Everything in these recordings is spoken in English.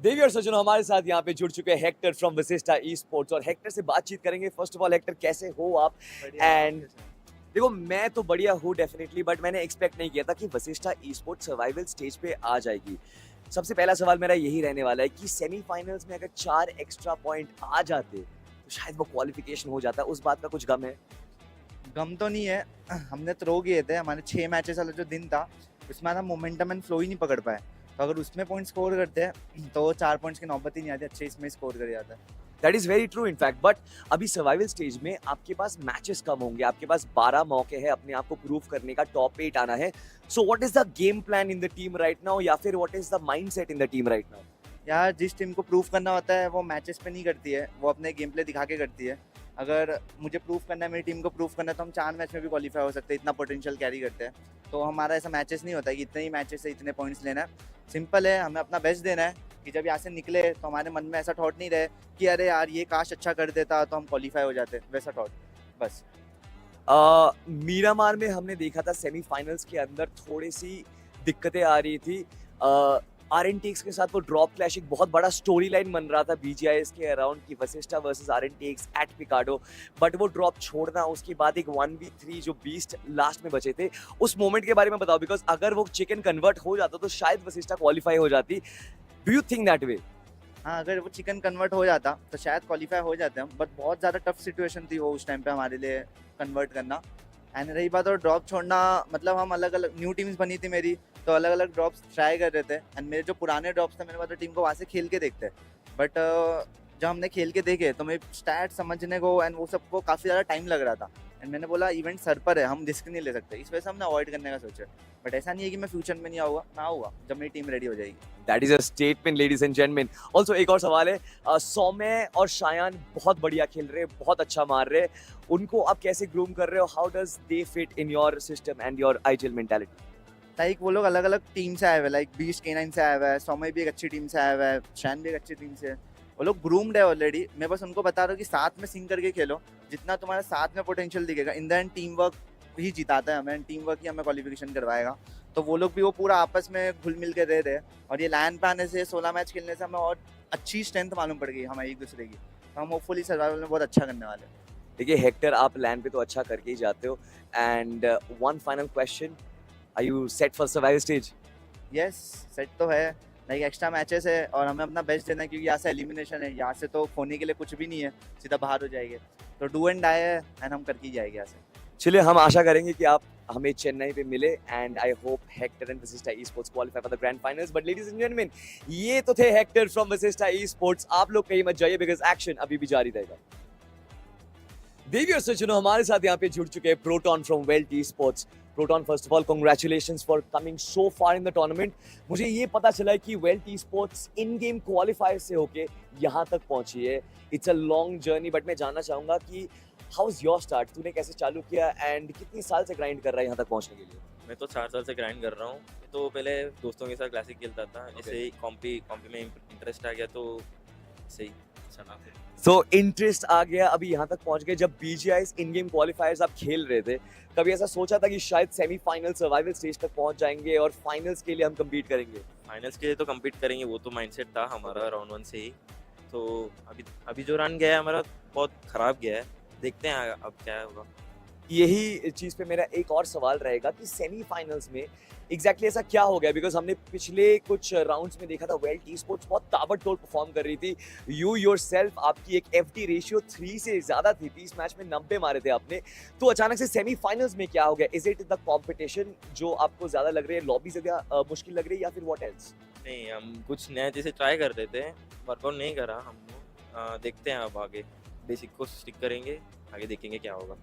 देवी और सज्जनों हमारे साथ यहाँ पे जुड़ चुके हैं Hector from Vashishtha e sports और हेक्टर से बातचीत करेंगे। फर्स्ट ऑफ ऑल हेक्टर कैसे हो आप? बढ़िया, आप एंड कैसे हैं? देखो मैं तो बढ़िया हूँ डेफिनेटली, बट मैंने एक्सपेक्ट नहीं किया था कि Vashishtha e sports survival stage पे आ जाएगी। सबसे पहला सवाल मेरा यही रहने वाला है कि सेमीफाइनल्स में अगर 4 एक्स्ट्रा पॉइंट आ जाते तो शायद वो क्वालिफिकेशन हो जाता। उस बात का कुछ गम है? गम तो नहीं है। हमने थ्रो किए थे, हमारे 6 मैचेस वाला जो दिन था उसमें हम मोमेंटम एंड फ्लो ही नहीं पकड़ पाए। तो अगर उसमें पॉइंट स्कोर करते हैं तो 4 पॉइंट्स की नौबत ही नहीं आती, अच्छे इसमें स्कोर कर जाता है। That is very true in fact, but अभी सर्वाइवल स्टेज में आपके पास मैचेस कम होंगे, आपके पास 12 मौके हैं अपने आप को प्रूव करने का, टॉप 8 आना है। So what is the game plan in the team right now, या फिर what is the mindset in the team right now? यार जिस टीम को प्रूव करना होता है वो मैचेस पे नहीं करती है, वो अपने गेम प्ले दिखा के करती है। अगर मुझे प्रूव करना है, मेरी टीम को प्रूव करना है, तो हम 4 मैच में भी क्वालिफाई हो सकते हैं, इतना पोटेंशियल कैरी करते हैं। तो हमारा ऐसा मैचेस नहीं होता है कि इतने ही मैचेस से इतने पॉइंट्स लेना है। सिंपल है, हमें अपना बेस्ट देना है कि जब यहाँ से निकले तो हमारे मन में ऐसा थॉट नहीं रहे कि अरे यार ये काश अच्छा कर देता तो हम क्वालिफाई हो जाते, वैसा थॉट बस। मीरामार में हमने देखा था सेमीफाइनल्स के अंदर थोड़ी सी दिक्कतें आ रही थी। आरएनटीएक्स के साथ वो ड्रॉप क्लैश एक बहुत बड़ा स्टोरी लाइन बन रहा था बीजीआईएस के अराउंड की वशिष्ठा वर्सेस आरएनटीएक्स एट पिकाडो, बट वो ड्रॉप छोड़ना, उसके बाद एक 1v3 जो बीस्ट लास्ट में बचे थे, उस मोमेंट के बारे में बताओ, बिकॉज अगर वो चिकन कन्वर्ट हो जाता तो शायद वशिष्ठा क्वालिफाई हो जाती। Do you think that way? हाँ, अगर वो चिकन कन्वर्ट हो जाता तो शायद क्वालिफाई हो जाते हम, बट बहुत ज़्यादा टफ सिचुएशन थी वो उस टाइम पे हमारे लिए कन्वर्ट करना। एंड रही बात और ड्रॉप छोड़ना, मतलब हम अलग अलग न्यू टीम्स बनी थी मेरी, तो अलग अलग ड्रॉप्स ट्राई कर रहे थे। एंड मेरे जो पुराने ड्रॉप्स थे, मैंने मतलब टीम को वहाँ से खेल के देखते, बट जब हमने खेल के देखे तो मेरे स्टैट समझने को एंड वो सब को काफ़ी ज़्यादा टाइम लग रहा था। एंड मैंने बोला इवेंट सर पर है, हम रिस्क नहीं ले सकते, इस वजह से हमने अवॉइड करने का सोचा। बट ऐसा नहीं है कि मैं फ्यूचर में नहीं आऊँगा, मैं आऊँगा जब मेरी टीम रेडी हो जाएगी। That is a statement ladies and gentleman. Also एक और सवाल है, सौम्य और शायान बहुत बढ़िया खेल रहे हैं, बहुत अच्छा मार रहे हैं, उनको आप कैसे ग्रूम कर रहे हो? How does they fit in your system and your IGL mentality? Like वो लोग अलग अलग टीम से आए हुए, लाइक बीस्ट K9 से आया हुआ है, सौम्य भी एक अच्छी टीम से आया हुआ है, शैन भी एक अच्छी टीम से है। वो लोग ग्रूम्ड है ऑलरेडी। मैं बस उनको बता रहा हूँ कि साथ में सिंक करके खेलो, जितना तुम्हारे साथ में पोटेंशियल दिखेगा, in the end team work ही जिताता है हमें, टीम वर्क ही हमें क्वालिफिकेशन करवाएगा। तो वो लोग भी वो पूरा आपस में घुल मिल के रह रहे हैं, और ये लाइन पे आने से 16 मैच खेलने से हमें और अच्छी स्ट्रेंथ मालूम पड़ गई हमारी एक दूसरे की। तो हम होपफुली सर्वाइवल में बहुत अच्छा करने वाले हैं। देखिए हेक्टर, आप लैंड पे तो अच्छा करके ही जाते हो, and one final question, are you set for survival stage? Yes, set तो है। लाइक एक्स्ट्रा मैचेस है और हमें अपना बेस्ट देना है, क्योंकि यहाँ से एलिमिनेशन है, यहाँ से तो खोने के लिए कुछ भी नहीं है, सीधा बाहर हो जाएंगे। तो डू एंड डाई है, एंड हम करके ही जाएंगे यहाँ से। चलिए हम आशा करेंगे कि आप हमें चेन्नई पे मिले, and I hope Hector and Vashishtha e sports qualify for the grand finals. But ladies and gentleman, ये तो थे Hector from Vashishtha e sports. आप लोग कहीं मत जाइए, बिकॉज एक्शन अभी भी जारी रहेगा। देवी और सज्जनों हमारे साथ यहाँ पे जुड़ चुके हैं proton from belt e sports. Proton, first of all congratulations for coming so far in the tournament. मुझे ये पता चला है कि belt e sports in game qualifier से होके यहाँ तक पहुंची है। It's a long journey, but मैं जानना चाहूंगा कि हाउ इज योर स्टार्ट? तूने कैसे चालू किया एंड कितनी साल से ग्राइंड कर रहा है यहाँ तक पहुंचने के लिए? मैं तो 4 साल से ग्राइंड कर रहा हूँ। तो पहले दोस्तों के साथ क्लासिक खेलता था, ऐसे ही कॉम्पी में इंटरेस्ट आ गया, तो सही चला। सो इंटरेस्ट आ गया, अभी यहाँ तक पहुंच गए। जब बीजीआईएस इन गेम क्वालिफायर्स आप खेल रहे थे, कभी ऐसा सोचा था कि शायद सेमीफाइनल सर्वाइवल स्टेज तक पहुंच जाएंगे और फाइनल्स के लिए हम कम्पीट करेंगे? फाइनल्स के लिए तो कम्पीट करेंगे, वो तो माइंडसेट था हमारा राउंड 1 से ही। तो अभी जो रन गया है हमारा बहुत ख़राब गया है, देखते हैं अब क्या होगा। यही चीज़ पे मेरा एक और सवाल रहेगा कि सेमीफाइनल्स में एग्जैक्टली ऐसा क्या हो गया? बिकॉज हमने पिछले कुछ राउंड्स में देखा था वेल्ट ई स्पोर्ट्स बहुत ताबड़तोड़ परफॉर्म कर रही थी। यू योरसेल्फ, आपकी एक एफडी रेशियो 3 से ज़्यादा थी, 30 मैच में 90 मारे थे आपने। तो अचानक से सेमीफाइनल्स में क्या हो गया? इज इट द कॉम्पिटिशन जो आपको ज़्यादा लग रही है, लॉबी ज़्यादा मुश्किल लग रही है, या फिर व्हाट एल्स? नहीं, हम कुछ नया जैसे ट्राई करते थे, वर्कआउट नहीं करा हम। देखते हैं अब आगे, बेसिक को स्टिक करेंगे, आगे देखेंगे क्या होगा।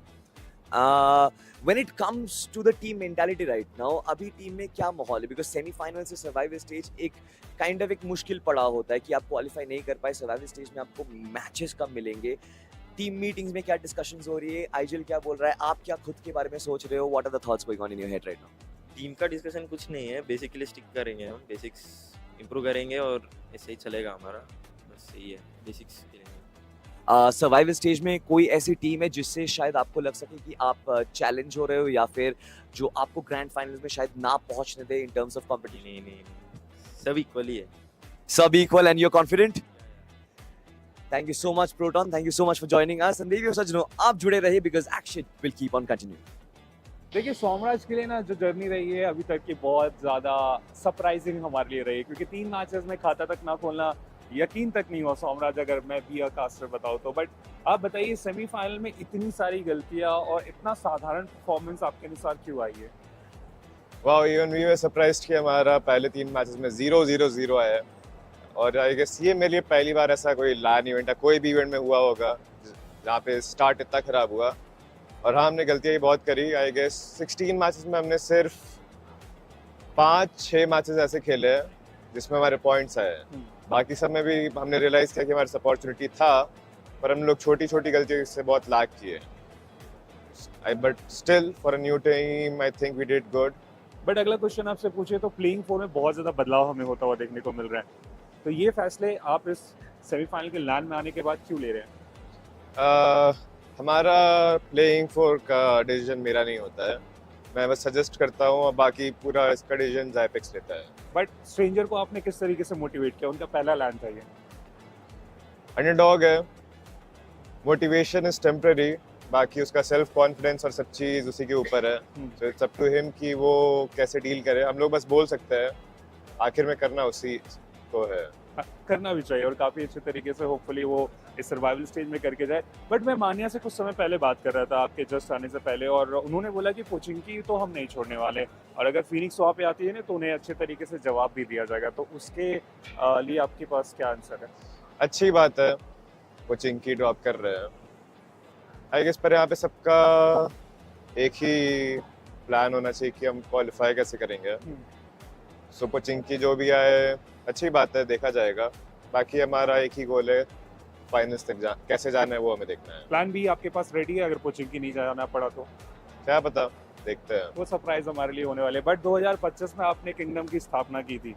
When it comes to the team mentality right now, अभी टीम में क्या माहौल है? बिकॉज सेमीफाइनल से सर्वाइवल स्टेज एक काइंड ऑफ एक मुश्किल पड़ाव होता है कि आप क्वालिफाई नहीं कर पाए, सर्वाइवल स्टेज में आपको मैचेस कम मिलेंगे। टीम मीटिंग्स में क्या डिस्कशंस हो रही है? आईजीएल क्या बोल रहा है? आप क्या खुद के बारे में सोच रहे हो? What are the thoughts going on in your head right now? Team का डिस्कशन कुछ नहीं है, बेसिकली स्टिक करेंगे, हम बेसिक्स इंप्रूव करेंगे और ऐसे ही चलेगा हमारा, बस यही है, बेसिक्स खेलेंगे। सर्वाइवल स्टेज में कोई ऐसी टीम है जिससे शायद आपको लग सके कि आप चैलेंज हो रहे हो, या फिर जो आपको ग्रैंड फाइनल्स में शायद ना पहुंचने दे इन टर्म्स ऑफ कॉम्पिटिशन? नहीं, सब इक्वली है। Sub equal and you're confident? Thank you so much, Proton. Thank you so much for joining us. And देवियों सज्जनों, आप जुड़े रहिए because action will keep on continuing. देखिए सोमराज के लिए ना जो जर्नी रही है अभी तक की बहुत ज़्यादा सरप्राइजिंग हमारे लिए रही, क्योंकि 3 मैचेस में खाता तक ना खोलना यकीन तक नहीं हुआ सोमराज, अगर मैं बी कास्टर बताऊँ तो। बट आप बताइए सेमीफाइनल में इतनी सारी गलतियां और इतना साधारण परफॉर्मेंस आपके अनुसार क्यों आई है? वाह, इवन वी वर सरप्राइज्ड कि हमारा पहले 3 मैचेस में 0-0-0 आया है। और आई गेस ये मेरे लिए पहली बार ऐसा कोई लैन इवेंट है, कोई भी इवेंट में हुआ होगा जहाँ पे स्टार्ट इतना खराब हुआ। और हाँ, हमने गलतियाँ ही बहुत करी। आई गेस 16 मैचेस में हमने सिर्फ 5-6 मैचेस ऐसे खेले हैं जिसमें हमारे पॉइंट्स आए हैं। बाकी सब में भी हमने रियलाइज किया कि हमारे पास अपॉर्चुनिटी था, पर हम लोग छोटी छोटी गलतियों से बहुत लैक किए। But still for a new team I think we did good. But अगला क्वेश्चन आपसे पूछे तो प्लेइंग फोर में बहुत ज़्यादा बदलाव हमें होता हुआ देखने को मिल रहा है, तो ये फैसले आप इस सेमीफाइनल के लैन में आने के बाद क्यों ले रहे हैं? हमारा प्लेइंग फोर का डिसीजन मेरा नहीं होता है, मैं बस सजेस्ट करता हूँ और बाकी पूरा इसका डिसीजन ज़ाइपेक्स लेता है। बट स्ट्रेंजर को आपने किस तरीके से मोटिवेट किया? उनका पहला लैन था ये। अंडरडॉग है, मोटिवेशन इज टेम्पररी, बाकी उसका सेल्फ कॉन्फिडेंस और सब चीज़ उसी के ऊपर है। So it's up to him कि वो कैसे डील करे। हम लोग बस बोल सकते हैं, आखिर में करना उसी को है। करना भी चाहिए और काफ़ी अच्छे तरीके से होपफुली वो इस सर्वाइवल स्टेज में करके जाए। बट मैं मानिया से कुछ समय पहले बात कर रहा था आपके जस्ट आने से पहले, और उन्होंने बोला कि कोचिंग की तो हम नहीं छोड़ने वाले, और अगर फीनिक्स वहाँ पे आती है ना तो उन्हें अच्छे तरीके से जवाब भी दिया जाएगा। तो उसके लिए आपके पास क्या आंसर है? अच्छी बात है, कोचिंग की ड्रॉप कर रहे हैं आई गेस, पर यहाँ पे सबका एक ही प्लान होना चाहिए कि हम क्वालिफाई कैसे करेंगे। सो कोचिंग की जो भी आए अच्छी बात है, देखा जाएगा। बाकी हमारा एक ही गोल है, फाइनल्स तक कैसे जाना है वो हमें देखना है। प्लान बी आपके पास रेडी है अगर कोचिंग की नहीं जाना पड़ा तो? क्या पता, देखते हैं। वो सरप्राइज हमारे लिए होने वाले। बट 2025 में आपने किंगडम की स्थापना की थी,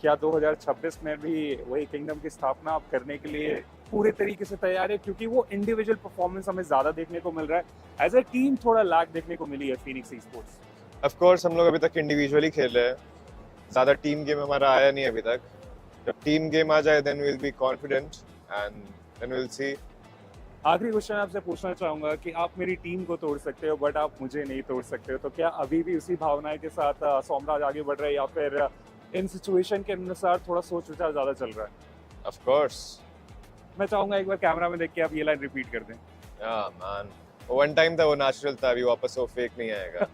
क्या 2026 में भी वही किंगडम की स्थापना आप करने के लिए पूरे तरीके से तैयार है? क्योंकि वो इंडिविजुअल परफॉर्मेंस हमें ज़्यादा देखने को मिल रहा है, एज अ टीम थोड़ा लैक देखने को मिली है फिनिक्स ई-स्पोर्ट्स। ऑफ कोर्स हम लोग अभी तक इंडिविजुअली खेल रहे हैं, ज़्यादा टीम गेम हमारा आया नहीं अभी तक। जब टीम गेम आ जाए then we will be confident and then we will see. आखिरी क्वेश्चन आपसे पूछना चाहूंगा कि आप मेरी टीम को तोड़ सकते हो बट आप मुझे नहीं तोड़ सकते हो, तो क्या अभी भी उसी भावनाएं के साथ सोमराज आगे बढ़ रहे हैं, या फिर इन सिचुएशन के अनुसार थोड़ा सोच विचार ज़्यादा चल रहा है? Of course. मैं चाहूंगा एक बार कैमरा में देख के आप ये लाइन रिपीट कर दें। मैन, वन टाइम था, वो नेचुरल था, अभी वापस वो फेक नहीं आएगा।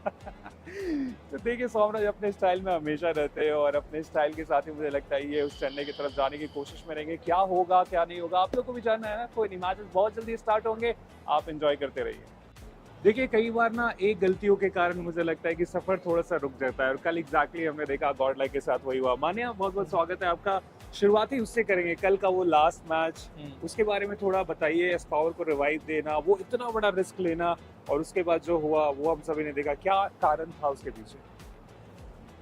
तो देखिए सोमराज अपने स्टाइल में हमेशा रहते हैं, और अपने स्टाइल के साथ ही मुझे लगता है ये उस चेन्नई की तरफ जाने की कोशिश में रहेंगे। क्या होगा क्या नहीं होगा आप लोग को भी जानना है ना, कोई नहीं, मैचेस बहुत जल्दी स्टार्ट होंगे, आप एंजॉय करते रहिए। देखिए कई बार ना एक गलतियों के कारण मुझे लगता है कि सफर थोड़ा सा रुक जाता है, और कल एग्जैक्टली हमने देखा गॉड लाइक के साथ वही हुआ। मानिया बहुत बहुत स्वागत है आपका, शुरुआती उससे करेंगे, कल का वो लास्ट मैच, उसके बारे में थोड़ा बताइए। एस पावर को रिवाइव देना, वो इतना बड़ा रिस्क लेना, और उसके बाद जो हुआ वो हम सभी ने देखा, क्या कारण था उसके पीछे?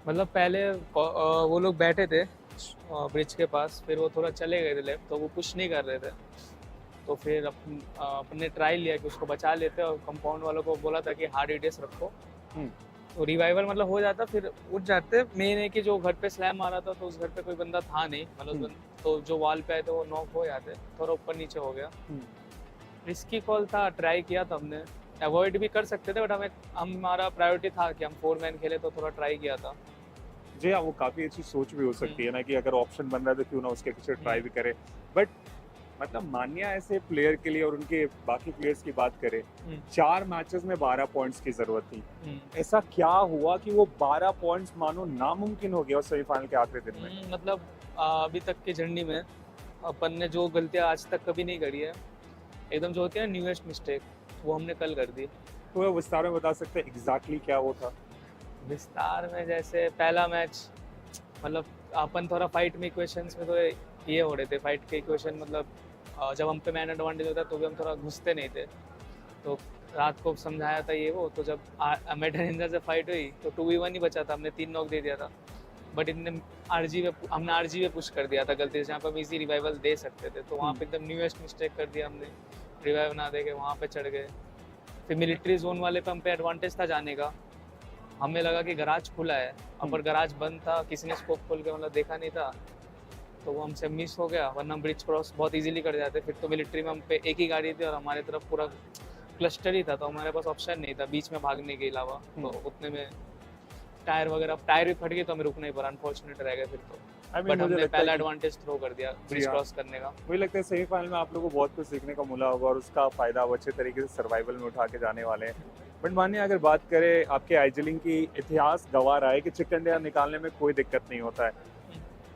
मतलब पहले वो लोग बैठे थे ब्रिज के पास, फिर वो थोड़ा चले गए थे लेफ्ट, तो वो पुश नहीं कर रहे थे, तो फिर अपने ट्राई लिया कि उसको बचा लेते, और कंपाउंड वालों को बोला था कि हार्ड एडियस रखो, तो रिवाइवल मतलब हो जाता, फिर उठ जाते। मेन है कि जो घर पे स्लैम मारा था तो उस घर पे कोई बंदा था नहीं, मतलब तो जो वॉल पे आए थे वो नॉक हो जाते, थोड़ा ऊपर नीचे हो गया। रिस्की कॉल था, ट्राई किया था हमने, अवॉइड भी कर सकते थे, बट हमारा प्रायोरिटी था कि हम 4 मैन खेले, तो थोड़ा ट्राई किया था। जी हाँ, वो काफ़ी अच्छी सोच भी हो सकती है ना कि अगर ऑप्शन बन रहा है तो क्यों ना उसके पीछे ट्राई भी करे। बट मतलब मानिया ऐसे प्लेयर के लिए और उनके बाकी प्लेयर्स की बात करें, 4 मैचेस में 12 पॉइंट्स की जरूरत थी, ऐसा क्या हुआ कि वो 12 पॉइंट्स मानो नामुमकिन हो गया उस सेमीफाइनल के आखिरी दिन में? मतलब अभी तक की जर्नी में अपन ने जो गलतियां आज तक कभी नहीं करी है, एकदम जो होती है ना न्यूएस्ट मिस्टेक, वो हमने कल कर दी। तो वो विस्तार में बता सकते हैं एग्जैक्टली क्या वो था? विस्तार में जैसे पहला मैच, मतलब अपन थोड़ा फाइट में इक्वेशंस में तो ये हो रहे थे, फाइट के इक्वेशन, मतलब जब हम पे मैन एडवांटेज होता है तो भी हम थोड़ा घुसते नहीं थे, तो रात को समझाया था ये वो, तो जब मेडन इंजर से फाइट हुई तो 2v1 ही बचा था, हमने 3 नॉक दे दिया था, बट हमने आरजी पे पुश कर दिया था गलती से, जहाँ पर हम इजी रिवाइवल दे सकते थे, तो वहाँ पे एकदम न्यूएस्ट मिस्टेक कर दिया हमने, रिवाइव ना दे के वहाँ पे चढ़ गए। फिर मिलिट्री जोन वाले पे हम पे एडवांटेज था जाने का, हमें लगा कि गराज खुला है, पर गराज बंद था, किसी ने स्कोप खोल के मतलब देखा नहीं था, तो तो वो हमसे मिस हो गया, वरना ब्रिज क्रॉस बहुत इजीली कर जाते। फिर तो मिलिट्री में हम पे एक ही गाड़ी थी और हमारे तरफ पूरा क्लस्टर ही था, तो हमारे पास ऑप्शन नहीं था बीच में भागने के अलावा। तो उतने में टायर भी फट गई तो हमें रुकना ही पड़ा, अनफॉर्चुनेट रह गए फिर तो। बट हमने पहला एडवांटेज थ्रो कर दिया ब्रिज क्रॉस करने का। मुझे लगता है सेमीफाइनल में आप लोगों को बहुत कुछ सीखने को मिला होगा और उसका फायदा आप अच्छे तरीके से सर्वाइवल में उठा के जाने वाले हैं। बट मानिए अगर बात करें आपके आइजलिंग की, इतिहास गवाह रहा है कि चिकन डिनर निकालने में कोई दिक्कत नहीं होता है,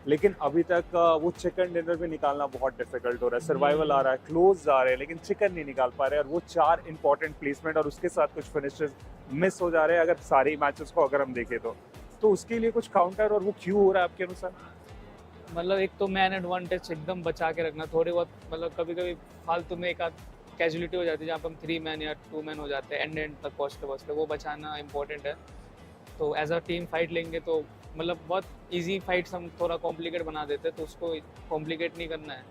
लेकिन अभी तक वो चिकन डिनर भी निकालना बहुत डिफिकल्ट हो रहा है। सर्वाइवल आ रहा है, क्लोज आ रहे हैं, लेकिन चिकन नहीं निकाल पा रहे हैं। और वो 4 इंपॉर्टेंट प्लेसमेंट और उसके साथ कुछ फिनिशेस मिस हो जा रहे हैं अगर सारे मैचेस को अगर हम देखें तो उसके लिए कुछ काउंटर, और वो क्यों हो रहा है आपके अनुसार? मतलब एक तो मैन एडवांटेज एकदम बचा के रखना, थोड़ी बहुत मतलब कभी कभी फालतू में एक आध कैजुअलिटी हो जाती है जहाँ पे हम 3 मैन या 2 मैन हो जाते हैं एंड तक पहुँचते, वो बचाना इंपॉर्टेंट है। तो एज अ टीम फाइट लेंगे तो मतलब बहुत इजी फाइट्स हम थोड़ा कॉम्प्लिकेट बना देते हैं, तो उसको कॉम्प्लिकेट नहीं करना है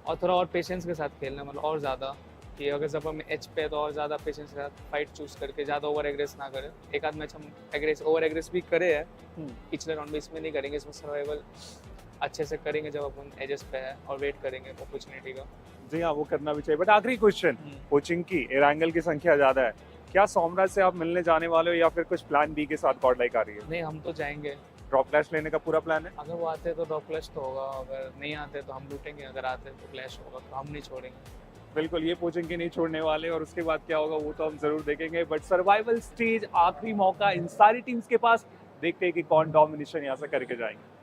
और थोड़ा और पेशेंस के साथ खेलना, मतलब और ज़्यादा कि अगर जब हम एच पे तो और ज़्यादा पेशेंस के साथ फाइट चूज करके ज़्यादा ओवर एग्रेस ना करें। एक आध मैच हम ओवर एग्रेस भी करे हैं पिछले राउंड में, इसमें नहीं करेंगे। इसमें सर्वाइवल अच्छे से करेंगे जब अपन एजेस पे है और वेट करेंगे अपॉर्चुनिटी का। जी हाँ, वो करना भी चाहिए। बट आखिरी क्वेश्चन, कोचिंग की एरांगल की संख्या ज्यादा है, क्या सोमराज से आप मिलने जाने वाले हो या फिर कुछ प्लान बी के साथ गॉड लाइक आ रही है? नहीं, हम तो जाएंगे। ड्रॉप क्लैश लेने का पूरा प्लान है? अगर वो आते तो ड्रॉप क्लैश तो होगा, अगर नहीं आते तो हम लूटेंगे, अगर आते तो क्लैश होगा, तो हम नहीं छोड़ेंगे। बिल्कुल, ये कोचिंग के नहीं छोड़ने वाले, और उसके बाद क्या होगा वो तो हम जरूर देखेंगे। बट सर्वाइवल स्टेज, आखिरी मौका इन सारी टीम्स के पास, देखते हैं कि कौन डोमिनेशन यहाँ से करके जाएंगे।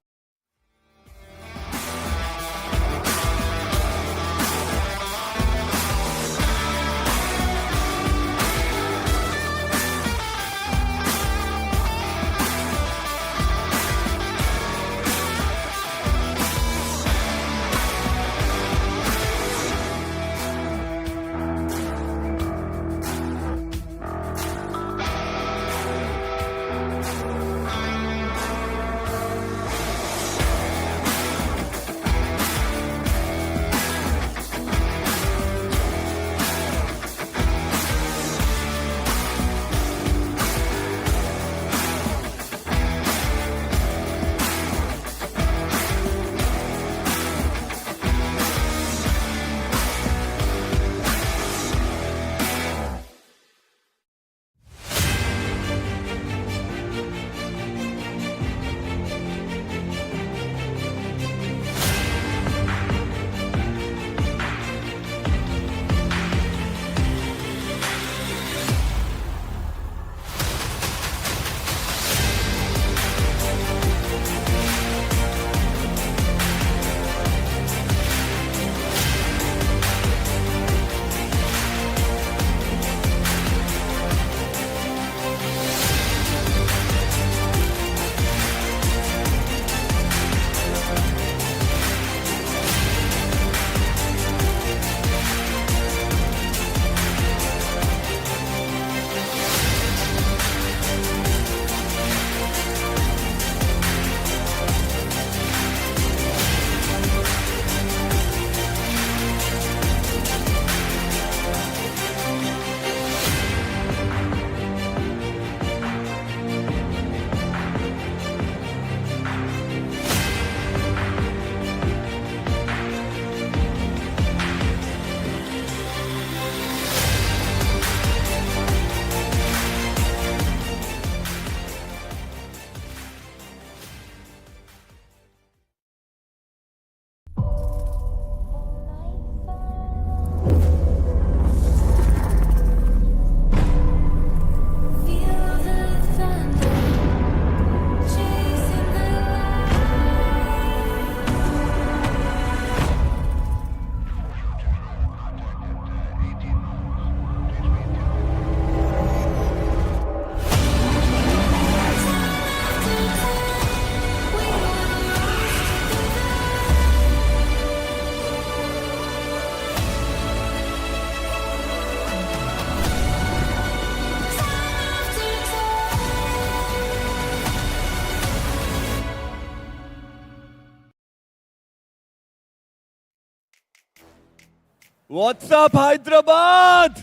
व्हाट्सअप हैदराबाद,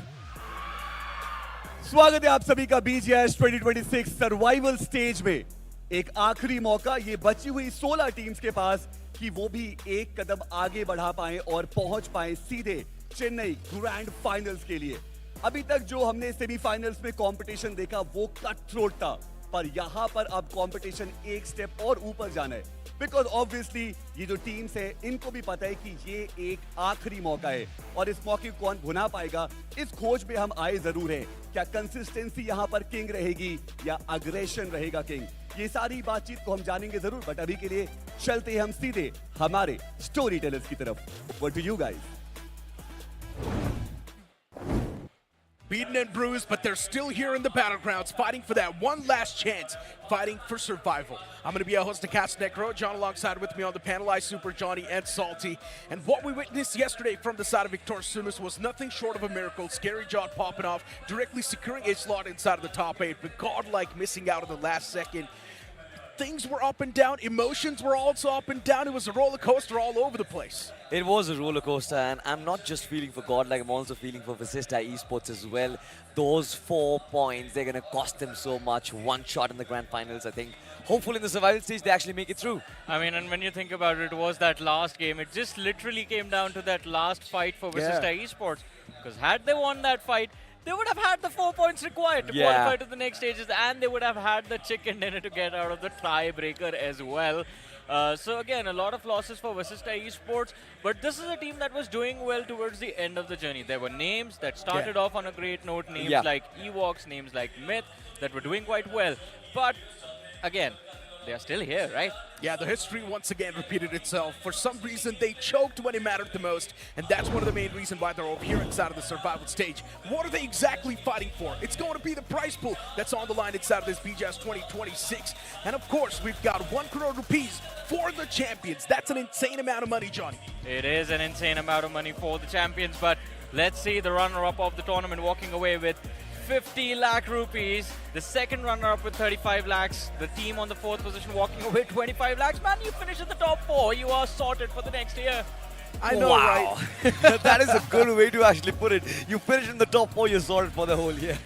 स्वागत है आप सभी का BGIS 2026 सर्वाइवल स्टेज में। एक आखिरी मौका ये बची हुई 16 टीम्स के पास कि वो भी एक कदम आगे बढ़ा पाए और पहुंच पाए सीधे चेन्नई ग्रैंड फाइनल्स के लिए। अभी तक जो हमने सेमीफाइनल्स में कंपटीशन देखा वो कट थ्रोट था, पर यहां पर अब कंपटीशन एक स्टेप और ऊपर जाना है, बिकॉज ऑब्वियसली ये जो टीम्स है इनको भी पता है कि ये एक आखिरी मौका है और इस मौके को कौन भुना पाएगा। इस खोज में हम आए जरूर हैं। क्या कंसिस्टेंसी यहां पर किंग रहेगी या अग्रेशन रहेगा किंग, ये सारी बातचीत को हम जानेंगे जरूर, बट अभी के लिए चलते हैं हम सीधे हमारे स्टोरी टेलर्स की तरफ। What do you guys? Beaten and bruised, but they're still here in the battlegrounds, fighting for that one last chance, fighting for survival. I'm going to be a host of Cast Necro, John alongside with me on the panel, I Super Johnny and Salty. And what we witnessed yesterday from the side of Victor Sumis was nothing short of a miracle. Scary John popping off, directly securing a slot inside of the top 8, but godlike missing out in the last second. Things were up and down, emotions were also up and down. It was a roller coaster all over the place. It was a roller coaster, and I'm not just feeling for God, like I'm also feeling for Vasista Esports as well. Those 4 points, they're going to cost them so much. One shot in the grand finals, I think. Hopefully in the survival stage, they actually make it through. I mean, and when you think about it, it was that last game. It just literally came down to that last fight for Vasista Esports. Because had they won that fight, they would have had the 4 points required to qualify to the next stages, and they would have had the chicken dinner to get out of the tiebreaker as well. So again, a lot of losses for Vasista Esports, but this is a team that was doing well towards the end of the journey. There were names that started off on a great note, names like Evox, names like Myth, that were doing quite well. But again, they are still here, right? Yeah, the history once again repeated itself. For some reason, they choked when it mattered the most, and that's one of the main reasons why they're over here inside of the survival stage. What are they exactly fighting for? It's going to be the prize pool that's on the line inside of this BGIS 2026. And of course, we've got 1 crore rupees for the champions. That's an insane amount of money, Johnny. It is an insane amount of money for the champions, but let's see the runner-up of the tournament walking away with 50 lakh rupees. The second runner-up with 35 lakhs. The team on the 4th position walking away 25 lakhs. Man, you finish in the top 4. You are sorted for the next year. I know, Wow. right? That is a good way to actually put it. You finish in the top 4, you're sorted for the whole year.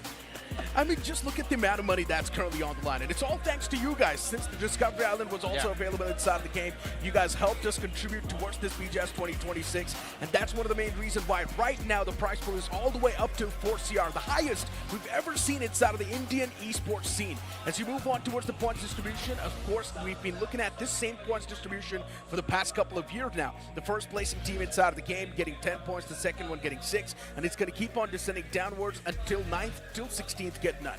I mean, just look at the amount of money that's currently on the line. And it's all thanks to you guys. Since the Discovery Island was also available inside the game, you guys helped us contribute towards this BGS 2026. And that's one of the main reasons why right now the prize pool is all the way up to 4 CR, the highest we've ever seen inside of the Indian esports scene. As you move on towards the points distribution, of course, we've been looking at this same points distribution for the past couple of years now. The first placing team inside of the game getting 10 points, the second one getting 6. And it's going to keep on descending downwards until 9th, till 16th get none.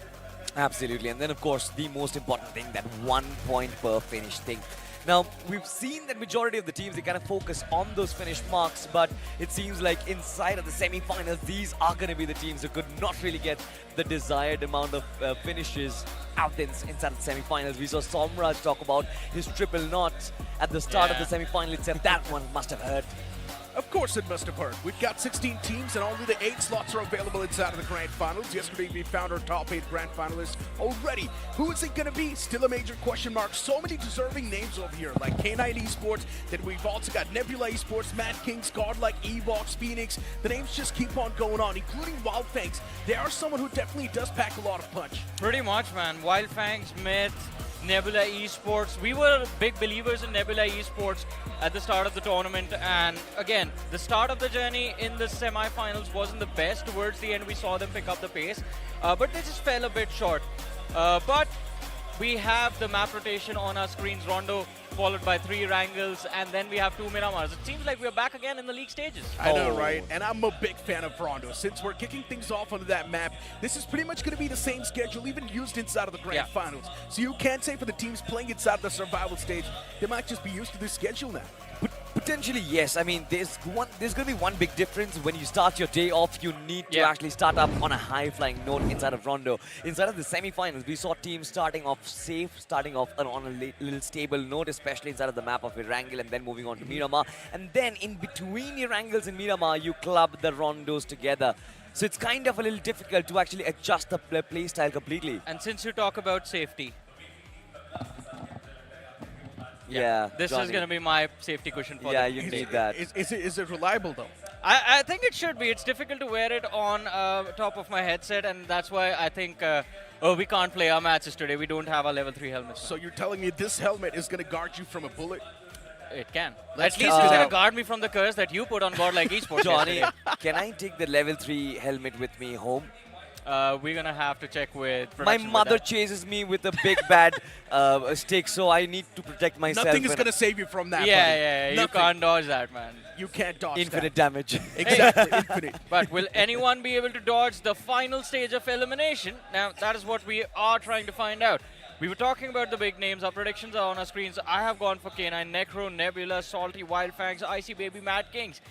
Absolutely, and then of course the most important thing, that 1 point per finish thing. Now, we've seen that majority of the teams, they kind of focus on those finish marks, but it seems like inside of the semi-finals, these are going to be the teams who could not really get the desired amount of finishes out inside of the semi-finals. We saw Somraj talk about his triple knots at the start of the semi-final itself. That one must have hurt. Of course it must have hurt. We've got 16 teams and only the 8 slots are available inside of the grand finals. Yesterday we found our top 8 grand finalists already. Who is it going to be? Still a major question mark. So many deserving names over here, like K9 Esports. Then we've also got Nebula Esports, Mad Kings, Godlike, Evox, Phoenix. The names just keep on going on, including Wildfangs. They are someone who definitely does pack a lot of punch. Pretty much, man. Wildfangs, Myth, Nebula Esports. We were big believers in Nebula Esports at the start of the tournament, and again, the start of the journey in the semi-finals wasn't the best. Towards the end, we saw them pick up the pace, but they just fell a bit short. But we have the map rotation on our screens. Rondo followed by 3 Wrangles, and then we have 2 Miramars. It seems like we're back again in the league stages. I know, right? And I'm a big fan of Rondo. Since we're kicking things off onto that map, this is pretty much going to be the same schedule, even used inside of the grand finals. So you can say for the teams playing inside the survival stage, they might just be used to this schedule now. Potentially, yes. I mean, there's going to be one big difference. When you start your day off, you need to actually start up on a high-flying note inside of Rondo. Inside of the semi-finals, we saw teams starting off safe, starting off on a little stable note, especially inside of the map of Erangel, and then moving on to Miramar. And then in between Erangels and Miramar, you club the Rondos together. So it's kind of a little difficult to actually adjust the play style completely. And since you talk about safety, this Johnny, is going to be my safety cushion for Yeah, them. you need that. Is it reliable though? I think it should be. It's difficult to wear it on top of my headset, and that's why I think we can't play our matches today. We don't have our level 3 helmets. So you're telling me this helmet is going to guard you from a bullet? It can. Let's At least test it's it going out. to guard me from the curse that you put on Godlike Esports Johnny, yesterday. can I take the level 3 helmet with me home? We're going to have to check with My production with mother that. chases me with a big bad stick, so I need to protect myself. Nothing is when- going to save you from that. Yeah, buddy. yeah, you Nothing. can't dodge that, man. You can't dodge Infinite that. damage. Exactly, infinite. But will anyone be able to dodge the final stage of elimination? Now, that is what we are trying to find out. We were talking about the big names. Our predictions are on our screens. I have gone for K9, Necro, Nebula, Salty, Wildfangs, Icy Baby, Mad Kings.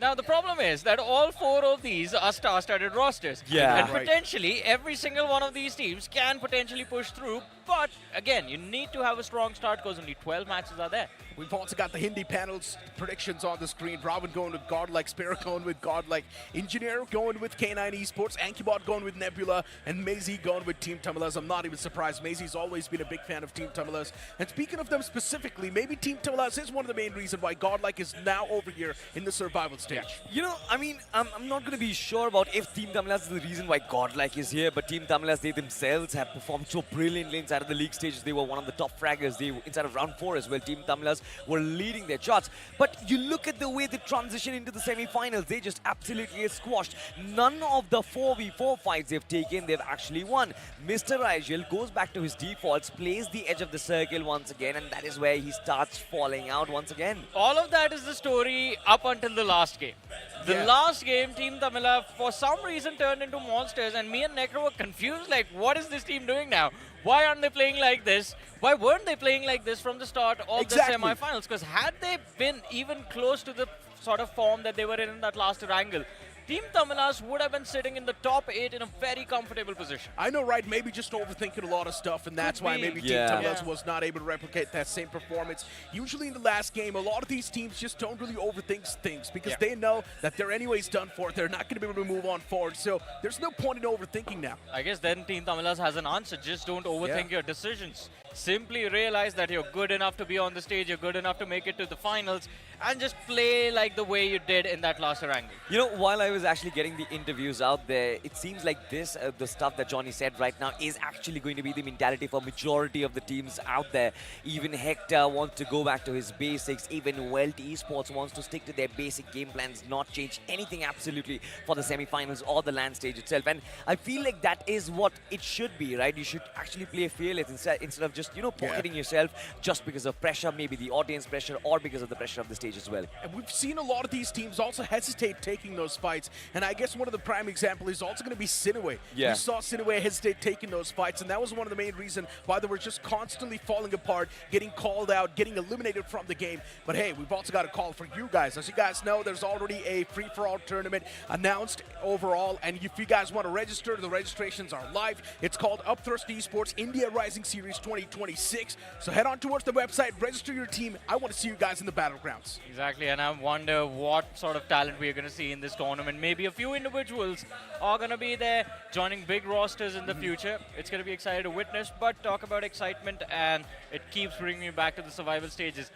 Now, the problem is that all 4 of these are star-studded rosters. Yeah. And Right. potentially, every single one of these teams can potentially push through. But, again, you need to have a strong start because only 12 matches are there. We've also got the Hindi panel's predictions on the screen. Robin going with Godlike, Spirit going with Godlike, Engineer going with K9 Esports, Ankybot going with Nebula, and Maisie going with Team Tamilas. I'm not even surprised. Maisie's always been a big fan of Team Tamilas. And speaking of them specifically, maybe Team Tamilas is one of the main reasons why Godlike is now over here in the survival stage. You know, I mean, I'm not going to be sure about if Team Tamilas is the reason why Godlike is here, but Team Tamilas, they themselves have performed so brilliantly inside of the league stages. They were one of the top fraggers. They inside of round 4 as well. Team Tamilas were leading their charts. But you look at the way they transition into the semi-finals, they just absolutely get squashed. None of the 4v4 fights they've taken, they've actually won. Mr. Rigel goes back to his defaults, plays the edge of the circle once again, and that is where he starts falling out once again. All of that is the story up until the last game. The Yeah. last game, Team Tamila, for some reason, turned into monsters, and me and Necro were confused, like, what is this team doing now? Why aren't they playing like this? Why weren't they playing like this from the start of Exactly. the semi-finals? Because had they been even close to the sort of form that they were in that last wrangle, Team Tamilas would have been sitting in the top 8 in a very comfortable position. I know, right? Maybe just overthinking a lot of stuff, and that's Could why be. maybe Yeah. Team Tamilas Yeah. was not able to replicate that same performance. Usually in the last game, a lot of these teams just don't really overthink things because Yeah. they know that they're anyways done for. They're not going to be able to move on forward, so there's no point in overthinking now. I guess then Team Tamilas has an answer. Just don't overthink your decisions. Simply realize that you're good enough to be on the stage, you're good enough to make it to the finals, and just play like the way you did in that last wrangle. You know, while I was actually getting the interviews out there, it seems like this, the stuff that Johnny said right now, is actually going to be the mentality for majority of the teams out there. Even Hector wants to go back to his basics. Even Welt Esports wants to stick to their basic game plans, not change anything absolutely for the semi-finals or the land stage itself. And I feel like that is what it should be, right? You should actually play fearless instead of just, you know, pocketing yourself just because of pressure, maybe the audience pressure, or because of the pressure of the stage as well. And we've seen a lot of these teams also hesitate taking those fights. And I guess one of the prime examples is also going to be Sinaway. Yeah. We saw Sinaway hesitate taking those fights, and that was one of the main reasons why they were just constantly falling apart, getting called out, getting eliminated from the game. But hey, we've also got a call for you guys. As you guys know, there's already a free-for-all tournament announced overall, and if you guys want to register, the registrations are live. It's called Upthrust Esports India Rising Series 2026. So head on towards the website, register your team. I want to see you guys in the battlegrounds. Exactly, and I wonder what sort of talent we're going to see in this tournament. Maybe a few individuals are going to be there joining big rosters in the future. It's going to be exciting to witness, but talk about excitement, and it keeps bringing me back to the survival stages.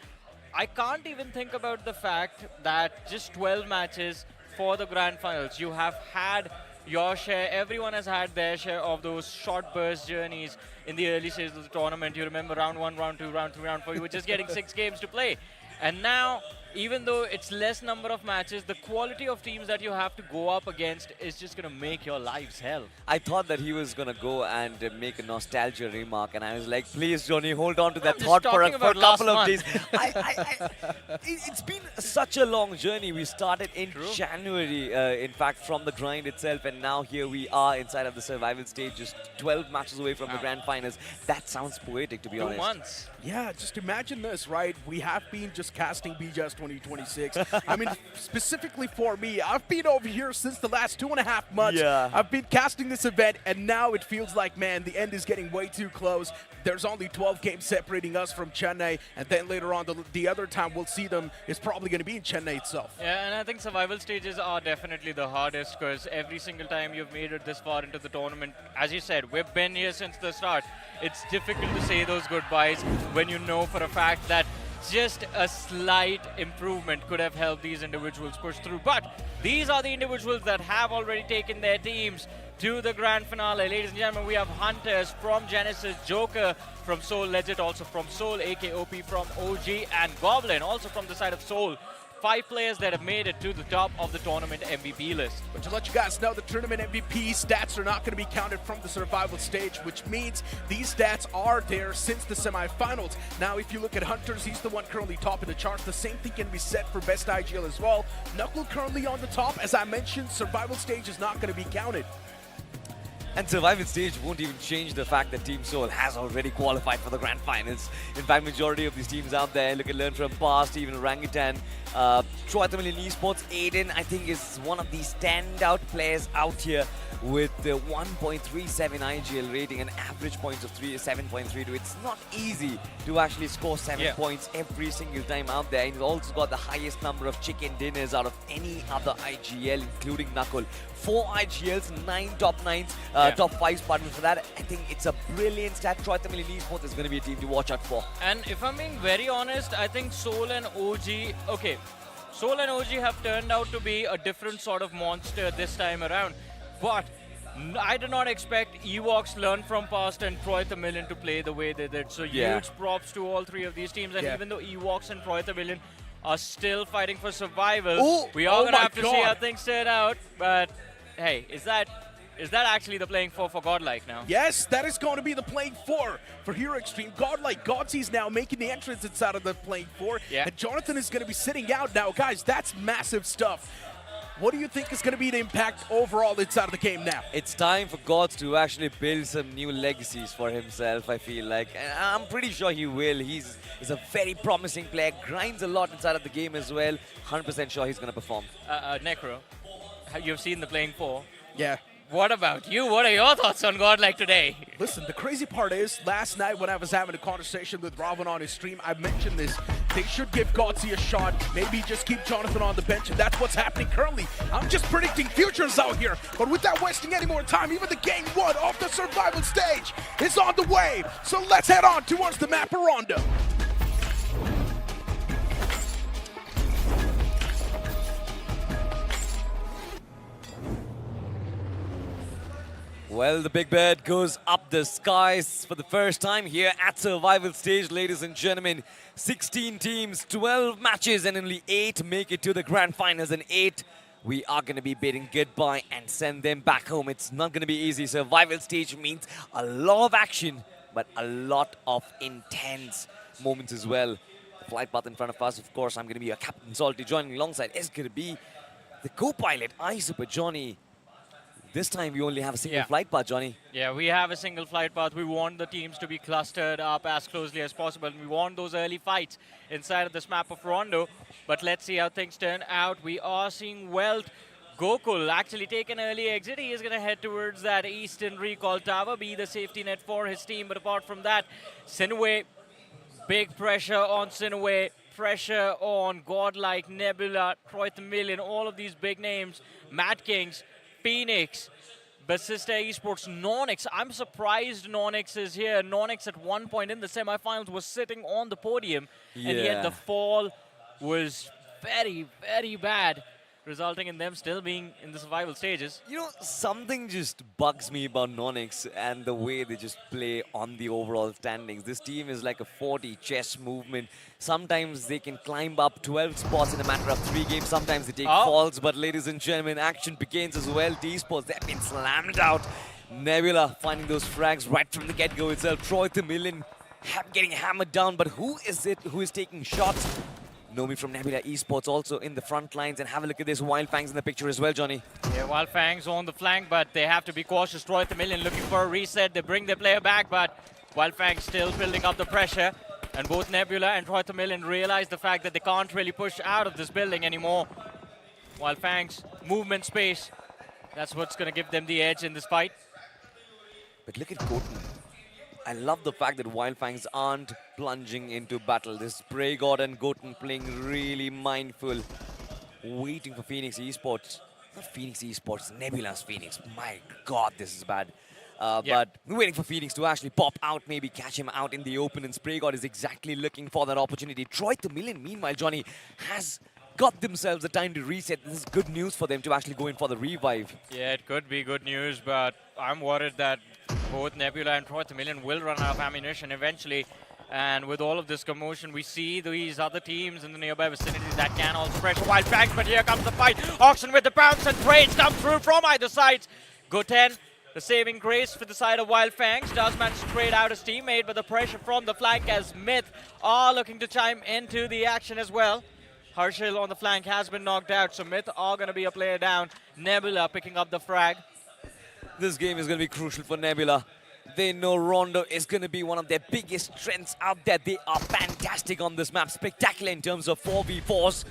I can't even think about the fact that just 12 matches for the grand finals. You have had your share, everyone has had their share of those short burst journeys in the early stages of the tournament. You remember round 1, round 2, round 3, round 4, you were just getting 6 games to play. And now, even though it's less number of matches, the quality of teams that you have to go up against is just going to make your lives hell. I thought that he was going to go and make a nostalgia remark, and I was like, please, Johnny, hold on to that I'm just thought for a talking about last couple of month. days. It's been such a long journey. We started in True. January, in fact, from the grind itself, and now here we are inside of the survival stage, just 12 matches away from the grand finals. That sounds poetic, to be 2 honest. months. Yeah, just imagine this, right? We have been just casting BGIS 2026. I mean, specifically for me, I've been over here since the last 2.5 months. Yeah. I've been casting this event, and now it feels like, man, the end is getting way too close. There's only 12 games separating us from Chennai, and then later on, the other time we'll see them is probably going to be in Chennai itself. Yeah, and I think survival stages are definitely the hardest because every single time you've made it this far into the tournament, as you said, we've been here since the start. It's difficult to say those goodbyes when you know for a fact that just a slight improvement could have helped these individuals push through. But these are the individuals that have already taken their teams to the grand finale. Ladies and gentlemen, we have Hunters from Genesis, Joker from Soul, Legit also from Soul, AKOP from OG, and Goblin also from the side of Soul. 5 players that have made it to the top of the tournament MVP list. But to let you guys know, the tournament MVP stats are not going to be counted from the survival stage, which means these stats are there since the semifinals. Now, if you look at Hunters, he's the one currently topping the charts. The same thing can be said for Best IGL as well. Knuckle currently on the top. As I mentioned, survival stage is not going to be counted. And survival stage won't even change the fact that Team Soul has already qualified for the grand finals. In fact, majority of these teams out there, look at Learn from Past, even Orangutan, Troy Tamil in Esports, Aiden, I think is one of the standout players out here with the 1.37 IGL rating and average points of 7.32. It's not easy to actually score 7 points every single time out there. And he's also got the highest number of chicken dinners out of any other IGL, including Knuckle. 4 IGLs, 9 top 9s, top 5s, pardon for that. I think it's a brilliant stat. Troy Tamil in Esports is going to be a team to watch out for. And if I'm being very honest, I think Soul and OG, Soul and OG have turned out to be a different sort of monster this time around. But I did not expect Evox, Learn from Past, and Troy Tamilian to play the way they did. So huge props to all 3 of these teams. And even though Evox and Troy Tamilian are still fighting for survival, we are going to have to see how things turn out. But hey, is that actually the playing for Godlike now? Yes, that is going to be the playing for Hero Extreme. Godlike Godsy's now making the entrance inside of the playing for. And Jonathan is going to be sitting out now. Guys, that's massive stuff. What do you think is going to be the impact overall inside of the game now? It's time for Gods to actually build some new legacies for himself, I feel like. And I'm pretty sure he will. He's a very promising player, grinds a lot inside of the game as well. 100% sure he's going to perform. Necro, you've seen the playing for. Yeah. What about you? What are your thoughts on Godlike today? Listen, the crazy part is, last night when I was having a conversation with Ravan on his stream, I mentioned this. They should give Godsy a shot, maybe just keep Jonathan on the bench, and that's what's happening currently. I'm just predicting futures out here, but without wasting any more time, even the game 1 of the survival stage is on the way. So let's head on towards the map of Rondo. Well, the big bird goes up the skies for the first time here at survival stage, ladies and gentlemen. 16 teams, 12 matches, and only 8 make it to the grand finals, and 8 we are going to be bidding goodbye and send them back home. It's not going to be easy. Survival stage means a lot of action, but a lot of intense moments as well. The flight path in front of us, of course, I'm going to be your Captain Salty. Joining alongside is going to be the co-pilot, Super Johnny. This time we only have a single flight path, Johnny. Yeah, we have a single flight path. We want the teams to be clustered up as closely as possible. We want those early fights inside of this map of Rondo. But let's see how things turn out. We are seeing Wealth Gokul actually take an early exit. He is going to head towards that Eastern Recall Tower, be the safety net for his team. But apart from that, Sinway, big pressure on Sinway, pressure on Godlike, Nebula, Troy Tamilian, all of these big names, Mad Kings, Phoenix, Basista Esports, Nonix. I'm surprised Nonix is here. Nonix at one point in the semifinals was sitting on the podium, and yet the fall was very, very bad, resulting in them still being in the survival stages. You know, something just bugs me about Nonix and the way they just play on the overall standings. This team is like a 40 chess movement. Sometimes they can climb up 12 spots in a matter of 3 games. Sometimes they take falls. But ladies and gentlemen, action begins as well. T-Sports, they've been slammed out. Nebula finding those frags right from the get-go itself. Troy Tamilian getting hammered down. But who is it who is taking shots? Nomi from Nebula Esports also in the front lines. And have a look at this. Wildfangs in the picture as well, Johnny. Yeah, Wildfangs on the flank, but they have to be cautious. Troy Tamilian looking for a reset. They bring their player back, but Wildfangs still building up the pressure. And both Nebula and Troy Tamilian realize the fact that they can't really push out of this building anymore. Wildfangs, movement space. That's what's going to give them the edge in this fight. But look at Goten. I love the fact that Wildfangs aren't plunging into battle. This Spray God and Goten playing really mindful, waiting for Phoenix Esports. Not Phoenix Esports, Nebula's Phoenix. My God, this is bad. But we're waiting for Phoenix to actually pop out, maybe catch him out in the open, and Spray God is exactly looking for that opportunity. Troy Tamilian, meanwhile, Johnny, has got themselves the time to reset. This is good news for them to actually go in for the revive. Yeah, it could be good news, but I'm worried that both Nebula and Protomillion will run out of ammunition eventually. And with all of this commotion, we see these other teams in the nearby vicinities that can also pressure Wild Fangs, but here comes the fight. Auction with the bounce and trades come through from either side. Goten, the saving grace for the side of Wild Fangs, does manage to trade out his teammate, but the pressure from the flank as Myth are looking to chime into the action as well. Harshil on the flank has been knocked out, so Myth are going to be a player down. Nebula picking up the frag. This game is going to be crucial for Nebula. They know Rondo is going to be one of their biggest strengths out there. They are fantastic on this map, spectacular in terms of 4v4s.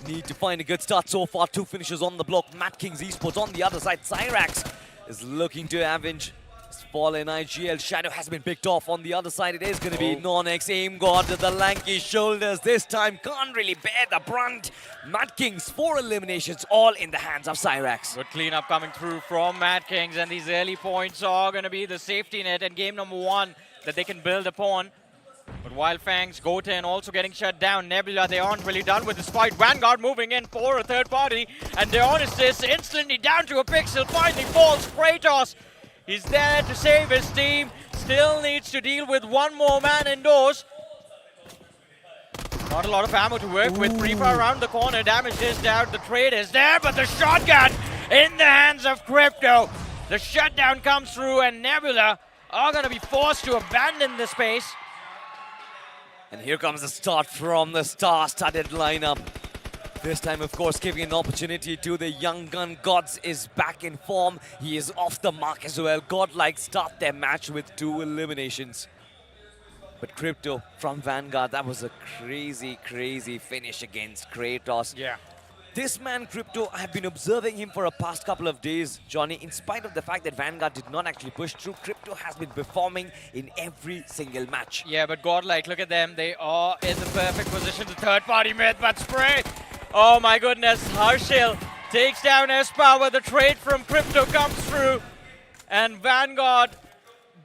Need to find a good start so far. 2 finishers on the block. Matt King's Esports on the other side. Cyrax is looking to avenge his fallen IGL. Shadow has been picked off. On the other side, it is going to be Non-X. Aim God to the lanky shoulders. This time can't really bear the brunt. Matt King's 4 eliminations, all in the hands of Cyrax. Good cleanup coming through from Mad Kings, and these early points are going to be the safety net and game number 1 that they can build upon. But Wild Fangs, Goten also getting shut down. Nebula, they aren't really done with this fight. Vanguard moving in for a third party, and Dionysus instantly down to a pixel, finally falls. Kratos, he's there to save his team, still needs to deal with one more man indoors. Not a lot of ammo to work with. Reaper around the corner, damage is down, the trade is there, but the shotgun in the hands of Crypto. The shutdown comes through, and Nebula are going to be forced to abandon the space. And here comes the start from the star-studded lineup. This time, of course, giving an opportunity to the young gun. Gods is back in form. He is off the mark as well. Godlike start their match with 2 eliminations. But Crypto from Vanguard, that was a crazy, crazy finish against Kratos. Yeah. This man, Crypto, I have been observing him for a past couple of days, Johnny. In spite of the fact that Vanguard did not actually push through, Crypto has been performing in every single match. Yeah, but Godlike, look at them. They are in the perfect position to third-party Myth, but Spray. Oh my goodness, Harshil takes down S-Power. The trade from Crypto comes through. And Vanguard,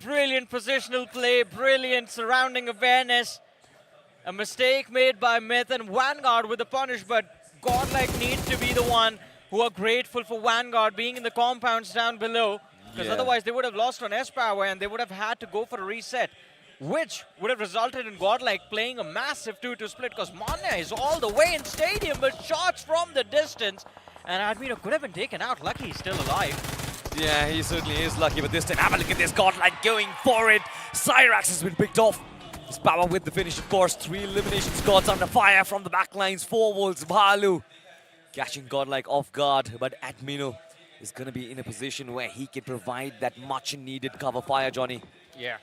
brilliant positional play, brilliant surrounding awareness. A mistake made by Myth and Vanguard with the punish, but Godlike needs to be the one who are grateful for Vanguard being in the compounds down below, because otherwise they would have lost on S-Power and they would have had to go for a reset, which would have resulted in Godlike playing a massive 2-2 split, because Manya is all the way in stadium, but shots from the distance, and Admiro could have been taken out. Lucky he's still alive. Yeah, he certainly is lucky, but this time, have a look at this, Godlike going for it. Cyrax has been picked off. His power with the finish, of course. 3 eliminations. Gods under fire from the back lines. 4 volts. Bhalu catching Godlike off guard, but Admino is going to be in a position where he can provide that much needed cover fire, Johnny. Yeah.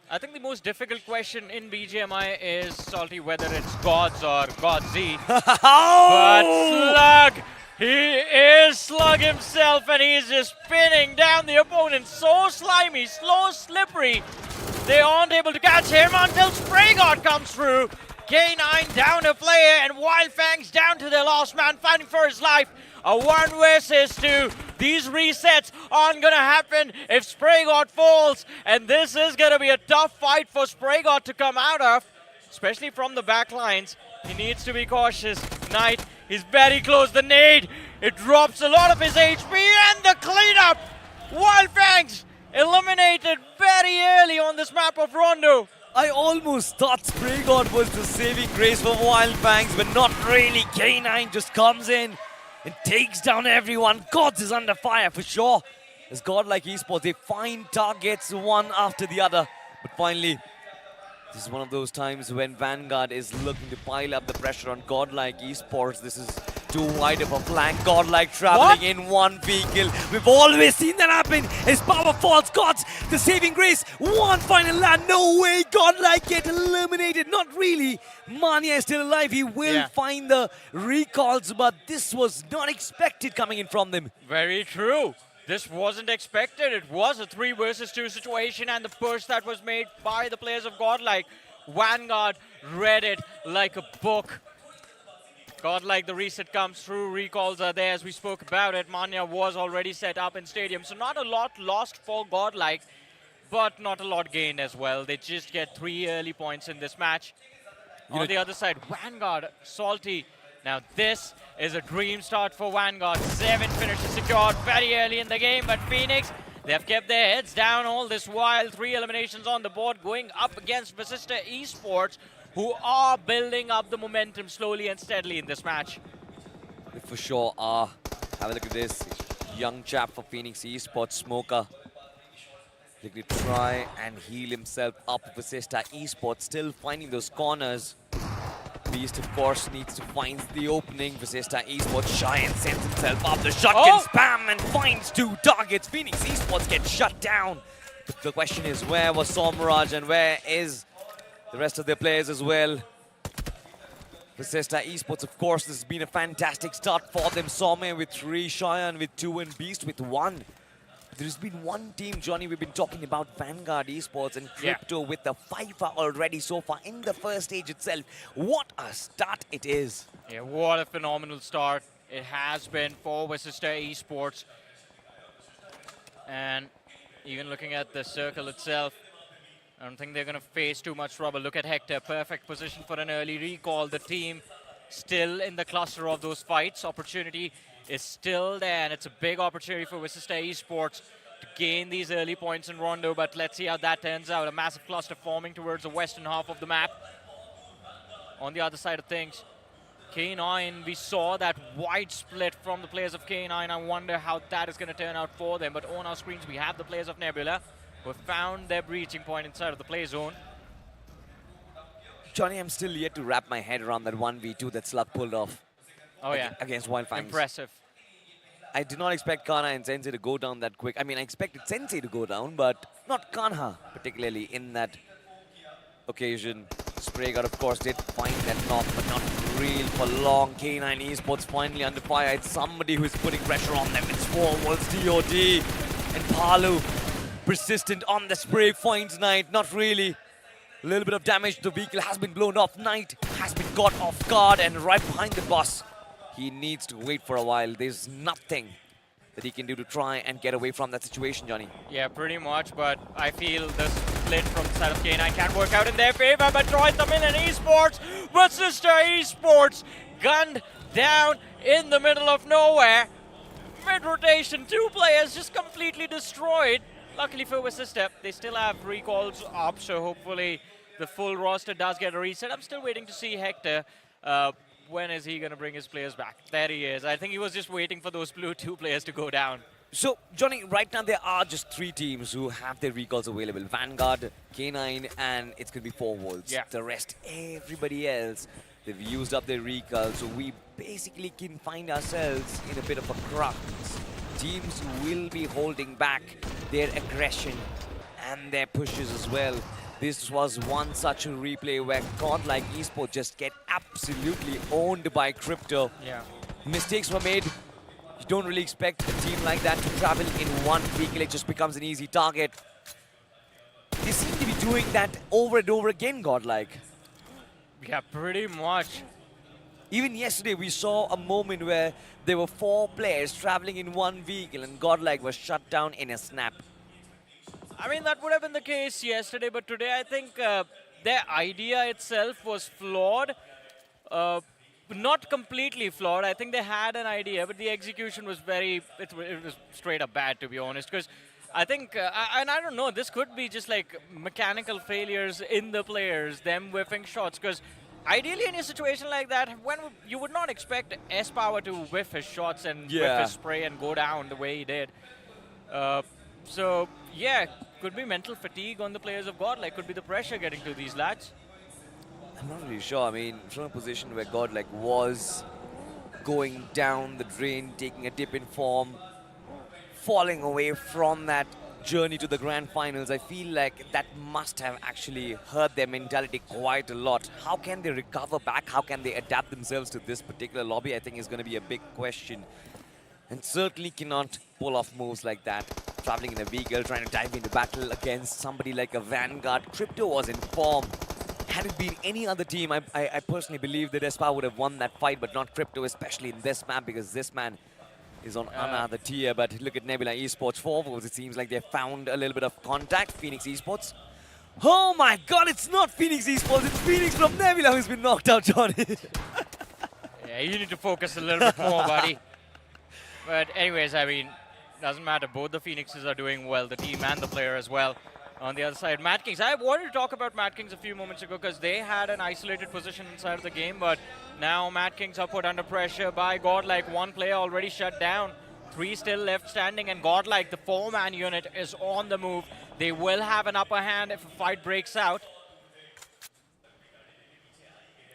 I think the most difficult question in BGMI is, Salty, whether it's Gods or Godz. But Slug, he is Slug himself, and he's just spinning down the opponent. So slimy, so slippery. They aren't able to catch him until Spray God comes through. K9 down a player, and Wild Fangs down to their last man, fighting for his life. A 1 versus 2. These resets aren't going to happen if Spray God falls. And this is going to be a tough fight for Spray God to come out of, especially from the back lines. He needs to be cautious. Knight, he's very close. The nade, it drops a lot of his HP, and the cleanup. Wild Fangs eliminated very early on this map of Rondo. I almost thought Spray God was the saving grace for Wild Fangs, but not really. K9 just comes in and takes down everyone. Gods is under fire for sure. As Godlike Esports, they find targets one after the other. But finally, this is one of those times when Vanguard is looking to pile up the pressure on Godlike Esports. This is too wide of a flank. Godlike traveling in one vehicle. We've always seen that happen. His power falls. Gods, the saving grace. One final land. No way. Godlike get eliminated. Not really. Mania is still alive. He will find the recalls, but this was not expected coming in from them. Very true. This wasn't expected. It was a 3 versus 2 situation, and the push that was made by the players of Godlike. Vanguard read it like a book. Godlike, the reset comes through, recalls are there as we spoke about it. Manya was already set up in stadium, so not a lot lost for Godlike, but not a lot gained as well. They just get 3 early points in this match. On the other side, Vanguard, Salty, Now this is a dream start for Vanguard. 7 finishes secured very early in the game, but Phoenix, they have kept their heads down all this while. 3 eliminations on the board, going up against Vasista Esports, who are building up the momentum slowly and steadily in this match. They for sure are. Have a look at this. Young chap for Phoenix Esports, Smoker. Looking to try and heal himself up. Vasista Esports still finding those corners. Beast, of course, needs to find the opening. Vasista Esports shy and sends himself up. The shotgun spam and finds 2 targets. Phoenix Esports gets shut down. But the question is, where was Somraj and where is the rest of their players as well? Vasista Esports, of course, this has been a fantastic start for them. Somme with 3, Cheyenne with 2, and Beast with 1. There's been one team, Johnny, we've been talking about Vanguard Esports and Crypto with the 5 already so far in the first stage itself. What a start it is. Yeah, what a phenomenal start it has been for Vasista Esports. And even looking at the circle itself, I don't think they're going to face too much trouble. Look at Hector, perfect position for an early recall. The team still in the cluster of those fights. Opportunity is still there, and it's a big opportunity for Vasista Esports to gain these early points in Rondo, but let's see how that turns out. A massive cluster forming towards the western half of the map. On the other side of things, K9, we saw that wide split from the players of K9. I wonder how that is going to turn out for them, but on our screens we have the players of Nebula who have found their breaching point inside of the play zone. Johnny, I'm still yet to wrap my head around that 1v2 that Slug pulled off. Oh yeah, against Wildfangs. impressive. I did not expect Kana and Sensei to go down that quick. I mean, I expected Sensei to go down, but not Kanha, particularly in that occasion. Spray God, of course, did find that knock, but not real for long. K9 Esports finally under fire. It's somebody who's putting pressure on them. It's forwards, DOD, and Palu. Persistent on the spray, finds Knight, not really. A little bit of damage, the vehicle has been blown off. Knight has been caught off guard and right behind the boss. He needs to wait for a while. There's nothing that he can do to try and get away from that situation, Johnny. Yeah, pretty much, but I feel the split from the side of K9 can work out in their favor, but Troy's the Million Esports, Vasista Esports, gunned down in the middle of nowhere. Mid-rotation, 2 players just completely destroyed. Luckily for Vasista, they still have recalls up, so hopefully the full roster does get a reset. I'm still waiting to see Hector. When is he going to bring his players back? There he is. I think he was just waiting for those blue 2 players to go down. So, Johnny, right now there are just 3 teams who have their recalls available. Vanguard, K9, and it's going to be 4 Worlds. Yeah. The rest, everybody else, they've used up their recalls. So we basically can find ourselves in a bit of a crux. Teams will be holding back their aggression and their pushes as well. This was one such a replay where godlike Esports just get absolutely owned by Crypto. Yeah. Mistakes were made. You don't really expect a team like that to travel in one vehicle. It just becomes an easy target. They seem to be doing that over and over again, godlike. Yeah, pretty much. Even yesterday, we saw a moment where there were 4 players traveling in one vehicle and godlike was shut down in a snap. I mean, that would have been the case yesterday, but today I think their idea itself was flawed. Not completely flawed. I think they had an idea, but the execution was it was straight up bad, to be honest. Because I think, and I don't know, this could be just like mechanical failures in the players, them whiffing shots. Because ideally in a situation like that, when you would not expect S-Power to whiff his shots and whiff his spray and go down the way he did. So, yeah, could be mental fatigue on the players of Godlike. Could be the pressure getting to these lads. I'm not really sure. I mean, from a position where godlike was going down the drain, taking a dip in form, falling away from that journey to the grand finals, I feel like that must have actually hurt their mentality quite a lot. How can they recover back? How can they adapt themselves to this particular lobby? I think is going to be a big question. And certainly cannot pull off moves like that. Traveling in a vehicle, trying to dive into battle against somebody like a Vanguard. Crypto was in form. Had it been any other team, I personally believe that Espa would have won that fight, but not Crypto, especially in this map, because this man is on another tier. But look at Nebula Esports forwards. It seems like they found a little bit of contact. Phoenix Esports. Oh my god, it's not Phoenix Esports, it's Phoenix from Nebula who's been knocked out, Johnny. Yeah, you need to focus a little bit more, buddy. But anyways, I mean, doesn't matter. Both the Phoenixes are doing well, the team and the player as well. On the other side, Mad Kings. I wanted to talk about Mad Kings a few moments ago because they had an isolated position inside of the game, but now Mad Kings are put under pressure by Godlike. One player already shut down. 3 still left standing, and Godlike, the 4-man unit, is on the move. They will have an upper hand if a fight breaks out.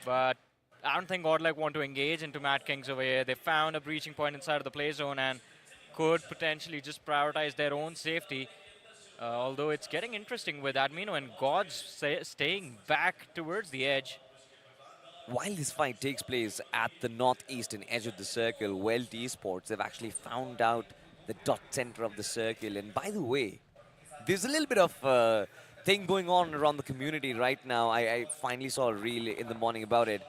But I don't think Godlike want to engage into Mad Kings over here. They found a breaching point inside of the play zone and could potentially just prioritize their own safety. Although it's getting interesting with Admino and Gods staying back towards the edge. While this fight takes place at the northeastern edge of the circle, Welt Esports, they've actually found out the dot center of the circle. And by the way, there's a little bit of thing going on around the community right now. I finally saw a reel in the morning about it.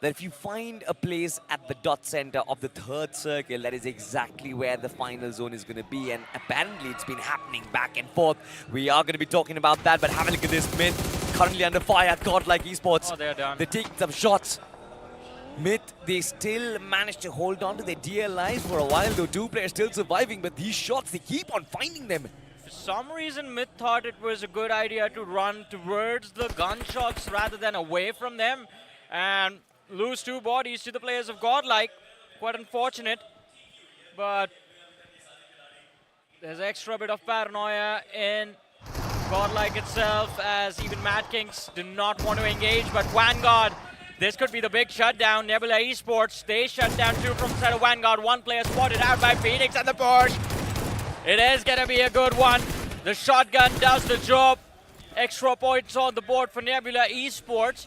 That if you find a place at the dot center of the 3rd circle, that is exactly where the final zone is going to be. And apparently it's been happening back and forth. We are going to be talking about that, but have a look at this. Myth currently under fire at Godlike Esports. Oh, they're done. They're taking some shots. Myth, they still managed to hold on to their dear lives for a while, though 2 players still surviving. But these shots, they keep on finding them. For some reason, Myth thought it was a good idea to run towards the gunshots rather than away from them. And lose 2 bodies to the players of Godlike. Quite unfortunate. But there's extra bit of paranoia in Godlike itself, as even Mad Kings do not want to engage. But Vanguard, this could be the big shutdown. Nebula Esports, they shut down 2 from the side of Vanguard. 1 player spotted out by Phoenix and the push. It is going to be a good one. The shotgun does the job. Extra points on the board for Nebula Esports.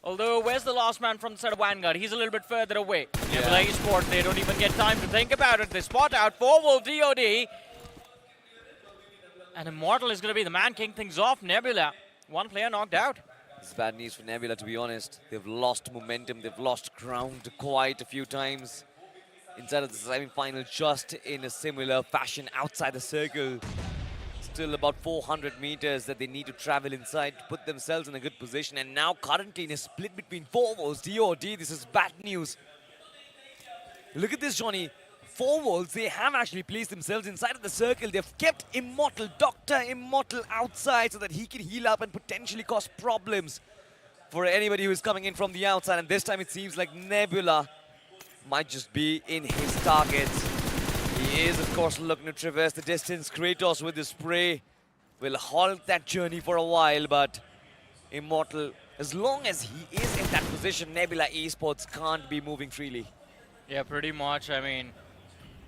Although, where's the last man from the side of Vanguard? He's a little bit further away. Yeah. Nebula Esports, they don't even get time to think about it. They spot out 4-Wolf DOD. And Immortal is going to be the man kicking things off. Nebula, 1 player knocked out. It's bad news for Nebula, to be honest. They've lost momentum. They've lost ground quite a few times. Inside of the semi-final, just in a similar fashion outside the circle. Still about 400 meters that they need to travel inside to put themselves in a good position. And now currently in a split between 4-Wolves, DOD, this is bad news. Look at this, Johnny. 4-Wolves, they have actually placed themselves inside of the circle. They've kept Immortal, Dr. Immortal outside so that he can heal up and potentially cause problems for anybody who is coming in from the outside. And this time it seems like Nebula might just be in his targets. He is, of course, looking to traverse the distance. Kratos with his spray will halt that journey for a while, but Immortal, as long as he is in that position, Nebula Esports can't be moving freely. Yeah, pretty much. I mean,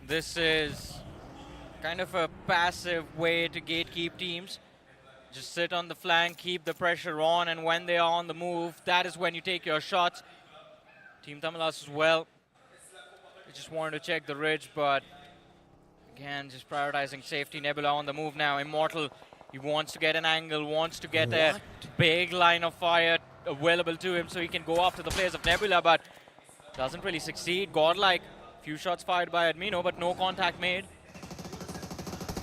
this is kind of a passive way to gatekeep teams. Just sit on the flank, keep the pressure on, and when they are on the move, that is when you take your shots. Team Tamilas as well. They just wanted to check the ridge, but again, just prioritizing safety. Nebula on the move now. Immortal, he wants to get an angle, wants to get a big line of fire available to him so he can go after the players of Nebula, but doesn't really succeed. Godlike, few shots fired by Admino, but no contact made.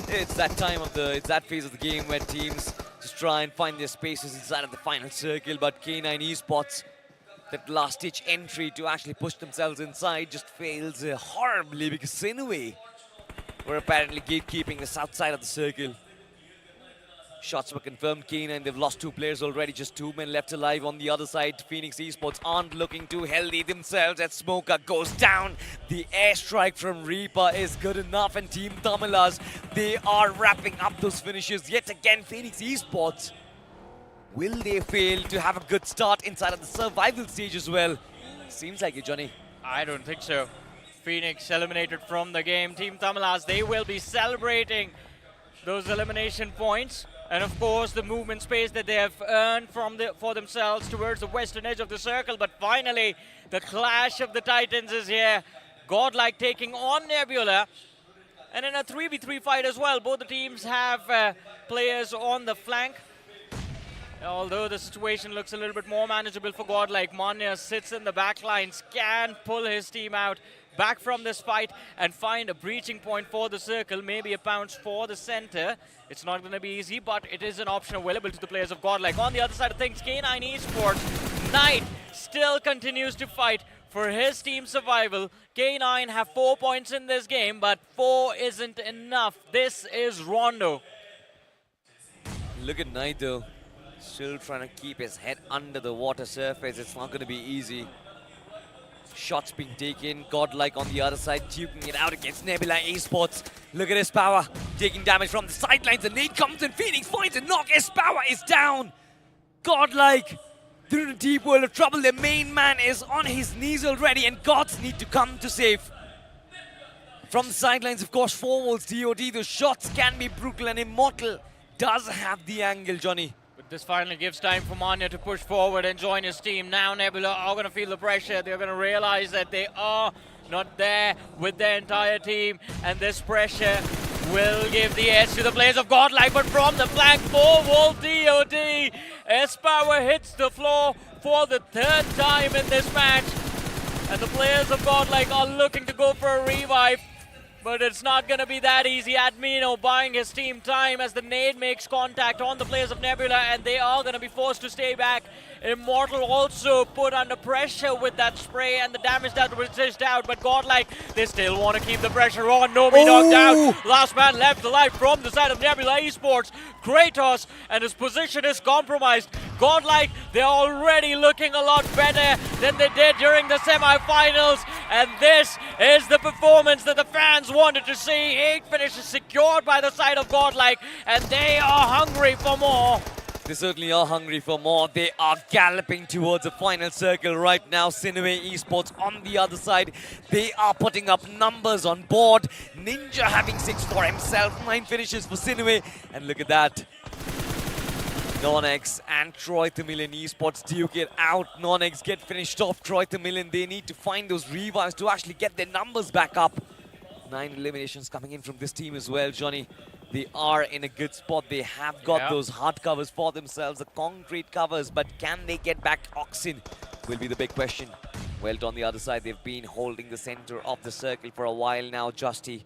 It's that time of it's that phase of the game where teams just try and find their spaces inside of the final circle, but K9 Esports, that last-ditch entry to actually push themselves inside just fails horribly because Sinway were apparently gatekeeping the south side of the circle. Shots were confirmed. K9, they've lost 2 players already, just 2 men left alive on the other side. Phoenix Esports aren't looking too healthy themselves as Smoker goes down. The airstrike from Reaper is good enough, and Team Tamilas, they are wrapping up those finishes yet again. Phoenix Esports, will they fail to have a good start inside of the survival stage as well? Seems like it, Johnny. I don't think so. Phoenix eliminated from the game. Team Tamilas, they will be celebrating those elimination points. And of course, the movement space that they have earned for themselves towards the western edge of the circle. But finally, the clash of the Titans is here. Godlike taking on Nebula. And in a 3v3 fight as well, both the teams have players on the flank. Although the situation looks a little bit more manageable for Godlike. Manya sits in the back lines, can pull his team out back from this fight and find a breaching point for the circle, maybe a bounce for the center. It's not going to be easy, but it is an option available to the players of Godlike. On the other side of things, K9 Esports, Knight still continues to fight for his team's survival. K9 have 4 points in this game, but 4 isn't enough. This is Rondo. Look at Knight though. Still trying to keep his head under the water surface. It's not going to be easy. Shots being taken. Godlike on the other side, duking it out against Nebula Esports. Look at his power. Taking damage from the sidelines. The nade comes in. Phoenix finds a knock. His power is down. Godlike through the deep world of trouble. Their main man is on his knees already, and gods need to come to save. From the sidelines, of course, 4 volts DOD. The shots can be brutal, and Immortal does have the angle, Johnny. But this finally gives time for Manya to push forward and join his team. Now Nebula are going to feel the pressure. They're going to realize that they are not there with their entire team. And this pressure will give the edge to the players of Godlike. But from the flank, 4-volt DOD. S-Power hits the floor for the 3rd time in this match. And the players of Godlike are looking to go for a revive. But it's not going to be that easy. Admino buying his team time as the nade makes contact on the players of Nebula, and they are going to be forced to stay back. Immortal also put under pressure with that spray and the damage that was dished out, but Godlike, they still want to keep the pressure on. Nomi knocked out. Last man left alive from the side of Nebula Esports. Kratos, and his position is compromised. Godlike, they're already looking a lot better than they did during the semi-finals, and this is the performance that the fans wanted to see. 8 finishes secured by the side of Godlike, and they are hungry for more. They certainly are hungry for more. They are galloping towards the final circle right now. Sinue Esports on the other side. They are putting up numbers on board. Ninja having 6 for himself. 9 finishes for Sinue. And look at that. Nonex and Troy Thamilian Esports duke it out. Nonex get finished off. Troy Thamilian, they need to find those revives to actually get their numbers back up. 9 eliminations coming in from this team as well, Johnny. They are in a good spot. They have got those hard covers for themselves, the concrete covers, but can they get back Oxen will be the big question. Welt on the other side, they've been holding the center of the circle for a while now. Justy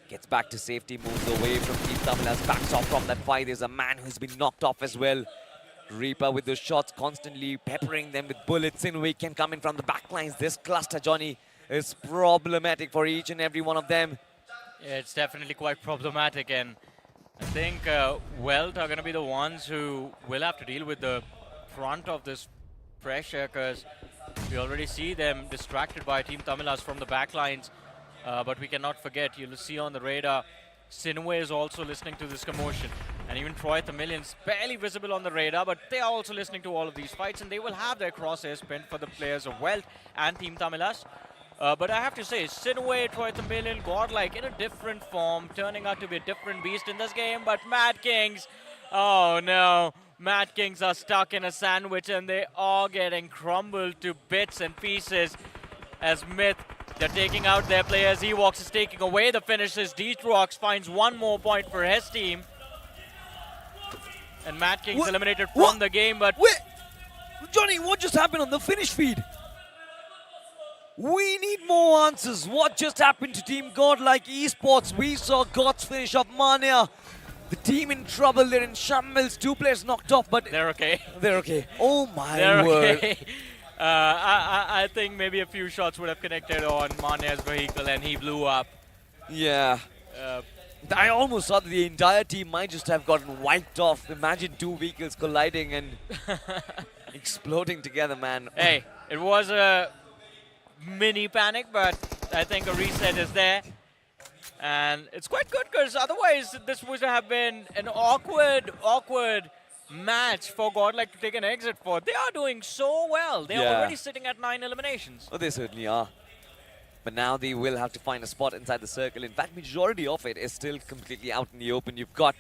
gets back to safety, moves away from Team Tamilas, backs off from that fight. There's a man who's been knocked off as well. Reaper with those shots, constantly peppering them with bullets. Sinway can come in from the backlines. This cluster, Johnny, is problematic for each and every one of them. Yeah, it's definitely quite problematic, and I think Welt are going to be the ones who will have to deal with the front of this pressure, because we already see them distracted by Team Tamilas from the backlines. But we cannot forget, you'll see on the radar, Sinway is also listening to this commotion. And even Troy Thamilian's barely visible on the radar, but they are also listening to all of these fights, and they will have their crosshairs pinned for the players of Welt and Team Tamilas. But I have to say, Sinway, Troy Thamilian, Godlike in a different form, turning out to be a different beast in this game. But Mad Kings, oh no, Mad Kings are stuck in a sandwich, and they are getting crumbled to bits and pieces as Myth, they're taking out their players. Ewoks is taking away the finishes. Deatrox finds 1 more point for his team. And Mad Kings eliminated from the game, but... Wait, Johnny, what just happened on the finish feed? We need more answers. What just happened to Team Godlike Esports? We saw God's finish of Mania. The team in trouble. They're in shambles. 2 players knocked off, but... They're okay. They're okay. Oh my They're word. okay. I think maybe a few shots would have connected on Mania's vehicle, and he blew up. Yeah. I almost thought the entire team might just have gotten wiped off. Imagine 2 vehicles colliding and exploding together, man. Hey, it was a mini panic, but I think a reset is there. And it's quite good, because otherwise this would have been an awkward match for Godlike to take an exit for. They are doing so well. They are already sitting at 9 eliminations. Oh, they certainly are. But now they will have to find a spot inside the circle. In fact, majority of it is still completely out in the open. You've got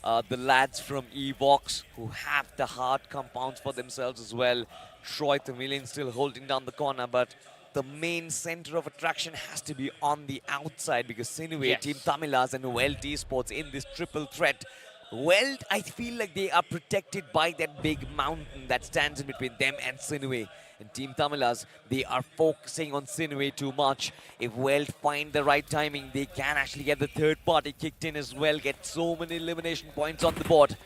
the lads from Evox who have the hard compounds for themselves as well. Troy Thamilian still holding down the corner, but the main center of attraction has to be on the outside, because Sinue, Team Tamilas and Welt Esports in this triple threat. Welt, I feel like they are protected by that big mountain that stands in between them and Sinue. And Team Tamilas, they are focusing on Sinue too much. If Welt find the right timing, they can actually get the third party kicked in as well, get so many elimination points on the board.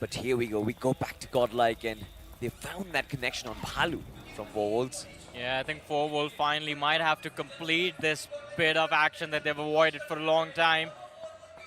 But here we go back to Godlike, and they found that connection on Bhalu from Four Wolves. Yeah, I think Four Wolf finally might have to complete this bit of action that they've avoided for a long time.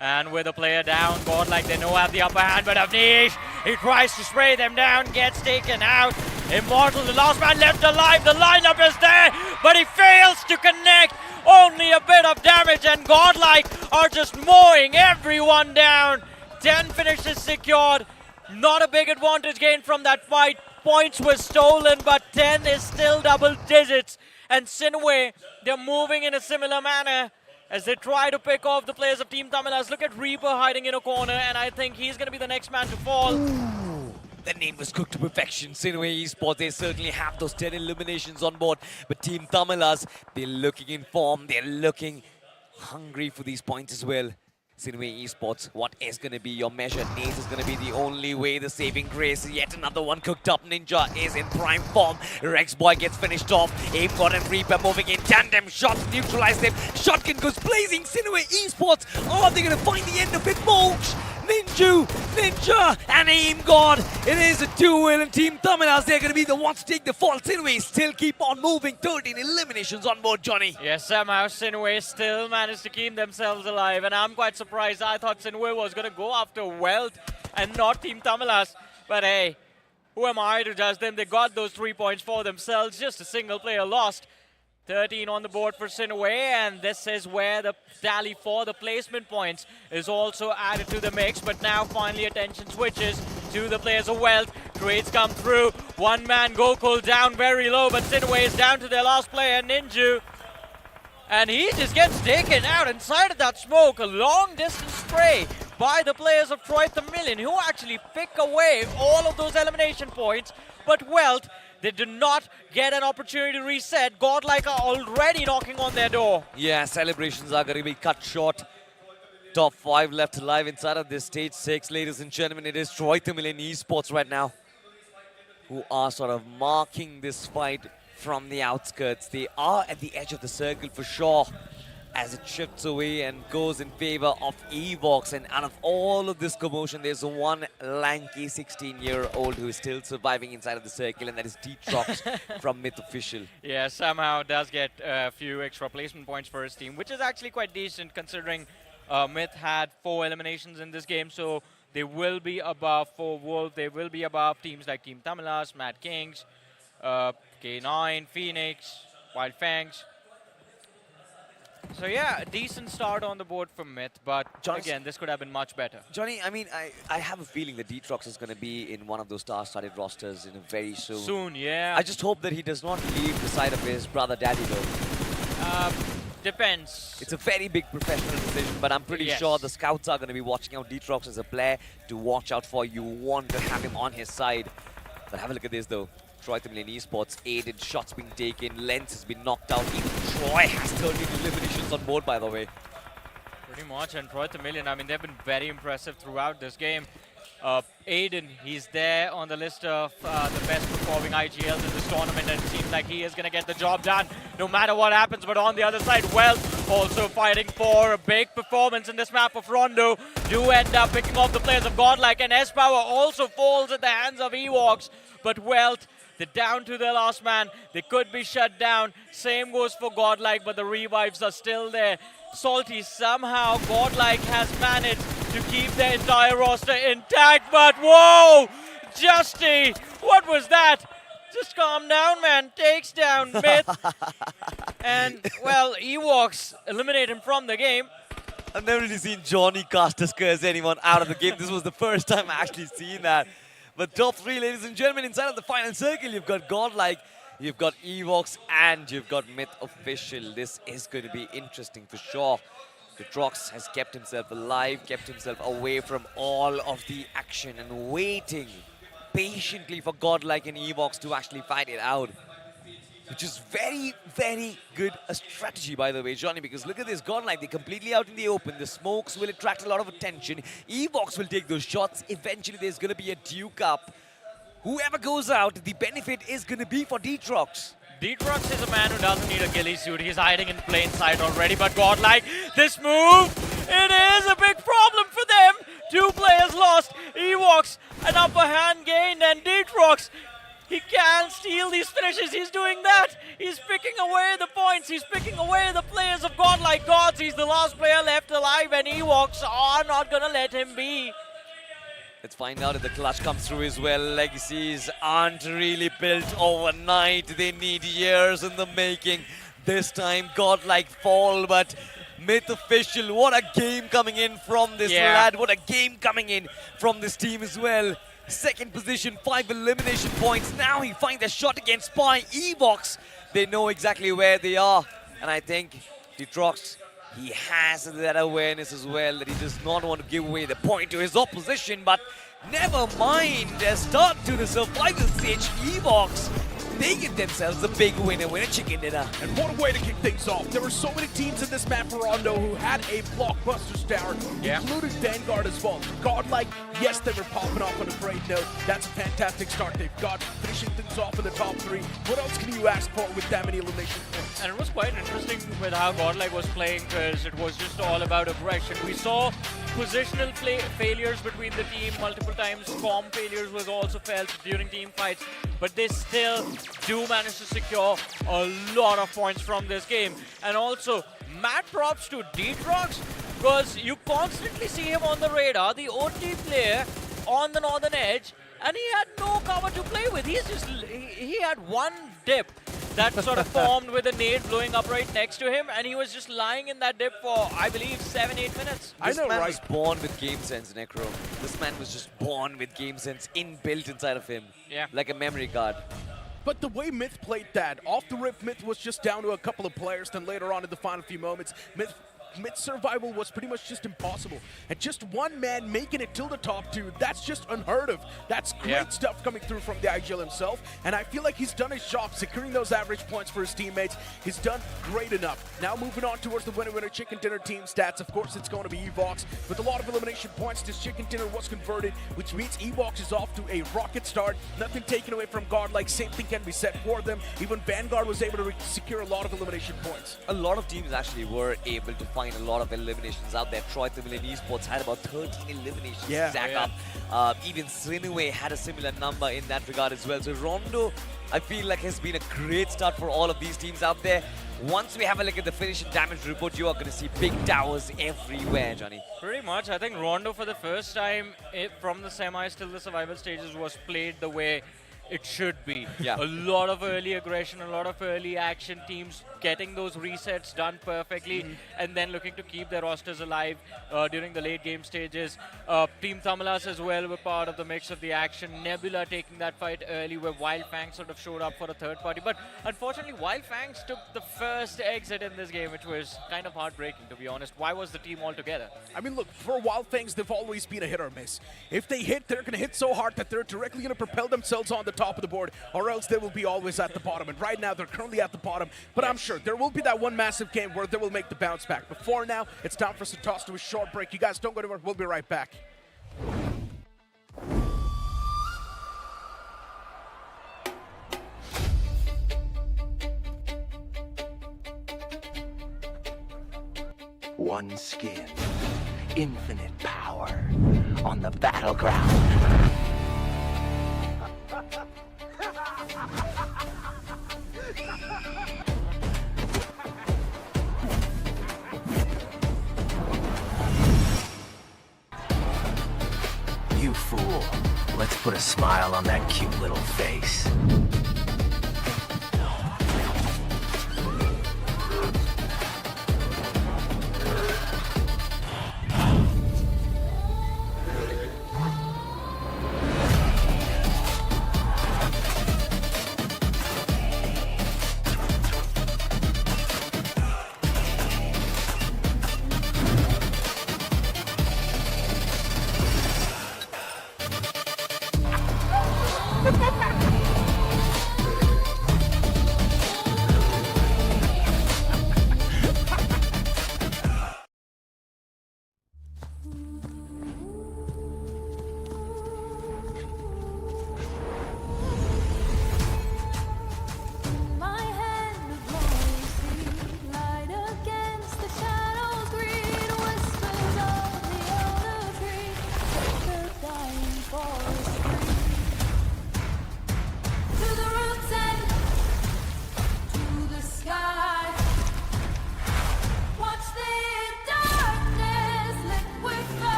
And with a player down, Godlike, they know have the upper hand, but Avnish, he tries to spray them down, gets taken out. Immortal, the last man left alive, the lineup is there, but he fails to connect. Only a bit of damage, and Godlike are just mowing everyone down. 10 finishes secured, not a big advantage gain from that fight. Points were stolen, but 10 is still double digits. And Sinway, they're moving in a similar manner as they try to pick off the players of Team Tamilas. Look at Reaper hiding in a corner, and I think he's going to be the next man to fall. The name was cooked to perfection. Sinway Esports, they certainly have those 10 eliminations on board. But Team Tamilas, they're looking in form. They're looking hungry for these points as well. Sinway Esports, what is going to be your measure? Naze is going to be the only way, the saving grace. Yet another one cooked up. Ninja is in prime form. Rex Boy gets finished off. Aim God and Reaper moving in tandem. Shots neutralize them. Shotgun goes blazing. Sinway Esports, are they going to find the end of it? Moch, Ninja, and Aim God. It is a 2-0 and Team Tamilas, they're going to be the ones to take the fall. Sinway still keep on moving. 13 eliminations on board, Johnny. Yes, somehow Sinway still managed to keep themselves alive, and I'm quite surprised. I thought Sinway was going to go after Wealth and not Team Tamilas. But hey, who am I to judge them? They got those 3 points for themselves. Just a single player lost. 13 on the board for Sinway, and this is where the tally for the placement points is also added to the mix. But now finally attention switches to the players of Wealth. Trades come through. One man Gokul down very low, but Sinway is down to their last player, Ninju. And he just gets taken out inside of that smoke. A long distance spray by the players of Troy the Million, who actually pick away all of those elimination points. But Wealth, they do not get an opportunity to reset. Godlike are already knocking on their door. Yeah, celebrations are going to be cut short. Top 5 left alive inside of this stage 6. Ladies and gentlemen, it is Troy the Million Esports right now who are sort of marking this fight from the outskirts. They are at the edge of the circle for sure, as it shifts away and goes in favor of Evox. And out of all of this commotion, there's one lanky 16-year-old who is still surviving inside of the circle, and that is Detrox from Myth Official. Yeah, somehow does get a few extra placement points for his team, which is actually quite decent considering Myth had 4 eliminations in this game, so they will be above 4 Wolf. They will be above teams like Team Tamilas, Mad Kings, K9, Phoenix, Wild Fangs. So yeah, a decent start on the board for Myth, but again, this could have been much better. Johnny, I mean, I have a feeling that Detrox is going to be in one of those star-studded rosters in a very soon. Soon, yeah. I just hope that he does not leave the side of his brother Daddy though. Depends. It's a very big professional decision, but I'm pretty sure the scouts are going to be watching out Detrox as a player to watch out for. You want to have him on his side. But have a look at this though. Troy the Million Esports, aided shots being taken, Lens has been knocked out, even Troy has 13 eliminations on board, by the way. Pretty much, and Troy the Million, I mean, they've been very impressive throughout this game. Aiden, he's there on the list of the best performing IGLs in this tournament, and it seems like he is going to get the job done no matter what happens. But on the other side, Wealth also fighting for a big performance in this map of Rondo. Do end up picking off the players of Godlike, and S-Power also falls at the hands of Ewoks. But Wealth, they're down to their last man. They could be shut down. Same goes for Godlike, but the revives are still there. Salty, somehow Godlike has managed to keep their entire roster intact, but whoa! Justy, what was that? Just calm down, man. Takes down Myth. And, well, Ewoks eliminate him from the game. I've never really seen Johnny cast as curse anyone out of the game. This was the first time I actually seen that. But top 3, ladies and gentlemen, inside of the final circle, you've got Godlike, you've got Evox, and you've got Myth Official. This is going to be interesting for sure. Detrox has kept himself alive, kept himself away from all of the action and waiting patiently for Godlike and Evox to actually fight it out. Which is very, very good a strategy, by the way, Johnny, because look at this, Godlike, they're completely out in the open. The smokes will attract a lot of attention. Evox will take those shots. Eventually, there's going to be a duke up. Whoever goes out, the benefit is going to be for Detrox. Detrox is a man who doesn't need a ghillie suit. He's hiding in plain sight already, but Godlike, this move, it is a big problem for them. 2 players lost. Evox, an upper hand gained, and Detrox, He can steal these finishes. He's doing that. He's picking away the points. He's picking away the players of godlike gods. He's the last player left alive, and Ewoks are not gonna let him be. Let's find out if the clutch comes through as well. Legacies aren't really built overnight. They need years in the making. This time, godlike fall, but Myth official. What a game coming in from this lad. What a game coming in from this team as well. Second position, 5 elimination points. Now he finds a shot against Spy. Evox, they know exactly where they are. And I think Detrox, he has that awareness as well, that he does not want to give away the point to his opposition. But never mind, a start to the survival stage. Evox, they get themselves a big winner chicken dinner. And what a way to kick things off. There were so many teams in this map for Rondo who had a blockbuster start, including Vanguard as well. Godlike, yes, they were popping off on a great note. That's a fantastic start they've got, finishing things off in the top 3. What else can you ask for with that many elimination points? And it was quite interesting with how Godlike was playing, because it was just all about aggression. We saw positional failures between the team multiple times. Form failures was also felt during team fights, but they still do manage to secure a lot of points from this game. And also, mad props to Detrox, because you constantly see him on the radar, the OT player on the northern edge, and he had no cover to play with. He had one dip that sort of formed with a nade blowing up right next to him, and he was just lying in that dip for, I believe, 7-8 minutes. This man was born with game sense, Necro. This man was just born with game sense inbuilt inside of him. Yeah. Like a memory card. But the way Myth played that, off the rip, Myth was just down to a couple of players. Then later on in the final few moments, Myth's survival was pretty much just impossible. And just one man making it till the top 2, that's just unheard of. That's great stuff coming through from the IGL himself. And I feel like he's done his job, securing those average points for his teammates. He's done great enough. Now moving on towards the winner chicken dinner team stats. Of course, it's going to be Evox. With a lot of elimination points, this chicken dinner was converted, which means Evox is off to a rocket start. Nothing taken away from Godlike. Same thing can be said for them. Even Vanguard was able to secure a lot of elimination points. A lot of teams actually were able to find a lot of eliminations out there. Troy Tamilian Esports had about 13 eliminations to stack up. Even Srinue had a similar number in that regard as well. So Rondo, I feel like, has been a great start for all of these teams out there. Once we have a look at the finish and damage report, you are going to see big towers everywhere, Johnny. Pretty much. I think Rondo, for the first time from the semis till the survival stages, was played the way it should be. Yeah. A lot of early aggression, a lot of early action, teams getting those resets done perfectly, and then looking to keep their rosters alive during the late game stages. Team Thamalas as well were part of the mix of the action. Nebula taking that fight early, where Wild Fangs sort of showed up for a third party. But unfortunately, Wild Fangs took the first exit in this game, which was kind of heartbreaking, to be honest. Why was the team all together? I mean, look, for Wild Fangs, they've always been a hit or miss. If they hit, they're going to hit so hard that they're directly going to propel themselves on the top of the board, or else they will be always at the bottom. And right now, they're currently at the bottom. But I'm sure there will be that one massive game where they will make the bounce back. But for now, it's time for us to toss to a short break. You guys don't go anywhere. We'll be right back. One skin, infinite power on the battleground. You fool. Let's put a smile on that cute little face.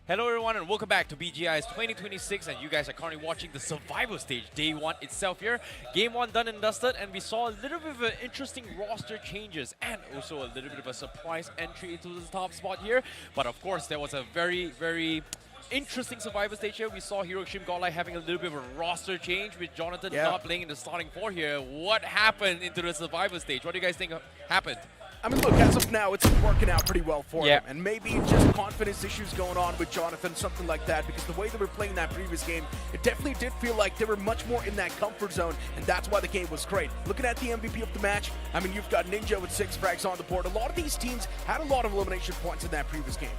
Hello everyone and welcome back to BGIS 2026, and you guys are currently watching the survival stage, day 1 itself here. Game 1 done and dusted, and we saw a little bit of an interesting roster changes and also a little bit of a surprise entry into the top spot here. But of course there was a very interesting survival stage here. We saw Hiroshima Godlike having a little bit of a roster change with Jonathan not playing in the starting 4 here. What happened into the survival stage? What do you guys think happened? I mean, look, as of now, it's working out pretty well for him. And maybe just confidence issues going on with Jonathan, something like that, because the way they were playing that previous game, it definitely did feel like they were much more in that comfort zone, and that's why the game was great. Looking at the MVP of the match, I mean, you've got Ninja with 6 frags on the board. A lot of these teams had a lot of elimination points in that previous game.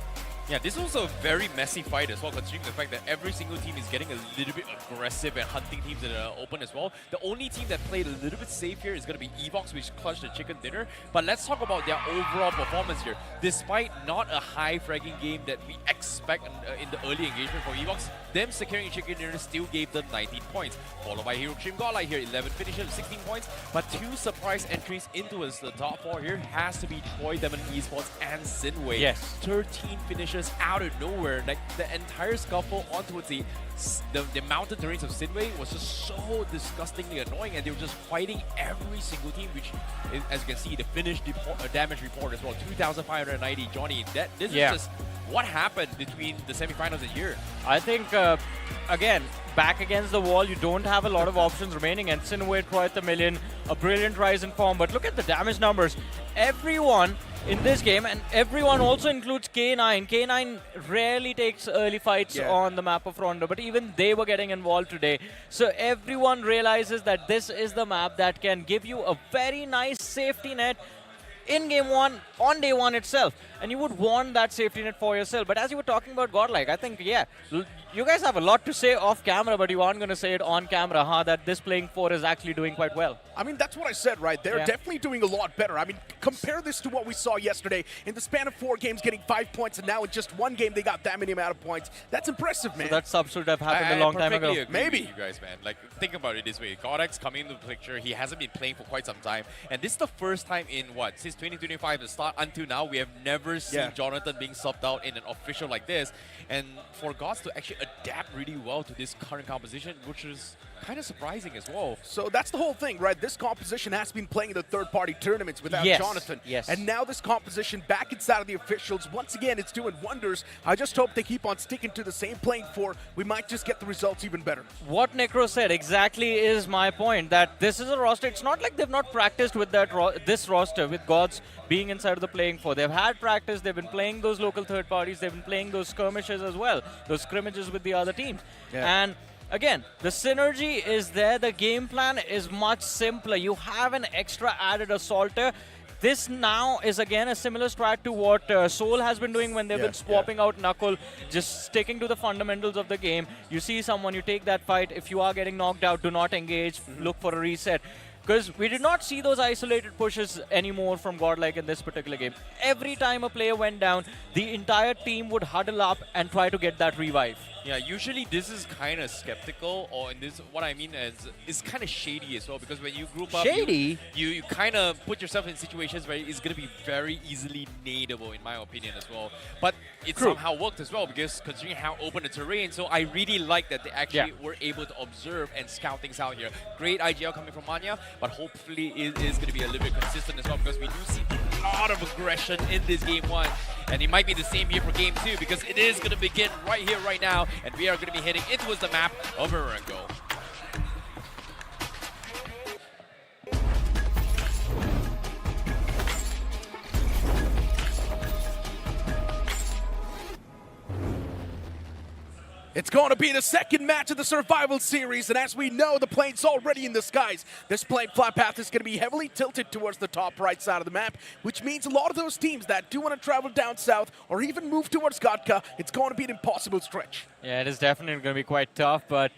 Yeah, this was a very messy fight as well, considering the fact that every single team is getting a little bit aggressive and hunting teams that are open as well. The only team that played a little bit safe here is going to be Evox, which clutched the chicken dinner. But let's talk about their overall performance here. Despite not a high fragging game that we expect in the early engagement for Evox, them securing chicken dinner still gave them 19 points. Followed by Hiroshima Godlike here, 11 finishes, 16 points. But 2 surprise entries into the top 4 here has to be Troy, Demon Esports, and Sinway. Yes. 13 finishes out of nowhere. Like the entire scuffle onto the mountain terrains of Sinway was just so disgustingly annoying, and they were just fighting every single team, which is, as you can see, the finish damage report as well, 2,590. Johnny, this is just what happened between the semifinals and here. I think, again, back against the wall, you don't have a lot of options remaining. And Sinway, Troy at the million, a brilliant rise in form. But look at the damage numbers. Everyone in this game, and everyone also includes K9. K9 rarely takes early fights on the map of Rondo, but even they were getting involved today. So everyone realizes that this is the map that can give you a very nice safety net in game 1, on day 1 itself. And you would want that safety net for yourself. But as you were talking about Godlike, I think, you guys have a lot to say off camera, but you aren't going to say it on camera, that this playing 4 is actually doing quite well. I mean, that's what I said, right? They're definitely doing a lot better. I mean, compare this to what we saw yesterday. In the span of 4 games, getting 5 points, and now in just 1 game, they got that many amount of points. That's impressive, man. So that sub should have happened a long time ago. Maybe. You guys, man. Like, think about it this way. Godx coming into the picture. He hasn't been playing for quite some time. And this is the first time in, since 2025, the start until now, we have never seen Jonathan being subbed out in an official like this. And for Gods to actually adapt really well to this current composition, which is kind of surprising as well. So that's the whole thing, right? This composition has been playing in the third-party tournaments without Jonathan. And now this composition back inside of the officials, once again, it's doing wonders. I just hope they keep on sticking to the same playing 4. We might just get the results even better. What Necro said exactly is my point, that this is a roster. It's not like they've not practiced with that this roster, with Gods being inside of the playing 4. They've had practice. They've been playing those local third parties. They've been playing those skirmishes as well, those scrimmages with the other teams. And again, the synergy is there. The game plan is much simpler. You have an extra added assaulter. This now is again a similar strat to what Soul has been doing when they've been swapping out Knuckle, just sticking to the fundamentals of the game. You see someone, you take that fight. If you are getting knocked out, do not engage. Look for a reset. Because we did not see those isolated pushes anymore from Godlike in this particular game. Every time a player went down, the entire team would huddle up and try to get that revive. Yeah, usually this is kind of skeptical, or in this, what I mean is, it's kind of shady as well, because when you group up, you kind of put yourself in situations where it's going to be very easily nadeable, in my opinion, as well. But it somehow worked as well, because considering how open the terrain, so I really like that they actually were able to observe and scout things out here. Great IGL coming from Manya, but hopefully it is going to be a little bit consistent as well, because we do see a lot of aggression in this game 1. And it might be the same here for game 2, because it is going to begin right here, right now. And we are going to be heading into the map of Marengo. It's going to be the second match of the Survival Series, and as we know, the plane's already in the skies. This plane flight path is going to be heavily tilted towards the top right side of the map, which means a lot of those teams that do want to travel down south or even move towards Gatka, it's going to be an impossible stretch. Yeah, it is definitely going to be quite tough, but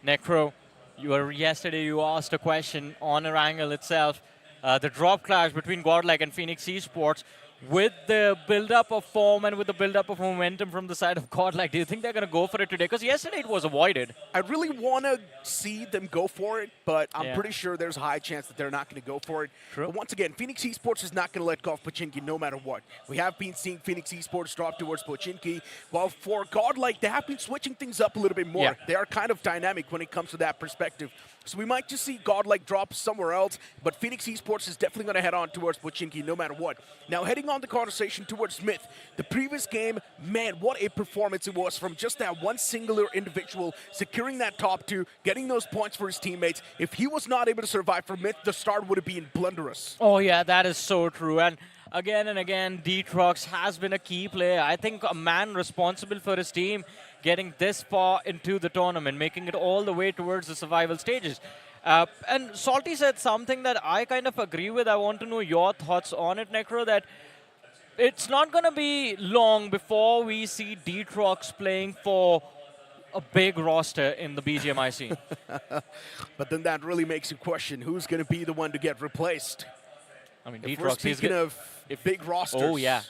Necro, yesterday you asked a question on Erangel itself. The drop clash between Godlike and Phoenix Esports. with the build-up of form and with the build-up of momentum from the side of Godlike, do you think they're going to go for it today? Because yesterday it was avoided. I really want to see them go for it, but I'm Yeah. pretty sure there's a high chance that they're not going to go for it. True. But once again, Phoenix Esports is not going to let go of Pochinki no matter what. We have been seeing Phoenix Esports drop towards Pochinki, while for Godlike, they have been switching things up a little bit more. Yeah. They are kind of dynamic when it comes to that perspective. So we might just see Godlike drop somewhere else, but Phoenix Esports is definitely going to head on towards Pochinki no matter what. Now, heading on the conversation towards Smith, the previous game, man, what a performance it was from just that one singular individual securing that top two, getting those points for his teammates. If he was not able to survive from Myth, the start would have been blunderous. Oh, yeah, that is so true. And again, Detrox has been a key player. I think a man responsible for his team getting this far into the tournament, making it all the way towards the survival stages. And Salty said something that I kind of agree with. I want to know your thoughts on it, Necro, that it's not going to be long before we see Detrox playing for a big roster in the BGMI scene. But then that really makes you question who's going to be the one to get replaced. I mean, If we're Detrox is speaking of big rosters, Oh, yeah.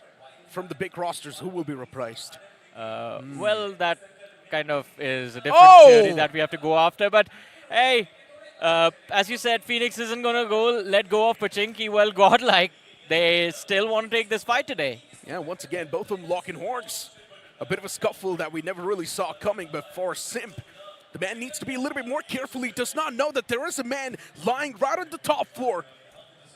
from the big rosters, who will be replaced? Well, that kind of is a different theory that we have to go after. But hey, as you said, Phoenix isn't going to let go of Pochinki. Well, Godlike, they still want to take this fight today. Yeah, once again, both of them locking horns. A bit of a scuffle that we never really saw coming, but for Simp, the man needs to be a little bit more careful. He does not know that there is a man lying right on the top floor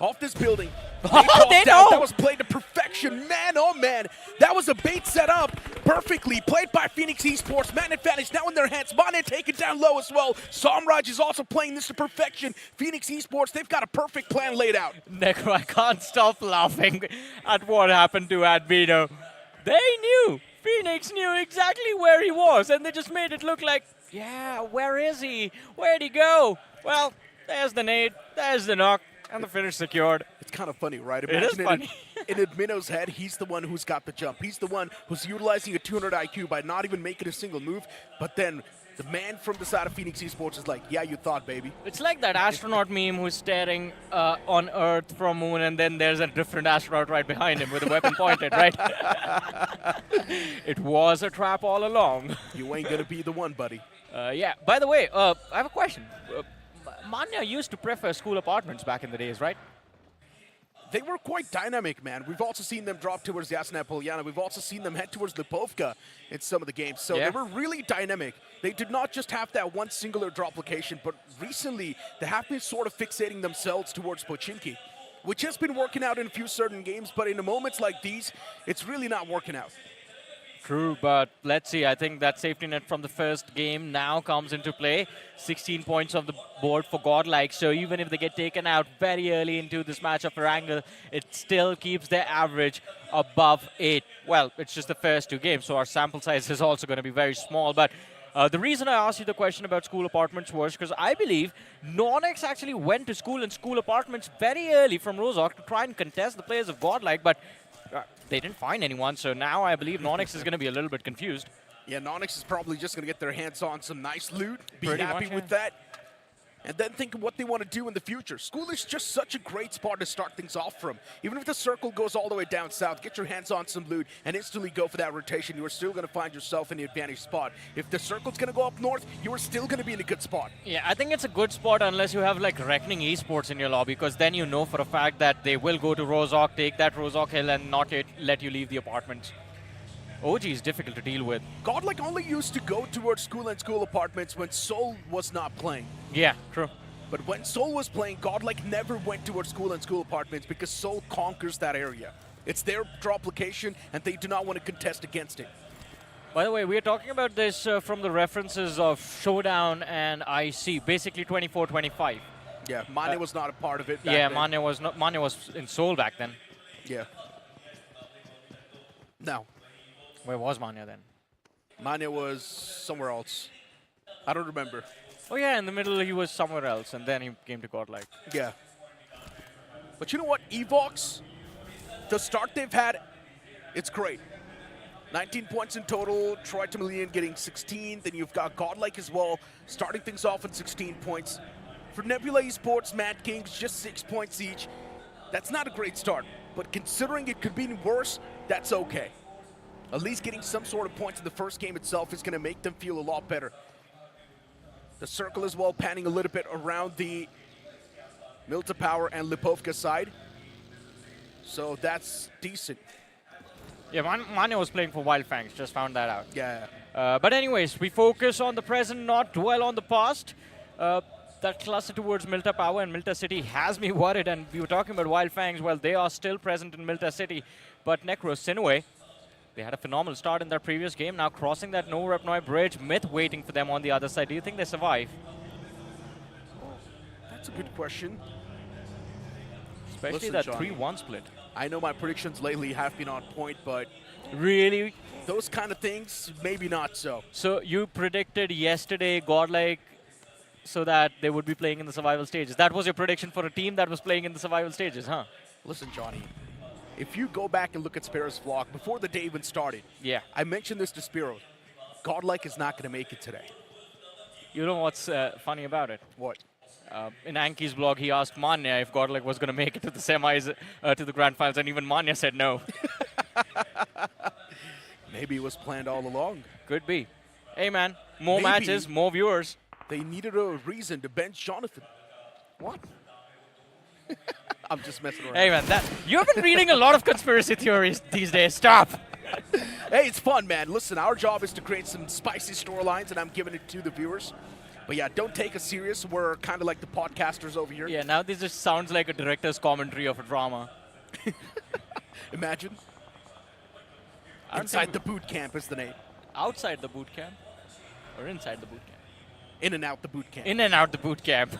of this building. They know! That was played to perfection. Man, oh man. That was a bait set up perfectly. Played by Phoenix Esports. Man advantage now in their hands. Mane taken down low as well. Samraj is also playing this to perfection. Phoenix Esports, they've got a perfect plan laid out. Necro, I can't stop laughing at what happened to Advino. They knew. Phoenix knew exactly where he was, and they just made it look like, yeah, where is he? Where'd he go? Well, there's the nade, there's the knock, and the finish secured. It's kind of funny, right? It is funny. In Admino's head, he's the one who's got the jump. He's the one who's utilizing a 200 IQ by not even making a single move. But then the man from the side of Phoenix Esports is like, yeah, you thought, baby. It's like that astronaut meme who's staring on Earth from Moon, and then there's a different astronaut right behind him with a weapon pointed, right? It was a trap all along. You ain't gonna be the one, buddy. Yeah, by the way, I have a question. Manya used to prefer school apartments back in the days, right? They were quite dynamic, man. We've also seen them drop towards Yasna Polyana. We've also seen them head towards Lipovka in some of the games. So Yeah. they were really dynamic. They did not just have that one singular drop location, but recently they have been sort of fixating themselves towards Pochinki, which has been working out in a few certain games, but in moments like these, it's really not working out. True, but let's see. I think that safety net from the first game now comes into play. 16 points on the board for Godlike. So even if they get taken out very early into this match of Erangel, it still keeps their average above 8. Well, it's just the first two games, so our sample size is also going to be very small. But the reason I asked you the question about school apartments was because I believe Nonex actually went to school in school apartments very early from Rozok to try and contest the players of Godlike, but they didn't find anyone, so now I believe Nonex is going to be a little bit confused. Yeah, Nonix is probably just going to get their hands on some nice loot, be Pretty happy much, with that, and then think of what they want to do in the future. School is just such a great spot to start things off from. Even if the circle goes all the way down south, get your hands on some loot and instantly go for that rotation. You are still going to find yourself in the advantage spot. If the circle's going to go up north, you are still going to be in a good spot. Yeah, I think it's a good spot unless you have like Reckoning Esports in your lobby, because then you know for a fact that they will go to Rozok, take that Rozok hill and not let you leave the apartments. OG is difficult to deal with. Godlike only used to go towards school and school apartments when Soul was not playing. Yeah, true. But when Soul was playing, Godlike never went towards school and school apartments because Soul conquers that area. It's their drop location, and they do not want to contest against it. By the way, we are talking about this from the references of Showdown and IC, basically 24-25. Yeah, Mane was not a part of it back Yeah, then. Mane was in Seoul back then. Yeah. No. Where was Mane then? Mane was somewhere else. I don't remember. Oh yeah, in the middle he was somewhere else, and then he came to Godlike. Yeah. But you know what? Evox, the start they've had, it's great. 19 points in total, Troy Tamilian getting 16, then you've got Godlike as well, starting things off with 16 points. For Nebula Esports, Mad Kings, just 6 points each. That's not a great start. but considering it could be worse, that's okay. At least getting some sort of points in the first game itself is going to make them feel a lot better. The circle as well, panning a little bit around the Milta Power and Lipovka side. So that's decent. Yeah, Manya was playing for Wild Fangs, just found that out. Yeah. But anyways, we focus on the present, not dwell on the past. That cluster towards Milta Power and Milta City has me worried, and we were talking about Wild Fangs. Well, they are still present in Milta City, but Necro Sinway, they had a phenomenal start in their previous game, now crossing that No-Repnoi bridge, Myth waiting for them on the other side. Do you think they survive? That's a good question. Especially Listen, that Johnny, 3-1 split. I know my predictions lately have been on point, but Really? those kind of things, maybe not so. So you predicted yesterday Godlike so that they would be playing in the survival stages. That was your prediction for a team that was playing in the survival stages, huh? Listen, Johnny, if you go back and look at Spiro's vlog before the day even started, Yeah. I mentioned this to Spiro. Godlike is not going to make it today. You know what's funny about it? What? In Anki's blog, he asked Manya if Godlike was going to make it to the semis, to the grand finals, and even Manya said no. Maybe it was planned all along. Could be. Hey, man, more Maybe. matches, more viewers. They needed a reason to bench Jonathan. What? I'm just messing around. Hey, man, you've been reading a lot of conspiracy theories these days. Stop. Hey, it's fun, man. Listen, our job is to create some spicy storylines, and I'm giving it to the viewers. But yeah, don't take us serious. We're kind of like the podcasters over here. Yeah, now this just sounds like a director's commentary of a drama. Imagine. I don't Inside think- the boot camp is the name. Outside the boot camp? Or inside the boot camp? In and out the boot camp. In and out the boot camp.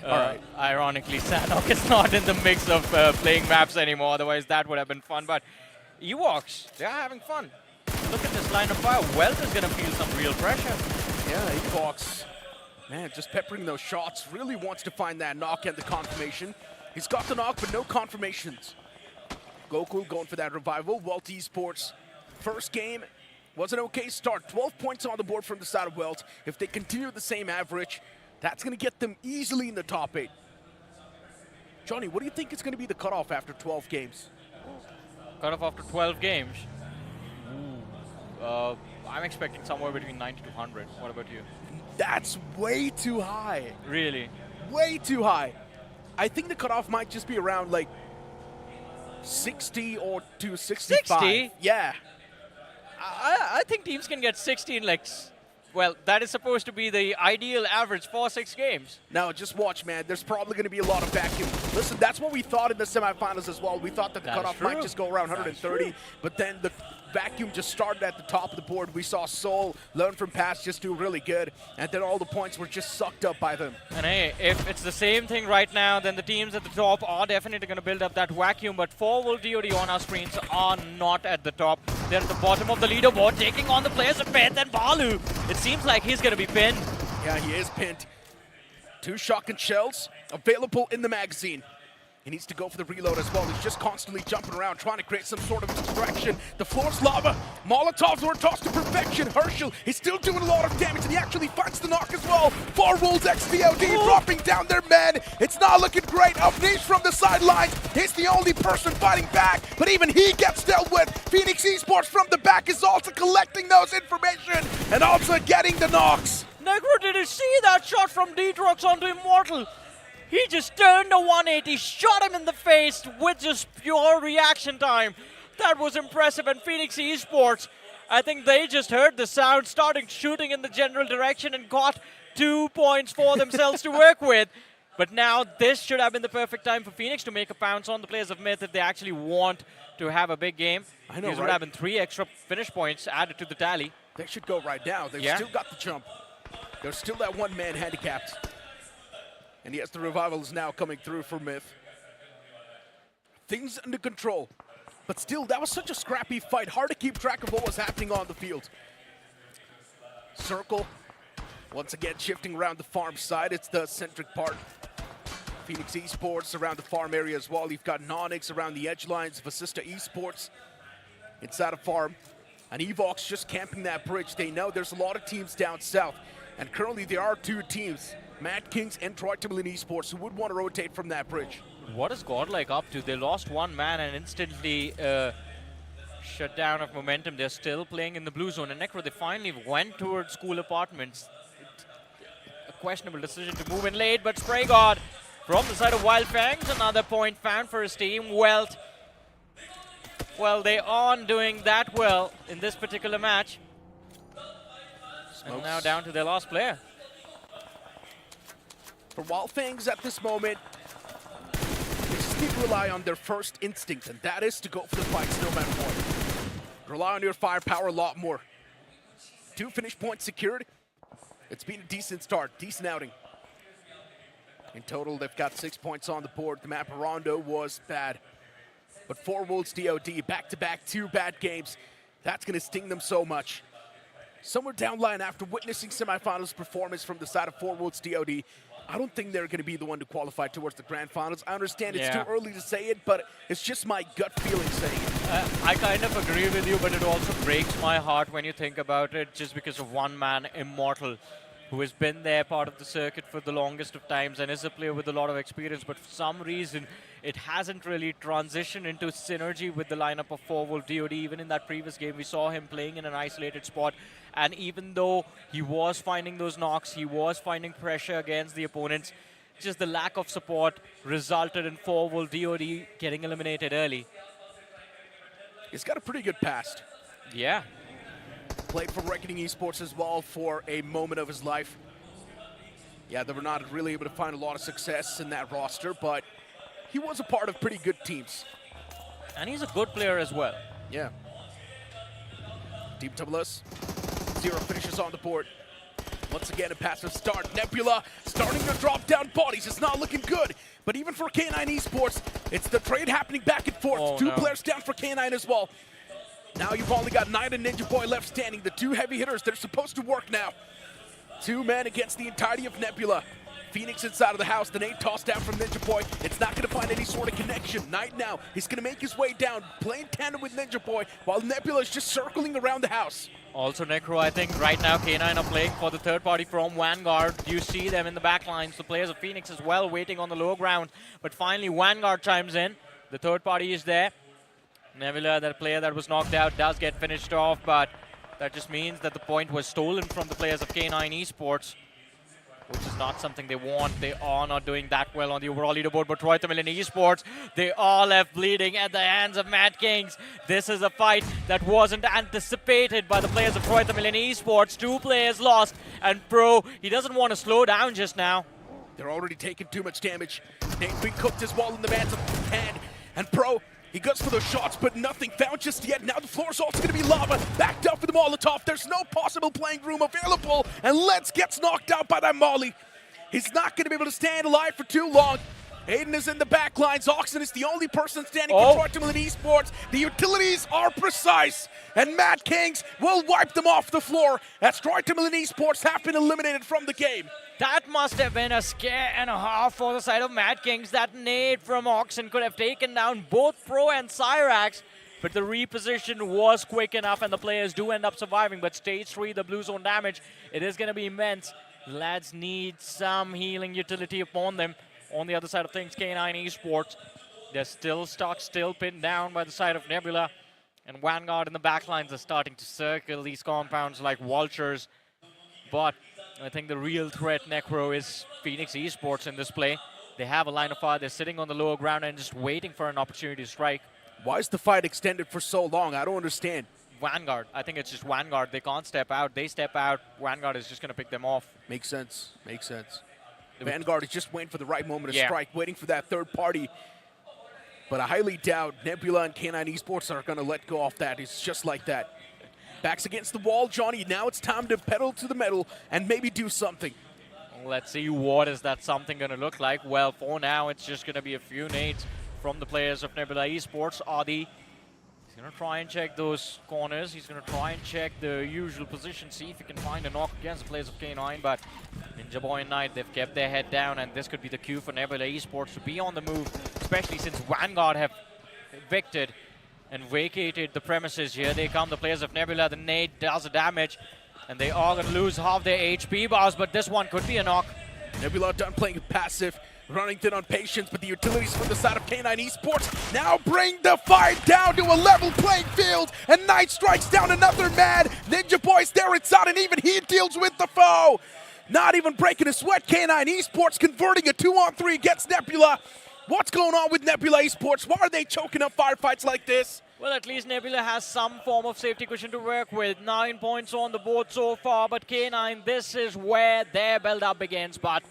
All right. Ironically, Sanok is not in the mix of playing maps anymore. Otherwise, that would have been fun. But Ewoks, they're having fun. Look at this line of fire. Wealth is going to feel some real pressure. Yeah, Evox, man, just peppering those shots. Really wants to find that knock and the confirmation. He's got the knock, but no confirmations. Goku going for that revival. Welt Esports, first game was an okay start. 12 points on the board from the side of Welt. If they continue the same average, that's going to get them easily in the top 8. Johnny, what do you think is going to be the cutoff after 12 games? Cutoff after 12 games. I'm expecting somewhere between 90 to 100. What about you? That's way too high. Really? Way too high. I think the cutoff might just be around like 60 or to 65. 60? Yeah. I think teams can get 60 in well, that is supposed to be the ideal average for 6 games. Now, just watch, man. There's probably going to be a lot of vacuum. Listen, that's what we thought in the semifinals as well. We thought that the That is cutoff true. might just go around 130, but then the vacuum just started at the top of the board. We saw Seoul learn from past, just do really good, and then all the points were just sucked up by them. And hey, if it's the same thing right now, then the teams at the top are definitely going to build up that vacuum. But 4 Wolf DOD on our screens are not at the top. They're at the bottom of the leaderboard, taking on the players of Myth and Balu. It seems like he's going to be pinned. Yeah, he is pinned. 2 shotgun shells available in the magazine. He needs to go for the reload as well. He's just constantly jumping around, trying to create some sort of distraction. The floor's lava. Molotovs were tossed to perfection. Herschel is still doing a lot of damage, and he actually finds the knock as well. 4 Wolves XDOD dropping down their men. It's not looking great. Upnish from the sidelines. He's the only person fighting back, but even he gets dealt with. Phoenix Esports from the back is also collecting those information and also getting the knocks. Negro, did you see that shot from Detrox onto Immortal? He just turned a 180, shot him in the face with just pure reaction time. That was impressive. And Phoenix Esports, I think they just heard the sound, starting shooting in the general direction and got 2 points for themselves to work with. But now this should have been the perfect time for Phoenix to make a pounce on the players of Myth if they actually want to have a big game. I know, These would right? have been 3 extra finish points added to the tally. They should go right now. They've Yeah. still got the jump. There's still that one man handicapped. And yes, the revival is now coming through for Myth. Things under control. But still, that was such a scrappy fight. Hard to keep track of what was happening on the field. Circle. Once again, shifting around the farm side. It's the centric part. Phoenix Esports around the farm area as well. You've got Nonix around the edge lines. Vasista Esports inside a farm. And Evox just camping that bridge. They know there's a lot of teams down south. And currently there are 2 teams, Mad Kings and Troy Timberland Esports, who would want to rotate from that bridge. What is Godlike up to? They lost one man and instantly shut down of momentum. They're still playing in the blue zone. And Necro, they finally went towards school apartments. A questionable decision to move in late, but Spray God from the side of Wild Fangs, another point found for his team. Welt, well, they aren't doing that well in this particular match. And now down to their last player. For Wild Fangs at this moment, they just need to rely on their first instinct, and that is to go for the fights no matter what. Rely on your firepower a lot more. 2 finish points secured. It's been a decent start, decent outing. In total, they've got 6 points on the board. The map Rondo was bad. But 4 Wolves DOD, back-to-back 2 bad games. That's going to sting them so much. Somewhere down line, after witnessing semifinals performance from the side of 4 Wolves DOD, I don't think they're going to be the one to qualify towards the grand finals. I understand it's too early to say it, but it's just my gut feeling saying it. I kind of agree with you, but it also breaks my heart when you think about it, just because of one man, Immortal, who has been there part of the circuit for the longest of times and is a player with a lot of experience, but for some reason it hasn't really transitioned into synergy with the lineup of 4 Wolf DOD. Even in that previous game, we saw him playing in an isolated spot, and even though he was finding those knocks, he was finding pressure against the opponents, just the lack of support resulted in 4 Wolf DOD getting eliminated early. He's got a pretty good past. Yeah. Played for Reckoning Esports as well for a moment of his life. Yeah, they were not really able to find a lot of success in that roster, but he was a part of pretty good teams. And he's a good player as well. Yeah. Team Tumulus, 0 finishes on the board. Once again, a passive start. Nebula starting to drop down bodies. It's not looking good. But even for K9 Esports, it's the trade happening back and forth. Oh, 2 players down for K9 as well. Now you've only got Knight and Ninja Boy left standing. The 2 heavy hitters that are supposed to work now. 2 men against the entirety of Nebula. Phoenix inside of the house. The nade tossed down from Ninja Boy. It's not going to find any sort of connection. Knight now, he's going to make his way down, playing tandem with Ninja Boy, while Nebula is just circling around the house. Also, Necro, I think right now K9 are playing for the third party from Vanguard. You see them in the back lines. The players of Phoenix as well waiting on the low ground. But finally, Vanguard chimes in. The third party is there. Nebula, that player that was knocked out, does get finished off, but that just means that the point was stolen from the players of K9 Esports, which is not something they want. They are not doing that well on the overall leaderboard, but Troy Tamil Esports, they are left bleeding at the hands of Mad Kings. This is a fight that wasn't anticipated by the players of Troy Tamil Esports. 2 players lost, and Pro, he doesn't want to slow down just now. They're already taking too much damage. Nate being cooked as well in the man's hand, and Pro, he goes for those shots, but nothing found just yet. Now the floor is also going to be lava. Backed up for the Molotov. There's no possible playing room available. And Let's gets knocked out by that Molly. He's not going to be able to stand alive for too long. Aiden is in the back lines. Oxen is the only person standing for Troy Tamil Esports. The utilities are precise. And Mad Kings will wipe them off the floor as Troy Tamil Esports have been eliminated from the game. That must have been a scare and a half for the side of Mad Kings. That nade from Oxen could have taken down both Pro and Cyrax, but the reposition was quick enough and the players do end up surviving. But stage 3, the blue zone damage, it is going to be immense. Lads need some healing utility upon them. On the other side of things, K9 Esports, they're still stuck, still pinned down by the side of Nebula. And Vanguard in the backlines are starting to circle these compounds like vultures. But I think the real threat, Necro, is Phoenix Esports in this play. They have a line of fire. They're sitting on the lower ground and just waiting for an opportunity to strike. Why is the fight extended for so long? I don't understand. Vanguard. I think it's just Vanguard. They can't step out. They step out. Vanguard is just going to pick them off. Makes sense. Makes sense. Vanguard is just waiting for the right moment to strike, waiting for that third party. But I highly doubt Nebula and K9 Esports are going to let go off that. It's just like that. Backs against the wall, Johnny. Now it's time to pedal to the metal and maybe do something. Let's see what is that something going to look like. Well, for now, it's just going to be a few nades from the players of Nebula Esports. Adi, he's going to try and check those corners. He's going to try and check the usual position, see if he can find a knock against the players of K9. But Ninja Boy and Knight, they've kept their head down, and this could be the cue for Nebula Esports to be on the move, especially since Vanguard have evicted and vacated the premises. Here they come, the players of Nebula. The nade does the damage, and they are going to lose half their HP bars, but this one could be a knock. Nebula done playing passive. running thin on patience, but the utilities from the side of K9 Esports now bring the fight down to a level playing field, and Knight strikes down another man. Ninja Boy's there inside, and even he deals with the foe. Not even breaking a sweat, K9 Esports converting a 2-on-3 against Nebula. What's going on with Nebula Esports? Why are they choking up firefights like this? Well, at least Nebula has some form of safety cushion to work with. 9 points on the board so far, but K9, this is where their build-up begins. But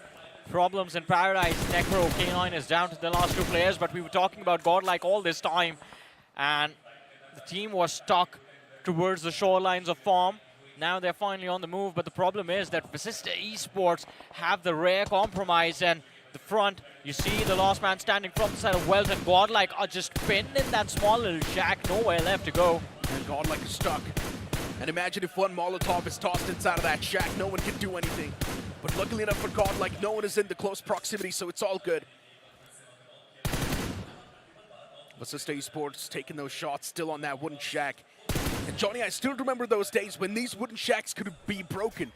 problems in Paradise. Necro, K9 is down to the last 2 players, but we were talking about Godlike all this time, and the team was stuck towards the shorelines of farm. Now they're finally on the move, but the problem is that Vasista Esports have the rare compromise, and the front, you see the last man standing from the side of Wells, and Godlike are just pinned in that small little shack, nowhere left to go. And Godlike is stuck. And imagine if one Molotov is tossed inside of that shack, no one can do anything. But luckily enough for Godlike, no one is in the close proximity, so it's all good. Vasista Esports taking those shots, still on that wooden shack. And Johnny, I still remember those days when these wooden shacks could be broken.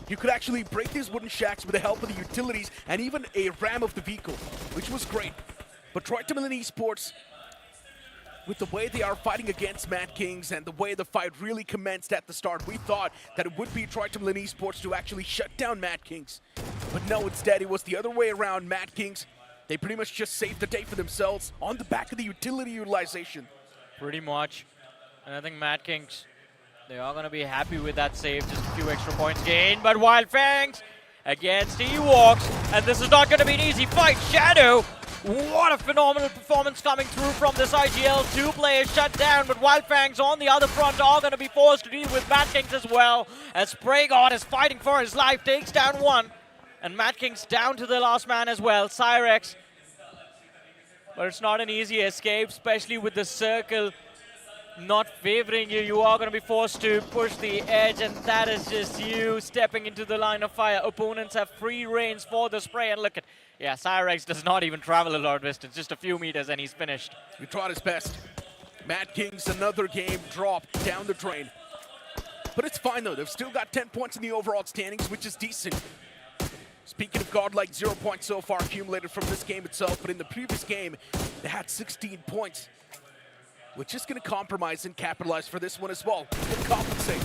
You could actually break these wooden shacks with the help of the utilities and even a ram of the vehicle, which was great. But Troytomilin Esports, with the way they are fighting against Mad Kings and the way the fight really commenced at the start, we thought that it would be Troytomilin Esports to actually shut down Mad Kings. But no, instead it was the other way around. Mad Kings, they pretty much just saved the day for themselves on the back of the utility utilization. Pretty much. And I think Mad Kings, they are going to be happy with that save. Just a few extra points gained. But Wild Fangs against Ewoks. And this is not going to be an easy fight. Shadow, what a phenomenal performance coming through from this IGL. 2 players shut down. But Wild Fangs on the other front are going to be forced to deal with Mad Kings as well. As Spraygod is fighting for his life. Takes down 1. And Mad Kings down to the last man as well. Cyrex. But it's not an easy escape, especially with the circle not favoring you. You are going to be forced to push the edge, and that is just you stepping into the line of fire. Opponents have free reins for the spray, and look at, yeah, Cyrex does not even travel a lot of distance, just a few meters, and he's finished. He tried his best. Mad Kings, another game dropped down the drain. But it's fine though, they've still got 10 points in the overall standings, which is decent. Speaking of Godlike, 0 points so far accumulated from this game itself, but in the previous game, they had 16 points. We're just going to compromise and capitalize for this one as well. And compensate.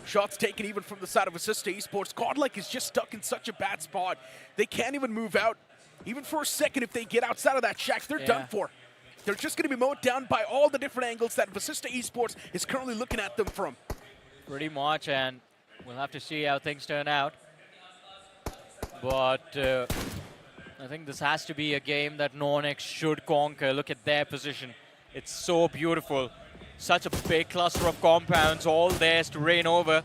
Shots taken even from the side of Vasista Esports. Godlike is just stuck in such a bad spot. They can't even move out. Even for a second, if they get outside of that shack, they're done for. They're just going to be mowed down by all the different angles that Vasista Esports is currently looking at them from. Pretty much, and we'll have to see how things turn out. But I think this has to be a game that Nornex should conquer. Look at their position. It's so beautiful. Such a big cluster of compounds, all theirs to reign over.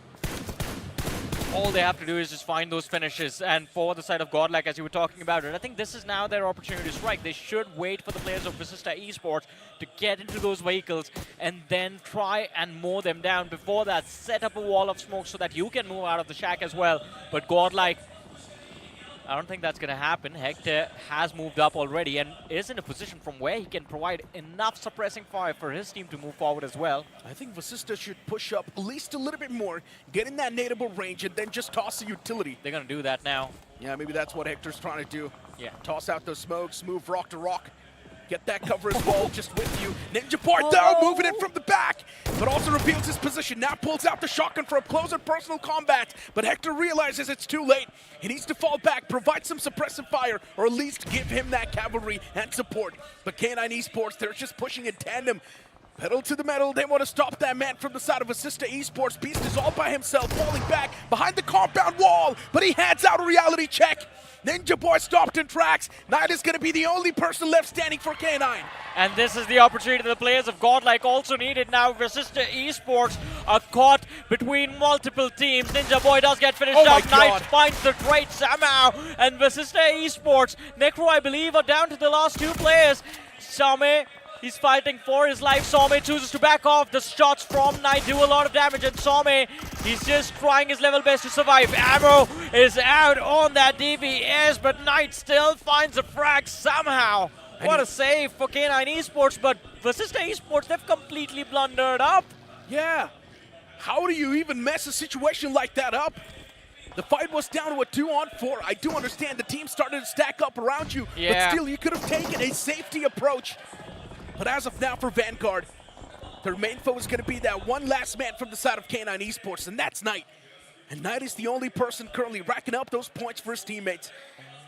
All they have to do is just find those finishes. And for the side of Godlike, as you were talking about it, I think this is now their opportunity to strike. They should wait for the players of Vasista Esports to get into those vehicles and then try and mow them down. Before that, set up a wall of smoke so that you can move out of the shack as well. But Godlike, I don't think that's going to happen. Hector has moved up already and is in a position from where he can provide enough suppressing fire for his team to move forward as well. I think Vasista should push up at least a little bit more, get in that nadeable range, and then just toss the utility. They're going to do that now. Yeah, maybe that's what Hector's trying to do. Yeah. Toss out those smokes, move rock to rock. Get that cover as well, just with you. Ninja Boy though, moving in from the back, but also reveals his position. Now pulls out the shotgun for up close and personal combat, but Hector realizes it's too late. He needs to fall back, provide some suppressive fire, or at least give him that cavalry and support. But K9 Esports, they're just pushing in tandem. Pedal to the metal, they want to stop that man from the side of Vasista Esports. Beast is all by himself, falling back behind the compound wall, but he heads out a reality check. Ninja Boy stopped in tracks. Knight is going to be the only person left standing for K9. And this is the opportunity the players of Godlike also needed now. Vasista Esports are caught between multiple teams. Ninja Boy does get finished up. Knight finds the trade somehow. And Vasista Esports, Necro, I believe, are down to the last 2 players. Same, he's fighting for his life. Some chooses to back off. The shots from Knight do a lot of damage, and Some, he's just trying his level best to survive. Ammo is out on that DBS, but Knight still finds a frag somehow. What a save for K9 Esports, but Vasista Esports, they've completely blundered up. Yeah. How do you even mess a situation like that up? The fight was down to a 2-on-4. I do understand the team started to stack up around you, Yeah. but still you could have taken a safety approach. But as of now for Vanguard, their main foe is going to be that one last man from the side of K9 Esports, and that's Knight. And Knight is the only person currently racking up those points for his teammates,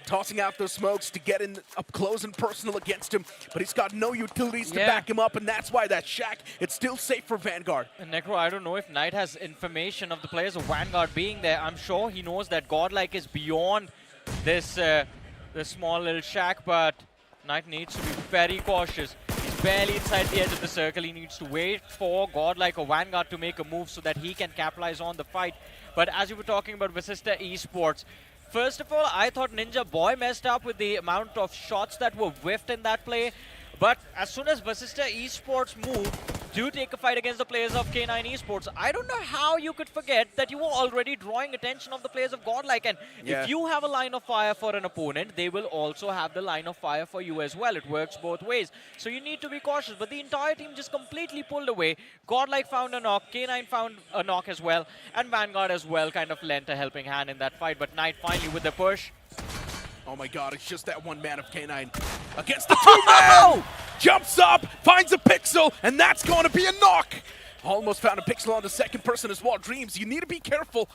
tossing out those smokes to get in up close and personal against him, but he's got no utilities to back him up, and that's why that shack, it's still safe for Vanguard. And Necro, I don't know if Knight has information of the players of Vanguard being there. I'm sure he knows that Godlike is beyond this small little shack, but Knight needs to be very cautious. He's barely inside the edge of the circle. He needs to wait for Godlike or Vanguard to make a move so that he can capitalize on the fight. But as you were talking about Vasista Esports, first of all, I thought Ninja Boy messed up with the amount of shots that were whiffed in that play. But as soon as Vasista Esports move to take a fight against the players of K9 Esports, I don't know how you could forget that you were already drawing attention of the players of Godlike. And if you have a line of fire for an opponent, they will also have the line of fire for you as well. It works both ways. So you need to be cautious. But the entire team just completely pulled away. Godlike found a knock, K9 found a knock as well, and Vanguard as well kind of lent a helping hand in that fight. But Knight finally with the push. Oh my god, it's just that one man of K9 against the two-man! Jumps up, finds a pixel, and that's going to be a knock! Almost found a pixel on the second person as well. Dreams, you need to be careful.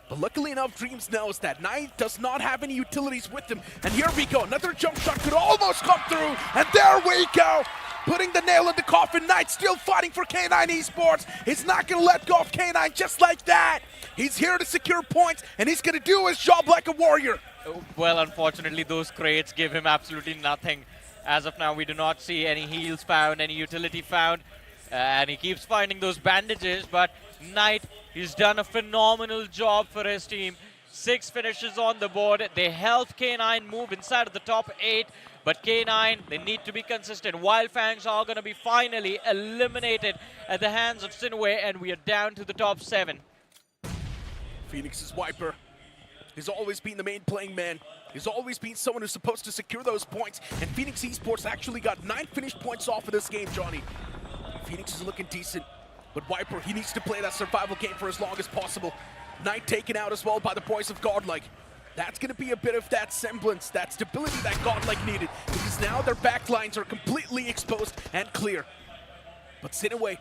But luckily enough, Dreams knows that Knight does not have any utilities with him. And here we go, another jump shot could almost come through, and there we go! Putting the nail in the coffin, Knight still fighting for K9 Esports. He's not going to let go of K9 just like that. He's here to secure points, and he's going to do his job like a warrior. Well, unfortunately, those crates give him absolutely nothing. As of now, we do not see any heals found, any utility found. And he keeps finding those bandages, but Knight, he's done a phenomenal job for his team. 6 finishes on the board. They helped K9 move inside of the top 8. But K9, they need to be consistent. Wildfangs are going to be finally eliminated at the hands of Sinway, and we are down to the top 7. Phoenix's Wiper. He's always been the main playing man. He's always been someone who's supposed to secure those points. And Phoenix Esports actually got 9 finished points off of this game, Johnny. Phoenix is looking decent. But Wiper, he needs to play that survival game for as long as possible. Knight taken out as well by the boys of Godlike. That's going to be a bit of that semblance, that stability that Godlike needed. Because now their backlines are completely exposed and clear. But Sinaway,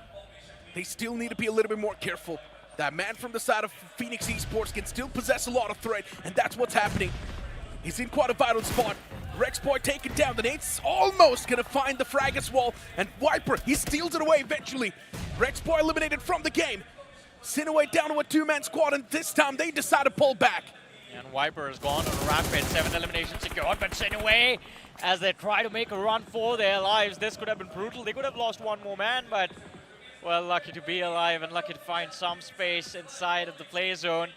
they still need to be a little bit more careful. That man from the side of Phoenix Esports can still possess a lot of threat, and that's what's happening. He's in quite a vital spot. Rexboy taken down. The Nate's almost going to find the frag as well. And Wiper, he steals it away eventually. Rexboy eliminated from the game. Sinaway down to a 2-man squad, and this time they decide to pull back. And Wiper has gone on a rampage. 7 eliminations secured, but Sinaway, as they try to make a run for their lives. This could have been brutal. They could have lost one more man, but well, lucky to be alive and lucky to find some space inside of the play zone.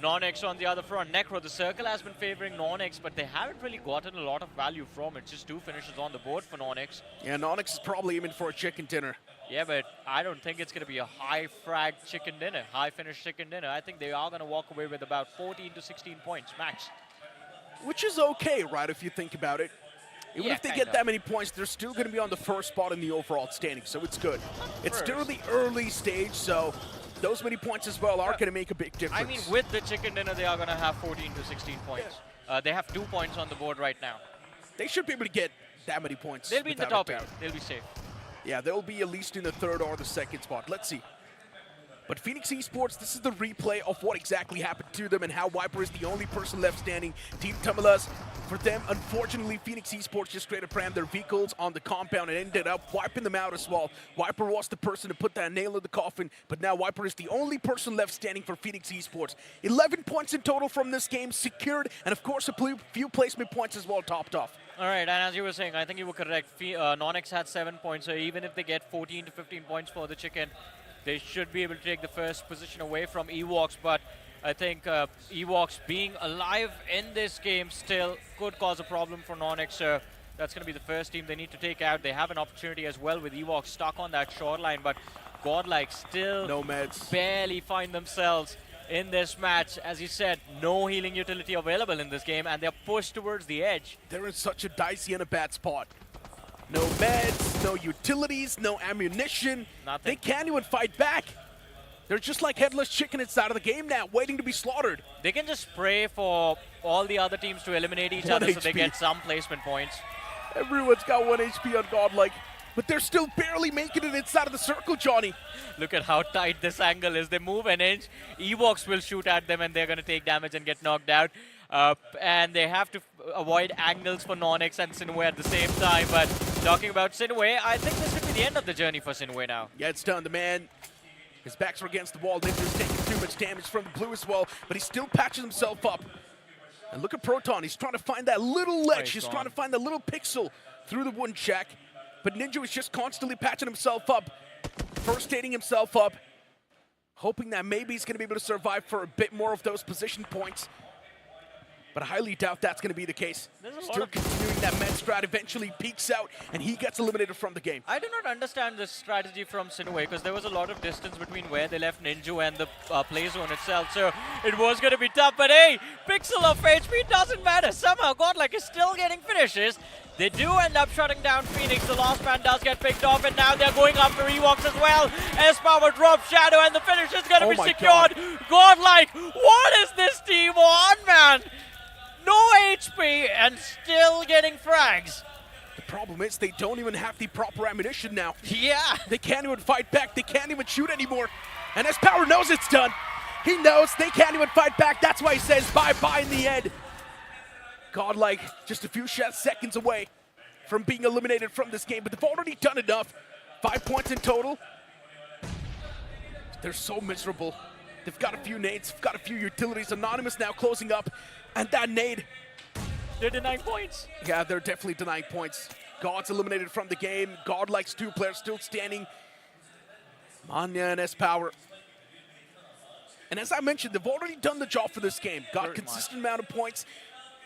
Nonix on the other front. Necro, the circle has been favoring Nonix, but they haven't really gotten a lot of value from it. Just 2 finishes on the board for Nonix. Yeah, Nonix is probably aiming for a chicken dinner. Yeah, but I don't think it's going to be a high frag chicken dinner, high finish chicken dinner. I think they are going to walk away with about 14 to 16 points max. Which is okay, right, if you think about it. Even if they get that many points, they're still going to be on the first spot in the overall standing, so it's good. It's still the early stage, so those many points as well are going to make a big difference. I mean, with the chicken dinner, they are going to have 14 to 16 points. They have 2 points on the board right now. They should be able to get that many points. They'll be in the without top a 8. doubt. They'll be safe. Yeah, they'll be at least in the 3rd or the 2nd spot. Let's see. But Phoenix Esports, this is the replay of what exactly happened to them and how Wiper is the only person left standing. Team Tamalas, for them, unfortunately, Phoenix Esports just straight up ran their vehicles on the compound and ended up wiping them out as well. Wiper was the person to put that nail in the coffin, but now Wiper is the only person left standing for Phoenix Esports. 11 points in total from this game secured, and of course a few placement points as well topped off. All right, and as you were saying, I think you were correct. Nonix had 7 points, so even if they get 14 to 15 points for the chicken, they should be able to take the first position away from Ewoks, but I think Ewoks being alive in this game still could cause a problem for Nonix. So that's going to be the first team they need to take out. They have an opportunity as well with Ewoks stuck on that shoreline, but Godlike still no meds. Barely find themselves in this match. As you said, no healing utility available in this game, and they're pushed towards the edge. They're in such a dicey and a bad spot. No meds, no utilities, no ammunition. Nothing. They can't even fight back. They're just like headless chicken inside of the game now, waiting to be slaughtered. They can just pray for all the other teams to eliminate each other so they get some placement points. Everyone's got 1 HP on Godlike, but they're still barely making it inside of the circle, Johnny. Look at how tight this angle is. They move an inch, Evox will shoot at them and they're going to take damage and get knocked out. And they have to avoid angles for Nonix and Sinway at the same time. But talking about Sinway, I think this could be the end of the journey for Sinway now. Yeah, it's done. The man, his backs are against the wall. Ninja's taking too much damage from the blue as well, but he still patches himself up. And look at Proton. He's trying to find that little ledge. He's trying to find the little pixel through the wooden shack. But Ninja is just constantly patching himself up, first aiding himself up, hoping that maybe he's going to be able to survive for a bit more of those position points. But I highly doubt that's going to be the case. Still continuing that med strat, eventually peaks out, and he gets eliminated from the game. I do not understand this strategy from Sinway because there was a lot of distance between where they left Ninju and the play zone itself, so it was going to be tough. But hey, pixel of HP doesn't matter. Somehow Godlike is still getting finishes. They do end up shutting down Phoenix. The last man does get picked off, and now they're going after Evox as well. S-Power drops Shadow, and the finish is going to be secured. Godlike, what is this team on, man? No HP and still getting frags. The problem is they don't even have the proper ammunition now. Yeah. They can't even fight back. They can't even shoot anymore. And S-Power knows it's done. He knows they can't even fight back. That's why he says bye-bye in the end. Godlike just a few seconds away from being eliminated from this game, but they've already done enough. 5 points in total. They're so miserable. They've got a few nades, got a few utilities. Anonymous now closing up, and that nade. They're denying points. Yeah, they're definitely denying points. God's eliminated from the game. Godlike's 2 players still standing. Manya and S-Power. And as I mentioned, they've already done the job for this game. Got consistent amount of points.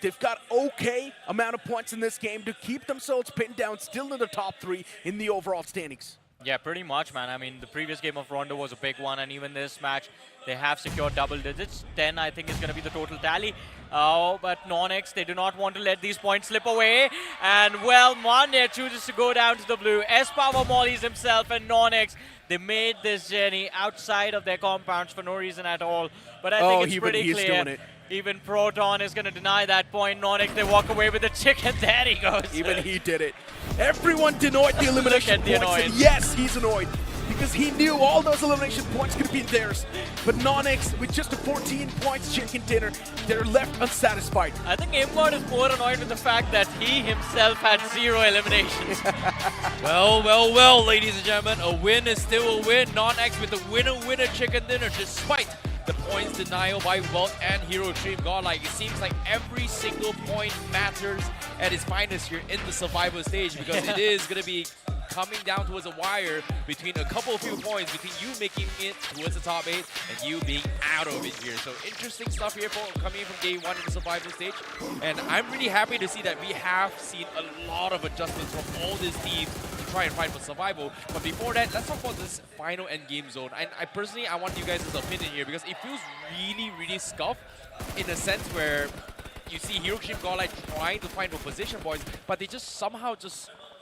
They've got okay amount of points in this game to keep themselves pinned down, still in the top 3 in the overall standings. Yeah, pretty much, man. I mean, the previous game of Rondo was a big one, and even this match, they have secured double digits. 10, I think, is going to be the total tally. But Nonix, they do not want to let these points slip away. And, well, Manya chooses to go down to the blue. S-Power mollies himself, and Nonix, they made this journey outside of their compounds for no reason at all. But I think it's pretty clear. Even Proton is going to deny that point. Nonix, they walk away with the chicken. There he goes. Even he did it. Everyone denied the elimination points. And yes, he's annoyed because he knew all those elimination points could have been theirs. But Nonix, with just a 14 points chicken dinner, they're left unsatisfied. I think Imgod is more annoyed with the fact that he himself had 0 eliminations. Well, ladies and gentlemen, a win is still a win. Nonix with the winner chicken dinner, despite the points denial by Welt and Hero Stream. Godlike, it seems like every single point matters at its finest here in the survival stage, because it is going to be coming down towards a wire between a few points between you making it towards the top 8 and you being out of it here. So interesting stuff here coming from day 1 in the survival stage. And I'm really happy to see that we have seen a lot of adjustments from all these teams to try and fight for survival. But before that, let's talk about this final end game zone. And I personally want you guys' opinion here, because it feels really scuffed in a sense where you see Hero Team Godlike trying to find for position points, but they just somehow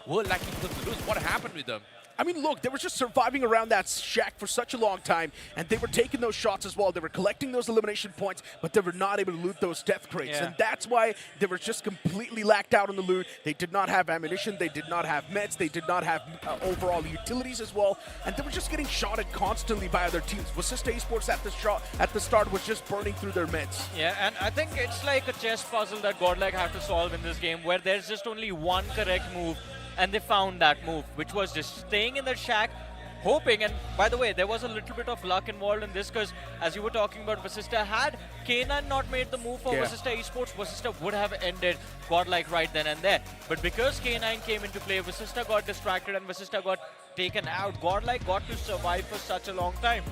were lacking clips to lose. What happened with them? I mean, look, they were just surviving around that shack for such a long time, and they were taking those shots as well. They were collecting those elimination points, but they were not able to loot those death crates. And that's why they were just completely lacked out on the loot. They did not have ammunition. They did not have meds. They did not have overall utilities as well. And they were just getting shot at constantly by other teams. Wasista Esports at the start was just burning through their meds. Yeah, and I think it's like a chess puzzle that Godlike have to solve in this game, where there's just only one correct move. And they found that move, which was just staying in the shack, hoping. And by the way, there was a little bit of luck involved in this, because as you were talking about, Vasista, had K9 not made the move for Vasista Esports, Vasista would have ended Godlike right then and there. But because K9 came into play, Vasista got distracted and Vasista got taken out. Godlike got to survive for such a long time.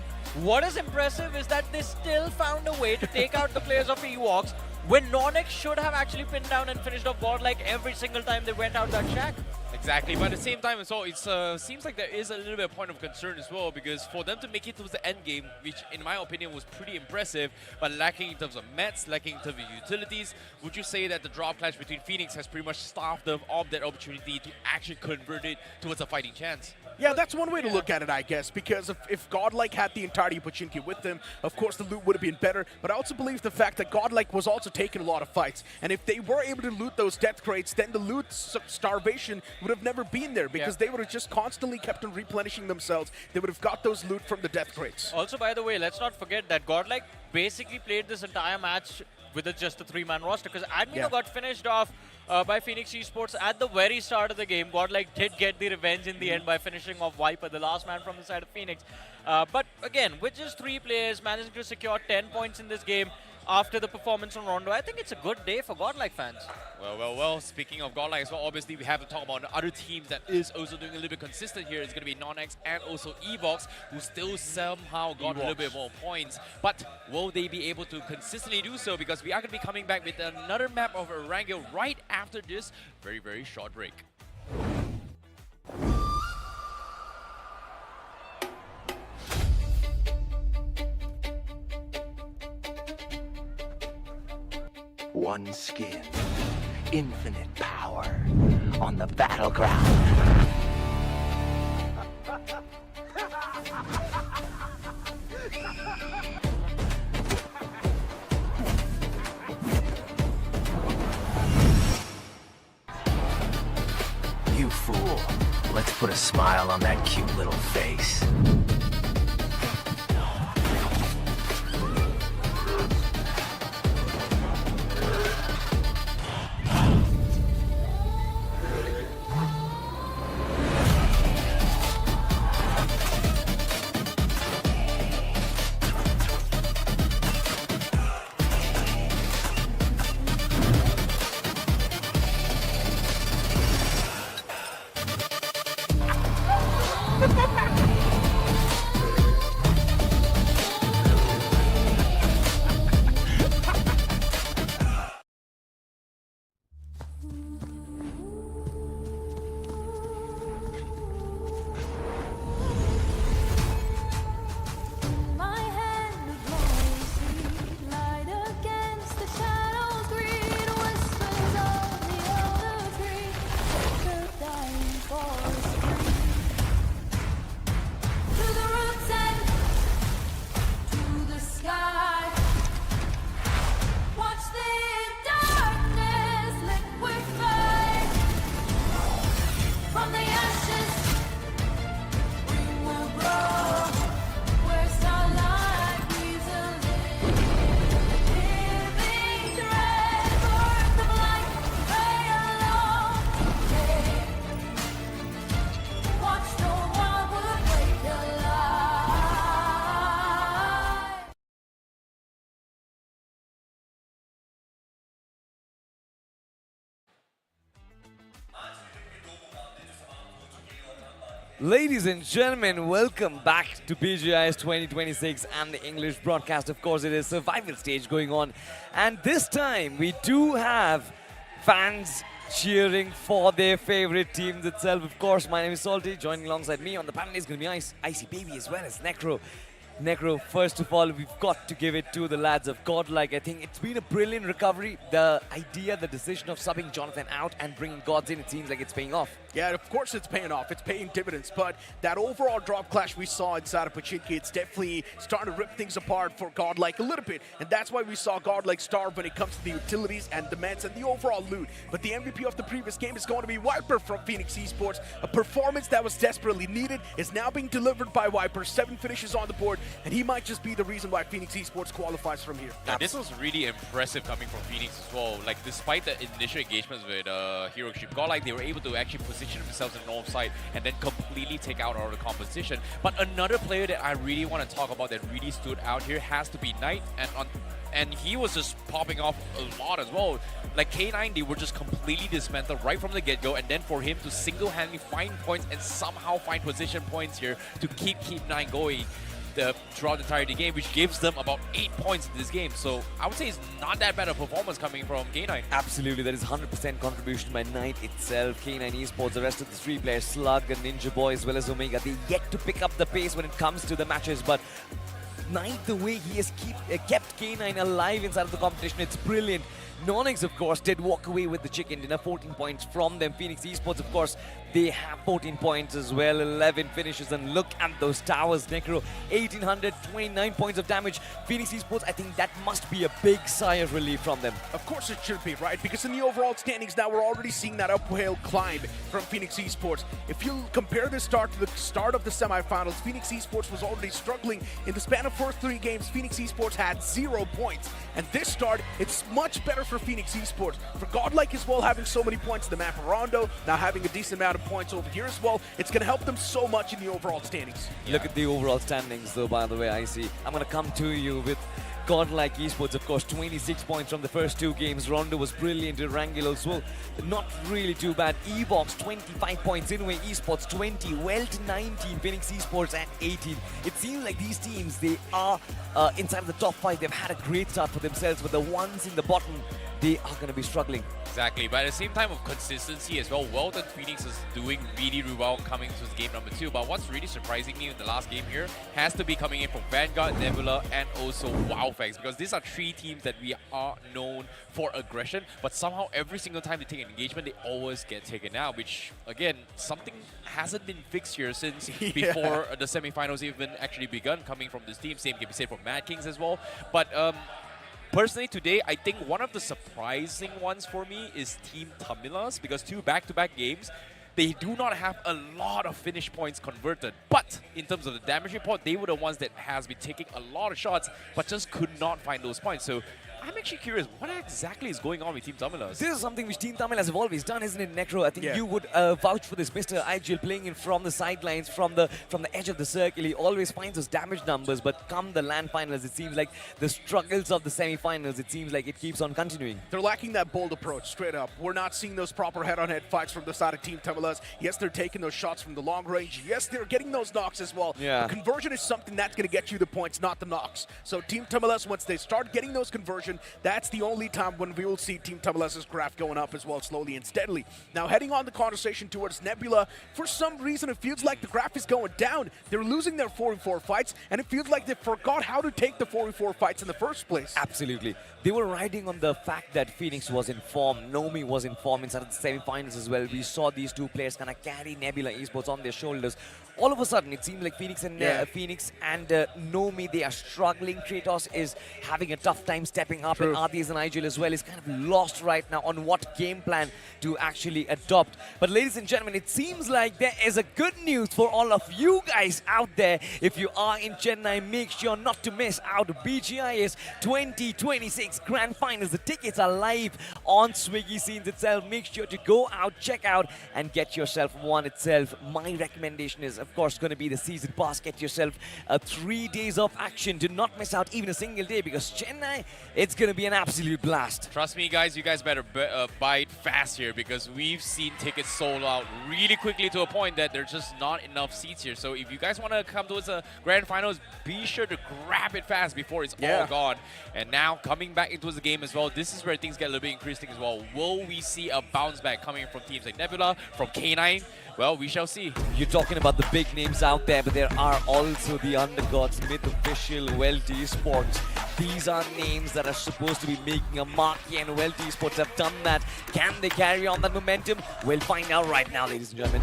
What is impressive is that they still found a way to take out the players of Evox, when Nonix should have actually pinned down and finished off Godlike every single time they went out that shack. Exactly, but at the same time as well, it seems like there is a little bit of point of concern as well, because for them to make it to the end game, which in my opinion was pretty impressive, but lacking in terms of mets, lacking in terms of utilities, would you say that the drop clash between Phoenix has pretty much starved them of that opportunity to actually convert it towards a fighting chance? Yeah, that's one way to look at it, I guess, because if Godlike had the entirety of Pochinki with them, of course the loot would have been better, but I also believe the fact that Godlike was also taking a lot of fights, and if they were able to loot those death crates, then the loot starvation would have never been there, because they would have just constantly kept on replenishing themselves. They would have got those loot from the death crates. Also, by the way, let's not forget that Godlike basically played this entire match with just a 3-man roster, because Admino got finished off by Phoenix Esports at the very start of the game. Godlike did get the revenge in the end by finishing off Viper, the last man from the side of Phoenix. But again, with just 3 players managing to secure 10 points in this game after the performance on Rondo, I think it's a good day for Godlike fans. Well, speaking of Godlike as well, obviously we have to talk about the other teams that is also doing a little bit consistent here. It's going to be Non-X and also Evox, who still somehow got a little bit more points. But will they be able to consistently do so? Because we are going to be coming back with another map of Erangel right after this very, very short break. One skin, infinite power on the battleground. You fool. Let's put a smile on that cute little face. Ladies and gentlemen, welcome back to BGIS 2026 and the English broadcast. Of course, it is survival stage going on. And this time, we do have fans cheering for their favorite teams itself. Of course, my name is Salty. Joining alongside me on the panel is going to be Icy Baby as well as Necro. Necro, first of all, we've got to give it to the lads of Godlike. I think it's been a brilliant recovery. The idea, the decision of subbing Jonathan out and bringing Gods in, it seems like it's paying off. Yeah, of course it's paying off. It's paying dividends. But that overall drop clash we saw inside of Pochinki, it's definitely starting to rip things apart for Godlike a little bit. And that's why we saw Godlike starve when it comes to the utilities and demands and the overall loot. But the MVP of the previous game is going to be Viper from Phoenix Esports. A performance that was desperately needed is now being delivered by Viper. 7 finishes on the board, and he might just be the reason why Phoenix Esports qualifies from here. Now, this was really impressive coming from Phoenix as well. Like, despite the initial engagements with Hero Ship, Godlike, they were able to actually position themselves in the north side and then completely take out all the competition. But another player that I really want to talk about that really stood out here has to be Knight, and he was just popping off a lot as well. Like K9, they were just completely dismantled right from the get-go, and then for him to single-handedly find points and somehow find position points here to keep K9 going. throughout the entire game, which gives them about 8 points in this game. So I would say it's not that bad a performance coming from K9. Absolutely, that is 100% contribution by Knight itself. K9 Esports, the rest of the three players, Slug and Ninja Boy as well as Omega, they yet to pick up the pace when it comes to the matches, but Knight, the way he has kept K9 alive inside of the competition, it's brilliant. Nonix, of course, did walk away with the chicken dinner, 14 points from them. Phoenix Esports, of course, they have 14 points as well, 11 finishes, and look at those towers. Necro, 1829 points of damage. Phoenix Esports, I think that must be a big sigh of relief from them. Of course it should be, right? Because in the overall standings now, we're already seeing that uphill climb from Phoenix Esports. If you compare this start to the start of the semifinals, Phoenix Esports was already struggling. In the span of first 3 games, Phoenix Esports had 0 points. And this start, it's much better for Phoenix Esports. For Godlike as well, having so many points in the map. Rondo now having a decent amount of points over here as well. It's going to help them so much in the overall standings. Look at the overall standings, though, by the way, I see. I'm going to come to you with Godlike Esports, of course, 26 points from the first 2 games. Rondo was brilliant. Erangel as well, not really too bad. Evox, 25 points. Inway Esports, 20. Welt, 19. Phoenix Esports at 18. It seems like these teams, they are inside of the top 5. They've had a great start for themselves, but the ones in the bottom, they are going to be struggling. Exactly, but at the same time of consistency as well, Welt and Phoenix is doing really well coming to game number 2. But what's really surprising me in the last game here has to be coming in from Vanguard, Nebula, and also WowFax, because these are 3 teams that we are known for aggression, but somehow every single time they take an engagement, they always get taken out, which, again, something hasn't been fixed here since before the semifinals even actually begun coming from this team. Same can be said for Mad Kings as well. But personally, today, I think one of the surprising ones for me is Team Tamilas, because 2 back-to-back games, they do not have a lot of finish points converted. But in terms of the damage report, they were the ones that has been taking a lot of shots, but just could not find those points. So I'm actually curious, what exactly is going on with Team Tamilas? This is something which Team Tamilas have always done, isn't it, Necro? I think you would vouch for this. Mr. IGL playing in from the sidelines, from the edge of the circle. He always finds those damage numbers, but come the LAN finals, it seems like the struggles of the semi-finals, it seems like it keeps on continuing. They're lacking that bold approach, straight up. We're not seeing those proper head-on-head fights from the side of Team Tamilas. Yes, they're taking those shots from the long range. Yes, they're getting those knocks as well. Yeah. The conversion is something that's going to get you the points, not the knocks. So Team Tamilas, once they start getting those conversion, that's the only time when we will see Team Tamilas' graph going up as well, slowly and steadily. Now, heading on the conversation towards Nebula, for some reason it feels like the graph is going down. They're losing their 4v4 fights, and it feels like they forgot how to take the 4v4 fights in the first place. Absolutely. They were riding on the fact that Phoenix was in form, Nomi was in form inside of the semi-finals as well. We saw these 2 players kind of carry Nebula Esports on their shoulders. All of a sudden, it seems like Phoenix and Nomi, they are struggling. Kratos is having a tough time stepping up, and Ardis and IGL as well is kind of lost right now on what game plan to actually adopt. But ladies and gentlemen, it seems like there is a good news for all of you guys out there. If you are in Chennai, make sure not to miss out BGIS 2026 Grand Finals. The tickets are live on Swiggy Scenes itself. Make sure to go out, check out, and get yourself one itself. My recommendation is, of course, going to be the season pass. Get yourself 3 days of action. Do not miss out even a single day, because Chennai, it's going to be an absolute blast. Trust me, guys, you guys better buy it fast here, because we've seen tickets sold out really quickly to a point that there's just not enough seats here. So if you guys want to come towards the Grand Finals, be sure to grab it fast before it's all gone. And now coming back into the game as well, this is where things get a little bit interesting as well. Will we see a bounce back coming from teams like Nebula, from K9? Well, we shall see. You're talking about the big names out there, but there are also the undergods, Myth Official, Welt Esports. These are names that are supposed to be making a mark here, and Welt Esports have done that. Can they carry on that momentum? We'll find out right now, ladies and gentlemen.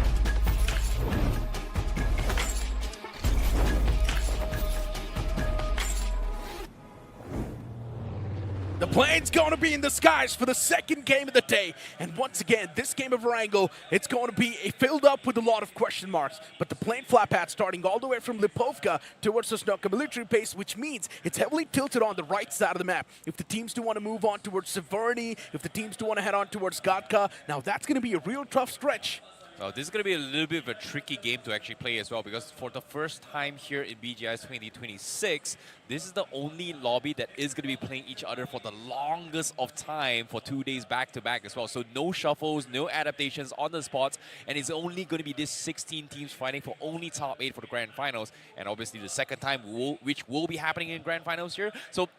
The plane's going to be in the skies for the second game of the day. And once again, this game of Wrangle, it's going to be filled up with a lot of question marks. But the plane flap pad starting all the way from Lipovka towards the Snoka military base, which means it's heavily tilted on the right side of the map. If the teams do want to move on towards Severny, if the teams do want to head on towards Gatka, now that's going to be a real tough stretch. Well, this is going to be a little bit of a tricky game to actually play as well, because for the first time here in BGIS 2026, this is the only lobby that is going to be playing each other for the longest of time for 2 days back-to-back as well. So no shuffles, no adaptations on the spots, and it's only going to be this 16 teams fighting for only top 8 for the Grand Finals, and obviously the second time which will be happening in Grand Finals here. So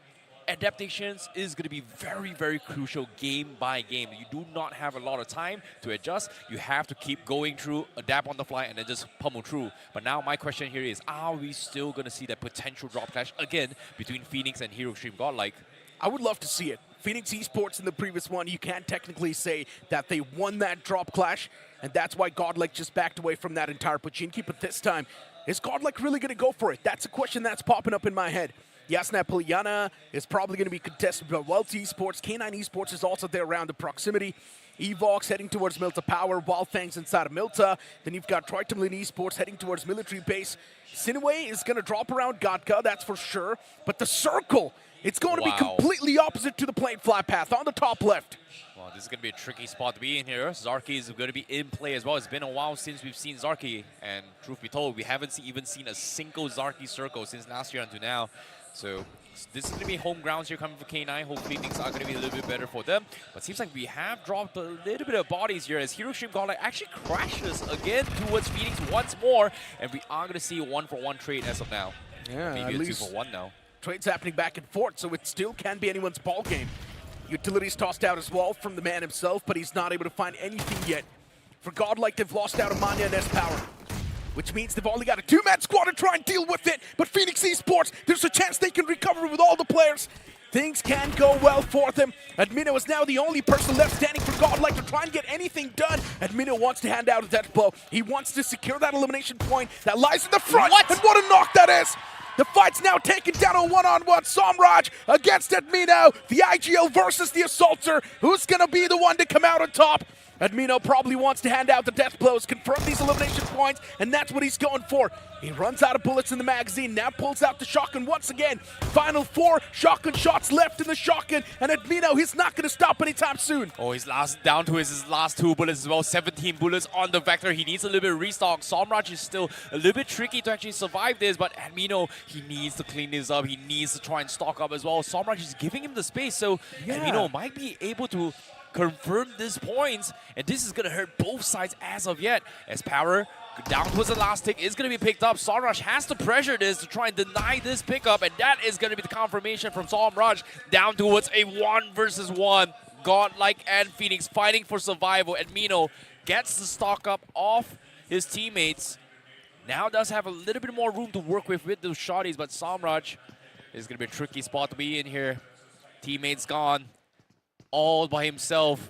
adaptations is going to be very, very crucial game by game. You do not have a lot of time to adjust. You have to keep going through, adapt on the fly, and then just pummel through. But now my question here is, are we still going to see that potential drop clash again between Phoenix and Hero Stream Godlike? I would love to see it. Phoenix Esports in the previous one, you can't technically say that they won that drop clash, and that's why Godlike just backed away from that entire Pochinki. But this time, is Godlike really going to go for it? That's a question that's popping up in my head. Yasna Polyana is probably going to be contested by Welty Esports. K9 Esports is also there around the proximity. Evox heading towards Milta Power. Wildfang's inside of Milta. Then you've got Tritomlin Esports heading towards Military Base. Sinway is going to drop around Gatka, that's for sure. But the circle, it's going to be completely opposite to the plane fly path on the top left. Well, this is going to be a tricky spot to be in here. Zarki is going to be in play as well. It's been a while since we've seen Zarki. And truth be told, we haven't even seen a single Zarki circle since last year until now. So this is going to be home grounds here coming for K9. Hopefully things are going to be a little bit better for them. But seems like we have dropped a little bit of bodies here as Hero Stream Godlike actually crashes again towards Phoenix once more. And we are going to see a 1-for-1 trade as of now. Yeah, maybe a 2-for-1 now. Trades happening back and forth, so it still can be anyone's ball game. Utilities tossed out as well from the man himself, but he's not able to find anything yet. For Godlike, they've lost out Amanya and S-Power, which means they've only got a 2-man squad to try and deal with it. But Phoenix Esports, there's a chance they can recover with all the players. Things can go well for them. Admino is now the only person left standing for Godlike to try and get anything done. Admino wants to hand out a death blow. He wants to secure that elimination point that lies in the front. And what a knock that is! The fight's now taken down a one-on-one. Somraj against Admino. The IGL versus the Assaulter. Who's going to be the one to come out on top? Admino probably wants to hand out the death blows, confirm these elimination points, and that's what he's going for. He runs out of bullets in the magazine, now pulls out the shotgun once again. Final 4 shotgun shots left in the shotgun, and Admino, he's not going to stop anytime soon. Oh, his last 2 bullets as well, 17 bullets on the Vector. He needs a little bit of restock. Somraj is still a little bit tricky to actually survive this, but Admino, he needs to clean this up. He needs to try and stock up as well. Somraj is giving him the space, so Admino might be able to confirm this points, and this is going to hurt both sides as of yet. As Power down towards the last tick is going to be picked up. Somraj has to pressure this to try and deny this pickup, and that is going to be the confirmation from Somraj down towards a 1 versus 1. Godlike and Phoenix fighting for survival. Admino gets the stock up off his teammates. Now does have a little bit more room to work with those shotties, but Somraj is going to be a tricky spot to be in here. Teammates gone. All by himself,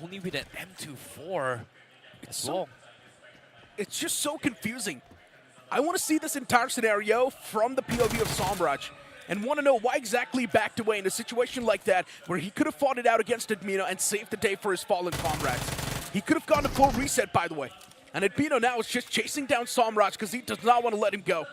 only with an M24 It's just so confusing. I want to see this entire scenario from the POV of Somraj and want to know why exactly he backed away in a situation like that where he could have fought it out against Admino and saved the day for his fallen comrades. He could have gone to full reset, by the way. And Admino now is just chasing down Somraj because he does not want to let him go.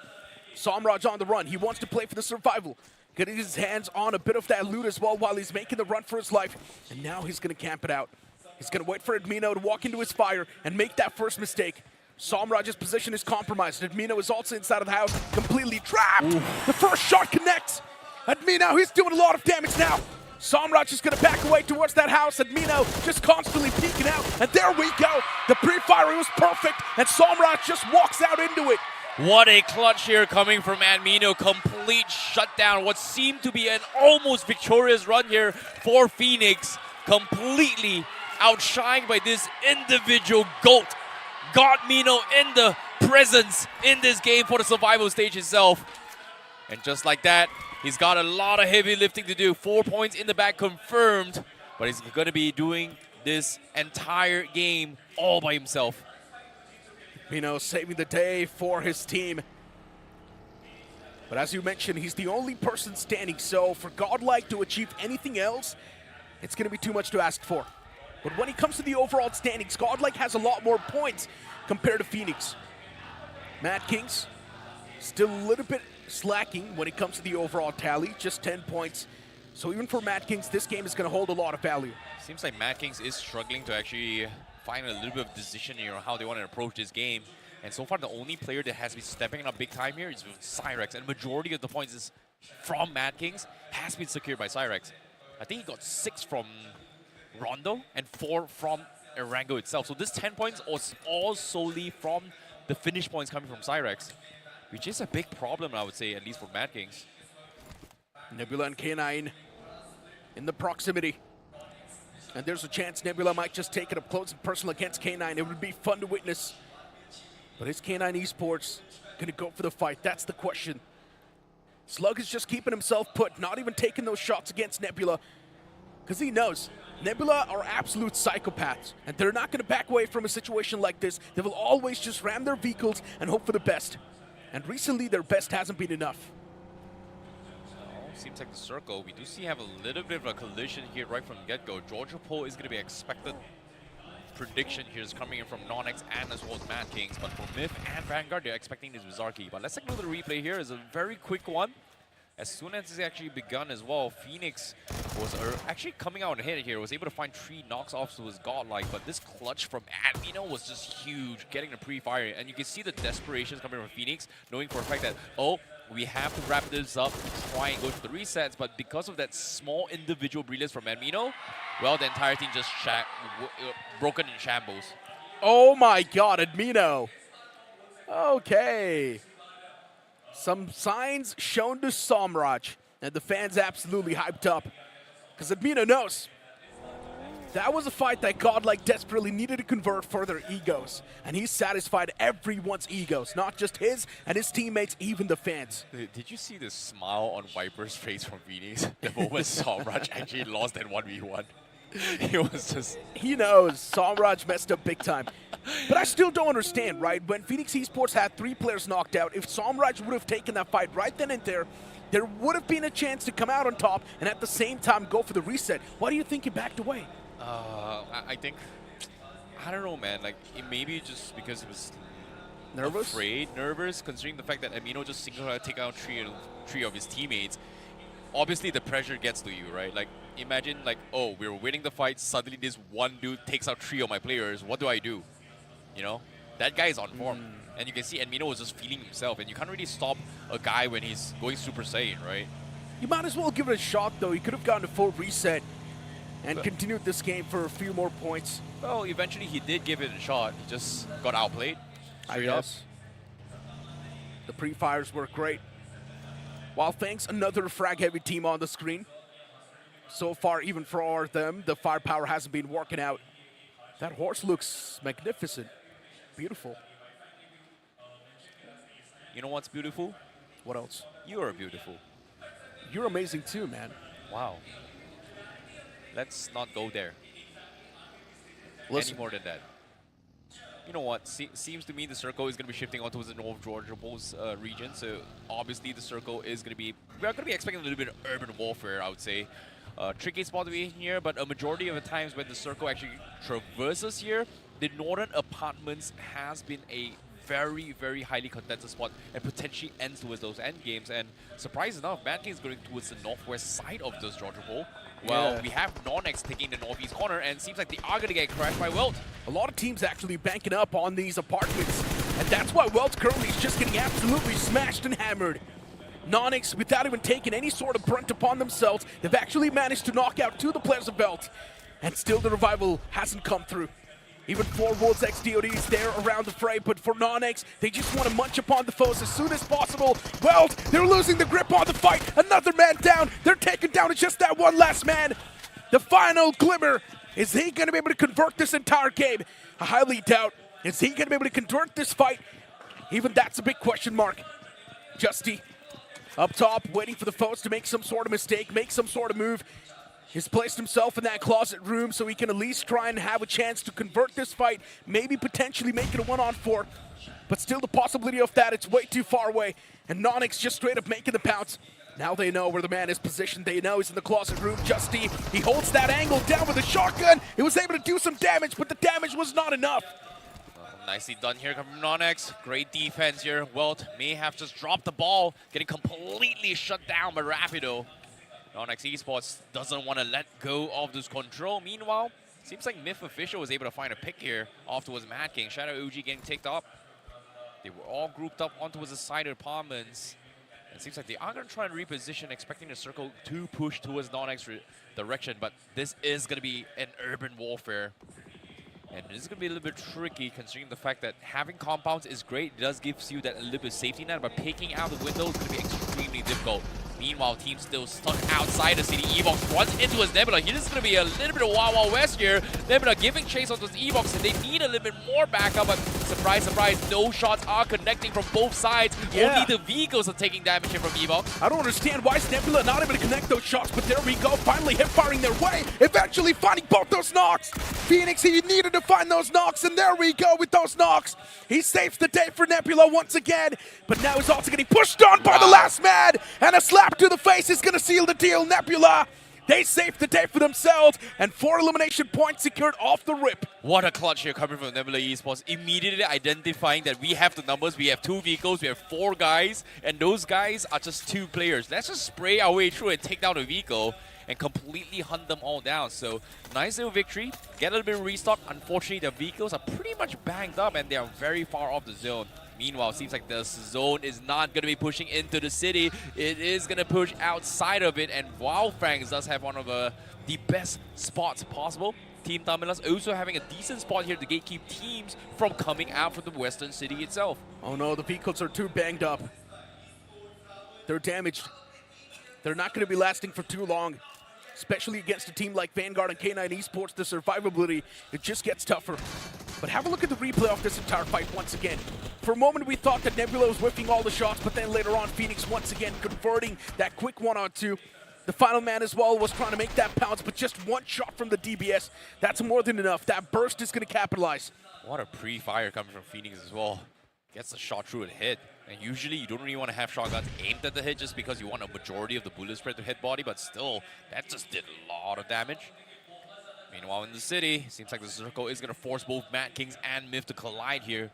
Somraj on the run. He wants to play for the survival. Getting his hands on a bit of that loot as well while he's making the run for his life. And now he's going to camp it out. He's going to wait for Admino to walk into his fire and make that first mistake. Somraj's position is compromised. Admino is also inside of the house, completely trapped. The first shot connects. Admino, he's doing a lot of damage now. Somraj is going to back away towards that house. Admino just constantly peeking out. And there we go. The pre-firing was perfect. And Somraj just walks out into it. What a clutch here coming from Admino. Complete shutdown. What seemed to be an almost victorious run here for Phoenix. Completely outshined by this individual GOAT. Godmino in the presence in this game for the survival stage itself. And just like that, he's got a lot of heavy lifting to do. 4 points in the back confirmed. But he's going to be doing this entire game all by himself. Saving the day for his team. But as you mentioned, he's the only person standing, so for Godlike to achieve anything else, it's going to be too much to ask for. But when it comes to the overall standings, Godlike has a lot more points compared to Phoenix. Mad Kings still a little bit slacking when it comes to the overall tally, just 10 points. So even for Mad Kings, this game is going to hold a lot of value. Seems like Mad Kings is struggling to actually find a little bit of decision here on how they want to approach this game. And so far, the only player that has been stepping up big time here is Cyrex, and majority of the points is from Mad Kings has been secured by Cyrex. I think he got 6 from Rondo and 4 from Erangel itself. So this 10 points was all solely from the finish points coming from Cyrex, which is a big problem, I would say, at least for Mad Kings. Nebula and K9 in the proximity. And there's a chance Nebula might just take it up close and personal against K9. It would be fun to witness. But is K9 Esports going to go for the fight? That's the question. Slug is just keeping himself put, not even taking those shots against Nebula. Because he knows Nebula are absolute psychopaths. And they're not going to back away from a situation like this. They will always just ram their vehicles and hope for the best. And recently, their best hasn't been enough. Seems like the circle. We do see have a little bit of a collision here right from the get-go. Georgia Poe is going to be expected. Prediction here is coming in from Nonx and as well as Mad Kings. But for Myth and Vanguard, they're expecting this Wizarki. But let's take a look at the replay here. It's a very quick one. As soon as it's actually begun as well, Phoenix was actually coming out ahead here. Was able to find 3 knocks off to his godlike. But this clutch from Admino was just huge, getting the pre-fire. And you can see the desperation coming from Phoenix, knowing for a fact that, oh, we have to wrap this up, try and go to the resets, but because of that small individual brilliance from Admino, well, the entire team just broken in shambles. Oh my god, Admino. Okay. Some signs shown to Somraj, and the fans absolutely hyped up. Because Admino knows that was a fight that Godlike desperately needed to convert for their egos. And he satisfied everyone's egos, not just his and his teammates, even the fans. Did you see the smile on Viper's face from Phoenix the moment Somraj actually lost that 1v1? It was just... He knows Somraj messed up big time. But I still don't understand, right? When Phoenix Esports had 3 players knocked out, if Somraj would have taken that fight right then and there would have been a chance to come out on top and at the same time go for the reset. Why do you think he backed away? I think, I don't know, man. Like, maybe just because he was nervous, considering the fact that Amino just single-handedly take out three of his teammates. Obviously, the pressure gets to you, right? Like, imagine, like, oh, we're winning the fight. Suddenly, this one dude takes out 3 of my players. What do I do? You know, that guy is on form, and you can see Amino was just feeling himself, and you can't really stop a guy when he's going Super Saiyan, right? You might as well give it a shot, though. He could have gotten a full reset and continued this game for a few more points. Well, eventually he did give it a shot. He just got outplayed. I guess. The pre-fires were great. While thanks, another frag-heavy team on the screen. So far, even for them, the firepower hasn't been working out. That horse looks magnificent. Beautiful. You know what's beautiful? What else? You are beautiful. You're amazing too, man. Wow. Let's not go there. Listen. Any more than that. You know what? Seems to me the circle is going to be shifting onto the North Georgia Bulls region. So obviously the circle is going to be... We're going to be expecting a little bit of urban warfare, I would say. Tricky spot to be here, but a majority of the times when the circle actually traverses here, the northern apartments has been a very, very highly contested spot and potentially ends towards those end games. And surprise enough, Mad King is going towards the northwest side of this Georgia Bowl. Well, we have Nonx taking the northeast corner, and it seems like they are going to get crashed by Welt. A lot of teams actually banking up on these apartments, and that's why Welt currently is just getting absolutely smashed and hammered. Nonx, without even taking any sort of brunt upon themselves, they've actually managed to knock out 2 of the players of Welt, and still the revival hasn't come through. Even 4 World's X DODs there around the fray, but for Nonx, they just want to munch upon the foes as soon as possible. Well, they're losing the grip on the fight. Another man down. They're taken down to just that one last man. The final glimmer. Is he going to be able to convert this entire game? I highly doubt. Is he going to be able to convert this fight? Even that's a big question mark. Justy up top, waiting for the foes to make some sort of mistake, make some sort of move. He's placed himself in that closet room so he can at least try and have a chance to convert this fight, maybe potentially make it a 1-on-4. But still the possibility of that, it's way too far away. And Nonx just straight up making the pounce. Now they know where the man is positioned. They know he's in the closet room. Justy, he holds that angle down with a shotgun. He was able to do some damage, but the damage was not enough. Nicely done here from Nonx. Great defense here. Welt may have just dropped the ball, getting completely shut down by Rapido. Nonx Esports doesn't want to let go of this control. Meanwhile, Seems like Myth Official was able to find a pick here off towards Mad King. Shadow OG getting ticked up. They were all grouped up onto the side of Palmans. It seems like they are going to try and reposition, expecting the circle to push towards non-X direction, but this is going to be an urban warfare. And this is going to be a little bit tricky considering the fact that having compounds is great. It does give you that a little bit of safety net, but picking out the window is going to be extremely difficult. Meanwhile, team still stuck outside the city. Evox runs into his Nebula. Here is going to be a little bit of Wild Wild West here. Nebula giving chase onto his Evox, and they need a little bit more backup, but surprise, surprise, no shots are connecting from both sides. Yeah. Only the vehicles are taking damage here from Evox. I don't understand why is Nebula not able to connect those shots, but there we go, finally hip firing their way, eventually finding both those knocks. Phoenix, he needed to find those knocks, and there we go with those knocks. He saves the day for Nebula once again, but now he's also getting pushed on by the last man, and a slap to the face is going to seal the deal. Nebula, they saved the day for themselves, and 4 elimination points secured off the rip. What a clutch here coming from Nebula Esports. Immediately identifying that we have the numbers, we have 2 vehicles, we have 4 guys, and those guys are just 2 players. Let's just spray our way through and take down a vehicle and completely hunt them all down. So, nice little victory. Get a little bit of restock. Unfortunately, the vehicles are pretty much banged up and they are very far off the zone. Meanwhile, it seems like the zone is not going to be pushing into the city. It is going to push outside of it, and Wildfangs does have one of the best spots possible. Team Tamilas also having a decent spot here to gatekeep teams from coming out from the western city itself. Oh no, the vehicles are too banged up. They're damaged. They're not going to be lasting for too long, especially against a team like Vanguard and K9 Esports. The survivability, it just gets tougher. But have a look at the replay of this entire fight once again. For a moment, we thought that Nebula was whiffing all the shots, but then later on, Phoenix once again converting that quick 1-on-2. The final man as well was trying to make that pounce, but just one shot from the DBS, that's more than enough. That burst is going to capitalize. What a pre-fire coming from Phoenix as well. Gets the shot through and hit. And usually you don't really want to have shotguns aimed at the hit just because you want a majority of the bullet spread to hit body, but still, that just did a lot of damage. Meanwhile, in the city, seems like the circle is going to force both Mad Kings and Myth to collide here.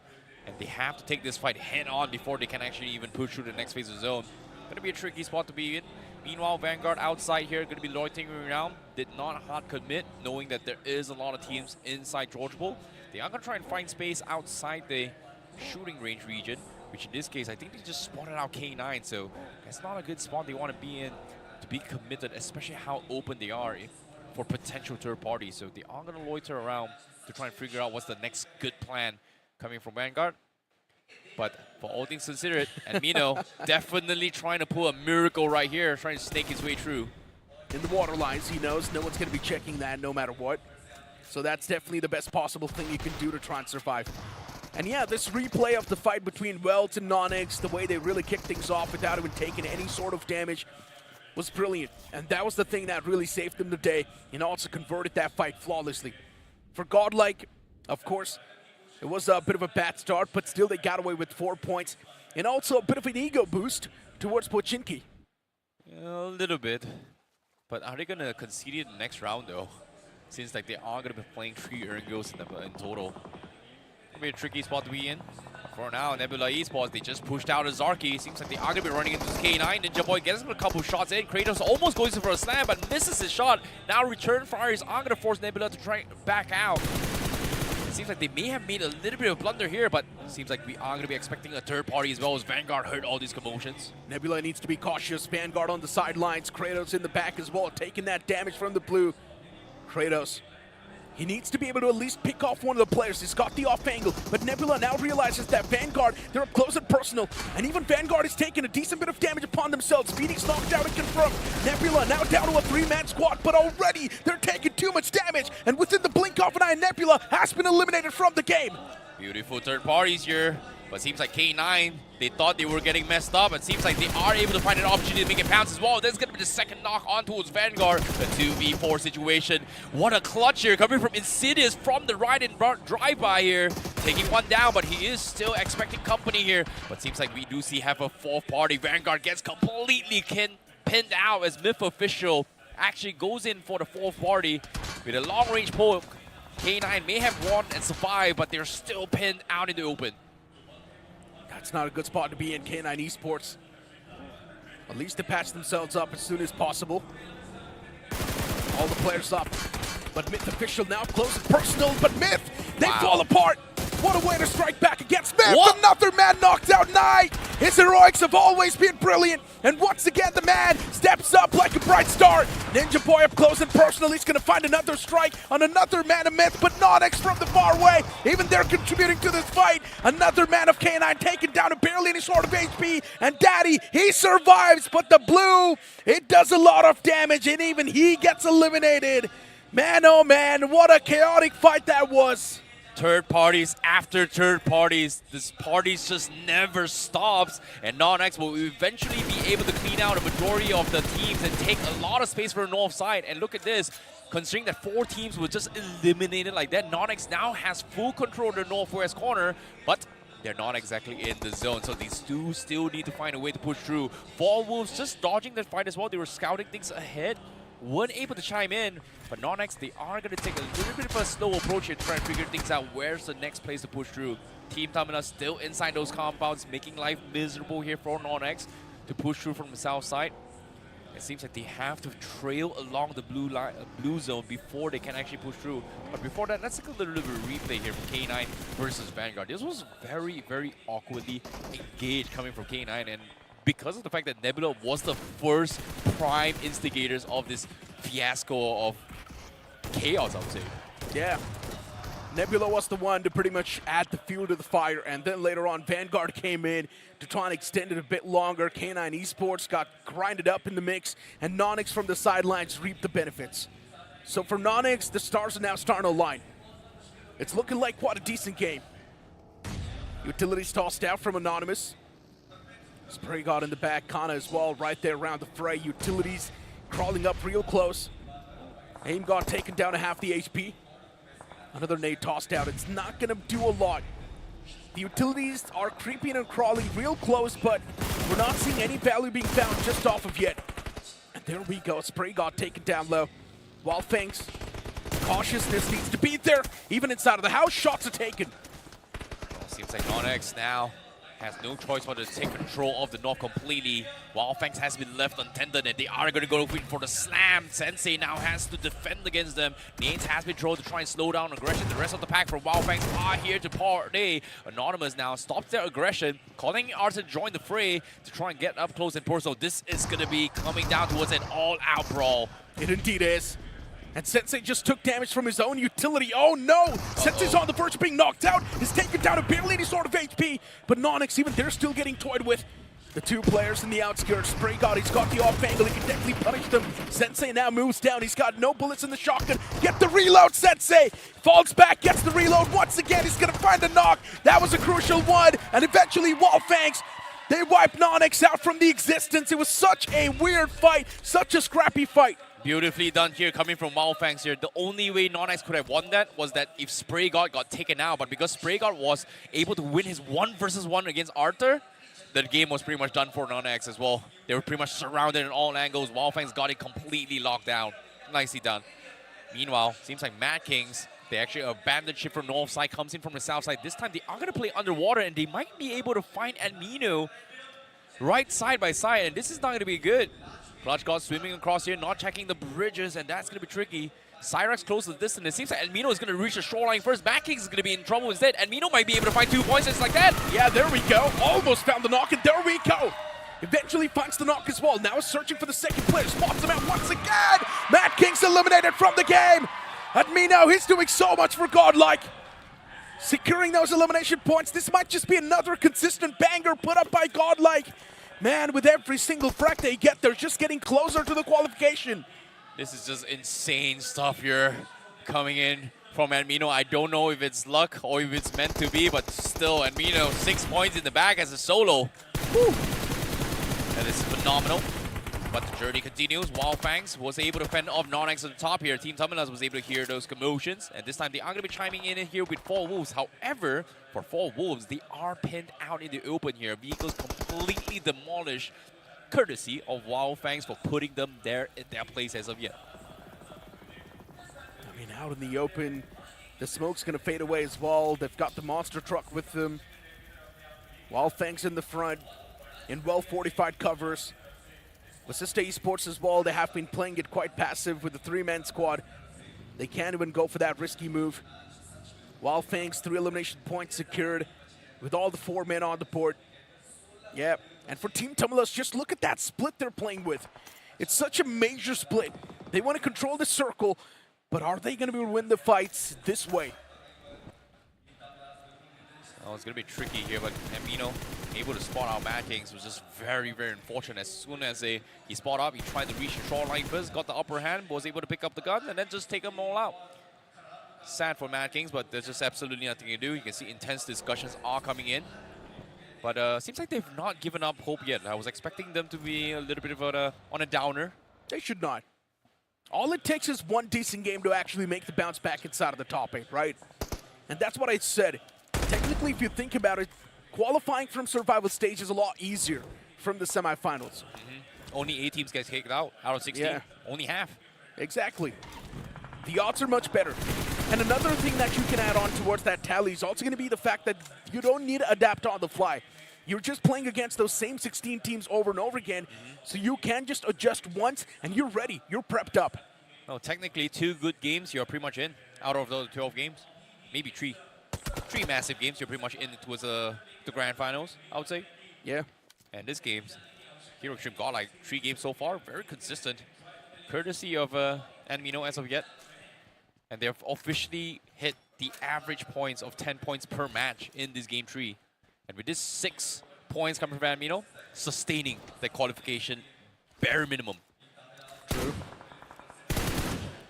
And they have to take this fight head-on before they can actually even push through the next phase of the zone. Going to be a tricky spot to be in. Meanwhile, Vanguard outside here, going to be loitering around. Did not hard commit, knowing that there is a lot of teams inside George Bull. They are going to try and find space outside the shooting range region, which in this case, I think they just spotted out K9, so that's not a good spot they want to be in to be committed, especially how open they are for potential third parties. So they are going to loiter around to try and figure out what's the next good plan coming from Vanguard. But for all things considered, and Mino definitely trying to pull a miracle right here, trying to snake his way through. In the water lines, he knows no one's going to be checking that no matter what. So that's definitely the best possible thing you can do to try and survive. And yeah, this replay of the fight between Welt and Non-X, the way they really kicked things off without even taking any sort of damage, was brilliant. And that was the thing that really saved them the day and also converted that fight flawlessly. For Godlike, of course, it was a bit of a bad start, but still they got away with 4 points. And also a bit of an ego boost towards Pochinki. A little bit. But are they going to concede it in the next round, though? Since like they are going to be playing 3 Erngos in total. Be a tricky spot to be in. For now, Nebula Esports, they just pushed out a Zarki. Seems like they are going to be running into this K9. Ninja Boy gets a couple shots in. Kratos almost goes in for a slam, but misses his shot. Now return fires are going to force Nebula to try back out. It seems like they may have made a little bit of blunder here, but it seems like we are going to be expecting a third party as well as Vanguard heard all these commotions. Nebula needs to be cautious. Vanguard on the sidelines. Kratos in the back as well, taking that damage from the blue. Kratos, he needs to be able to at least pick off one of the players. He's got the off angle, but Nebula now realizes that Vanguard, they're up close and personal, and even Vanguard is taking a decent bit of damage upon themselves. Phoenix knocked out and confirmed. Nebula now down to a 3-man squad, but already they're taking too much damage, and within the blink of an eye, Nebula has been eliminated from the game. Beautiful third parties here, but seems like K9, they thought they were getting messed up. It seems like they are able to find an opportunity to make it pounce as well. There's going to be the second knock on towards Vanguard. The 2v4 situation. What a clutch here coming from Insidious from the right and drive-by here. Taking one down, but he is still expecting company here. But seems like we do have a 4th party. Vanguard gets completely pinned out as Myth Official actually goes in for the 4th party with a long-range poke. K9 may have won and survived, but they're still pinned out in the open. That's not a good spot to be in, K9 Esports. At least to patch themselves up as soon as possible. All the players up. But But Myth official now close and personal, but Myth, they fall apart. What a way to strike back against Myth. Another man knocked out Knight. His heroics have always been brilliant. And once again, the man steps up like a bright star. Ninja Boy up close and personal. He's going to find another strike on another man of Myth, but Nonex from the far away. Even they're contributing to this fight. Another man of K9 taken down and barely any sort of HP. And Daddy, he survives, but the blue, it does a lot of damage, and even he gets eliminated. Man, oh man, what a chaotic fight that was. Third parties after third parties. This parties just never stops, and Nonex will eventually be able to clean out a majority of the teams and take a lot of space for the north side. And look at this, considering that 4 teams were just eliminated like that, Nonex now has full control of the northwest corner, but they're not exactly in the zone, so these two still need to find a way to push through. Four Wolves just dodging that fight as well. They were scouting things ahead, weren't able to chime in, but Nonex, they are going to take a little bit of a slow approach here to try and figure things out. Where's the next place to push through? Team Tamina still inside those compounds, making life miserable here for Nonex to push through from the south side. It seems like they have to trail along the blue zone before they can actually push through. But before that, let's take a little bit of a replay here from K9 versus Vanguard. This was very, very awkwardly engaged coming from K9, and because of the fact that Nebula was the first prime instigators of this fiasco of chaos, I would say. Yeah. Nebula was the one to pretty much add the fuel to the fire, and then later on Vanguard came in to try and extend it a bit longer. K9 Esports got grinded up in the mix, and Nonex from the sidelines reaped the benefits. So for Nonex, the stars are now starting to align. It's looking like quite a decent game. Utilities tossed out from Anonymous. Spray God in the back, Kana as well, right there around the fray. Utilities crawling up real close. Aim got taken down to half the HP. Another nade tossed out. It's not going to do a lot. The utilities are creeping and crawling real close, but we're not seeing any value being found just off of yet. And there we go. Spray got taken down low. Wildfangs, cautiousness needs to be there. Even inside of the house, shots are taken. Well, seems like Nonex now has no choice but to take control of the north completely. Wildfangs has been left untended, and they are going to go for the slam. Sensei now has to defend against them. Nades has been thrown to try and slow down aggression. The rest of the pack from Wildfangs are here to party. Anonymous now stops their aggression, calling Arson to join the fray to try and get up close and personal. This is going to be coming down towards an all-out brawl. It indeed is. And Sensei just took damage from his own utility. Oh no! Sensei's on the verge of being knocked out. He's taken down to barely any sort of HP. But Nonex, even they're still getting toyed with. The two players in the outskirts. Spray God, he's got the off angle. He can definitely punish them. Sensei now moves down. He's got no bullets in the shotgun. Get the reload, Sensei! Falls back, gets the reload. Once again, he's gonna find a knock. That was a crucial one. And eventually, Wildfangs, they wipe Nonex out from the existence. It was such a weird fight. Such a scrappy fight. Beautifully done here, coming from Wildfangs here. The only way Nonex could have won that was that if Spray God got taken out, but because Spray God was able to win his 1 versus 1 against Arthur, the game was pretty much done for Nonex as well. They were pretty much surrounded in all angles. Wildfangs got it completely locked down. Nicely done. Meanwhile, seems like Mad Kings, they actually abandoned ship from north side, comes in from the south side. This time they are going to play underwater, and they might be able to find Admino right side by side, and this is not going to be good. Clutch God swimming across here, not checking the bridges, and that's going to be tricky. Cyrax close to the distance. It seems like Admino is going to reach the shoreline first. Mad Kings is going to be in trouble instead. Admino might be able to find 2 points just like that. Yeah, there we go. Almost found the knock, and there we go. Eventually finds the knock as well. Now searching for the second player. Spots him out once again. Mad Kings eliminated from the game. Admino, he's doing so much for Godlike. Securing those elimination points. This might just be another consistent banger put up by Godlike. Man, with every single frag they get, they're just getting closer to the qualification. This is just insane stuff here coming in from Admino. I don't know if it's luck or if it's meant to be, but still, Admino 6 points in the bag as a solo. Woo. That is phenomenal. But the journey continues. Wildfangs was able to fend off Nonex on the top here. Team Tuminas was able to hear those commotions. And this time they are going to be chiming in here with 4 Wolves. However, for 4 Wolves, they are pinned out in the open here. Vehicles completely demolished, courtesy of Wildfangs for putting them there in their place as of yet. I mean, out in the open, the smoke's going to fade away as well. They've got the monster truck with them. Wildfangs in the front, in well-fortified covers. Basista Esports as well, they have been playing it quite passive with the 3-man squad. They can't even go for that risky move. Wild Fangs, 3 elimination points secured with all the 4 men on the board. Yeah, and for Team Tumulus, just look at that split they're playing with. It's such a major split. They want to control the circle, but are they going to be able to win the fights this way? Oh, it's going to be tricky here, but Amino able to spot out Mad Kings was just very, very unfortunate. As soon as he spot up, he tried to reach the shoreline first, got the upper hand, was able to pick up the gun, and then just take them all out. Sad for Mad Kings, but there's just absolutely nothing to do. You can see intense discussions are coming in. But seems like they've not given up hope yet. I was expecting them to be a little bit of on a downer. They should not. All it takes is one decent game to actually make the bounce back inside of the top 8, right? And that's what I said. Technically, if you think about it, qualifying from survival stage is a lot easier from the semifinals. Only 8 teams get kicked out of 16. Yeah. Only half. Exactly. The odds are much better. And another thing that you can add on towards that tally is also going to be the fact that you don't need to adapt on the fly. You're just playing against those same 16 teams over and over again, so you can just adjust once and you're ready. You're prepped up. No, technically 2 good games, you're pretty much in out of those 12 games. Maybe 3. 3 massive games, you're pretty much in towards the grand finals, I would say. Yeah. And this game's Hero Extreme got like 3 games so far, very consistent. Courtesy of Amino as of yet. And they've officially hit the average points of 10 points per match in this game 3. And with this 6 points coming from Amino, sustaining the qualification bare minimum. True.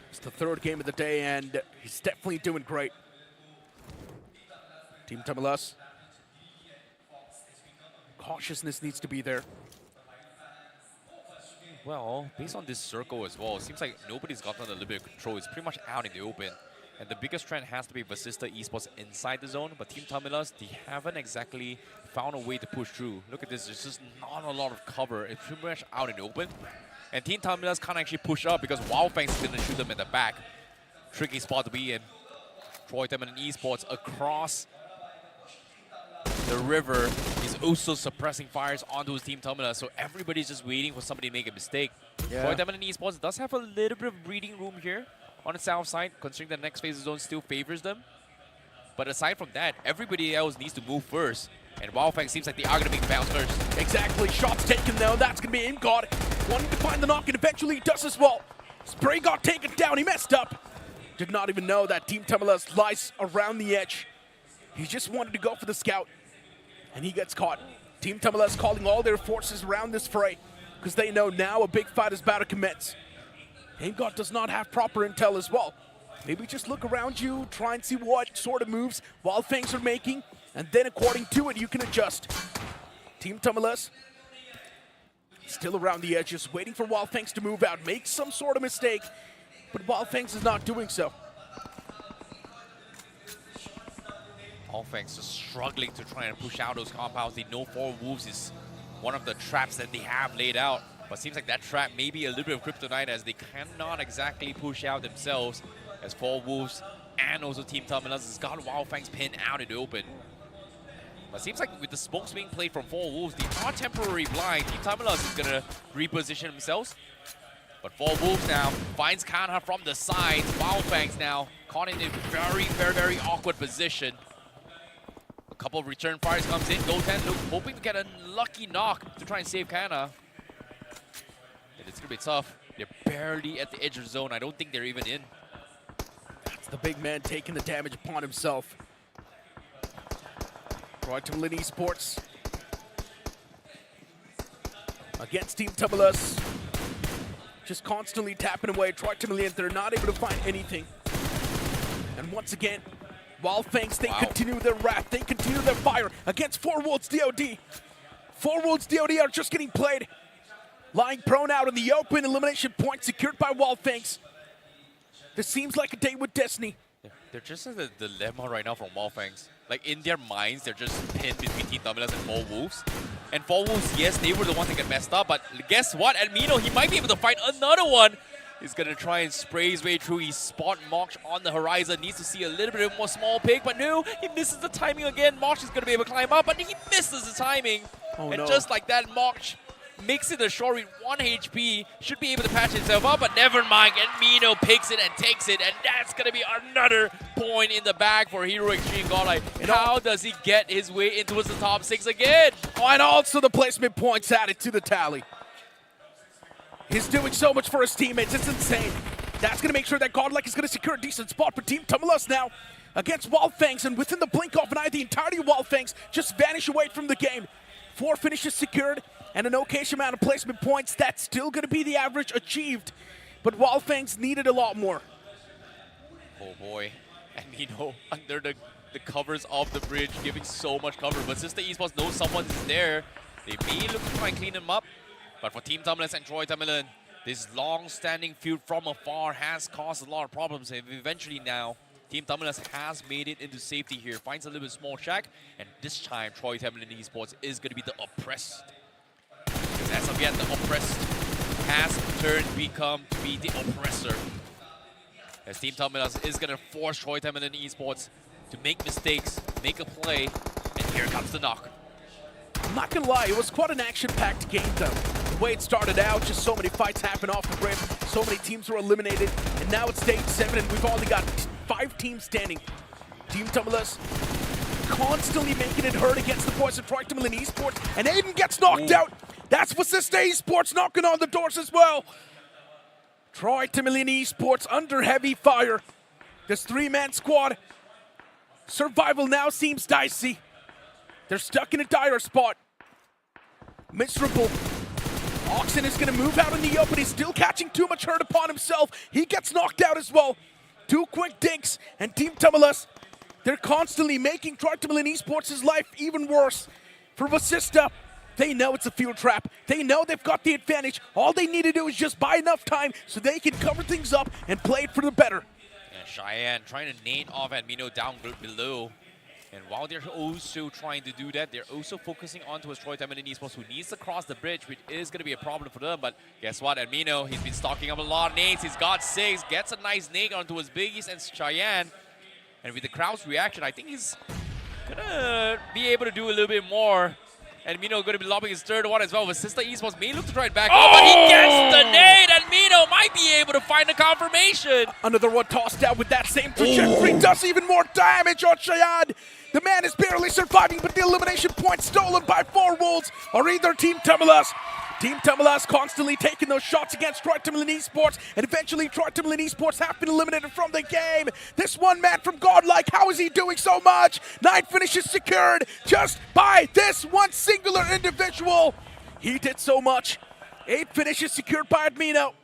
It's the 3rd game of the day, and he's definitely doing great. Team Tumulus. Cautiousness needs to be there. Well, based on this circle as well, it seems like nobody's gotten a little bit of control. It's pretty much out in the open. And the biggest trend has to be Vasista Esports inside the zone, but Team Tumulus, they haven't exactly found a way to push through. Look at this, there's just not a lot of cover. It's pretty much out in the open. And Team Tumulus can't actually push up because Wildfang's is going to shoot them in the back. Tricky spot to be in. Troy Temen Esports across the river is also suppressing fires onto his Team Tumulus, so everybody's just waiting for somebody to make a mistake. Yeah. Troy Temen Esports does have a little bit of breathing room here on the south side, considering the next phase of zone still favors them. But aside from that, everybody else needs to move first. And Wildfang seems like they are going to make the bounce first. Exactly. Shots taken though. That's going to be aim god. Wanting to find the knock, and eventually he does as well. Spray got taken down. He messed up. Did not even know that Team Tumulus lies around the edge. He just wanted to go for the scout. And he gets caught. Team Tumulus calling all their forces around this fray because they know now a big fight is about to commence. Aim god does not have proper intel as well. Maybe just look around you, try and see what sort of moves Wildfangs are making, and then according to it, you can adjust. Team Tumulus still around the edges, waiting for Wildfangs to move out, make some sort of mistake, but Wildfangs is not doing so. Wildfang's just struggling to try and push out those compounds. They know 4 Wolves is one of the traps that they have laid out, but seems like that trap may be a little bit of kryptonite as they cannot exactly push out themselves, as 4 Wolves and also Team Tumulus has got Wildfang's pinned out in the open. But seems like with the smokes being played from 4 Wolves, they are temporarily blind. Team Tumulus is going to reposition themselves. But 4 Wolves now finds Kana from the side. Wildfang's now caught in a very, very, very awkward position. A couple of return fires comes in. Goten hoping to get a lucky knock to try and save Kana. And it's going to be tough. They're barely at the edge of the zone. I don't think they're even in. That's the big man taking the damage upon himself. Right to Lin Esports against Team Tumulus. Just constantly tapping away. Troy Timilian, they're not able to find anything. And once again, Wildfangs, they continue their wrath. They continue their fire against 4 Wolves DOD. 4 Wolves DOD are just getting played. Lying prone out in the open. Elimination point secured by Wildfangs. This seems like a day with destiny. They're just in the dilemma right now from Wildfangs. Like, in their minds, they're just pinned between Team Tumulus and 4 Wolves. And 4 Wolves, yes, they were the ones that got messed up, but guess what? Amino, he might be able to find another one. He's going to try and spray his way through. He spot Mox on the horizon. Needs to see a little bit more small pick, but no, he misses the timing again. Mox is going to be able to climb up, but he misses the timing. Oh, and no. just like that, Mox makes it a short read, 1 HP, should be able to patch himself up, but never mind, and Mino picks it and takes it, and that's going to be another point in the bag for Hero Extreme Godlike. How does he get his way into the top 6 again? Oh, and also the placement points added to the tally. He's doing so much for his teammates, it's insane. That's going to make sure that Godlike is going to secure a decent spot for Team Tumulus now against Wildfangs, and within the blink of an eye, the entirety of Wildfangs just vanish away from the game. 4 finishes secured, and an okayish amount of placement points. That's still going to be the average achieved, but Wildfangs needed a lot more. Oh boy, and Mino under the covers of the bridge, giving so much cover, but since the Esports knows someone is there, they may look to try and clean him up. But for Team Tumulus and Troy Tamilan, this long-standing feud from afar has caused a lot of problems, and eventually now, Team Tumulus has made it into safety here, finds a little bit small shack, and this time Troy Tamilan Esports is going to be the oppressed. Because as of yet, the oppressed has become to be the oppressor. As Team Tumulus is going to force Troy Tamilan Esports to make mistakes, make a play, and here comes the knock. I'm not gonna lie, it was quite an action-packed game though. The way it started out, just so many fights happen off the bridge, so many teams were eliminated, and now it's stage 7 and we've only got 5 teams standing. Team Tumulus constantly making it hurt against the boys of Troy Tamilan Esports, and Aiden gets knocked out. That's Vasista Esports knocking on the doors as well. Troy Tamilan Esports under heavy fire. This 3-man squad. Survival now seems dicey. They're stuck in a dire spot. Miserable. Oxen is going to move out in the open. He's still catching too much hurt upon himself. He gets knocked out as well. 2 quick dinks, and Team Tumulus, they're constantly making Troy Tamilan Esports' life even worse. For Vasista, they know it's a field trap. They know they've got the advantage. All they need to do is just buy enough time so they can cover things up and play it for the better. Yeah, Cheyenne trying to nade off at Mino down below. And while they're also trying to do that, they're also focusing on towards Troy Tamilan Esports, who needs to cross the bridge, which is going to be a problem for them. But guess what? Amino, he's been stocking up a lot of nades. He's got 6, gets a nice nade onto his Biggies and Cheyenne. And with the crowd's reaction, I think he's going to be able to do a little bit more. And Mino going to be lobbing his 3rd one as well. But Sister Esports may look to try it back. Oh, but he gets the nade, and Mino might be able to find the confirmation. Another one tossed out with that same trajectory. Does even more damage on Cheyenne. The man is barely surviving, but the elimination point stolen by 4 Wolves are either Team Tumulus. Team Tumulus constantly taking those shots against Troy Tamilan Esports, and eventually Troy Tamilan Esports have been eliminated from the game. This one man from Godlike, how is he doing so much? 9 finishes secured just by this one singular individual. He did so much. 8 finishes secured by Admino,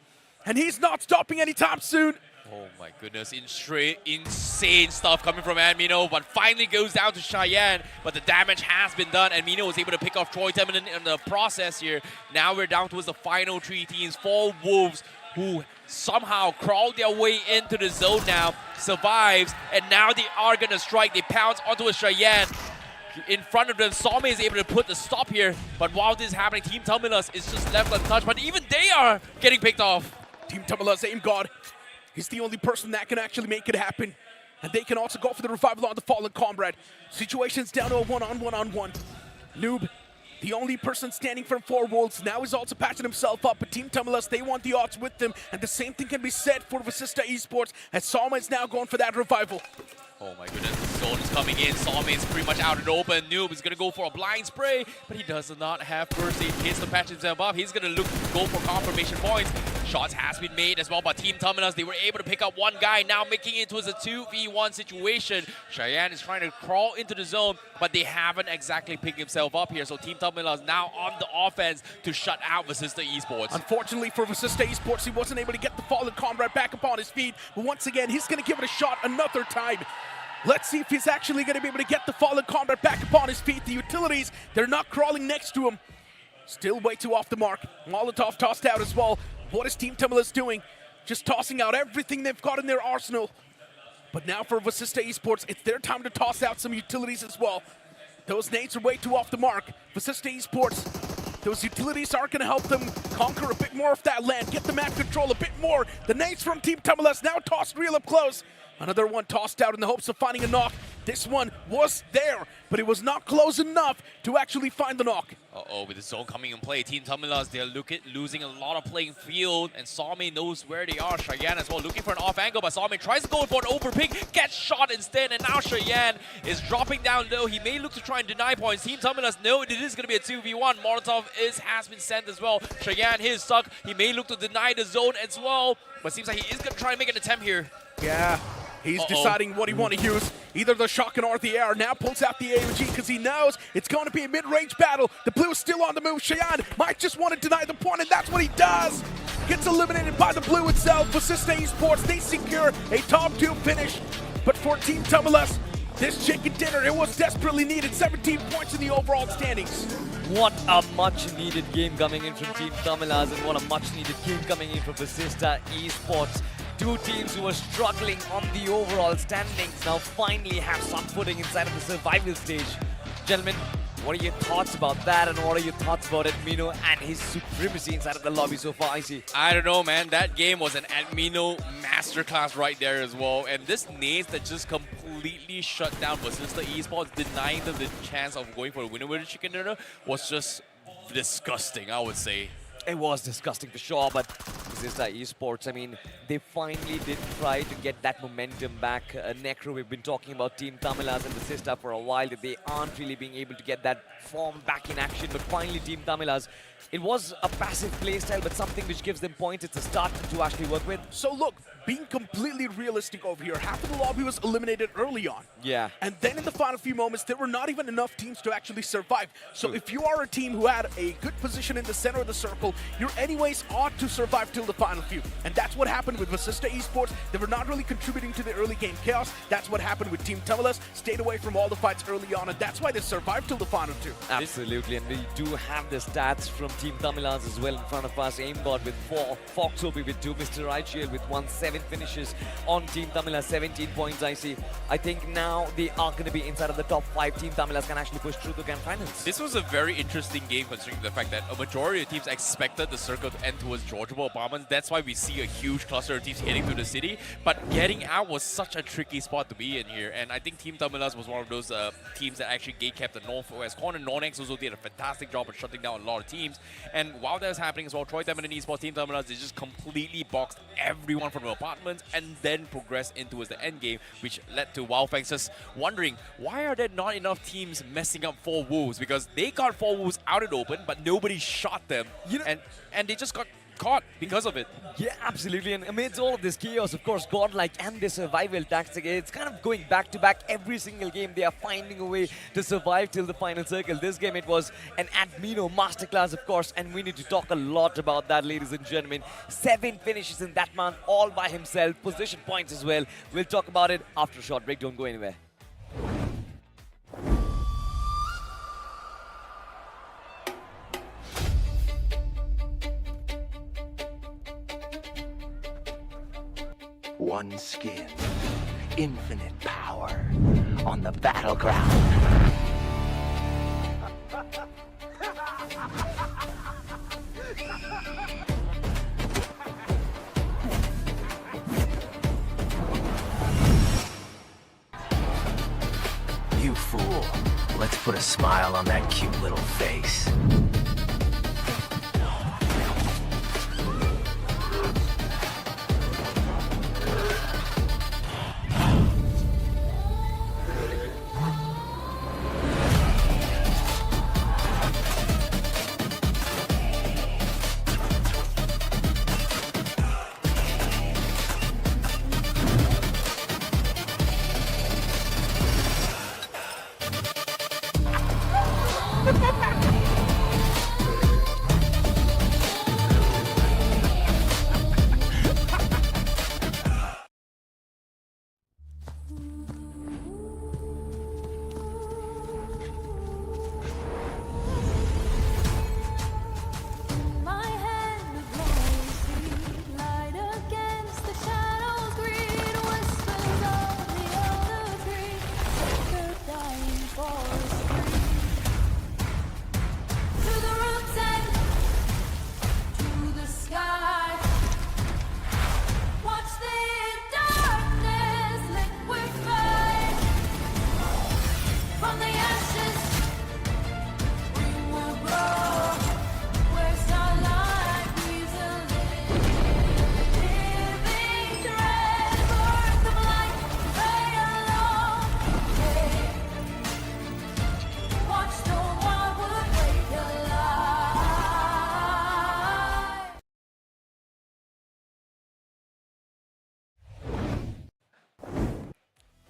and he's not stopping anytime soon. Oh my goodness, insane stuff coming from Admino, but finally goes down to Cheyenne, but the damage has been done, and Mino was able to pick off Troy Tamilan in the process here. Now we're down towards the final 3 teams, 4 Wolves, who somehow crawled their way into the zone now, survives, and now they are gonna strike. They pounce onto a Cheyenne. In front of them, Salme is able to put the stop here, but while this is happening, Team Tumulus is just left untouched, but even they are getting picked off. Team Tumulus, aim God. He's the only person that can actually make it happen. And they can also go for the revival on the fallen comrade. Situation's down to a 1-on-1-on-1. Noob, the only person standing from 4 Wolves, now is also patching himself up. But Team Tumulus, they want the odds with them. And the same thing can be said for Vasista Esports, as Salma is now going for that revival. Oh my goodness, the zone is coming in. Salme is pretty much out in the open. Noob is going to go for a blind spray, but he does not have first aid kits to patch himself up. He's going to go for confirmation points. Shots has been made as well by Team Tumulus. They were able to pick up one guy, now making it towards a 2v1 situation. Cheyenne is trying to crawl into the zone, but they haven't exactly picked himself up here. So Team Tumulus now on the offense to shut out Vasista Esports. Unfortunately for Vasista Esports, he wasn't able to get the fallen comrade back upon his feet. But once again, he's going to give it a shot another time. Let's see if he's actually going to be able to get the fallen comrade back upon his feet. The utilities, they're not crawling next to him. Still way too off the mark. Molotov tossed out as well. What is Team Tumulus doing? Just tossing out everything they've got in their arsenal. But now for Vasista Esports, it's their time to toss out some utilities as well. Those nades are way too off the mark. Vasista Esports, those utilities are going to help them conquer a bit more of that land, get the map control a bit more. The nades from Team Tumulus now tossed real up close. Another one tossed out in the hopes of finding a knock. This one was there, but it was not close enough to actually find the knock. Uh-oh, with the zone coming in play, Team Tamilas, they're losing a lot of playing field, and Salme knows where they are. Cheyenne as well, looking for an off angle, but Salme tries to go for an overpick, gets shot instead, and now Cheyenne is dropping down low. He may look to try and deny points. Team Tamilas know it is going to be a 2v1. Molotov has been sent as well. Cheyenne, his suck. He may look to deny the zone as well, but seems like he is going to try and make an attempt here. Yeah. He's deciding what he want to use. Either the shotgun or the air. Now pulls out the AOG because he knows it's going to be a mid-range battle. The blue is still on the move. Cheyenne might just want to deny the point, and that's what he does. Gets eliminated by the blue itself. Basista Esports, they secure a top 2 finish. But for Team Tamilas, this chicken dinner, it was desperately needed. 17 points in the overall standings. What a much-needed game coming in from Team Tamilas, and what a much-needed game coming in from Basista Esports. Two teams who were struggling on the overall standings now finally have some footing inside of the survival stage. Gentlemen, what are your thoughts about that, and what are your thoughts about Admino and his supremacy inside of the lobby so far, I see? I don't know, man. That game was an Admino masterclass right there as well. And this nades that just completely shut down Basista Esports, denying them the chance of going for a winner with the chicken dinner, was just disgusting, I would say. It was disgusting for sure, but Basista Esports, I mean, they finally did try to get that momentum back. Necro, we've been talking about Team Tamilas and Basista for a while, that they aren't really being able to get that form back in action, but finally Team Tamilas, it was a passive playstyle, but something which gives them points. It's a start to actually work with. So look, being completely realistic over here, half of the lobby was eliminated early on. Yeah. And then in the final few moments, there were not even enough teams to actually survive. So if you are a team who had a good position in the center of the circle, you anyways ought to survive till the final few. And that's what happened with Basista Esports. They were not really contributing to the early game chaos. That's what happened with Team Tamilas. Stayed away from all the fights early on, and that's why they survived till the final 2. Absolutely, and we do have the stats from Team Tamilas as well in front of us. Aimbot with 4, Fox OP with 2, Mr. Rightshield with 1, 7 finishes on Team Tamilas, 17 points I see. I think now they are going to be inside of the top 5. Team Tamilas can actually push through the grand finals. This was a very interesting game considering the fact that a majority of teams expected the circle to end towards Georgiable apartments. That's why we see a huge cluster of teams heading through the city. But getting out was such a tricky spot to be in here. And I think Team Tamilas was one of those teams that actually gatekept the Northwest corner. Nonex also did a fantastic job of shutting down a lot of teams. And while that was happening as well, Troy Temin and Esports, Team Tamilas, they just completely boxed everyone from the apartments and then progressed into the end game, which led to Wildfangs just wondering, why are there not enough teams messing up 4 wolves? Because they got 4 wolves out in the open, but nobody shot them. You know, and they just got caught because of it. Yeah, absolutely. And amidst all of this chaos, of course, Godlike and their survival tactic, it's kind of going back to back every single game. They are finding a way to survive till the final circle. This game, it was an Admino masterclass, of course, and we need to talk a lot about that, ladies and gentlemen. 7 finishes in that man, all by himself. Position points as well. We'll talk about it after a short break. Don't go anywhere. One skin, infinite power on the battleground. You fool. Let's put a smile on that cute little face.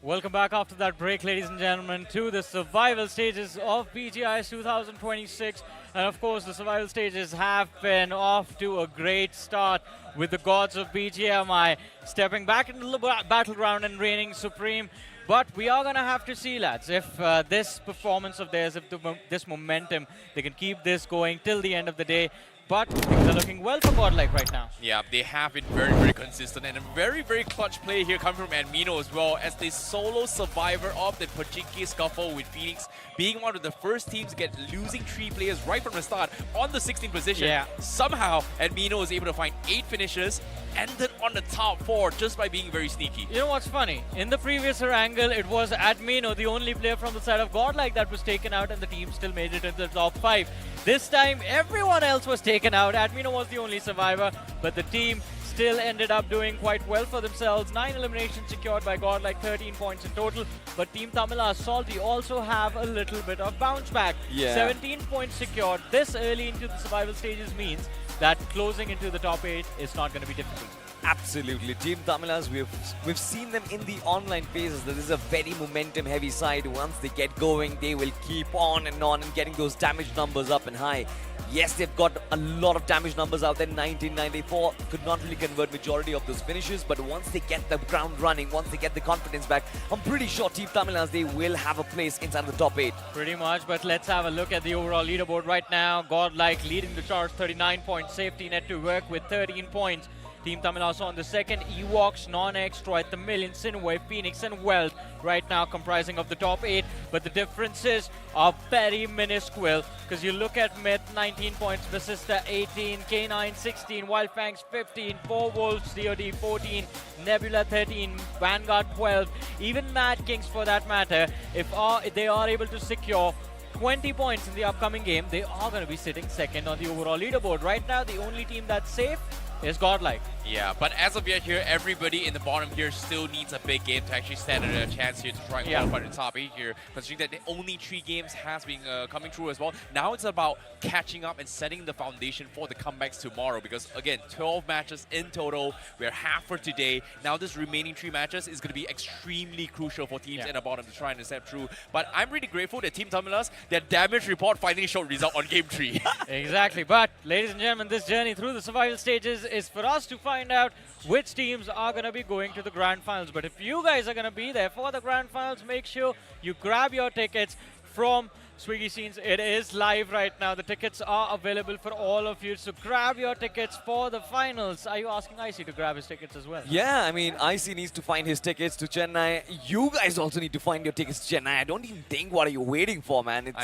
Welcome back after that break, ladies and gentlemen, to the survival stages of BGIS 2026. And of course, the survival stages have been off to a great start with the gods of BGMI stepping back into the battleground and reigning supreme. But we are going to have to see, lads, if this performance of theirs, if this momentum, they can keep this going till the end of the day. But things are looking well for Godlike right now. Yeah, they have been very, very consistent and a very, very clutch play here coming from Admino as well as the solo survivor of the Pachinki scuffle with Phoenix being one of the first teams to get losing 3 players right from the start on the 16th position. Yeah. Somehow, Admino was able to find 8 finishes, ended on the top 4 just by being very sneaky. You know what's funny? In the previous angle, it was Admino, the only player from the side of Godlike, that was taken out, and the team still made it into the top 5. This time, everyone else was taken out. Admino was the only survivor, but the team still ended up doing quite well for themselves. 9 eliminations secured by Godlike, 13 points in total. But Team Tamila's Salty also have a little bit of bounce back. Yeah. 17 points secured this early into the survival stages means that closing into the top 8 is not going to be difficult. Absolutely. Team Tamilas, we've seen them in the online phases. This is a very momentum-heavy side. Once they get going, they will keep on and getting those damage numbers up and high. Yes, they've got a lot of damage numbers out there. 1994 could not really convert majority of those finishes, but once they get the ground running, once they get the confidence back, I'm pretty sure Team Tamilas, they will have a place inside the top 8. Pretty much, but let's have a look at the overall leaderboard right now. Godlike leading the charge, 39 points. Safety Net to work with 13 points. Team Tamil also on the second. Ewoks, Non-X, Troy the Million, Sinway, Phoenix and Weld right now comprising of the top 8. But the differences are very minuscule because you look at Myth, 19 points, Vasista 18, K9 16, Wildfangs 15, 4 Wolves, COD 14, Nebula 13, Vanguard 12, even Mad Kings for that matter. If they are able to secure 20 points in the upcoming game, they are going to be sitting second on the overall leaderboard. Right now, the only team that's safe is Godlike. Yeah, but as of yet here, everybody in the bottom here still needs a big game to actually stand a chance here to try and qualify to the top 8 here, considering that the only 3 games has been coming through as well. Now it's about catching up and setting the foundation for the comebacks tomorrow because, again, 12 matches in total. We're half for today. Now this remaining 3 matches is going to be extremely crucial for teams in the bottom to try and step through. But I'm really grateful that Team Tamilas, their damage report finally showed result on Game 3. Exactly, but ladies and gentlemen, this journey through the survival stages is for us to find out which teams are going to be going to the grand finals. But if you guys are going to be there for the grand finals, make sure you grab your tickets from Swiggy Scenes. It is live right now. The tickets are available for all of you, so grab your tickets for the finals. Are you asking Icy to grab his tickets as well? Yeah, I mean, Icy needs to find his tickets to Chennai. You guys also need to find your tickets to Chennai. I don't even think, what are you waiting for, man?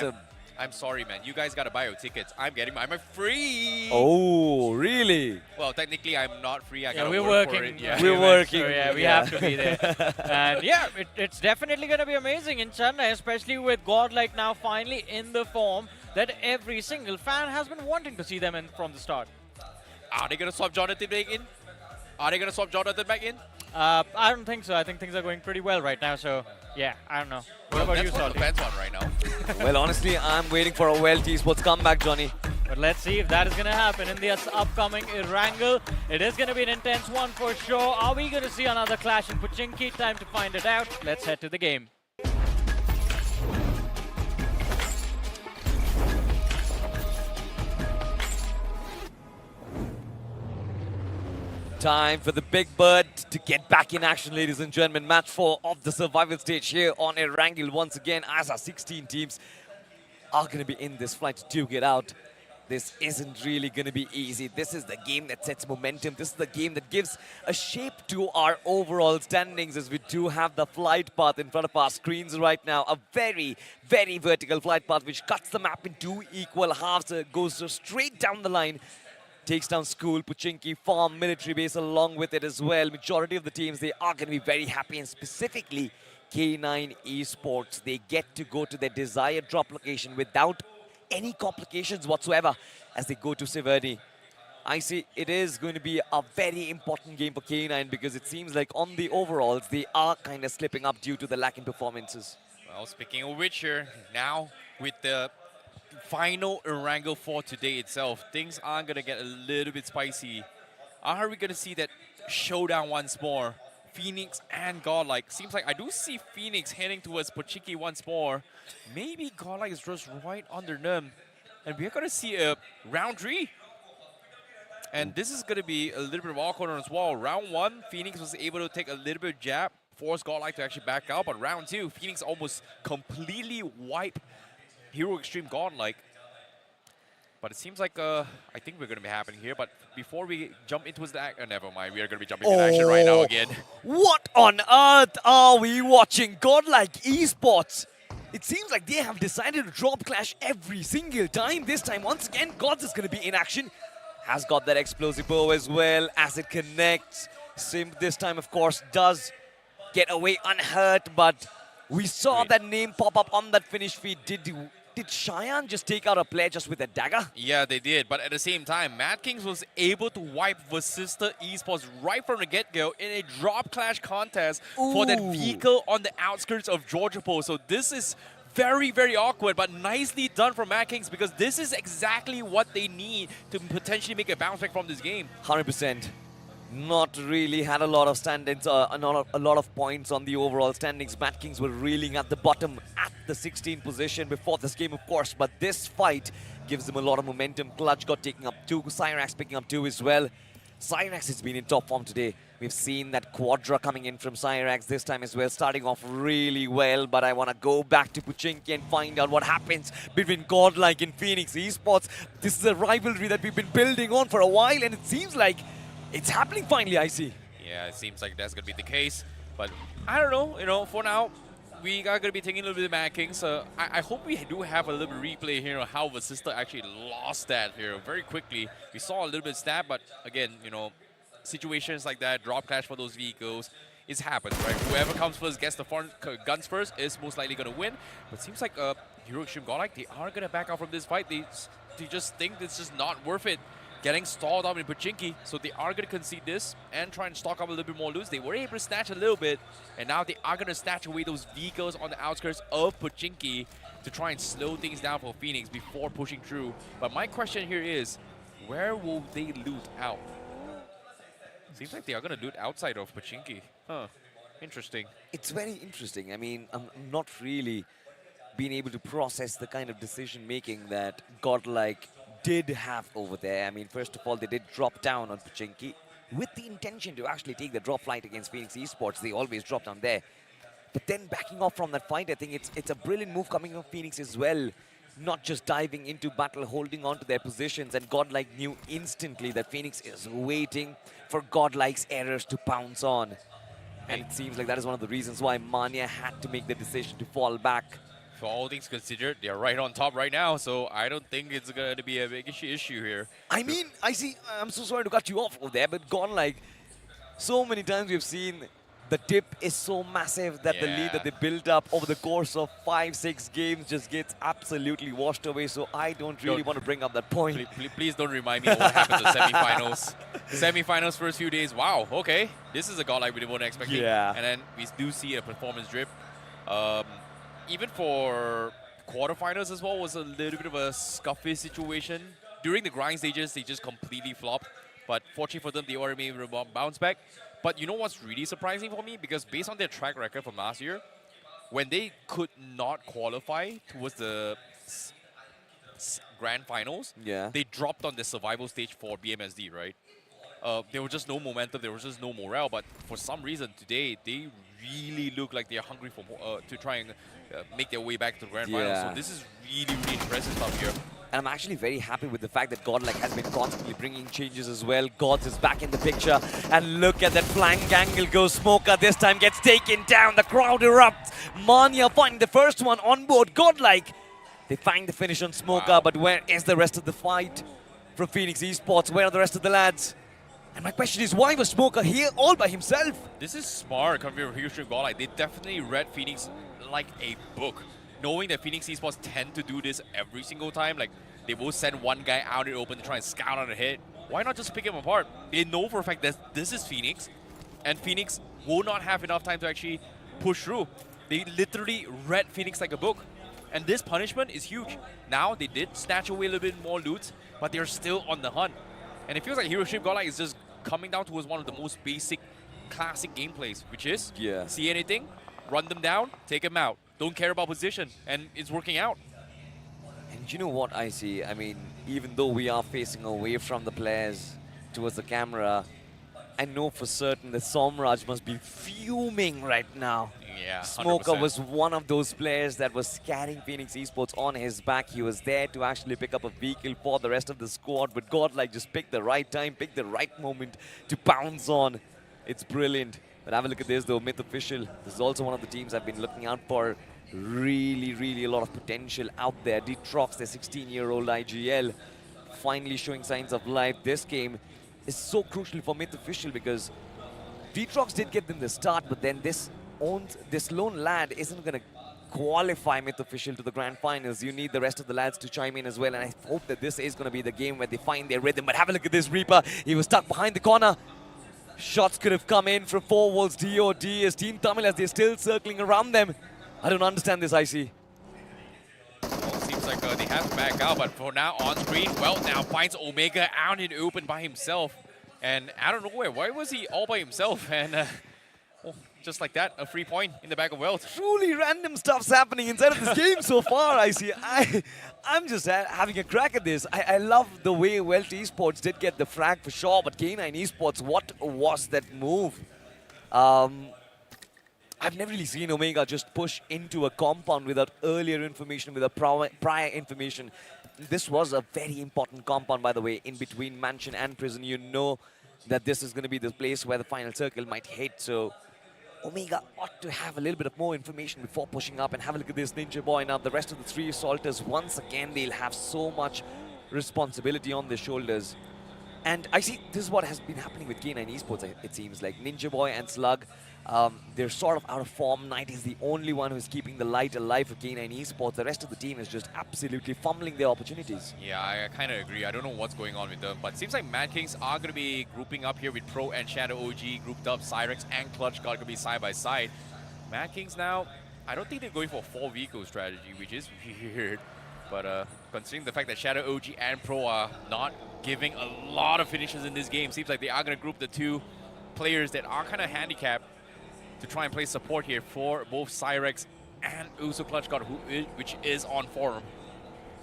I'm sorry, man. You guys gotta buy your tickets. I'm getting mine. I'm free. Oh, really? Well, technically, I'm not free. I gotta we're work working. for it. Yeah. We're working. So, yeah, we have to be there. And yeah, it's definitely going to be amazing in Chennai, especially with Godlike now finally in the form that every single fan has been wanting to see them in from the start. Are they gonna swap Jonathan back in? I don't think so. I think things are going pretty well right now. So yeah, I don't know. What about you, That's what Salty? the fans want right now. Well, honestly, I'm waiting for a Weld Esports comeback, Johnny. But let's see if that is going to happen in the upcoming Wrangle. It is going to be an intense one for sure. Are we going to see another clash in Pachinki? Time to find it out. Let's head to the game. Time for the Big Bird to get back in action, ladies and gentlemen. Match 4 of the survival stage here on Erangel once again, as our 16 teams are going to be in this fight to duke it out. This isn't really going to be easy. This is the game that sets momentum. This is the game that gives a shape to our overall standings, as we do have the flight path in front of our screens right now. A very, very vertical flight path which cuts the map in 2 equal halves. It goes straight down the line. Takes down school, Pachinki, farm, military base along with it as well. Majority of the teams, they are going to be very happy, and specifically K9 Esports. They get to go to their desired drop location without any complications whatsoever as they go to Severny. I see it is going to be a very important game for K9 because it seems like on the overalls, they are kind of slipping up due to the lack in performances. Well, speaking of which here, now with the final Erangel for today itself, things are going to get a little bit spicy. Are we going to see that showdown once more Phoenix and Godlike. Seems like I do see Phoenix heading towards Pochinki once more. Maybe Godlike is just right under them. And we're going to see a round 3. And this is going to be a little bit of awkward as well. Round 1, Phoenix was able to take a little bit of jab, force Godlike to actually back out. But round 2, Phoenix almost completely wipe Hero Extreme Godlike. But it seems like I think we're going to be happening here. But before we jump into the action, never mind. We are going to be jumping into action right now again. What on earth are we watching? Godlike Esports. It seems like they have decided to drop Clash every single time. This time, once again, Gods is going to be in action. Has got that explosive bow as well as it connects. Sim this time, of course, does get away unhurt. But we saw that name pop up on that finish feed. Did Cheyenne just take out a player just with a dagger? Yeah, they did. But at the same time, Mad Kings was able to wipe Vasista Esports right from the get-go in a drop clash contest for that vehicle on the outskirts of Georgia Post. So this is very, very awkward, but nicely done from Mad Kings because this is exactly what they need to potentially make a bounce back from this game. 100%. Not really had a lot of standings, a lot of points on the overall standings. Mad Kings were reeling at the bottom at the 16th position before this game, of course. But this fight gives them a lot of momentum. Clutch got taken up 2, Cyrax picking up 2 as well. Cyrax has been in top form today. We've seen that Quadra coming in from Cyrax this time as well, starting off really well. But I want to go back to Pochinki and find out what happens between Godlike and Phoenix Esports. This is a rivalry that we've been building on for a while, and it seems like it's happening finally, I see. Yeah, it seems like that's going to be the case. But I don't know, for now, we are going to be taking a little bit of Mad Kings. I hope we do have a little bit of replay here on how Vasista actually lost that here very quickly. We saw a little bit of stab, but again, situations like that, drop clash for those vehicles, it happens, right? Whoever comes first, gets the guns first, is most likely going to win. But it seems like Hero Extreme Godlike, they are going to back out from this fight. They just think it's just not worth it getting stalled out in Pochinki, so they are going to concede this and try and stock up a little bit more loot. They were able to snatch a little bit, and now they are going to snatch away those vehicles on the outskirts of Pochinki to try and slow things down for Phoenix before pushing through. But my question here is, where will they loot out? Seems like they are going to loot outside of Pochinki. Huh. Interesting. It's very interesting. I mean, I'm not really being able to process the kind of decision-making that Godlike did have over there. I mean, first of all, they did drop down on Pochinki with the intention to actually take the drop flight against Phoenix Esports. They always drop down there. But then backing off from that fight, I think it's a brilliant move coming from Phoenix as well. Not just diving into battle, holding on to their positions, and Godlike knew instantly that Phoenix is waiting for Godlike's errors to pounce on. And it seems like that is one of the reasons why Mania had to make the decision to fall back. For all things considered, they're right on top right now, so I don't think it's going to be a big issue here. I mean, I'm so sorry to cut you off over there, but Godlike, so many times we've seen the dip is so massive that the lead that they built up over the course of 5-6 games just gets absolutely washed away, so I don't really want to bring up that point. Please don't remind me of what happened to semifinals. Semifinals first few days, wow, okay. This is a Godlike we didn't expect. Yeah. And then we do see a performance drip. Even for quarterfinals as well was a little bit of a scuffy situation. During the grind stages, they just completely flopped. But fortunately for them, they were able to bounce back. But you know what's really surprising for me? Because based on their track record from last year, when they could not qualify towards the grand finals, they dropped on the survival stage for BMSD, right? There was just no momentum, there was just no morale. But for some reason today, they really look like they're hungry for to try and make their way back to the grand finals. So this is really, really impressive stuff here. And I'm actually very happy with the fact that Godlike has been constantly bringing changes as well. Gods is back in the picture. And look at that flank angle go. Smoker this time gets taken down. The crowd erupts. Mania finding the first one on board. Godlike, they find the finish on Smoker. But where is the rest of the fight from Phoenix Esports? Where are the rest of the lads? And my question is, why was Smoker here all by himself? This is smart coming from Hero Extreme Godlike. They definitely read Phoenix like a book. Knowing that Phoenix Esports tend to do this every single time, like they will send one guy out in the open to try and scout on a hit. Why not just pick him apart? They know for a fact that this is Phoenix, and Phoenix will not have enough time to actually push through. They literally read Phoenix like a book. And this punishment is huge. Now, they did snatch away a little bit more loot, but they're still on the hunt. And it feels like Hero Extreme Godlike is just coming down towards one of the most basic classic gameplays, which is Yeah. see anything, run them down, take them out. Don't care about position, and it's working out. And you know what I see? I mean, even though we are facing away from the players towards the camera, I know for certain that Somraj must be fuming right now. Yeah, Smoker 100%. was one of those players that was carrying Phoenix Esports on his back. He was there to actually pick up a vehicle for the rest of the squad, but God, like, just pick the right time, pick the right moment to pounce on. It's brilliant. But have a look at this, though. Myth Official. This is also one of the teams I've been looking out for. Really a lot of potential out there. Detrox, their 16-year-old IGL, finally showing signs of life. This game is so crucial for Myth Official because Detrox did get them the start, but then this lone lad isn't going to qualify Myth Official to the grand finals. You need the rest of the lads to chime in as well, and I hope that this is going to be the game where they find their rhythm. But have a look at this Reaper. He was stuck behind the corner. Shots could have come in from 4 walls. DOD as Team Tamil as they're still circling around them. I don't understand this, IC. Well, seems like they have to back out, but for now on screen, well, now finds Omega out in the open by himself. And out of nowhere, why was he all by himself? And well, just like that, a free point in the back of Wealth. Truly random stuff's happening inside of this game so far, IC. I'm just having a crack at this. I love the way Wealth Esports did get the frag for sure, but K9 Esports, what was that move? I've never really seen Omega just push into a compound without earlier information, without prior information. This was a very important compound, by the way, in between Mansion and Prison. You know that this is going to be the place where the final circle might hit, so Omega ought to have a little bit of more information before pushing up. And have a look at this Ninja Boy. Now, the rest of the 3 assaulters, once again, they'll have so much responsibility on their shoulders. And I see this is what has been happening with K9 Esports, it seems like. Ninja Boy and Slug, they're sort of out of form. Knight is the only one who's keeping the light alive for K9 Esports. The rest of the team is just absolutely fumbling their opportunities. Yeah, I kind of agree. I don't know what's going on with them, but it seems like Mad Kings are going to be grouping up here with Pro and Shadow OG grouped up. Cyrex and Clutch God going to be side by side. Mad Kings now, I don't think they're going for a 4 vehicle strategy, which is weird. But considering the fact that Shadow OG and Pro are not giving a lot of finishes in this game, seems like they are going to group the 2 players that are kind of handicapped to try and play support here for both Cyrex and Uso Clutch God, which is on form.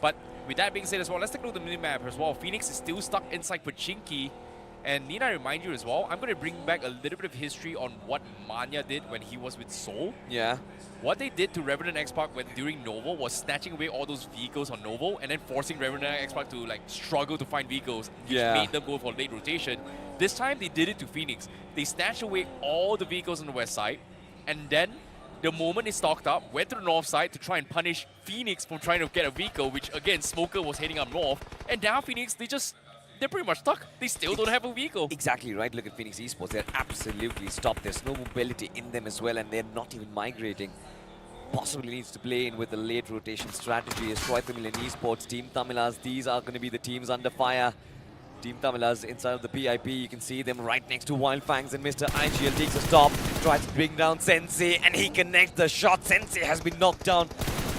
But with that being said as well, let's take a look at the minimap as well. Phoenix is still stuck inside Pachinki. And need I remind you as well, I'm going to bring back a little bit of history on what Manya did when he was with Seoul. Yeah. What they did to Revenant X-Pac when during Novo was snatching away all those vehicles on Novo and then forcing Revenant X-Pac to like struggle to find vehicles, which made them go for late rotation. This time they did it to Phoenix. They snatched away all the vehicles on the west side, and then the moment they stocked up, went to the north side to try and punish Phoenix for trying to get a vehicle, which again, Smoker was heading up north. And now Phoenix, they're pretty much stuck. They still don't have a vehicle. Exactly right. Look at Phoenix Esports. They're absolutely stopped. There's no mobility in them as well, and they're not even migrating. Possibly needs to play in with a late rotation strategy. As Troy Tamil and Esports, Team Tamilas, these are going to be the teams under fire. Team Tamilas inside of the PIP. You can see them right next to Wild Fangs, and Mr. IGL takes a stop, tries to bring down Sensei, and he connects the shot. Sensei has been knocked down.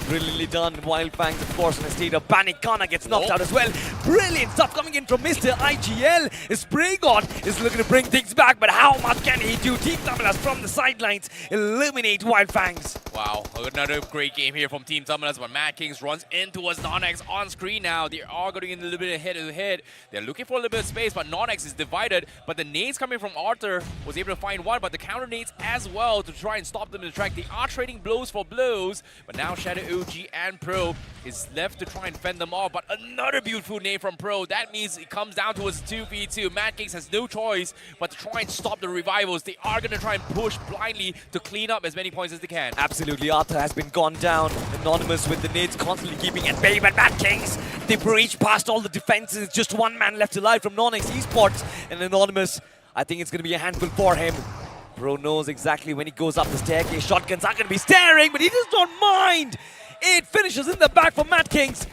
Brilliantly done. Wild Fangs, of course, in a state of panic. Kana gets knocked out as well. Brilliant stuff coming in from Mr. IGL. Spray God is looking to bring things back, but how much can he do? Team Tamilas from the sidelines eliminate Wild Fangs. Wow, another great game here from Team Tamilas, but Mad Kings runs in towards Nonex on screen now. They are going in a little bit head-to-head. They're looking for a little bit of space, but Nonex is divided. But the nades coming from Arthur was able to find one, but the counter nades as well to try and stop them in the track. They are trading blows for blows, but now Shadow OG and Pro is left to try and fend them off. But another beautiful nade from Pro. That means it comes down to a 2v2. Mad Kings has no choice but to try and stop the revivals. They are going to try and push blindly to clean up as many points as they can. Absolutely, Arthur has been gone down. Anonymous with the nades constantly keeping at bay, but Mad Kings, they breach past all the defenses. Just one man left alive from Nonex Esports, and Anonymous, I think it's going to be a handful for him. Pro knows exactly when he goes up the staircase. Shotguns are going to be staring, but he does not mind. It finishes in the back for Mad Kings.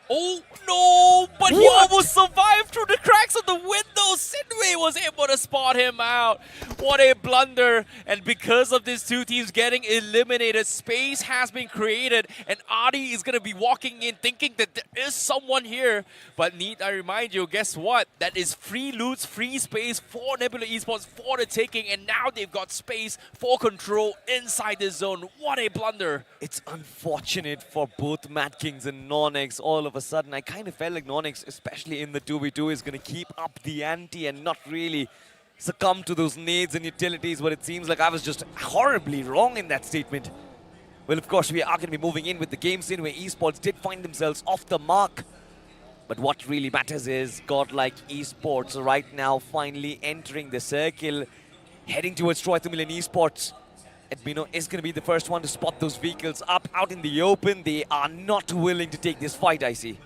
Oh, no! But he almost survived through the cracks of the window. Sidway was able to spot him out. What a blunder. And because of these two teams getting eliminated, space has been created. And Adi is going to be walking in thinking that there is someone here. But need I remind you, guess what? That is free loot, free space for Nebula Esports for the taking. And now they've got space for control inside this zone. What a blunder. It's unfortunate for both Mad Kings and Nonix. All of a sudden, I kind of felt like Nonix, especially in the 2v2, is going to keep up the ante and not really succumb to those nades and utilities, but it seems like I was just horribly wrong in that statement. Well, of course, we are going to be moving in with the game scene where Esports did find themselves off the mark. But what really matters is Godlike Esports right now finally entering the circle, heading towards Troy Million Esports. Edmino is going to be the first one to spot those vehicles up out in the open. They are not willing to take this fight, I see.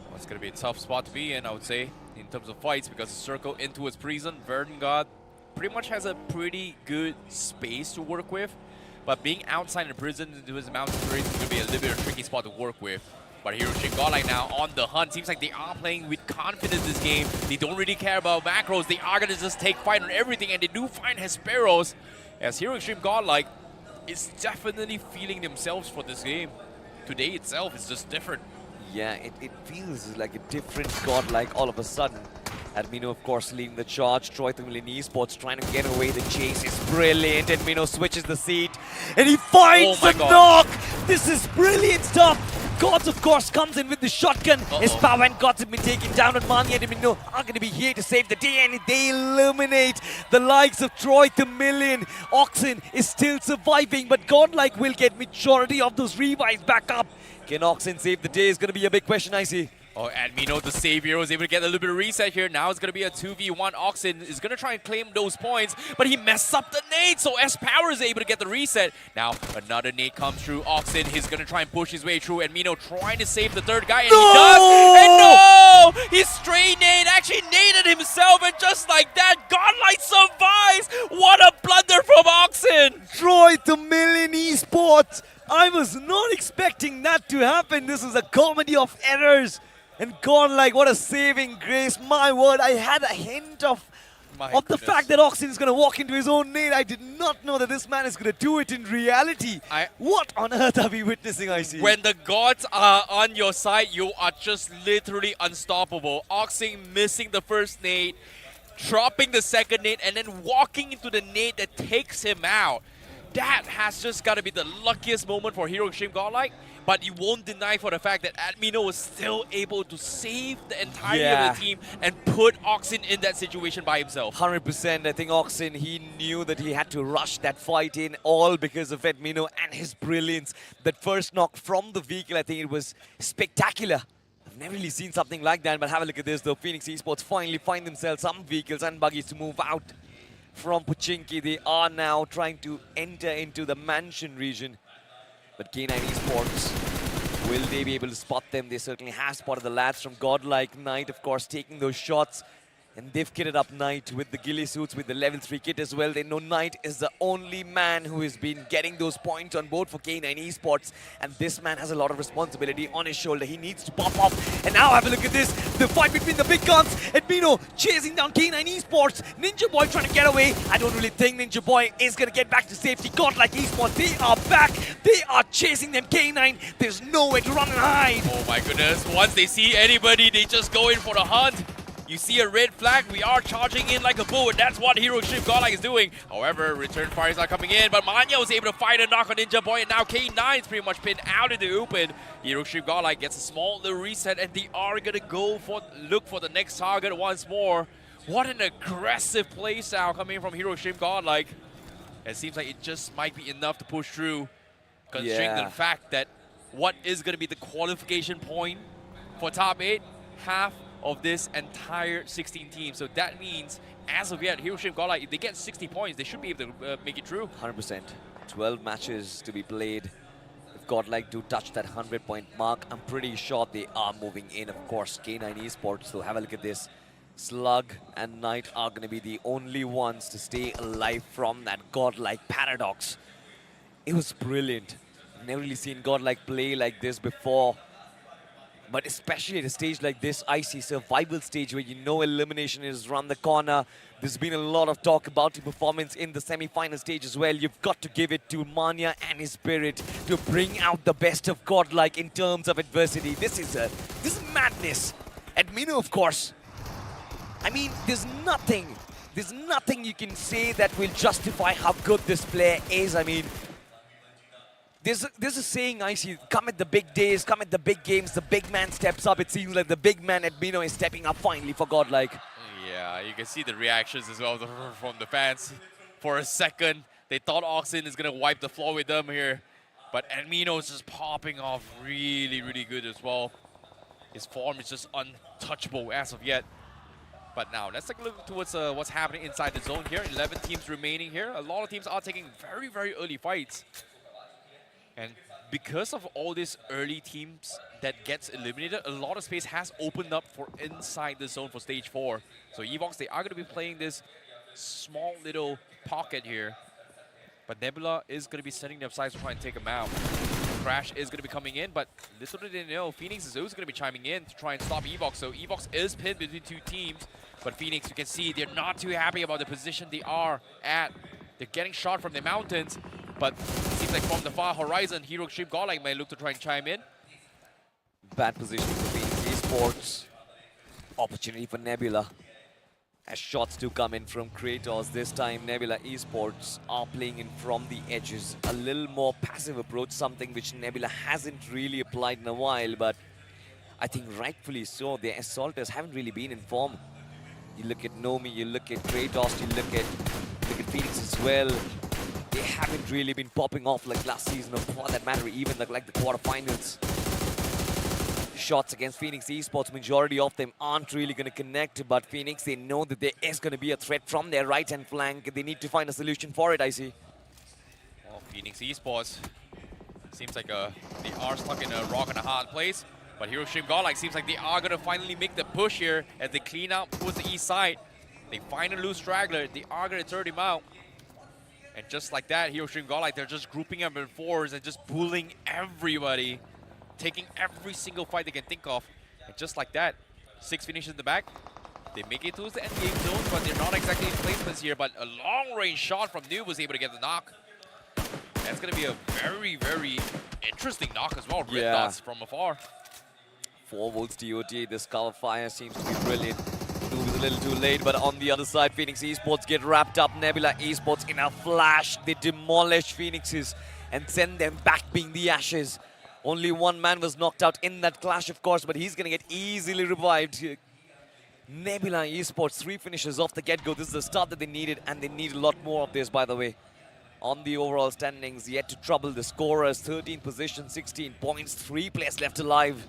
Well, it's going to be a tough spot to be in, I would say, in terms of fights, because the circle into its prison, Verdun God pretty much has a pretty good space to work with. But being outside the prison into his mountain terrain is going to be a little bit of a tricky spot to work with. But Hiroshima Godlike now on the hunt. Seems like they are playing with confidence this game. They don't really care about macros. They are going to just take fight on everything, and they do find Hesperos. As Hiroshima Godlike is definitely feeling themselves for this game. Today itself is just different. Yeah, it feels like a different Godlike all of a sudden. Admino, of course, leading the charge. Troy Million Esports trying to get away. The chase is brilliant. Admino switches the seat and he finds the knock. This is brilliant stuff. Gods, of course, comes in with the shotgun. His power and Gods have been taken down, and Mani and Admino are going to be here to save the day, and they eliminate the likes of Troy Million. Oxen is still surviving, but Godlike will get majority of those revives back up. Can Oxen save the day is going to be a big question, I see. Oh, Admino, the savior, was able to get a little bit of reset here. Now it's going to be a 2v1. Oxen is going to try and claim those points, but he messed up the nade, so S-Power is able to get the reset. Now, another nade comes through. Oxen, he's going to try and push his way through. Admino trying to save the third guy, and he does. And no! He straight nade, actually naded himself, and just like that, Godlike survives. What a blunder from Oxen! Troy Million Esports. I was not expecting that to happen. This is a comedy of errors. And Godlike, what a saving grace. My word, I had a hint of the fact that Oxen is going to walk into his own nade. I did not know that this man is going to do it in reality. What on earth are we witnessing, I see? When the gods are on your side, you are just literally unstoppable. Oxen missing the first nade, dropping the second nade, and then walking into the nade that takes him out. That has just got to be the luckiest moment for Hiroshima Godlike. But you won't deny for the fact that Admino was still able to save the entirety of the team and put Oxen in that situation by himself. 100%. I think Oxen, he knew that he had to rush that fight in, all because of Admino and his brilliance. That first knock from the vehicle, I think it was spectacular. I've never really seen something like that, but have a look at this though. Phoenix Esports finally find themselves some vehicles and buggies to move out from Pochinki. They are now trying to enter into the mansion region. But K9 Esports, will they be able to spot them? They certainly have spotted the lads from Godlike. Knight, of course, taking those shots. And they've kitted up Knight with the ghillie suits, with the level 3 kit as well. They know Knight is the only man who has been getting those points on board for K9 Esports. And this man has a lot of responsibility on his shoulder. He needs to pop off. And now have a look at this. The fight between the big guns. Edmino chasing down K9 Esports. Ninja Boy trying to get away. I don't really think Ninja Boy is going to get back to safety. Godlike Esports, they are back. They are chasing them. K9, there's nowhere to run and hide. Oh my goodness. Once they see anybody, they just go in for the hunt. You see a red flag, we are charging in like a bull, and that's what Hiroshima Godlike is doing. However, return fires are coming in, but Manya was able to fight a knock on Ninja Boy, and now K9 is pretty much pinned out in the open. Hiroshima Godlike gets a small little reset, and they are going to look for the next target once more. What an aggressive play style coming from Hiroshima Godlike. It seems like it just might be enough to push through, considering the fact that what is going to be the qualification point for top 8, half of this entire 16 teams. So that means, as of yet, Hiroshima Godlike, if they get 60 points, they should be able to make it through. 100%. 12 matches to be played. If Godlike do touch that 100-point mark, I'm pretty sure they are moving in. Of course, K9 Esports, so have a look at this. Slug and Knight are going to be the only ones to stay alive from that Godlike paradox. It was brilliant. I've never really seen Godlike play like this before. But especially at a stage like this, icy survival stage where you know elimination is around the corner. There's been a lot of talk about the performance in the semi-final stage as well. You've got to give it to Manya and his spirit to bring out the best of Godlike in terms of adversity. This is madness. Admino, of course. I mean, there's nothing you can say that will justify how good this player is. I mean, there's a saying I see, come at the big days, come at the big games, the big man steps up. It seems like the big man Admino is stepping up finally for Godlike. Yeah, you can see the reactions as well from the fans. For a second, they thought Oxen is going to wipe the floor with them here. But Admino is just popping off really, really good as well. His form is just untouchable as of yet. But now, let's take a look towards what's happening inside the zone here. 11 teams remaining here. A lot of teams are taking very, very early fights. And because of all these early teams that gets eliminated, a lot of space has opened up for inside the zone for stage 4. So Evox, they are going to be playing this small little pocket here. But Nebula is going to be setting their sights to try and take him out. Crash is going to be coming in, but little did they know, Phoenix is also going to be chiming in to try and stop Evox. So Evox is pinned between two teams. But Phoenix, you can see, they're not too happy about the position they are at. They're getting shot from the mountains. But it seems like from the far horizon, Hero Extreme Godlike may look to try and chime in. Bad position for Phoenix Esports. Opportunity for Nebula. As shots do come in from Kratos, this time Nebula Esports are playing in from the edges. A little more passive approach, something which Nebula hasn't really applied in a while, but I think rightfully so. The Assaulters haven't really been in form. You look at Nomi, you look at Kratos, you look at Phoenix as well. They haven't really been popping off like last season, or for that matter, even like the quarterfinals. Shots against Phoenix Esports, majority of them aren't really going to connect, but Phoenix, they know that there is going to be a threat from their right-hand flank. They need to find a solution for it, I see. Well, Phoenix Esports, seems like they are stuck in a rock and a hard place, but Hero Extreme Godlike seems like they are going to finally make the push here as they clean out towards the east side. They find a loose straggler, they are going to turn him out. And just like that, Hero Extreme Godlike, they're just grouping up in fours and just pulling everybody, taking every single fight they can think of. And just like that, 6 finishes in the back. They make it towards the end game zone, but they're not exactly in placements here. But a long-range shot from Noob was able to get the knock. That's going to be a very, very interesting knock as well. Red dots from afar. 4 volts DOT, this cover fire seems to be brilliant. Noob is a little too late, but on the other side, Phoenix Esports get wrapped up. Nebula Esports in a flash. They demolish Phoenixes and send them back being the ashes. Only one man was knocked out in that clash, of course, but he's going to get easily revived. Nebula Esports, 3 finishes off the get-go. This is the start that they needed, and they need a lot more of this, by the way. On the overall standings, yet to trouble the scorers. 13th position, 16 points, 3 players left alive.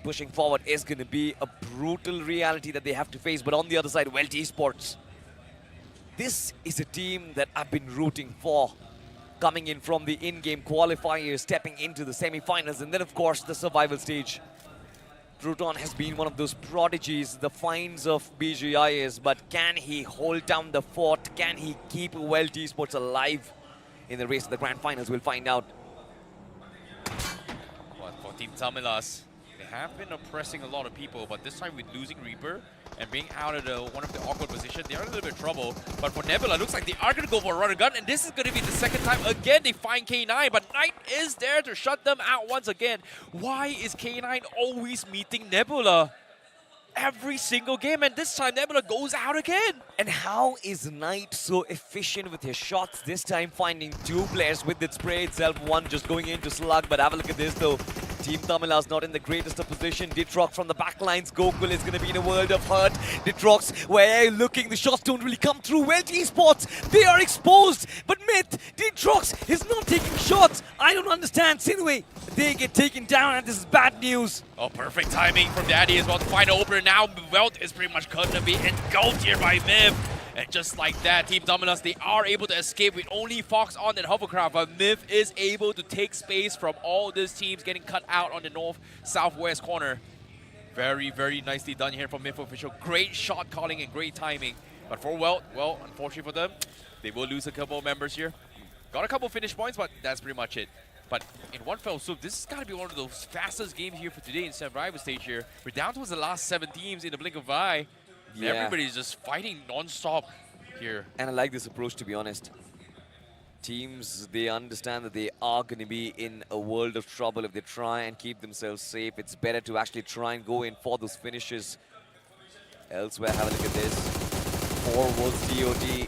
Pushing forward is going to be a brutal reality that they have to face. But on the other side, Welt Esports. This is a team that I've been rooting for. Coming in from the in-game qualifiers, stepping into the semi-finals, and then, of course, the survival stage. Proton has been one of those prodigies, the finds of BGIS, but can he hold down the fort? Can he keep Welt Esports alive in the race of the grand finals? We'll find out. Well, for Team Tamilas, they have been oppressing a lot of people, but this time with losing Reaper and being out of one of the awkward positions, they are in a little bit of trouble. But for Nebula, looks like they are going to go for a run and gun, and this is going to be the second time again they find K9, but Knight is there to shut them out once again. Why is K9 always meeting Nebula? Every single game, and this time Nebula goes out again. And how is Knight so efficient with his shots? This time finding 2 players with the spray itself, one just going into slug, but have a look at this though. Team Tamila's not in the greatest of position. Ditrox from the backlines. Gokul is going to be in a world of hurt. Ditrox, where are you looking? The shots don't really come through. Welt Esports, they are exposed. But Myth, Ditrox is not taking shots. I don't understand. Anyway, they get taken down, and this is bad news. Oh, perfect timing from Daddy as well to find an opener. Now Welt is pretty much going to be engulfed here by Miv. And just like that, Team Dominus, they are able to escape with only Fox on that hovercraft, but Miv is able to take space from all these teams getting cut out on the north-southwest corner. Very, very nicely done here from Miv official. Great shot calling and great timing. But for Welt, well, unfortunately for them, they will lose a couple of members here. Got a couple finish points, but that's pretty much it. But in one fell swoop, this has got to be one of those fastest games here for today in Survivor stage here. We're down towards the last 7 teams in the blink of an eye. Yeah. Everybody's just fighting non-stop here. And I like this approach, to be honest. Teams, they understand that they are going to be in a world of trouble if they try and keep themselves safe. It's better to actually try and go in for those finishes. Elsewhere, have a look at this. 4 votes DOD.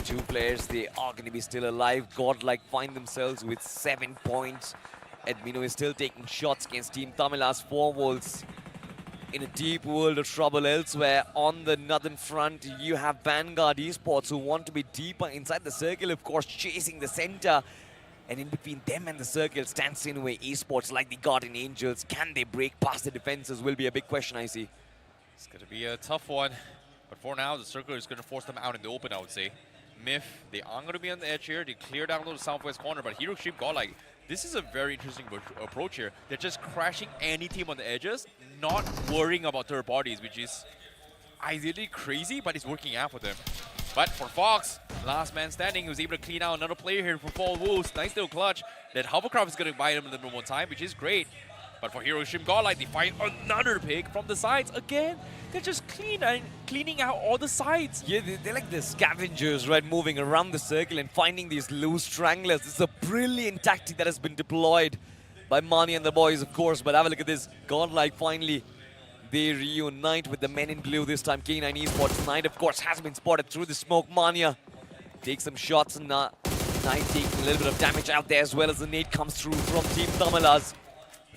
2 players, they are going to be still alive. Godlike find themselves with 7 points. Edmino is still taking shots against Team Tamila's 4 volts. In a deep world of trouble elsewhere. On the northern front, you have Vanguard Esports, who want to be deeper inside the circle, of course, chasing the center. And in between them and the circle stands Sinway Esports like the Guardian Angels. Can they break past the defenses will be a big question, I see. It's going to be a tough one. But for now, the circle is going to force them out in the open, I would say. Myth, they are going to be on the edge here. They clear down the southwest corner, but Hero Stream Godlike, this is a very interesting approach here. They're just crashing any team on the edges, not worrying about third parties, which is ideally crazy, but it's working out for them. But for Fox, last man standing, he was able to clean out another player here for Fall Wolves. Nice little clutch. That Hovercraft is going to buy him a little more time, which is great. But for Hero Stream Godlike, they find another pick from the sides. Again, they're just cleaning out all the sides. Yeah, they're like the scavengers, right? Moving around the circle and finding these loose stranglers. It's a brilliant tactic that has been deployed by Mani and the boys, of course. But have a look at this. Godlike finally, they reunite with the men in blue this time. K9 Esports. Knight, of course, has been spotted through the smoke. Mania takes some shots and Knight taking a little bit of damage out there, as well as the nade comes through from Team Tamilas.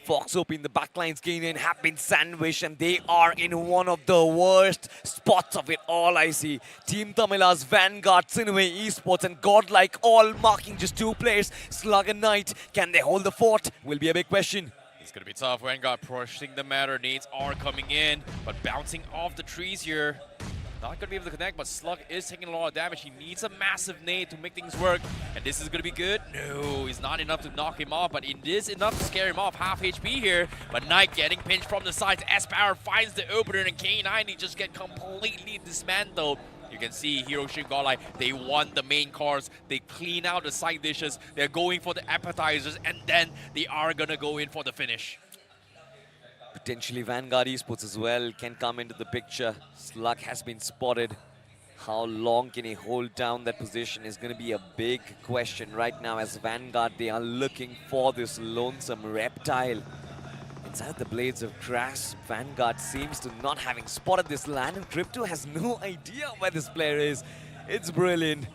Fox hoping the backlines K9 have been sandwiched, and they are in one of the worst spots of it all, I see. Team Tamila's Vanguard, Sinway Esports, and Godlike all marking just 2 players. Slug and Knight, can they hold the fort? Will be a big question. It's going to be tough. Vanguard pushing the matter. Nades are coming in, but bouncing off the trees here. Not going to be able to connect, but Slug is taking a lot of damage. He needs a massive nade to make things work. And this is going to be good. No, it's not enough to knock him off, but it is enough to scare him off. Half HP here, but Knight getting pinched from the sides. S-Power finds the opener, and K9, he just get completely dismantled. You can see Hero Stream Godlike, they won the main course. They clean out the side dishes. They're going for the appetizers, and then they are going to go in for the finish. Potentially Vanguard Esports as well can come into the picture. Slug has been spotted. How long can he hold down that position is going to be a big question right now, as Vanguard, they are looking for this lonesome reptile. Inside the blades of grass, Vanguard seems to not having spotted this land, and Crypto has no idea where this player is. It's brilliant.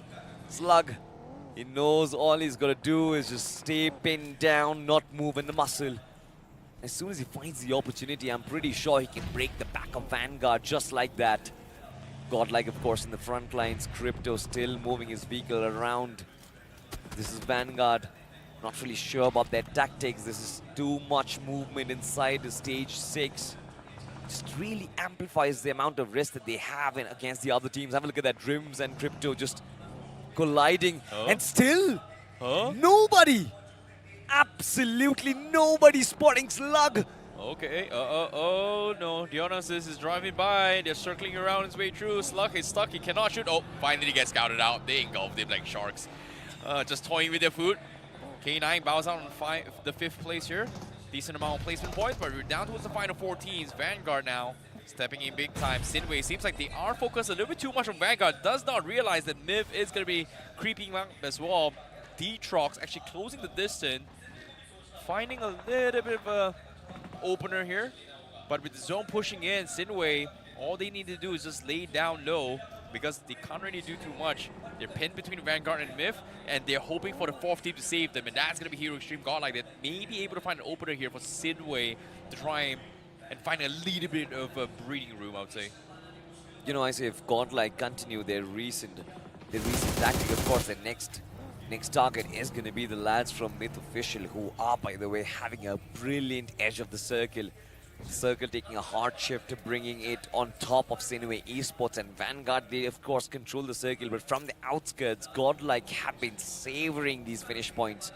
Slug, he knows all he's got to do is just stay pinned down, not move in the muscle. As soon as he finds the opportunity, I'm pretty sure he can break the back of Vanguard just like that. Godlike, of course, in the front lines. Crypto still moving his vehicle around. This is Vanguard. Not really sure about their tactics. This is too much movement inside the stage 6. Just really amplifies the amount of risk that they have against the other teams. Have a look at that. Drims and Crypto just colliding. And still, nobody. Absolutely nobody spotting Slug. Okay, oh no, Dionysus is driving by. They're circling around his way through. Slug is stuck, he cannot shoot. Oh, finally gets scouted out. They engulfed him like sharks. Just toying with their food. K9 bows out on the 5th place here. Decent amount of placement points, but we're down towards the final 4 teams. Vanguard now stepping in big time. Sinway seems like they are focused a little bit too much on Vanguard. Does not realize that Miv is going to be creeping out as well. D-Trox actually closing the distance. Finding a little bit of a opener here, but with the zone pushing in, Sinway, all they need to do is just lay down low, because they can't really do too much. They're pinned between Vanguard and Myth, and they're hoping for the 4th team to save them, and that's going to be Hero Extreme Godlike that may be able to find an opener here for Sinway to try and find a little bit of a breathing room, I would say. You know, I say if Godlike continue their recent tactic, of course, their next target is going to be the lads from Myth Official, who are, by the way, having a brilliant edge of the circle. Circle taking a hard shift to bringing it on top of Sinway Esports, and Vanguard, they of course control the circle, but from the outskirts, Godlike have been savoring these finish points.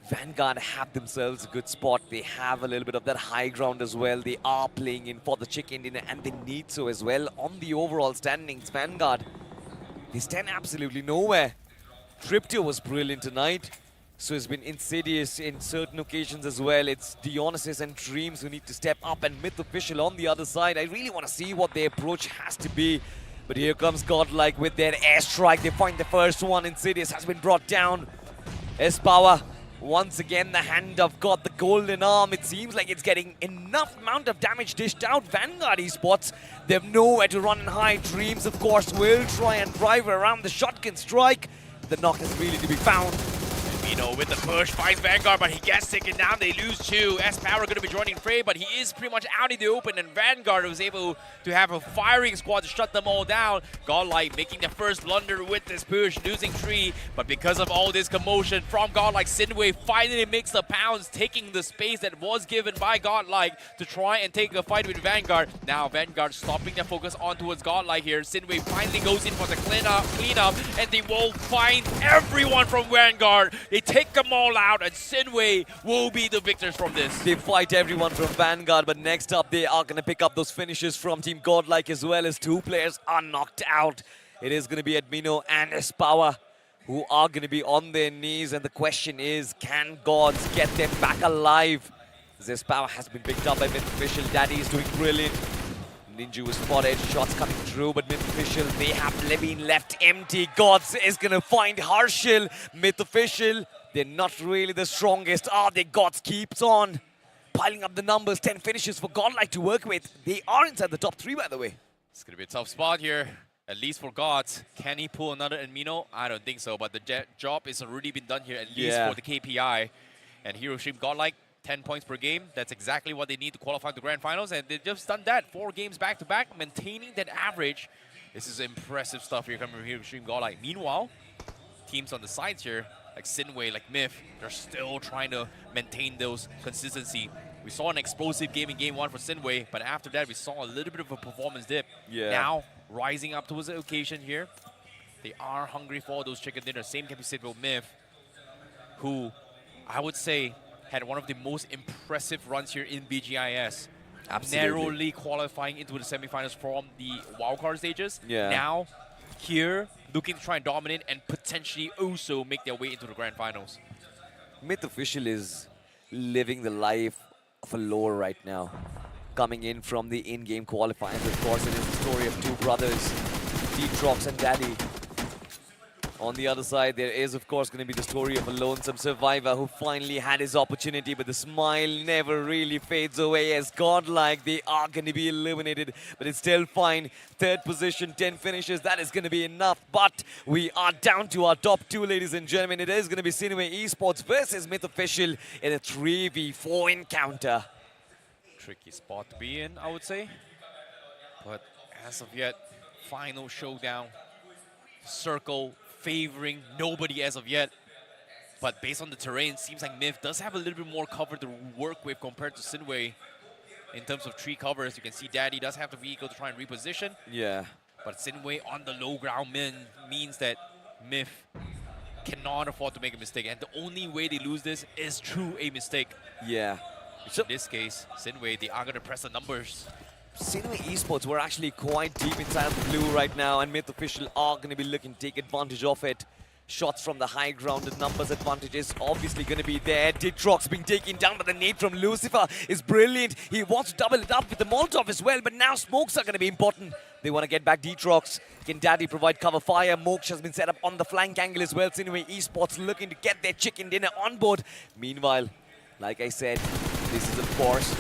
Vanguard have themselves a good spot. They have a little bit of that high ground as well. They are playing in for the chicken dinner, and they need so as well. On the overall standings, Vanguard, they stand absolutely nowhere. Crypto was brilliant tonight. So it's been Insidious in certain occasions as well. It's Dionysus and Dreams who need to step up, and Myth Official on the other side. I really want to see what their approach has to be. But here comes Godlike with their airstrike. They find the first one. Insidious has been brought down. S-Power, once again, the hand of God, the golden arm. It seems like it's getting enough amount of damage dished out. Vanguard Esports, they have nowhere to run and hide. Dreams, of course, will try and drive around the shotgun strike. The knock is really to be found. With the push, finds Vanguard, but he gets taken down. They lose 2. S-Power going to be joining Frey, but he is pretty much out in the open, and Vanguard was able to have a firing squad to shut them all down. Godlike making the first blunder with this push, losing 3, but because of all this commotion from Godlike, Sinway finally makes the pounds, taking the space that was given by Godlike to try and take a fight with Vanguard. Now Vanguard stopping their focus on towards Godlike here. Sinway finally goes in for the cleanup, and they will find everyone from Vanguard. They take them all out, and Sinway will be the victors from this. They fight everyone from Vanguard, but next up they are going to pick up those finishes from Team Godlike as well, as 2 players are knocked out. It is going to be Admino and S-Power who are going to be on their knees, and the question is, can Gods get them back alive? S-Power has been picked up by Myth Official. Daddy is doing brilliant. Ninja was spotted, shots coming through, but Myth Official, they have Levine left empty. Gods is going to find Harshil. Myth Official, they're not really the strongest, are they? Gods keeps on piling up the numbers. 10 finishes for Godlike to work with. They are inside the top 3, by the way. It's going to be a tough spot here, at least for Gods. Can he pull another Enmino? I don't think so, but the job has already been done here, at least for the KPI. And Hiroshima Godlike, 10 points per game. That's exactly what they need to qualify the Grand Finals, and they've just done that. 4 games back-to-back, maintaining that average. This is impressive stuff here coming from Hiroshima Godlike. Meanwhile, teams on the sides here, like Sinway, like Myth, they're still trying to maintain those consistency. We saw an explosive game in Game 1 for Sinway, but after that, we saw a little bit of a performance dip. Now, rising up towards the occasion here. They are hungry for those chicken dinners. Same can be said with Myth, who I would say had one of the most impressive runs here in BGIS. Absolutely. Narrowly qualifying into the semifinals from the wildcard stages. Yeah. Now, here, looking to try and dominate and potentially also make their way into the Grand Finals. Myth Official is living the life of a lore right now. Coming in from the in-game qualifiers, of course, it is the story of 2 brothers, Detrox and Daddy. On the other side, there is, of course, going to be the story of a lonesome survivor who finally had his opportunity, but the smile never really fades away. As Godlike, they are going to be eliminated, but it's still fine. 3rd position, 10 finishes, that is going to be enough. But we are down to our top 2, ladies and gentlemen. It is going to be Sinway Esports versus Myth Official in a 3v4 encounter. Tricky spot to be in, I would say. But as of yet, final showdown. Circle favoring nobody as of yet. But based on the terrain, seems like Myth does have a little bit more cover to work with compared to Sinway. In terms of tree cover, as you can see, Daddy does have the vehicle to try and reposition. Yeah. But Sinway on the low ground means that Myth cannot afford to make a mistake. And the only way they lose this is through a mistake. Yeah. In this case, Sinway, they are going to press the numbers. Sinway Esports were actually quite deep inside of the blue right now, and Myth Official are going to be looking to take advantage of it. Shots from the high ground, the numbers advantage is obviously going to be there. Ditrox being taken down, but the nade from Lucifer is brilliant. He wants to double it up with the Molotov as well, but now smokes are going to be important. They want to get back Ditrox. Can Daddy provide cover fire? Moksha has been set up on the flank angle as well. Sinway Esports looking to get their chicken dinner on board. Meanwhile, like I said, this is of course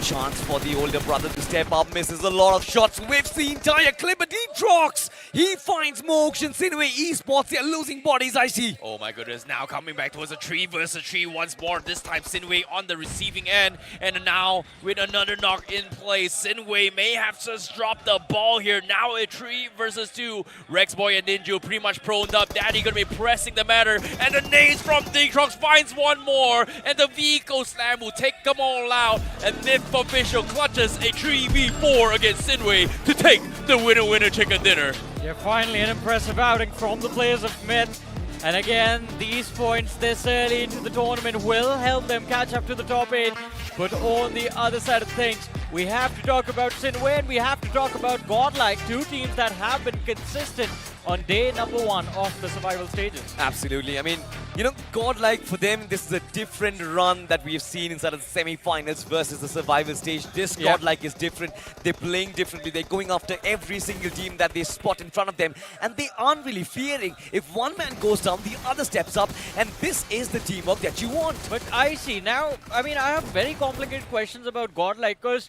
chance for the older brother to step up. Misses a lot of shots, whips the entire clip. But Detrox, he finds Moksha and Sinway Esports. They're losing bodies, I see. Oh my goodness, now coming back towards a 3 versus 3 once more. This time Sinway on the receiving end. And now with another knock in place, Sinway may have just dropped the ball here. Now a 3 versus 2. Rexboy and Ninja pretty much proned up. Daddy gonna be pressing the matter. And the nades from Detrox finds one more. And the vehicle slam will take them all out. And Myth Official clutches a 3v4 against Sinway to take the winner chicken dinner. Yeah, finally an impressive outing from the players of Myth. And again, these points this early into the tournament will help them catch up to the top 8. But on the other side of things, we have to talk about Sinway and we have to talk about Godlike, 2 teams that have been consistent on day number 1 of the survival stages. Absolutely. I mean, you know, godlike for them, this is a different run that we've seen inside of the semi-finals versus the survival stage. This godlike is different. They're playing differently. They're going after every single team that they spot in front of them. And they aren't really fearing. If one man goes down, the other steps up. And this is the teamwork that you want. But I see. Now, I mean, I have very complicated questions about godlike because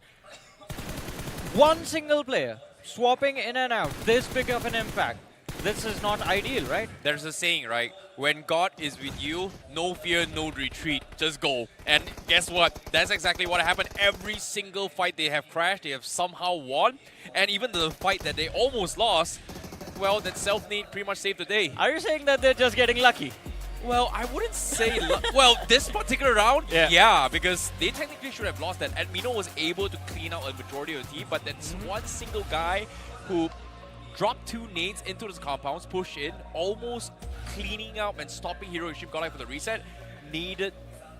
one single player swapping in and out, this big of an impact. This is not ideal, right? There's a saying, right? When God is with you, no fear, no retreat, just go. And guess what? That's exactly what happened. Every single fight they have crashed, they have somehow won. And even the fight that they almost lost, well, that self-need pretty much saved the day. Are you saying that they're just getting lucky? Well, I wouldn't say... well, this particular round, yeah, because they technically should have lost that. And Mino was able to clean out a majority of the team, but that's one single guy who dropped 2 nades into his compounds, push in, almost cleaning up and stopping Hero Ishim Godlike for the reset, needed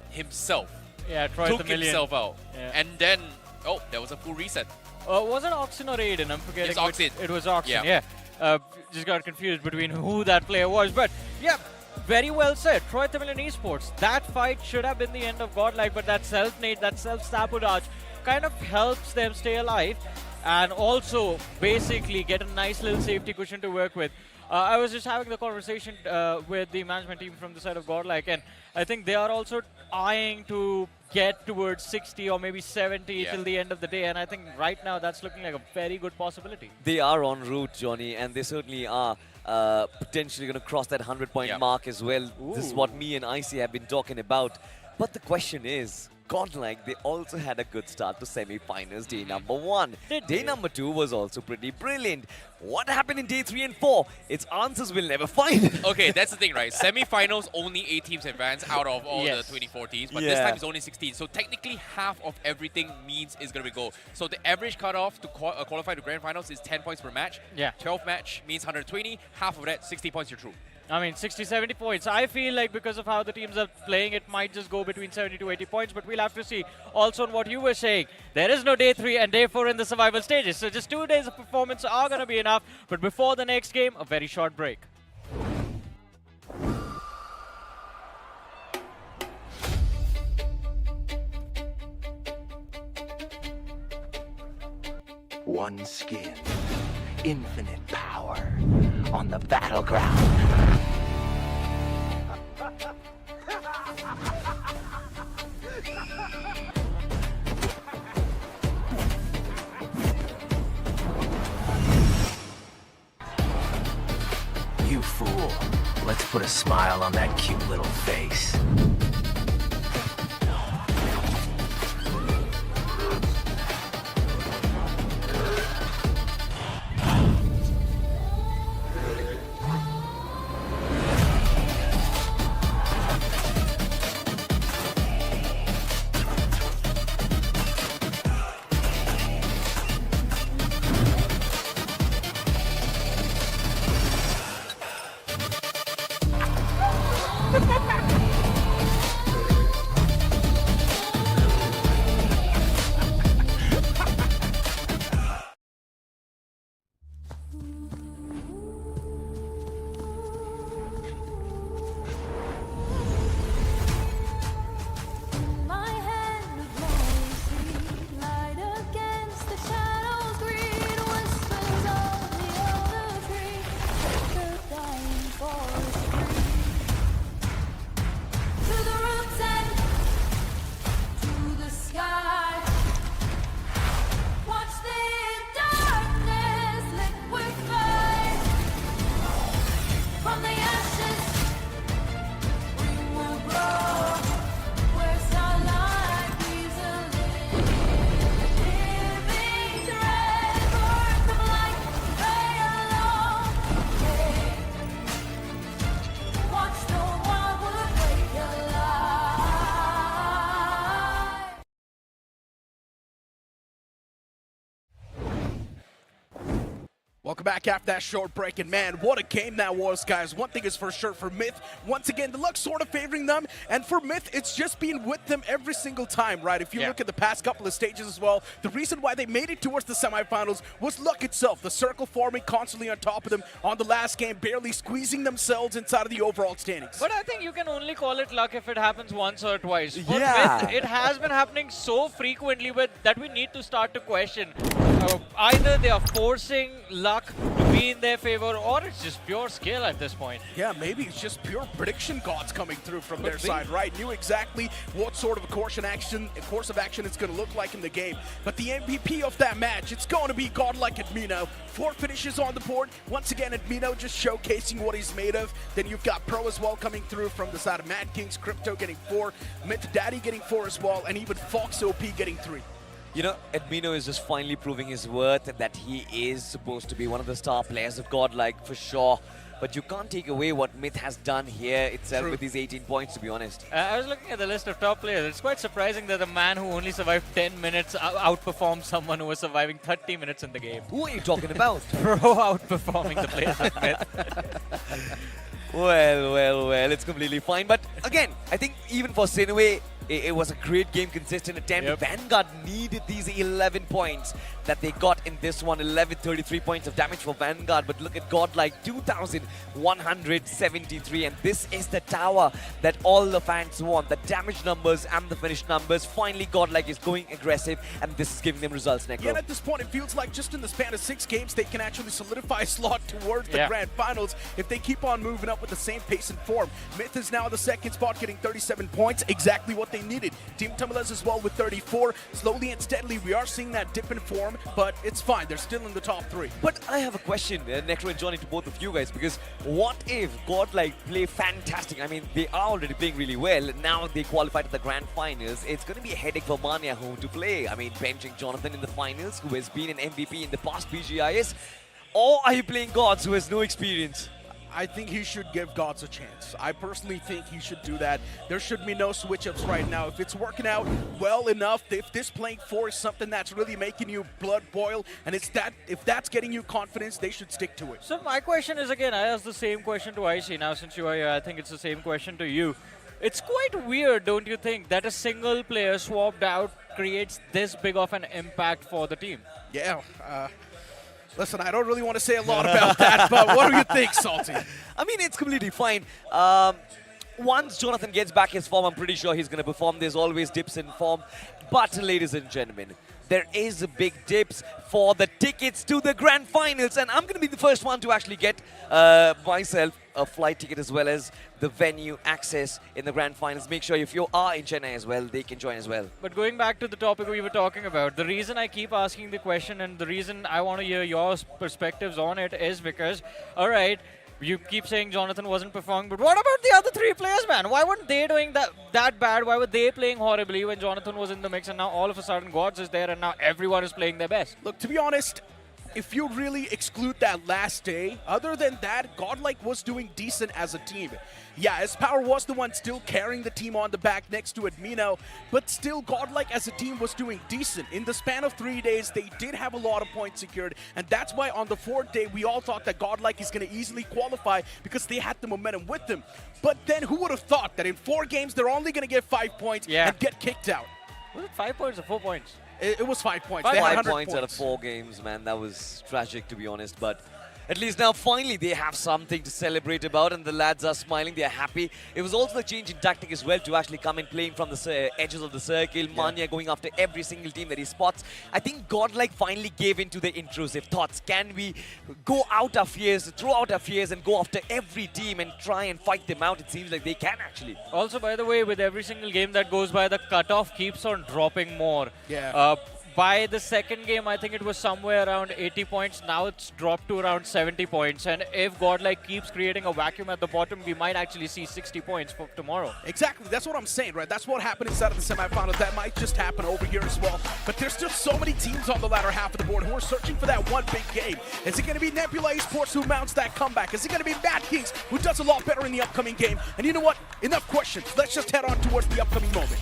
himself. Yeah, took himself out. Yeah. And then, oh, there was a full reset. Was it Oxen or Aiden? I'm forgetting. It's Oxen. It was Oxen, yeah. Just got confused between who that player was. But yeah, very well said. Troy Tamilian Esports. That fight should have been the end of Godlike, but that self-nade, that self-sabotage kind of helps them stay alive and also basically get a nice little safety cushion to work with. I was just having the conversation with the management team from the side of Godlike, and I think they are also eyeing to get towards 60 or maybe 70 till the end of the day, and I think right now that's looking like a very good possibility. They are en route, Johnny, and they certainly are potentially going to cross that 100-point mark as well. Ooh. This is what me and Icy have been talking about. But the question is, godlike, they also had a good start to semi-finals day number 1. Day number 2 was also pretty brilliant. What happened in day 3 and 4? Its answers we'll never find. Okay, that's the thing, right? Semi-finals, only 8 teams advance out of all the 24 teams, but this time it's only 16. So technically, half of everything means is going to be goal. So the average cutoff to qualify to grand finals is 10 points per match. Yeah. 12 match means 120. Half of that, 60 points, you're through. I mean, 60, 70 points. I feel like because of how the teams are playing, it might just go between 70 to 80 points, but we'll have to see. Also on what you were saying, there is no day 3 and day 4 in the survival stages, so just 2 days of performance are going to be enough. But before the next game, a very short break. One skin, infinite power on the battleground. You fool. Let's put a smile on that cute little face. back after that short break, and man, what a game that was, guys. One thing is for sure for Myth, once again, the luck sort of favoring them, and for Myth, it's just been with them every single time, right? If you look at the past couple of stages as well, the reason why they made it towards the semifinals was luck itself. The circle forming constantly on top of them on the last game, barely squeezing themselves inside of the overall standings. But I think you can only call it luck if it happens once or twice. For Yeah. Myth, it has been happening so frequently that we need to start to question. Either they are forcing luck to be in their favor, or it's just pure skill at this point. Yeah, maybe it's just pure prediction gods coming through from their side, right? Knew exactly what sort of a course of action it's going to look like in the game. But the MVP of that match, it's going to be godlike Admino. 4 finishes on the board. Once again, Admino just showcasing what he's made of. Then you've got Pro as well coming through from the side of Mad Kings, Crypto getting 4, Myth Daddy getting 4 as well, and even Fox OP getting 3. You know, Admino is just finally proving his worth and that he is supposed to be one of the star players of Godlike for sure. But you can't take away what Myth has done here itself with these 18 points, to be honest. I was looking at the list of top players. It's quite surprising that a man who only survived 10 minutes outperformed someone who was surviving 30 minutes in the game. Who are you talking about? Pro outperforming the players of Myth. Well, it's completely fine. But again, I think even for Sinway, it was a great game, consistent attempt. Vanguard needed these 11 points that they got in this one. 33 points of damage for Vanguard. But look at Godlike, 2,173. And this is the tower that all the fans want. The damage numbers and the finish numbers. Finally, Godlike is going aggressive. And this is giving them results, Necro. Yeah, and at this point, it feels like just in the span of 6 games, they can actually solidify a slot towards the grand finals if they keep on moving up with the same pace and form. Myth is now the 2nd spot, getting 37 points. Exactly what they needed. Team Tumblers as well with 34. Slowly and steadily, we are seeing that dip in form, but it's fine. They're still in the top 3. But I have a question, Necro and Johnny, to both of you guys, because what if Godlike play fantastic? I mean, they are already playing really well. Now they qualify to the grand finals. It's going to be a headache for Mania home to play. I mean, benching Jonathan in the finals, who has been an MVP in the past BGIS, or are you playing Gods, who has no experience? I think he should give Gods a chance. I personally think he should do that. There should be no switch-ups right now. If it's working out well enough, if this playing 4 is something that's really making you blood boil, and if that's getting you confidence, they should stick to it. So my question is, again, I asked the same question to Icy. Now, since you are here, I think it's the same question to you. It's quite weird, don't you think, that a single player swapped out creates this big of an impact for the team? Yeah, listen, I don't really want to say a lot about that, but what do you think, Salty? I mean, it's completely fine. Once Jonathan gets back his form, I'm pretty sure he's going to perform. There's always dips in form. But, ladies and gentlemen, there is a big dips for the tickets to the grand finals. And I'm going to be the first one to actually get myself a flight ticket as well as the venue access in the grand finals. Make sure if you are in Chennai as well, they can join as well. But going back to the topic we were talking about, the reason I keep asking the question and the reason I want to hear your perspectives on it is because, all right, you keep saying Jonathan wasn't performing, but what about the other 3 players, man? Why weren't they doing that bad? Why were they playing horribly when Jonathan was in the mix and now all of a sudden Gods is there and now everyone is playing their best? Look, to be honest, if you really exclude that last day, other than that, Godlike was doing decent as a team. Yeah, S-Power was the one still carrying the team on the back next to Admino, but still Godlike as a team was doing decent. In the span of 3 days, they did have a lot of points secured, and that's why on the 4th day, we all thought that Godlike is going to easily qualify because they had the momentum with them. But then who would have thought that in 4 games, they're only going to get 5 points and get kicked out? Was it 5 points or 4 points? It was 5 points. 5 points out of 4 games, man. That was tragic, to be honest. But at least now, finally, they have something to celebrate about, and the lads are smiling. They are happy. It was also a change in tactic as well to actually come in playing from the edges of the circle. Mania going after every single team that he spots. I think Godlike finally gave in to the intrusive thoughts. Can we go out our fears, throw out our fears, and go after every team and try and fight them out? It seems like they can, actually. Also, by the way, with every single game that goes by, the cutoff keeps on dropping more. Yeah. By the 2nd game, I think it was somewhere around 80 points. Now it's dropped to around 70 points. And if Godlike keeps creating a vacuum at the bottom, we might actually see 60 points for tomorrow. Exactly. That's what I'm saying, right? That's what happened inside of the semifinals. That might just happen over here as well. But there's still so many teams on the latter half of the board who are searching for that one big game. Is it going to be Nebula Esports who mounts that comeback? Is it going to be Mad Kings who does a lot better in the upcoming game? And you know what? Enough questions. Let's just head on towards the upcoming moment.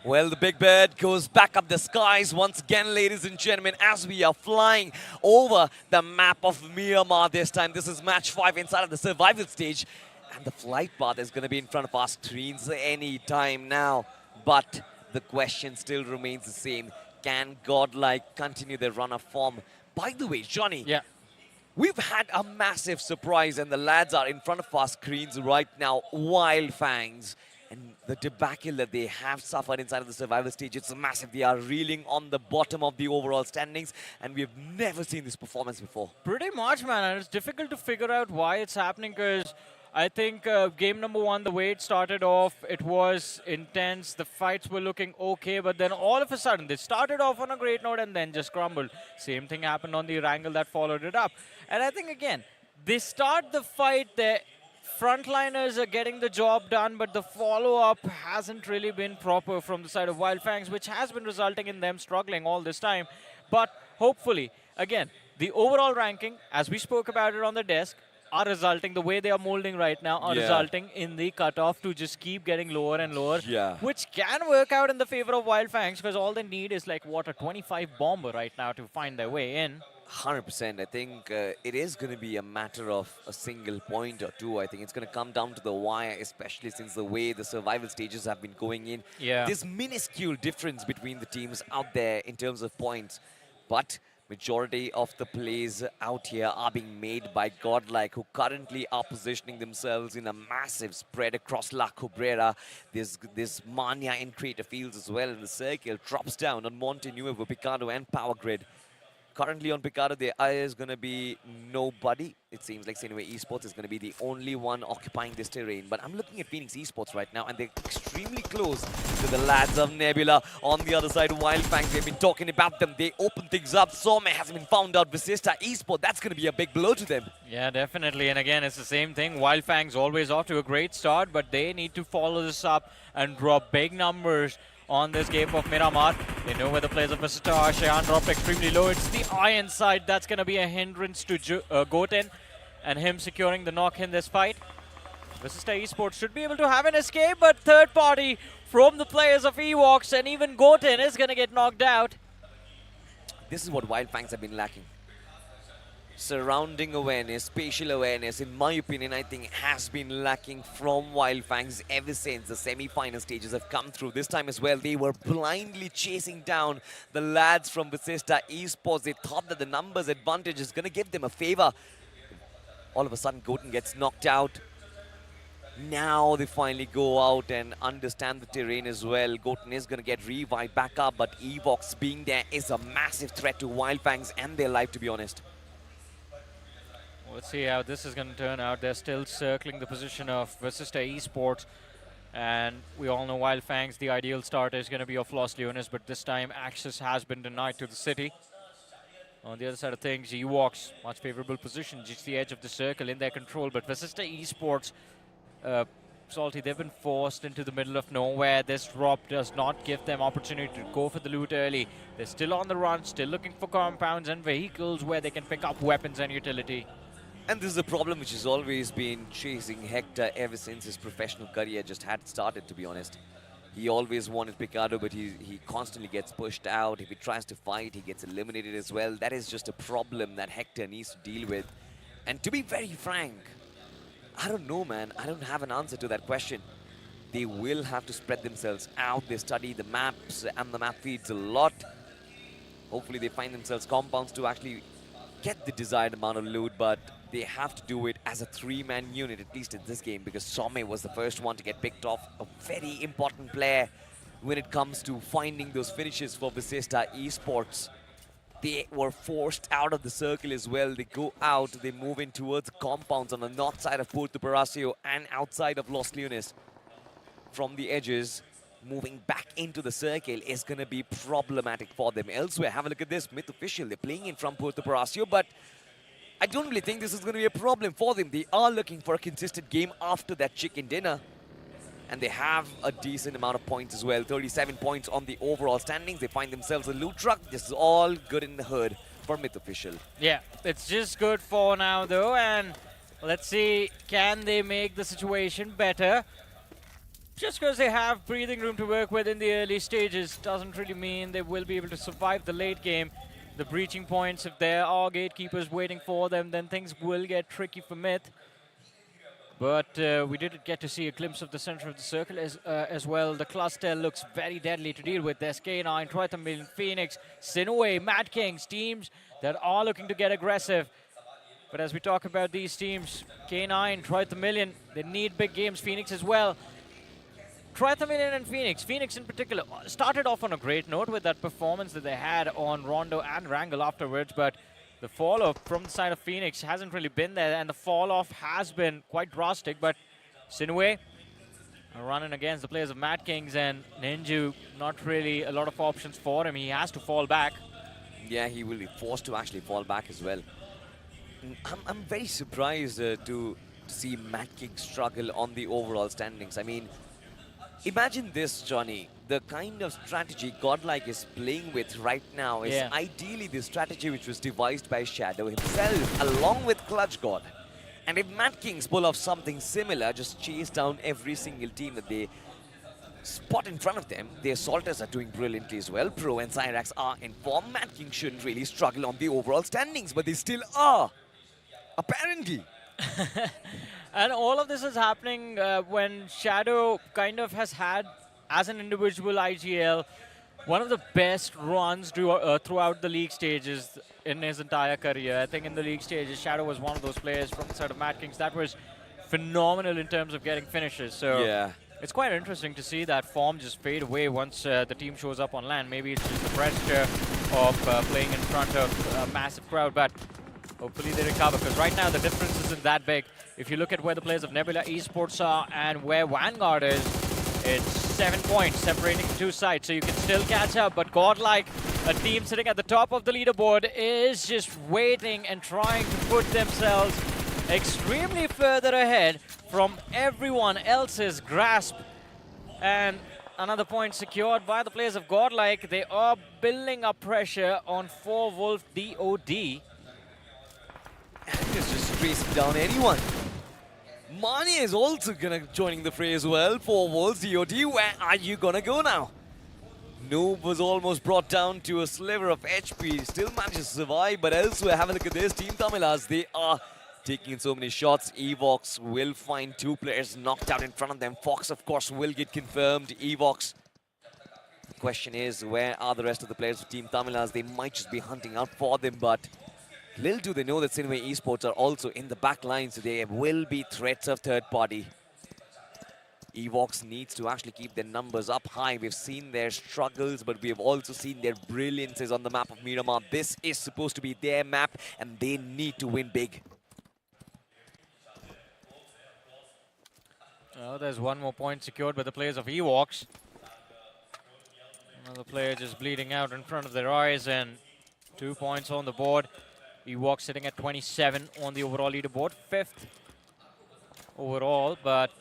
Well, the big bird goes back up the skies once again, ladies and gentlemen, as we are flying over the map of Myanmar this time. This is match 5 inside of the survival stage. And the flight path is going to be in front of our screens any time now. But the question still remains the same. Can Godlike continue their run of form? By the way, Johnny, Yeah. we've had a massive surprise and the lads are in front of our screens right now. Wild Fangs. And the debacle that they have suffered inside of the survival stage, it's massive. They are reeling on the bottom of the overall standings, and we've never seen this performance before. Pretty much, man. And it's difficult to figure out why it's happening because I think game number 1, the way it started off, it was intense. The fights were looking okay, but then all of a sudden, they started off on a great note and then just crumbled. Same thing happened on the wrangle that followed it up. And I think, again, they start the fight there. Frontliners are getting the job done, but the follow-up hasn't really been proper from the side of Wild Fangs, which has been resulting in them struggling all this time. But hopefully, again, the overall ranking, as we spoke about it on the desk, are resulting, the way they are molding right now, are resulting in the cutoff to just keep getting lower and lower, which can work out in the favor of Wild Fangs, because all they need is like, what, a 25 bomber right now to find their way in. 100%. I think it is going to be a matter of a single point or two. I think it's going to come down to the wire, especially since the way the survival stages have been going in. Yeah. There's minuscule difference between the teams out there in terms of points, but majority of the plays out here are being made by Godlike, who currently are positioning themselves in a massive spread across La Cabrera. There's Mania in Crater Fields as well, and the circle drops down on Monte Nuevo, Picado, and Power Grid. Currently on Picado, there is going to be nobody. It seems like Senway Esports is going to be the only one occupying this terrain. But I'm looking at Phoenix Esports right now, and they're extremely close to the lads of Nebula. On the other side, Wild Fangs, they've been talking about them. They open things up. Some has been found out. Visista Esports, that's going to be a big blow to them. Yeah, definitely. And again, it's the same thing. Wild Fangs always off to a great start, but they need to follow this up and drop big numbers on this game of Miramar. They know where the players of Visita are. Shayan dropped extremely low. It's the iron side that's going to be a hindrance to Goten and him securing the knock in this fight. Visita Esports should be able to have an escape, but third party from the players of Ewoks, and even Goten is going to get knocked out. This is what Wild Fangs have been lacking. Surrounding awareness, spatial awareness, in my opinion, I think has been lacking from Wild Fangs ever since the semi-final stages have come through. This time as well, they were blindly chasing down the lads from Visista Esports. They thought that the numbers advantage is going to give them a favor. All of a sudden, Goten gets knocked out. Now they finally go out and understand the terrain as well. Goten is going to get revived back up, but Evox being there is a massive threat to Wild Fangs and their life, to be honest. Let's see how this is going to turn out. They're still circling the position of Visista Esports. And we all know Wild Fangs, the ideal starter is going to be of Los Leones, but this time access has been denied to the city. On the other side of things, Ewoks, much favorable position, just the edge of the circle in their control. But Visista Esports, Salty, they've been forced into the middle of nowhere. This drop does not give them opportunity to go for the loot early. They're still on the run, still looking for compounds and vehicles where they can pick up weapons and utility. And this is a problem which has always been chasing Hector ever since his professional career just had started, to be honest. He always wanted Picado, but he constantly gets pushed out. If he tries to fight, he gets eliminated as well. That is just a problem that Hector needs to deal with. And to be very frank, I don't know, man. I don't have an answer to that question. They will have to spread themselves out. They study the maps and the map feeds a lot. Hopefully they find themselves compounds to actually get the desired amount of loot, but they have to do it as a three-man unit, at least in this game, because Some was the first one to get picked off. A very important player when it comes to finding those finishes for Visista Esports. They were forced out of the circle as well. They go out, they move in towards the compounds on the north side of Puerto Palacio and outside of Los Leones. From the edges, moving back into the circle is going to be problematic for them. Elsewhere, have a look at this. Myth Official, they're playing in from Puerto Palacio, but I don't really think this is going to be a problem for them. They are looking for a consistent game after that chicken dinner. And they have a decent amount of points as well. 37 points on the overall standings. They find themselves a loot truck. This is all good in the hood for Myth Official. Yeah, it's just good for now, though. And let's see, can they make the situation better? Just because they have breathing room to work with in the early stages doesn't really mean they will be able to survive the late game. The breaching points, if there are gatekeepers waiting for them, then things will get tricky for Myth. But we did get to see a glimpse of the center of the circle as well. The cluster looks very deadly to deal with. There's K9, Troy Million, Phoenix, Sinway, Mad Kings, teams that are looking to get aggressive. But as we talk about these teams, K9, Troy Million, they need big games. Phoenix as well. Troy Million and Phoenix in particular, started off on a great note with that performance that they had on Rondo and Wrangle afterwards, but the fall-off from the side of Phoenix hasn't really been there, and the fall-off has been quite drastic. But Sinway running against the players of Mad Kings, and Ninju, not really a lot of options for him. He has to fall back. Yeah, he will be forced to actually fall back as well. I'm very surprised to see Mad King struggle on the overall standings. I mean, imagine this, Johnny. The kind of strategy Godlike is playing with right now is ideally the strategy which was devised by Shadow himself, along with Clutch God. And if Mad Kings pull off something similar, just chase down every single team that they spot in front of them, the Assaulters are doing brilliantly as well. Pro and Cyrax are in form. Mad King shouldn't really struggle on the overall standings, but they still are, apparently. And all of this is happening when Shadow kind of has had, as an individual IGL, one of the best runs throughout the league stages in his entire career. I think in the league stages, Shadow was one of those players from the side of Mad Kings that was phenomenal in terms of getting finishes. So it's quite interesting to see that form just fade away once the team shows up on land. Maybe it's just the pressure of playing in front of a massive crowd, but hopefully they recover, because right now the difference isn't that big. If you look at where the players of Nebula Esports are and where Vanguard is, it's 7 points separating the two sides, so you can still catch up. But Godlike, a team sitting at the top of the leaderboard, is just waiting and trying to put themselves extremely further ahead from everyone else's grasp. And another point secured by the players of Godlike. They are building up pressure on 4-Wolf DOD. And it's just tracing down anyone. Mane is also joining the fray as well. 4-Wolves, DOD, where are you gonna go now? Noob was almost brought down to a sliver of HP. Still manages to survive, but elsewhere, have a look at this. Team Tamilas, they are taking in so many shots. Evox will find 2 players knocked out in front of them. Fox, of course, will get confirmed. Evox. The question is, where are the rest of the players of Team Tamilas? They might just be hunting out for them, but little do they know that Sinway Esports are also in the back line, so there will be threats of third party. Evox needs to actually keep their numbers up high. We've seen their struggles, but we have also seen their brilliances on the map of Miramar. This is supposed to be their map, and they need to win big. Oh, there's one more point secured by the players of Evox. Another player just bleeding out in front of their eyes, and 2 points on the board. Evox sitting at 27 on the overall leaderboard, 5th overall, but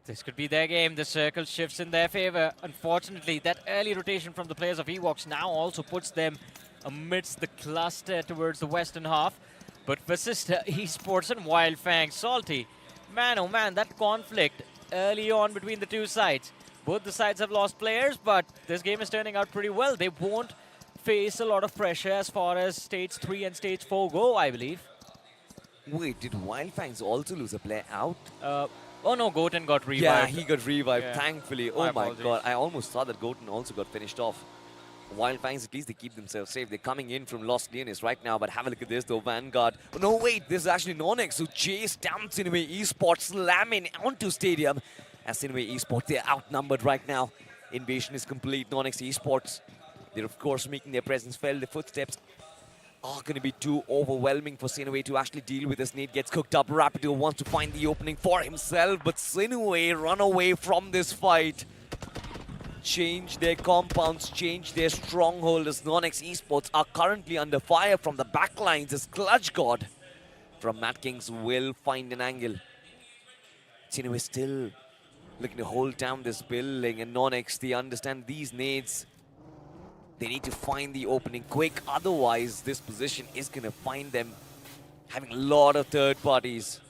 this could be their game. The circle shifts in their favor. Unfortunately, that early rotation from the players of Evox now also puts them amidst the cluster towards the western half. But for Sister Esports and Wildfang, Salty, man oh man, that conflict early on between the two sides. Both the sides have lost players, but this game is turning out pretty well. They won't face a lot of pressure as far as Stage 3 and Stage 4 go, I believe. Wait, did Wildfangs also lose a player out? Oh no, Goten got revived. Yeah, he got revived, Yeah. thankfully. My Oh my apologies. god, I almost thought that Goten also got finished off. Wildfangs, at least they keep themselves safe. They're coming in from Los Leones right now, but have a look at this though, Vanguard. Oh, no, wait, this is actually Nonex who chased down Sinway Esports, slamming onto Stadium. As Sinway Esports, they're outnumbered right now. Invasion is complete. Nonex Esports, they're of course making their presence felt. The footsteps are going to be too overwhelming for Sinway to actually deal with. As Nate gets cooked up. Rapido wants to find the opening for himself, but Sinway run away from this fight. Change their compounds, change their stronghold, as Nonex Esports are currently under fire from the backlines as Clutch God from Mad Kings will find an angle. Sinway still looking to hold down this building, and Nonex, they understand these nades. They need to find the opening quick, otherwise this position is going to find them having a lot of third parties.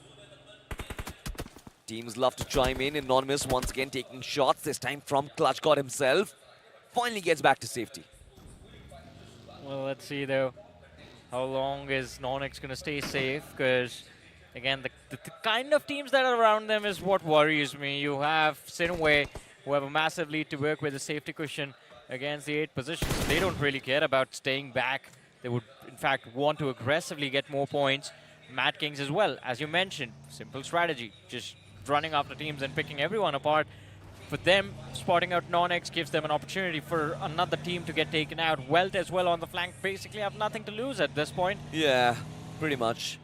Teams love to chime in. Anonymous once again taking shots, this time from Clutch God himself. Finally gets back to safety. Well, let's see though. How long is Nonix going to stay safe? Because, again, the kind of teams that are around them is what worries me. You have Sinway, who have a massive lead to work with, a safety cushion against the 8 positions. They don't really care about staying back. They would, in fact, want to aggressively get more points. Mad Kings as well, as you mentioned. Simple strategy, just running after teams and picking everyone apart. For them, spotting out Nonix gives them an opportunity for another team to get taken out. Welt as well on the flank basically have nothing to lose at this point. Yeah, pretty much.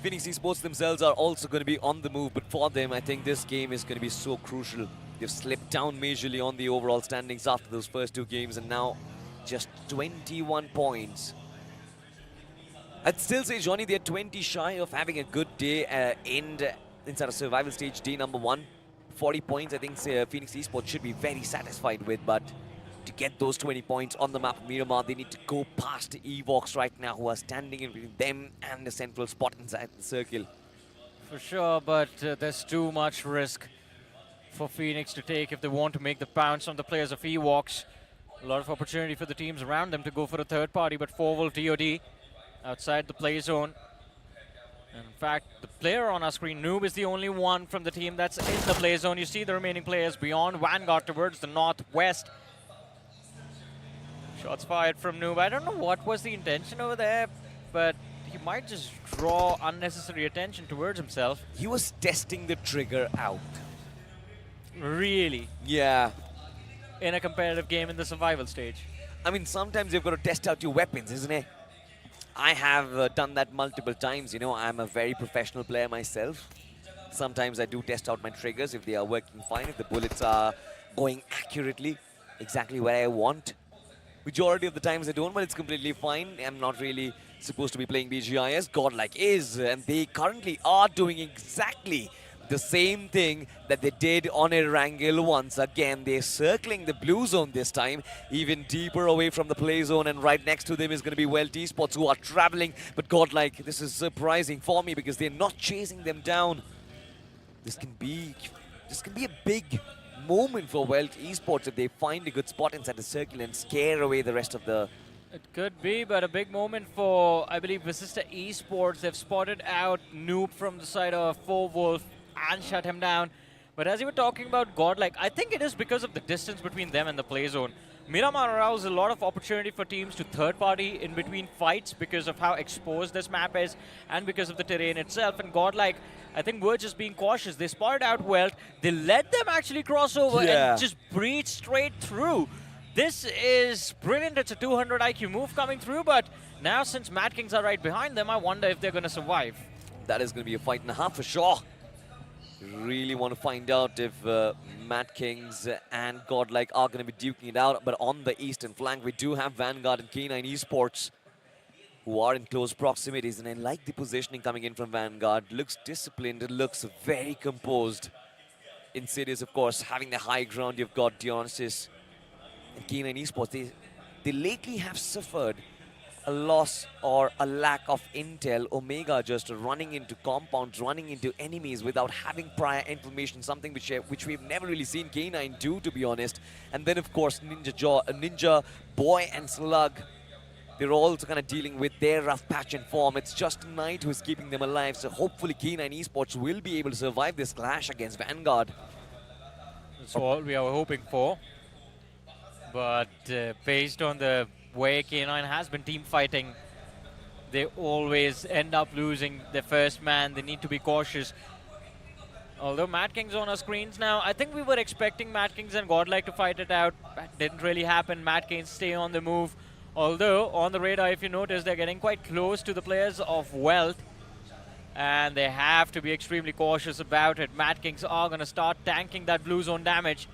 Phoenix Esports themselves are also going to be on the move, but for them, I think this game is going to be so crucial. They've slipped down majorly on the overall standings after those first 2 games, and now just 21 points. I'd still say, Johnny, they're 20 shy of having a good day inside a survival stage, day number 1. 40 points, I think Phoenix Esports should be very satisfied with, but to get those 20 points on the map of Miramar, they need to go past the Evox right now, who are standing in between them and the central spot inside the circle. For sure, but there's too much risk for Phoenix to take if they want to make the bounce on the players of Evox. A lot of opportunity for the teams around them to go for a third party, but 4-Wolf TOD outside the play zone. In fact, the player on our screen, Noob, is the only one from the team that's in the play zone. You see the remaining players beyond Vanguard towards the northwest. Shots fired from Noob. I don't know what was the intention over there, but he might just draw unnecessary attention towards himself. He was testing the trigger out. Really? Yeah. In a competitive game in the survival stage. I mean, sometimes you've got to test out your weapons, isn't it? I have done that multiple times, you know. I'm a very professional player myself. Sometimes I do test out my triggers if they are working fine, if the bullets are going accurately, exactly where I want. Majority of the times I don't, but it's completely fine. I'm not really supposed to be playing BGIS. Godlike is, and they currently are doing exactly the same thing that they did on Erangel once again. They're circling the blue zone this time, even deeper away from the play zone, and right next to them is going to be Welt Esports, who are traveling. But Godlike, this is surprising for me because they're not chasing them down. This can be a big moment for Welt Esports if they find a good spot inside the circle and scare away the rest of the... It could be, but a big moment for, I believe, Visista Esports. They've spotted out Noob from the side of 4-Wolf and shut him down. But as you were talking about Godlike, I think it is because of the distance between them and the play zone. Miramar allows a lot of opportunity for teams to third party in between fights because of how exposed this map is and because of the terrain itself. And Godlike, I think we're just being cautious. They spotted out Welt. They let them actually cross over and just breach straight through. This is brilliant. It's a 200 IQ move coming through, but now since Mad Kings are right behind them, I wonder if they're going to survive. That is going to be a fight and a half for sure. Really want to find out if Mad Kings and Godlike are going to be duking it out. But on the eastern flank, we do have Vanguard and K9 Esports, who are in close proximities. And I like the positioning coming in from Vanguard. Looks disciplined. It looks very composed. Insidious, of course, having the high ground. You've got Dionysus and K9 Esports. They lately have suffered a loss or a lack of intel. Omega just running into compounds, running into enemies without having prior information, something which we've never really seen K9 do, to be honest. And then, of course, Ninja, Boy, and Slug. They're also kind of dealing with their rough patch in form. It's just Knight who's keeping them alive. So hopefully K9 Esports will be able to survive this clash against Vanguard. That's all we are hoping for. But based on the way K9 has been team fighting, they always end up losing their first man. They need to be cautious. Although Mad Kings on our screens now, I think we were expecting Mad Kings and Godlike to fight it out. That didn't really happen. Mad Kings stay on the move. Although on the radar, if you notice, they're getting quite close to the players of Welt, and they have to be extremely cautious about it. Mad Kings are going to start tanking that blue zone damage.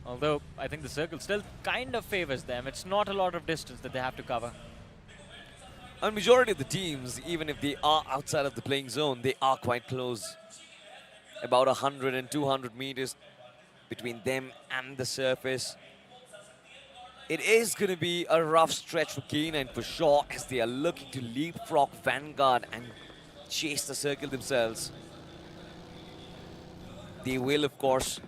Although, I think the circle still kind of favors them. It's not a lot of distance that they have to cover. And majority of the teams, even if they are outside of the playing zone, they are quite close. About 100 and 200 meters between them and the surface. It is going to be a rough stretch for K9 for sure, as they are looking to leapfrog Vanguard and chase the circle themselves. They will, of course,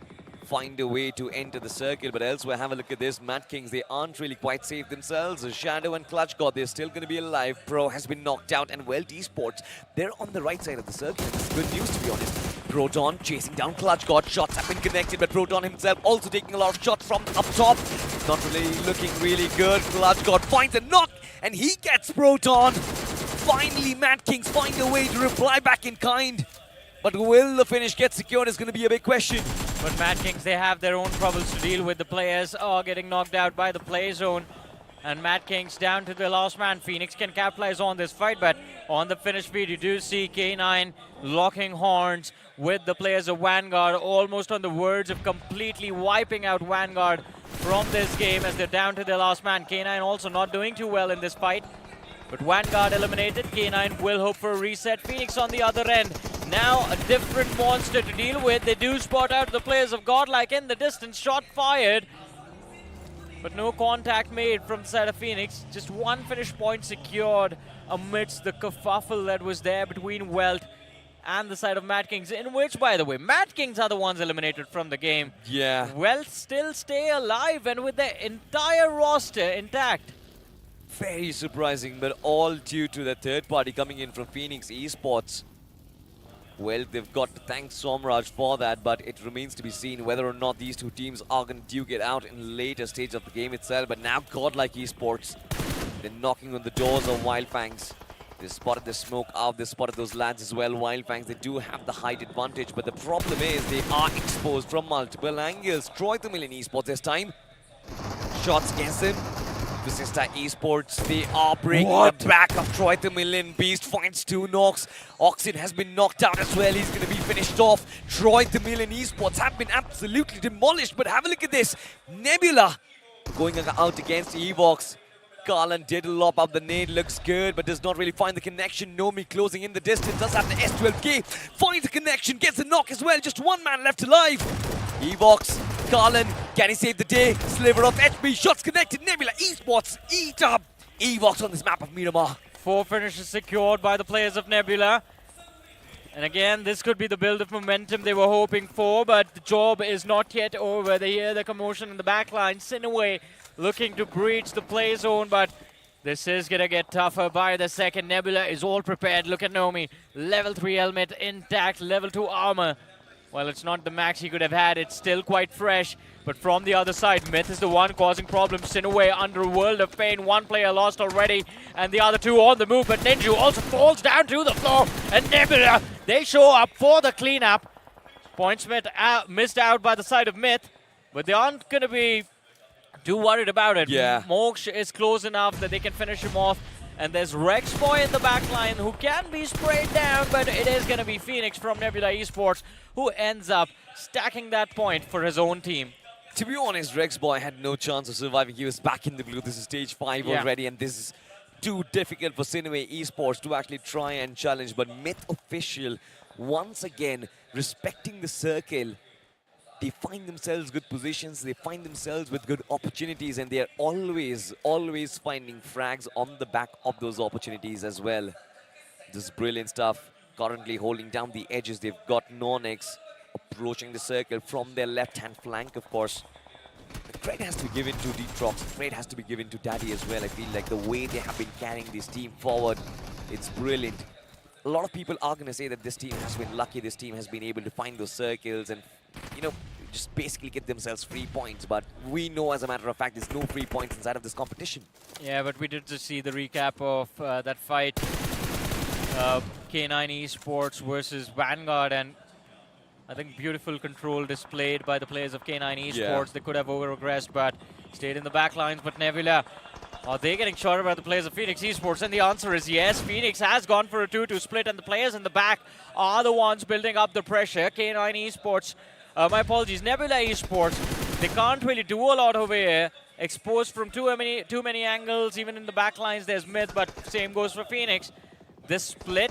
find a way to enter the circle, but elsewhere, have a look at this. Mad Kings, they aren't really quite safe themselves. Shadow and Clutch God, they're still going to be alive. Pro has been knocked out, and Welt Esports, they're on the right side of the circle. It's good news, to be honest. Proton chasing down Clutch God. Shots have been connected, but Proton himself also taking a lot of shots from up top. Not really looking really good. Clutch God finds a knock, and he gets Proton. Finally, Mad Kings find a way to reply back in kind. But will the finish get secured is going to be a big question. But Mad Kings, they have their own troubles to deal with. The players are getting knocked out by the play zone. And Mad Kings down to the last man. Phoenix can capitalize on this fight, but on the finish feed, you do see K9 locking horns with the players of Vanguard, almost on the verge of completely wiping out Vanguard from this game as they're down to their last man. K9 also not doing too well in this fight. But Vanguard eliminated. K9 will hope for a reset. Phoenix on the other end. Now a different monster to deal with. They do spot out the players of Godlike in the distance. Shot fired. But no contact made from the side of Phoenix. Just one finish point secured amidst the kerfuffle that was there between Welt and the side of Mad Kings. In which, by the way, Mad Kings are the ones eliminated from the game. Yeah. Welt still stay alive and with their entire roster intact. Very surprising, but all due to the third party coming in from Phoenix Esports. Well, they've got to thank Somraj for that, but it remains to be seen whether or not these two teams are going to duke it out in later stage of the game itself. But now Godlike Esports, they're knocking on the doors of Wildfangs. They spotted the smoke out, they spotted those lads as well. Wildfangs, they do have the height advantage, but the problem is they are exposed from multiple angles. Troy the Million Esports this time. Shots against him. Visista Esports, they are breaking the back of Troy the Million. Beast finds 2 knocks. Oxen has been knocked out as well. He's going to be finished off. Troy the Million Esports have been absolutely demolished. But have a look at this. Nebula going out against Evox. Garland did lob up the nade. Looks good, but does not really find the connection. Nomi closing in the distance. Does have the S12K. Finds the connection. Gets the knock as well. Just one man left alive. Evox. Garland, can he save the day? Sliver of HB, shots connected. Nebula Esports eat up Evox on this map of Miramar. 4 finishes secured by the players of Nebula. And again, this could be the build of momentum they were hoping for, but the job is not yet over. They hear the commotion in the backline. Sinaway looking to breach the play zone, but this is going to get tougher by the second. Nebula is all prepared. Look at Nomi. Level 3 helmet intact, level 2 armor. Well, it's not the max he could have had. It's still quite fresh. But from the other side, Myth is the one causing problems. Sinaway under a world of pain. One player lost already, and the other 2 on the move. But Ninju also falls down to the floor. And Nebula, they show up for the cleanup. Pointsmith missed out by the side of Myth, but they aren't going to be too worried about it. Yeah. Moksha is close enough that they can finish him off. And there's Rexboy in the back line who can be sprayed down, but it is going to be Phoenix from Nebula Esports who ends up stacking that point for his own team. To be honest, Rexboy had no chance of surviving. He was back in the blue. This is stage 5 already, and this is too difficult for Sinaway Esports to actually try and challenge. But Myth Official, once again, respecting the circle. They find themselves good positions, they find themselves with good opportunities, and they're always finding frags on the back of those opportunities as well. This is brilliant stuff. Currently holding down the edges, they've got Nonex approaching the circle from their left-hand flank, of course. The credit has to be given to Detrox, the credit has to be given to Daddy as well. I feel like the way they have been carrying this team forward, it's brilliant. A lot of people are going to say that this team has been lucky, this team has been able to find those circles and, you know, just basically get themselves free points. But we know, as a matter of fact, there's no free points inside of this competition. Yeah, but we did just see the recap of that fight. K9 Esports versus Vanguard, and I think beautiful control displayed by the players of K9 Esports. Yeah. They could have over-aggressed, but stayed in the back lines. But Nebula, are they getting shot by the players of Phoenix Esports? And the answer is yes. Phoenix has gone for a 2-2 split, and the players in the back are the ones building up the pressure. K9 Esports, my apologies, Nebula Esports, they can't really do a lot over here. Exposed from too many angles, even in the back lines there's Myth, but same goes for Phoenix. This split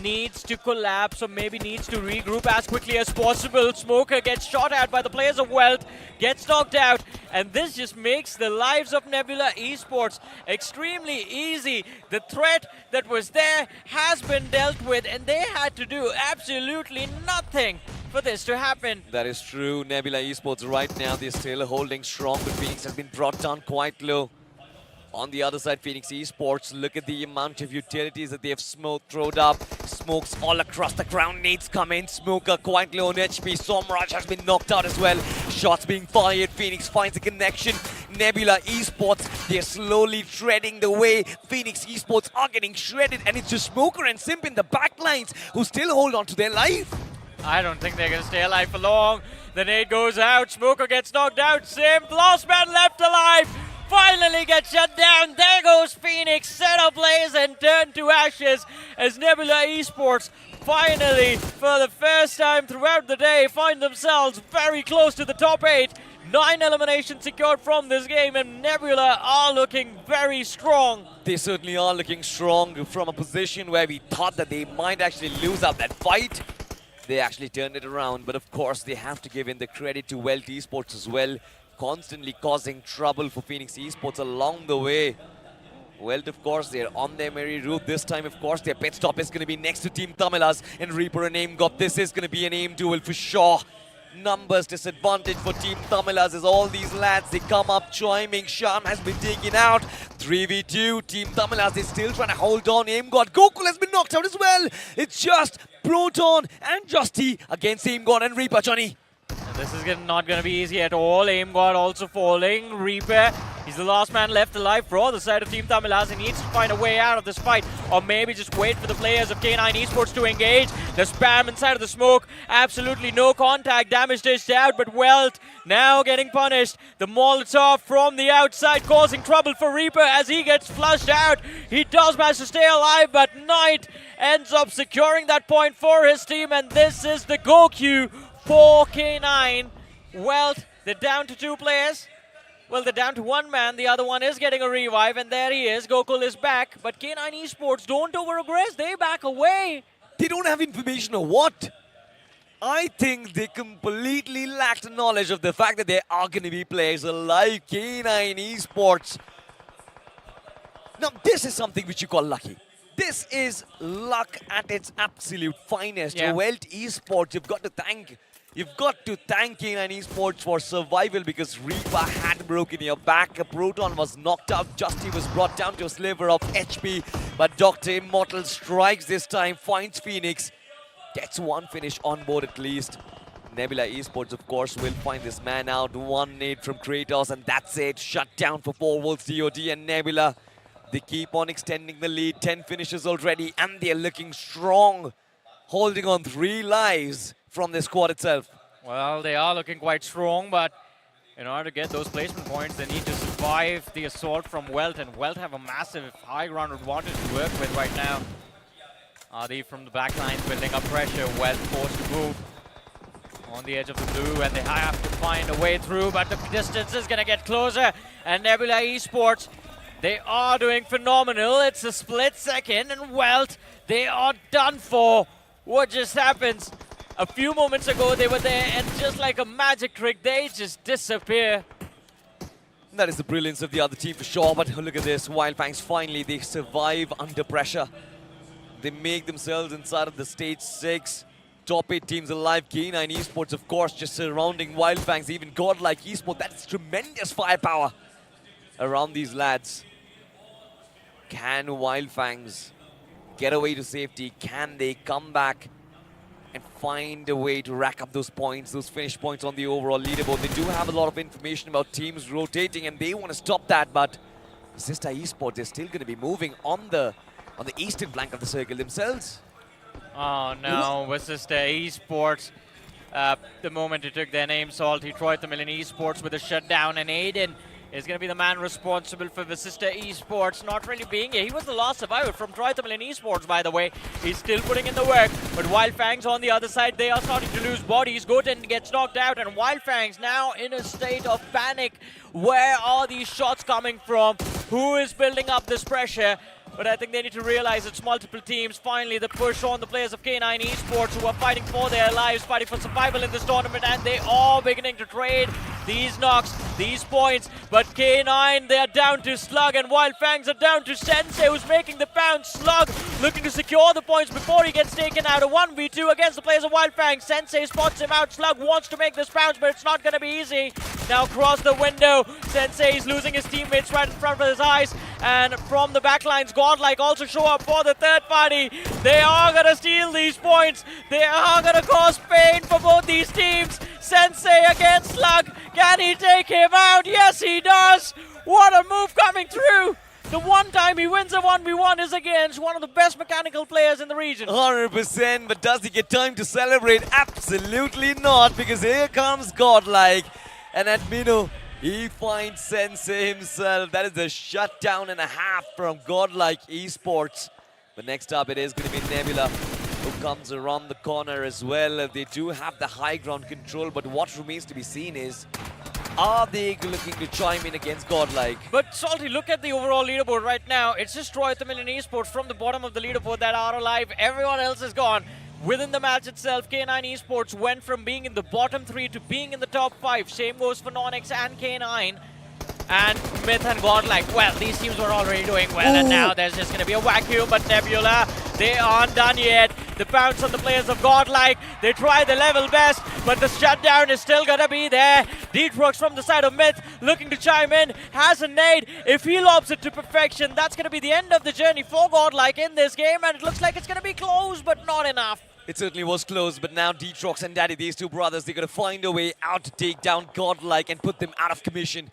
needs to collapse, or maybe needs to regroup as quickly as possible. Smoker gets shot at by the players of Welt, gets knocked out, and this just makes the lives of Nebula Esports extremely easy. The threat that was there has been dealt with, and they had to do absolutely nothing for this to happen. That is true. Nebula Esports right now, they're still holding strong, but Phoenix has been brought down quite low. On the other side, Phoenix Esports, look at the amount of utilities that they have thrown up. Smokes all across the ground, nades come in. Smoker quite low on HP. Somraj has been knocked out as well. Shots being fired. Phoenix finds a connection. Nebula Esports, they're slowly treading the way. Phoenix Esports are getting shredded, and it's just Smoker and Simp in the back lines who still hold on to their life. I don't think they're going to stay alive for long. The nade goes out. Smoker gets knocked out. Simp, last man left alive. Finally gets shut down. There goes Phoenix, set ablaze and turned to ashes as Nebula Esports finally, for the first time throughout the day, find themselves very close to the top 8. 9 eliminations secured from this game, and Nebula are looking very strong. They certainly are looking strong from a position where we thought that they might actually lose out that fight. They actually turned it around, but of course they have to give in the credit to Welt Esports as well, constantly causing trouble for Phoenix Esports along the way. Welt, of course, they're on their merry route. This time, of course, their pit stop is going to be next to Team Tamilas and Reaper and Aim God. This is going to be an aim duel for sure. Numbers disadvantage for Team Tamilas as all these lads, they come up chiming. Sham has been taken out. 3v2. Team Tamilas is still trying to hold on. Aim God. Gokul has been knocked out as well. It's just Proton and Justy against Aim God and Reaper, Johnny. This is not going to be easy at all. Aim God also falling. Reaper, he's the last man left alive for the side of Team Tamilas. He needs to find a way out of this fight, or maybe just wait for the players of K9 Esports to engage. The spam inside of the smoke, absolutely no contact, damage dished out, but Welt now getting punished. The Molotov from the outside causing trouble for Reaper as he gets flushed out. He does manage to stay alive, but Knight ends up securing that point for his team, and this is the Goku for K9. Welt, they're down to 2 players. Well, they're down to 1 man. The other one is getting a revive, and there he is. Gokul is back, but K9 Esports don't over-aggress. They back away. They don't have information or what? I think they completely lacked knowledge of the fact that there are going to be players alive. K9 Esports. Now, this is something which you call lucky. This is luck at its absolute finest. Yeah. Welt Esports, you've got to thank K9 Esports for survival, because Reaper had broken your back. Proton was knocked out. Justy was brought down to a sliver of HP. But Dr. Immortal strikes this time, finds Phoenix, gets 1 finish on board at least. Nebula Esports, of course, will find this man out. 1 nade from Kratos, and that's it. Shut down for 4 volts COD, and Nebula, they keep on extending the lead. 10 finishes already, and they're looking strong, holding on 3 lives from the squad itself. Well, they are looking quite strong, but in order to get those placement points, they need to survive the assault from Welt, and Welt have a massive high ground advantage to work with right now. Adi from the back lines building up pressure. Welt forced to move on the edge of the blue, and they have to find a way through, but the distance is going to get closer, and Nebula Esports, they are doing phenomenal. It's a split second, and Welt, they are done for. What just happens? A few moments ago, they were there, and just like a magic trick, they just disappear. That is the brilliance of the other team for sure, but look at this. Wildfangs, finally, they survive under pressure. They make themselves inside of the stage 6. Top 8 teams alive. K9 Esports, of course, just surrounding Wildfangs. Even Godlike Esports, that's tremendous firepower around these lads. Can Wildfangs get away to safety? Can they come back and find a way to rack up those points, those finish points on the overall leaderboard? They do have a lot of information about teams rotating, and they want to stop that, but Vasista Esports is still going to be moving on the eastern flank of the circle themselves. Oh no, Vasista Esports. The moment he took their name, Salty Troy Tamilian Esports with a shutdown, and Aiden is going to be the man responsible for Vasista Esports not really being here. He was the last survivor from Troy Tamilian Esports, by the way. He's still putting in the work, but Wildfangs on the other side, they are starting to lose bodies. Goten gets knocked out, and Wildfangs now in a state of panic. Where are these shots coming from? Who is building up this pressure? But I think they need to realize it's multiple teams. Finally, the push on the players of K9 Esports, who are fighting for their lives, fighting for survival in this tournament, and they are beginning to trade these knocks, these points. But K9, they are down to Slug, and Wild Fangs are down to Sensei, who's making the pound. Slug looking to secure the points before he gets taken out. A 1v2 against the players of Wild Fangs. Sensei spots him out. Slug wants to make this pounce, but it's not going to be easy. Now across the window, Sensei is losing his teammates right in front of his eyes. And from the backlines, Godlike also show up for the third party. They are going to steal these points. They are going to cause pain for both these teams. Sensei against Slug. Can he take him out? Yes, he does. What a move coming through. The one time he wins a 1v1 is against one of the best mechanical players in the region. 100%, but does he get time to celebrate? Absolutely not, because here comes Godlike. And at Mino, he finds Sensei himself. That is a shutdown and a half from Godlike Esports. But next up, it is going to be Nebula, who comes around the corner as well. They do have the high ground control, but what remains to be seen is, are they looking to chime in against Godlike? But Salty, look at the overall leaderboard right now. It's just Troy at the Million Esports from the bottom of the leaderboard that are alive. Everyone else is gone. Within the match itself, K9 Esports went from being in the bottom 3 to being in the top 5. Same goes for Nonix and K9. And Myth and Godlike, well, these teams were already doing well, and now there's just going to be a vacuum. But Nebula, they aren't done yet. The bounce on the players of Godlike, they try the level best, but the shutdown is still going to be there. Deetrox from the side of Myth, looking to chime in, has a nade. If he lobs it to perfection, that's going to be the end of the journey for Godlike in this game, and it looks like it's going to be close, but not enough. It certainly was close, but now Deetrox and Daddy, these two brothers, they're going to find a way out to take down Godlike and put them out of commission.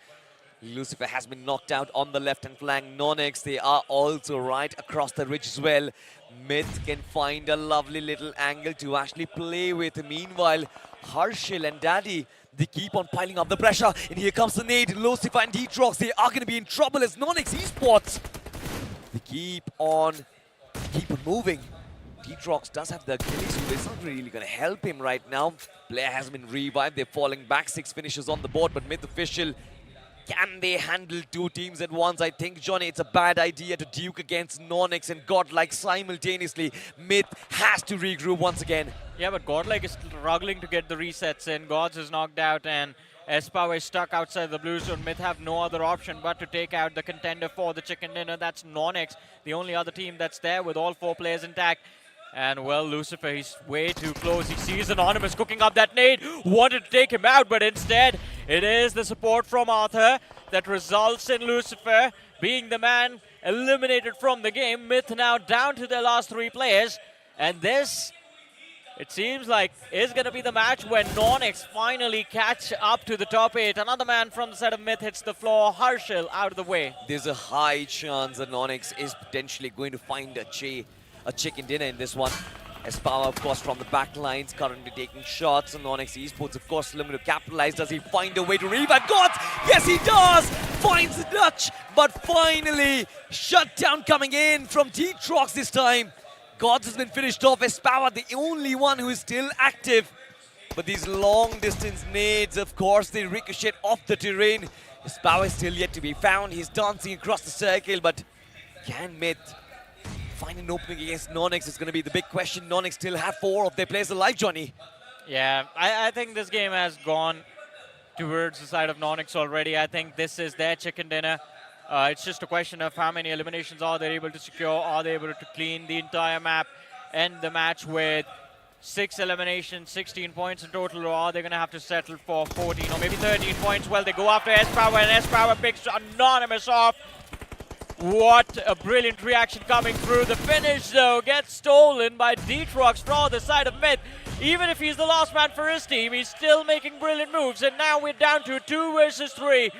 Lucifer has been knocked out on the left-hand flank. Nonix, they are also right across the ridge as well. Myth can find a lovely little angle to actually play with. Meanwhile, Harshil and Daddy, they keep on piling up the pressure. And here comes the nade. Lucifer and Deetrox, they are going to be in trouble as Nonix Esports. They keep on moving. Deetrox does have the Achilles, so it's not really going to help him right now. Player has been revived. They're falling back. 6 finishes on the board, but Myth official, can they handle 2 teams at once? I think, Johnny, it's a bad idea to duke against Nonix and Godlike simultaneously. Myth has to regroup once again. Yeah, but Godlike is struggling to get the resets in. Gods is knocked out and Espow is stuck outside the blue zone. Myth have no other option but to take out the contender for the chicken dinner. That's Nonix, the only other team that's there with all 4 players intact. And, well, Lucifer, he's way too close. He sees Anonymous cooking up that nade. Wanted to take him out, but instead, it is the support from Arthur that results in Lucifer being the man eliminated from the game. Myth now down to their last 3 players. And this, it seems like, is going to be the match when Nonix finally catch up to the top 8. Another man from the side of Myth hits the floor. Harshil out of the way. There's a high chance that Nonix is potentially going to find a chicken dinner in this one. Espow, of course, from the back lines, currently taking shots. And Nonix Esports, of course, looking to capitalize. Does he find a way to revive Gods? Yes, he does! Finds the Dutch, but finally, shutdown coming in from Deetrox this time. Gods has been finished off. Espow, the only one who is still active. But these long-distance nades, of course, they ricochet off the terrain. Espow is still yet to be found. He's dancing across the circle, but can Myth find an opening against Nonix? Is going to be the big question. Nonix still have 4 of their players alive, Johnny. Yeah, I think this game has gone towards the side of Nonix already. I think this is their chicken dinner. It's just a question of how many eliminations are they able to secure. Are they able to clean the entire map, end the match with 6 eliminations, 16 points in total, or are they going to have to settle for 14 or maybe 13 points? Well, they go after S-Power, and S-Power picks Anonymous off. What a brilliant reaction coming through. The finish, though, gets stolen by Deetrox from the side of Myth. Even if he's the last man for his team, he's still making brilliant moves. And now we're down to 2 versus 3.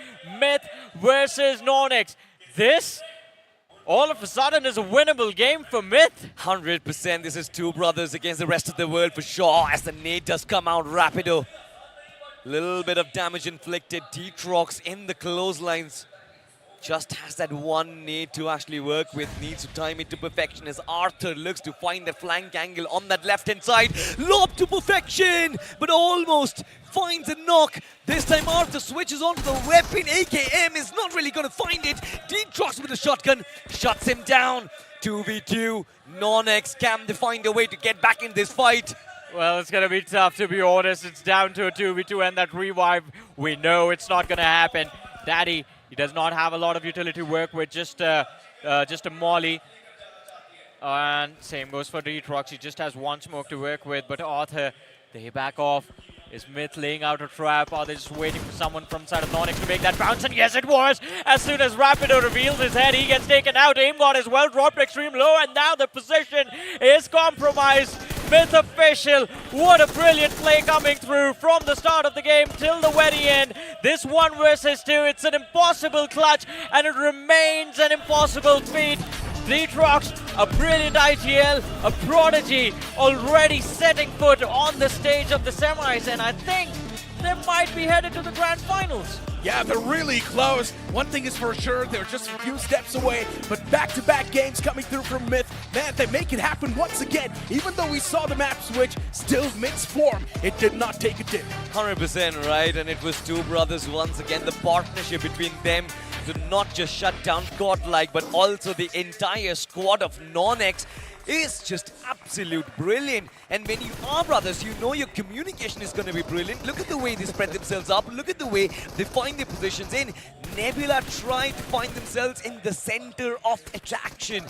Myth versus Nonix. This, all of a sudden, is a winnable game for Myth. 100%. This is 2 brothers against the rest of the world for sure. As the nade does come out rapido. Little bit of damage inflicted. Deetrox in the clotheslines. just has that one need to actually work with, needs to time it to perfection as Arthur looks to find the flank angle on that left-hand side. Lob to perfection, but almost finds a knock. This time Arthur switches on to the weapon. AKM is not really going to find it. Detrox with the shotgun shuts him down. 2v2. Non-X, can they find a way to get back in this fight? Well, it's going to be tough, to be honest. It's down to a 2v2 and that revive. We know it's not going to happen. Daddy, he does not have a lot of utility work with, just a molly. And same goes for Detrox. He just has one smoke to work with, but Arthur, they back off. Is Myth laying out a trap? Are they just waiting for someone from side of non-X to make that bounce? And yes, it was! As soon as Rapido reveals his head, he gets taken out. Aim God as well, dropped extreme low, and now the position is compromised. Myth official, what a brilliant play coming through from the start of the game till the very end. This 1 versus 2, it's an impossible clutch, and it remains an impossible feat. Detrox, a brilliant IGL, a prodigy, already setting foot on the stage of the semis, and I think they might be headed to the grand finals. Yeah, they're really close. One thing is for sure, they're just a few steps away, but back-to-back games coming through from Myth. Man, they make it happen once again. Even though we saw the map switch, still Myth's form, it did not take a dip. 100% right, and it was two brothers once again. The partnership between them to not just shut down Godlike, but also the entire squad of non-X is just absolute brilliant. And when you are brothers, you know your communication is going to be brilliant. Look at the way they spread themselves up. Look at the way they find their positions in. Nebula tried to find themselves in the center of attraction.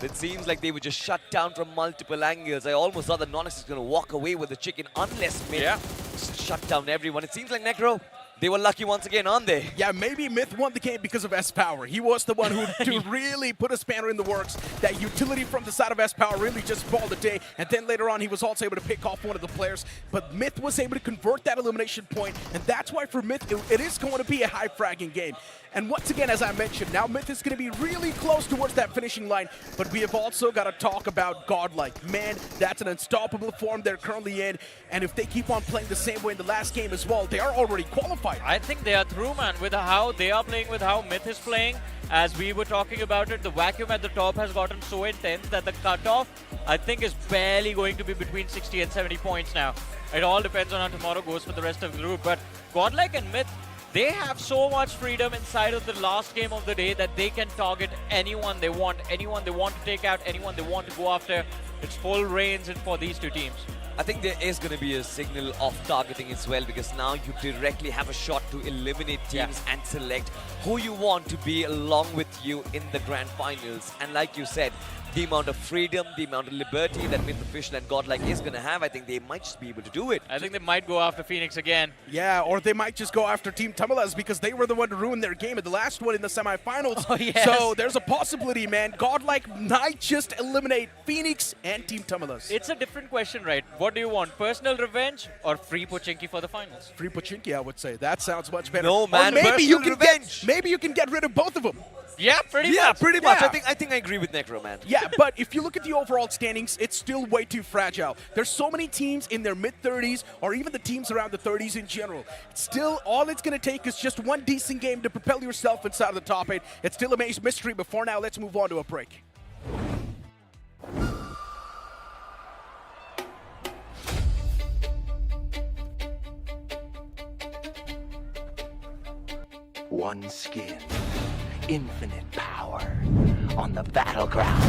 It seems like they were just shut down from multiple angles. I almost thought that non-X is going to walk away with the chicken unless Myth shut down everyone. It seems like Necro, they were lucky once again, aren't they? Yeah, maybe Myth won the game because of S-Power. He was the one who to really put a spanner in the works. That utility from the side of S-Power really just spoiled the day. And then later on, he was also able to pick off one of the players. But Myth was able to convert that elimination point. And that's why for Myth, it is going to be a high fragging game. And once again, as I mentioned, now Myth is going to be really close towards that finishing line. But we have also got to talk about Godlike. Man, that's an unstoppable form they're currently in. And if they keep on playing the same way in the last game as well, they are already qualified. I think they are through, man, with how they are playing, with how Myth is playing. As we were talking about it, the vacuum at the top has gotten so intense that the cutoff, I think, is barely going to be between 60 and 70 points now. It all depends on how tomorrow goes for the rest of the group. But Godlike and Myth, they have so much freedom inside of the last game of the day that they can target anyone they want to take out, anyone they want to go after. It's full reins for these two teams. I think there is going to be a signal of targeting as well, because now you directly have a shot to eliminate teams and select who you want to be along with you in the grand finals. And like you said, the amount of freedom, the amount of liberty that Myth Official and Godlike is going to have, I think they might just be able to do it. I think they might go after Phoenix again. Yeah, or they might just go after Team Tamilas because they were the one to ruin their game at the last one in the semifinals. Oh, yes. So there's a possibility, man. Godlike might just eliminate Phoenix and Team Tamilas. It's a different question, right? What do you want, personal revenge or free Pochinki for the finals? Free Pochinki, I would say. That sounds much better. No, man, or maybe you can revenge. maybe you can get rid of both of them. Yeah, pretty much. Yeah, pretty much. Yeah. I think I agree with Necro, man. Yeah, but if you look at the overall standings, it's still way too fragile. There's so many teams in their mid-30s, or even the teams around the 30s in general. Still, all it's going to take is just one decent game to propel yourself inside of the top 8. It's still a mystery, but for now, let's move on to a break. One skin, infinite power on the battleground.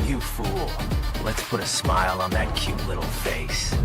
You fool. Let's put a smile on that cute little face.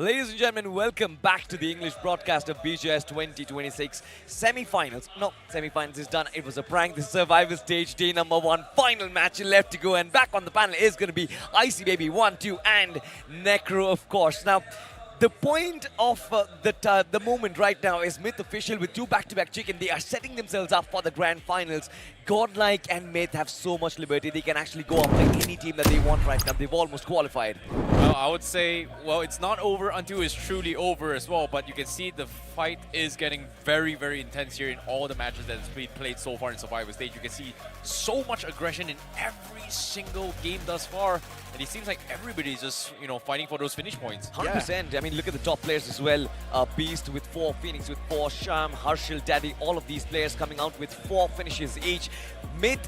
Ladies and gentlemen, welcome back to the English broadcast of BGIS 2026 semi-finals. No, semi-finals is done. It was a prank. The survival stage, day number 1. Final match left to go. And back on the panel is going to be Icy Baby 1, 2 and Necro, of course. Now, the point of the moment right now is Myth official with 2 back-to-back chicken. They are setting themselves up for the grand finals. Godlike and Myth have so much liberty. They can actually go after any team that they want right now. They've almost qualified. Well, I would say, well, it's not over until it's truly over as well, but you can see the fight is getting very, very intense here in all the matches that has been played so far in Survivor Stage. You can see so much aggression in every single game thus far, and it seems like everybody's just, you know, fighting for those finish points. 100%. I mean, look at the top players as well. Beast with 4, Phoenix with 4, Sham, Harshal, Daddy, all of these players coming out with 4 finishes each. Myth,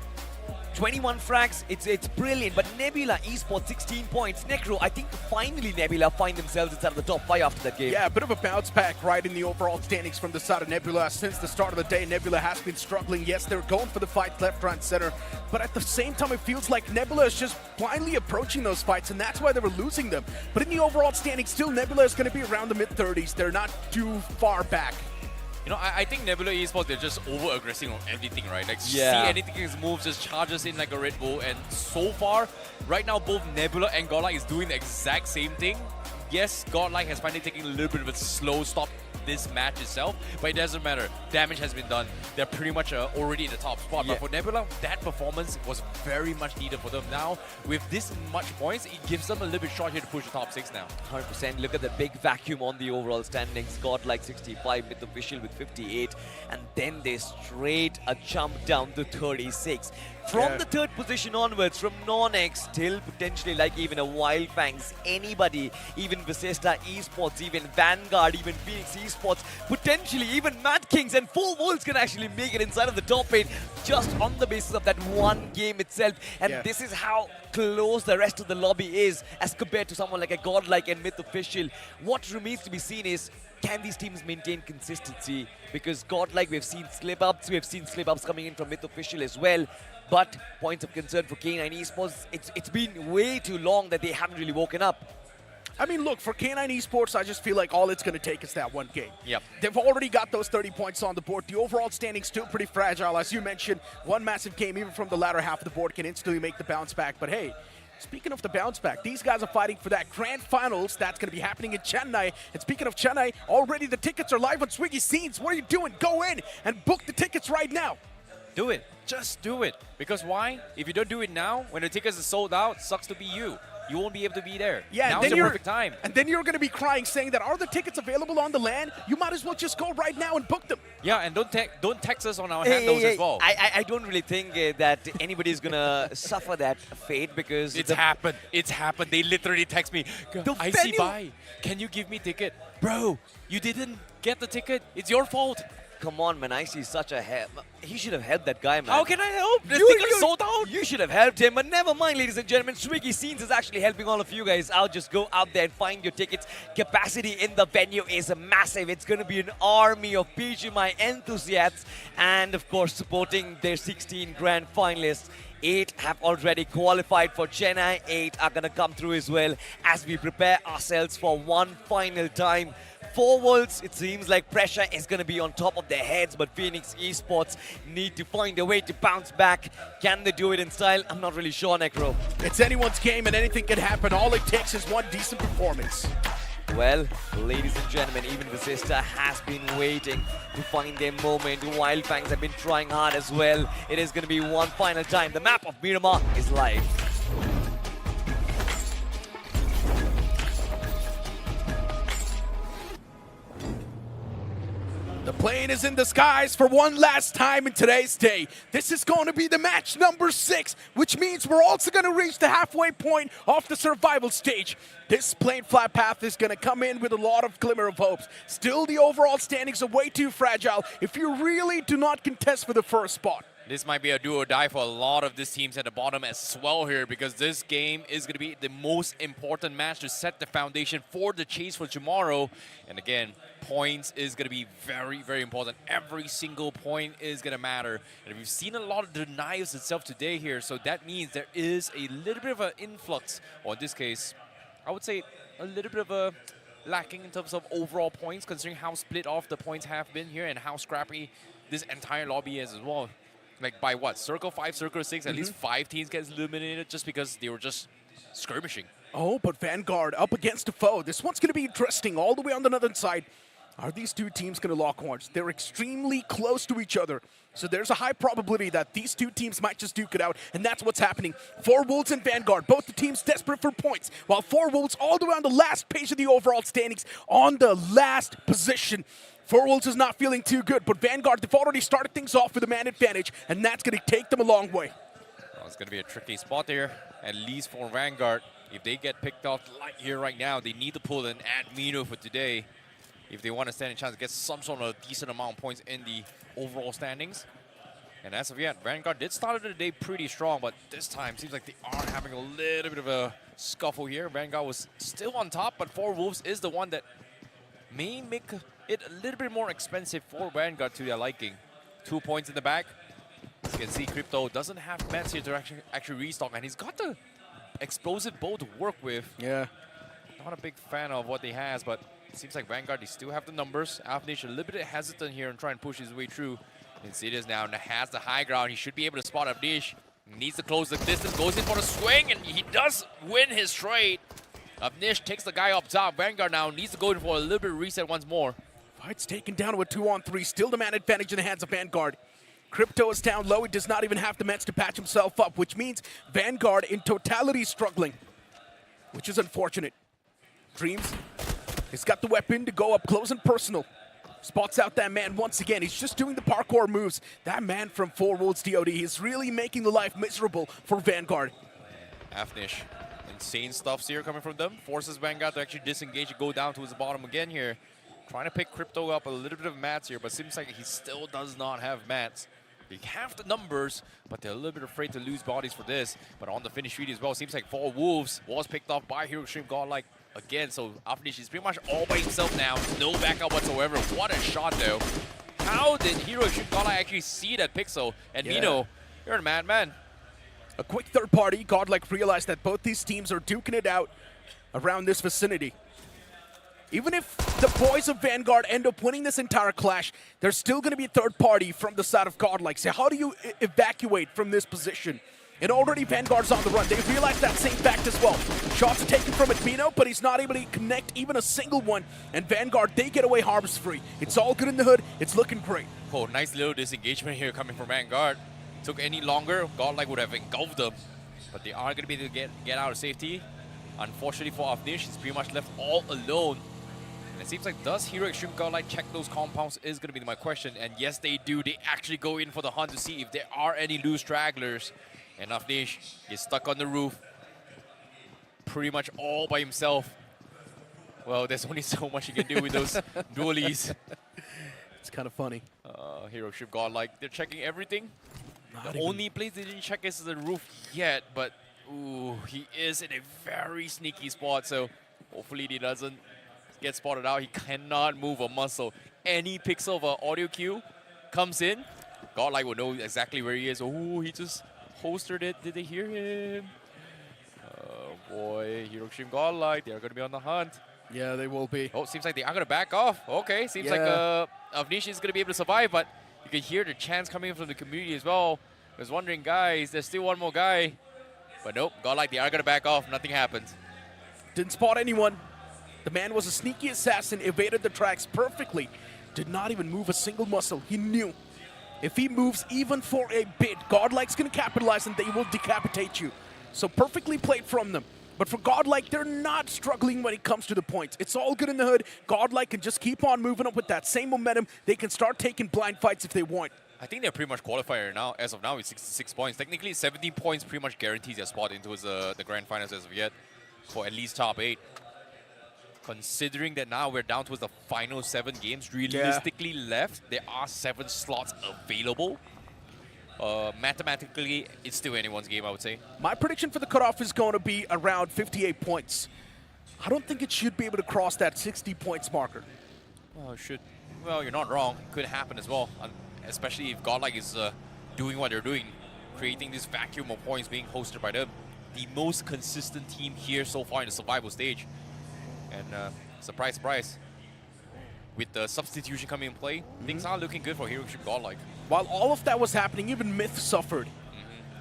21 frags, it's brilliant, but Nebula Esports 16 points. Necro, I think finally Nebula find themselves inside of the top 5 after that game. Yeah, a bit of a bounce back right in the overall standings from the side of Nebula. Since the start of the day, Nebula has been struggling. Yes, they're going for the fights left, right, and center, but at the same time, it feels like Nebula is just blindly approaching those fights, and that's why they were losing them. But in the overall standings, still Nebula is going to be around the mid-30s. They're not too far back. You know, I think Nebula Esports, they're just over-aggressing on everything, right? Like, see Yeah. anything his moves, just charges in like a Red Bull. And so far, right now, both Nebula and Godlike is doing the exact same thing. Yes, Godlike has finally taken a little bit of a slow stop this match itself, but it doesn't matter. Damage has been done. They're pretty much already in the top spot. But for Nebula, that performance was very much needed for them. Now, with this much points, it gives them a little bit short here to push the top 6 now. 100%. Look at the big vacuum on the overall standings. Godlike 65, Myth official with 58, and then they straight a jump down to 36. From the 3rd position onwards, from Non-X till potentially like even a Wild Fangs, anybody, even Visesta Esports, even Vanguard, even Phoenix Esports, potentially even Mad Kings and 4 Wolves can actually make it inside of the top 8 just on the basis of that one game itself. And this is how close the rest of the lobby is as compared to someone like a Godlike and Myth official. What remains to be seen is, can these teams maintain consistency? Because Godlike, we've seen slip-ups coming in from Myth official as well. But points of concern for K9 Esports, it's been way too long that they haven't really woken up. I mean, look, for K9 Esports, I just feel like all it's going to take is that one game. Yep. They've already got those 30 points on the board. The overall standing's still pretty fragile. As you mentioned, one massive game, even from the latter half of the board, can instantly make the bounce back. But hey, speaking of the bounce back, these guys are fighting for that grand finals that's going to be happening in Chennai. And speaking of Chennai, already the tickets are live on Swiggy Scenes. What are you doing? Go in and book the tickets right now. Do it. Just do it. Because why? If you don't do it now, when the tickets are sold out, sucks to be you. You won't be able to be there. Yeah, now's the perfect time. And then you're going to be crying saying that, are the tickets available on the LAN? You might as well just go right now and book them. Yeah, and don't text us on our handles as well. I don't really think that anybody's going to suffer that fate because... It's happened. It's happened. They literally text me, I see bye. Can you give me ticket? Bro, you didn't get the ticket. It's your fault. Come on, man. I see such a help. He should have helped that guy, man. How can I help? The ticket is sold out. You should have helped him, but never mind, ladies and gentlemen. Swiggy Scenes is actually helping all of you guys out. Just go out there and find your tickets. Capacity in the venue is massive. It's going to be an army of BGMI enthusiasts and, of course, supporting their 16 grand finalists. 8 have already qualified for Chennai. 8 are going to come through as well as we prepare ourselves for one final time. 4 Wolves, it seems like pressure is going to be on top of their heads, but Phoenix Esports need to find a way to bounce back. Can they do it in style? I'm not really sure, Necro. It's anyone's game and anything can happen. All it takes is one decent performance. Well, ladies and gentlemen, even Visesta has been waiting to find their moment. Wild Fangs have been trying hard as well. It is going to be one final time. The map of Miramar is live. The plane is in the skies for one last time in today's day. This is going to be the match number 6, which means we're also going to reach the halfway point of the survival stage. This plane flat path is going to come in with a lot of glimmer of hopes. Still, the overall standings are way too fragile if you really do not contest for the first spot. This might be a do or die for a lot of these teams at the bottom as well here, because this game is going to be the most important match to set the foundation for the chase for tomorrow. And again, points is going to be very, very important. Every single point is going to matter. And we've seen a lot of denials itself today here, so that means there is a little bit of an influx, or in this case, I would say a little bit of a lacking in terms of overall points, considering how split off the points have been here and how scrappy this entire lobby is as well. Like by what? Circle 5, Circle 6, at least 5 teams get eliminated just because they were just skirmishing. Oh, but Vanguard up against a foe. This one's going to be interesting all the way on the northern side. Are these two teams going to lock horns? They're extremely close to each other. So there's a high probability that these two teams might just duke it out, and that's what's happening. 4 Wolves and Vanguard, both the teams desperate for points, while 4 Wolves all the way on the last page of the overall standings on the last position. 4 Wolves is not feeling too good, but Vanguard, they've already started things off with a man advantage, and that's going to take them a long way. Well, it's going to be a tricky spot there, at least for Vanguard. If they get picked off like here right now, they need to pull an Admino for today if they want to stand a chance to get some sort of decent amount of points in the overall standings. And as of yet, Vanguard did start the day pretty strong, but this time seems like they are having a little bit of a scuffle here. Vanguard was still on top, but 4 Wolves is the one that may make it a little bit more expensive for Vanguard to their liking. 2 points in the back. You can see Crypto doesn't have mats here to actually restock, and he's got the explosive bow to work with. Yeah. Not a big fan of what he has, but it seems like Vanguard, they still have the numbers. Avnish a little bit hesitant here and try and push his way through. Insidious now has the high ground. He should be able to spot Avnish. Needs to close the distance, goes in for the swing, and he does win his trade. Avnish takes the guy up top. Vanguard now needs to go in for a little bit of reset once more. Fight's taken down with 2-on-3. Still the man advantage in the hands of Vanguard. Crypto is down low. He does not even have the mats to patch himself up, which means Vanguard in totality is struggling, which is unfortunate. Dreams has got the weapon to go up close and personal. Spots out that man once again. He's just doing the parkour moves. That man from 4 Wolves DOD is really making the life miserable for Vanguard. Avnish, insane stuffs here coming from them. Forces Vanguard to actually disengage and go down to his bottom again here. Trying to pick Crypto up a little bit of mats here, but seems like he still does not have mats. They have the numbers, but they're a little bit afraid to lose bodies for this. But on the finish street as well, seems like 4 Wolves was picked off by Hero Extreme Godlike again. So Avnish is pretty much all by himself now. No backup whatsoever. What a shot though. How did Hero Extreme Godlike actually see that pixel? And Mino, you're a madman. A quick third party. Godlike realized that both these teams are duking it out around this vicinity. Even if the boys of Vanguard end up winning this entire clash, there's still going to be a third party from the side of Godlike. So how do you evacuate from this position? And already Vanguard's on the run. They realize that same fact as well. Shots are taken from Admino, but he's not able to connect even a single one. And Vanguard, they get away harvest free. It's all good in the hood. It's looking great. Oh, nice little disengagement here coming from Vanguard. Took any longer, Godlike would have engulfed them. But they are going to be able to get out of safety. Unfortunately for Avnish, he's pretty much left all alone. And it seems like, does Hero Extreme Godlike check those compounds is going to be my question. And yes, they do. They actually go in for the hunt to see if there are any loose stragglers. And Avnish is stuck on the roof, pretty much all by himself. Well, there's only so much you can do with those dualies. It's kind of funny. Hero Extreme Godlike, they're checking everything. The only place they didn't check is the roof yet, but ooh, he is in a very sneaky spot. So hopefully he doesn't get spotted out. He cannot move a muscle. Any pixel of an audio cue comes in, Godlike will know exactly where he is. Oh, he just postered it. Did they hear him? Oh boy, Hero Extreme Godlike, they are going to be on the hunt. Yeah, they will be. Oh, seems like they are going to back off. Okay, seems like Avnish is going to be able to survive, but you can hear the chants coming in from the community as well. I was wondering, guys, there's still one more guy. But nope, Godlike, they are going to back off. Nothing happens. Didn't spot anyone. The man was a sneaky assassin, evaded the tracks perfectly. Did not even move a single muscle. He knew if he moves even for a bit, Godlike's going to capitalize and they will decapitate you. So perfectly played from them. But for Godlike, they're not struggling when it comes to the points. It's all good in the hood. Godlike can just keep on moving up with that same momentum. They can start taking blind fights if they want. I think they're pretty much qualifier now. As of now, it's 66 points. Technically, 17 points pretty much guarantees their spot into the grand finals as of yet for at least top 8. Considering that now we're down towards the final 7 games realistically left, there are 7 slots available. Mathematically, it's still anyone's game, I would say. My prediction for the cutoff is going to be around 58 points. I don't think it should be able to cross that 60 points marker. Well, it should. Well, you're not wrong. It could happen as well, especially if Godlike is doing what they're doing, creating this vacuum of points being hosted by them. The most consistent team here so far in the survival stage. And surprise, surprise. With the substitution coming in play, things are looking good for Heroship Godlike. While all of that was happening, even Myth suffered.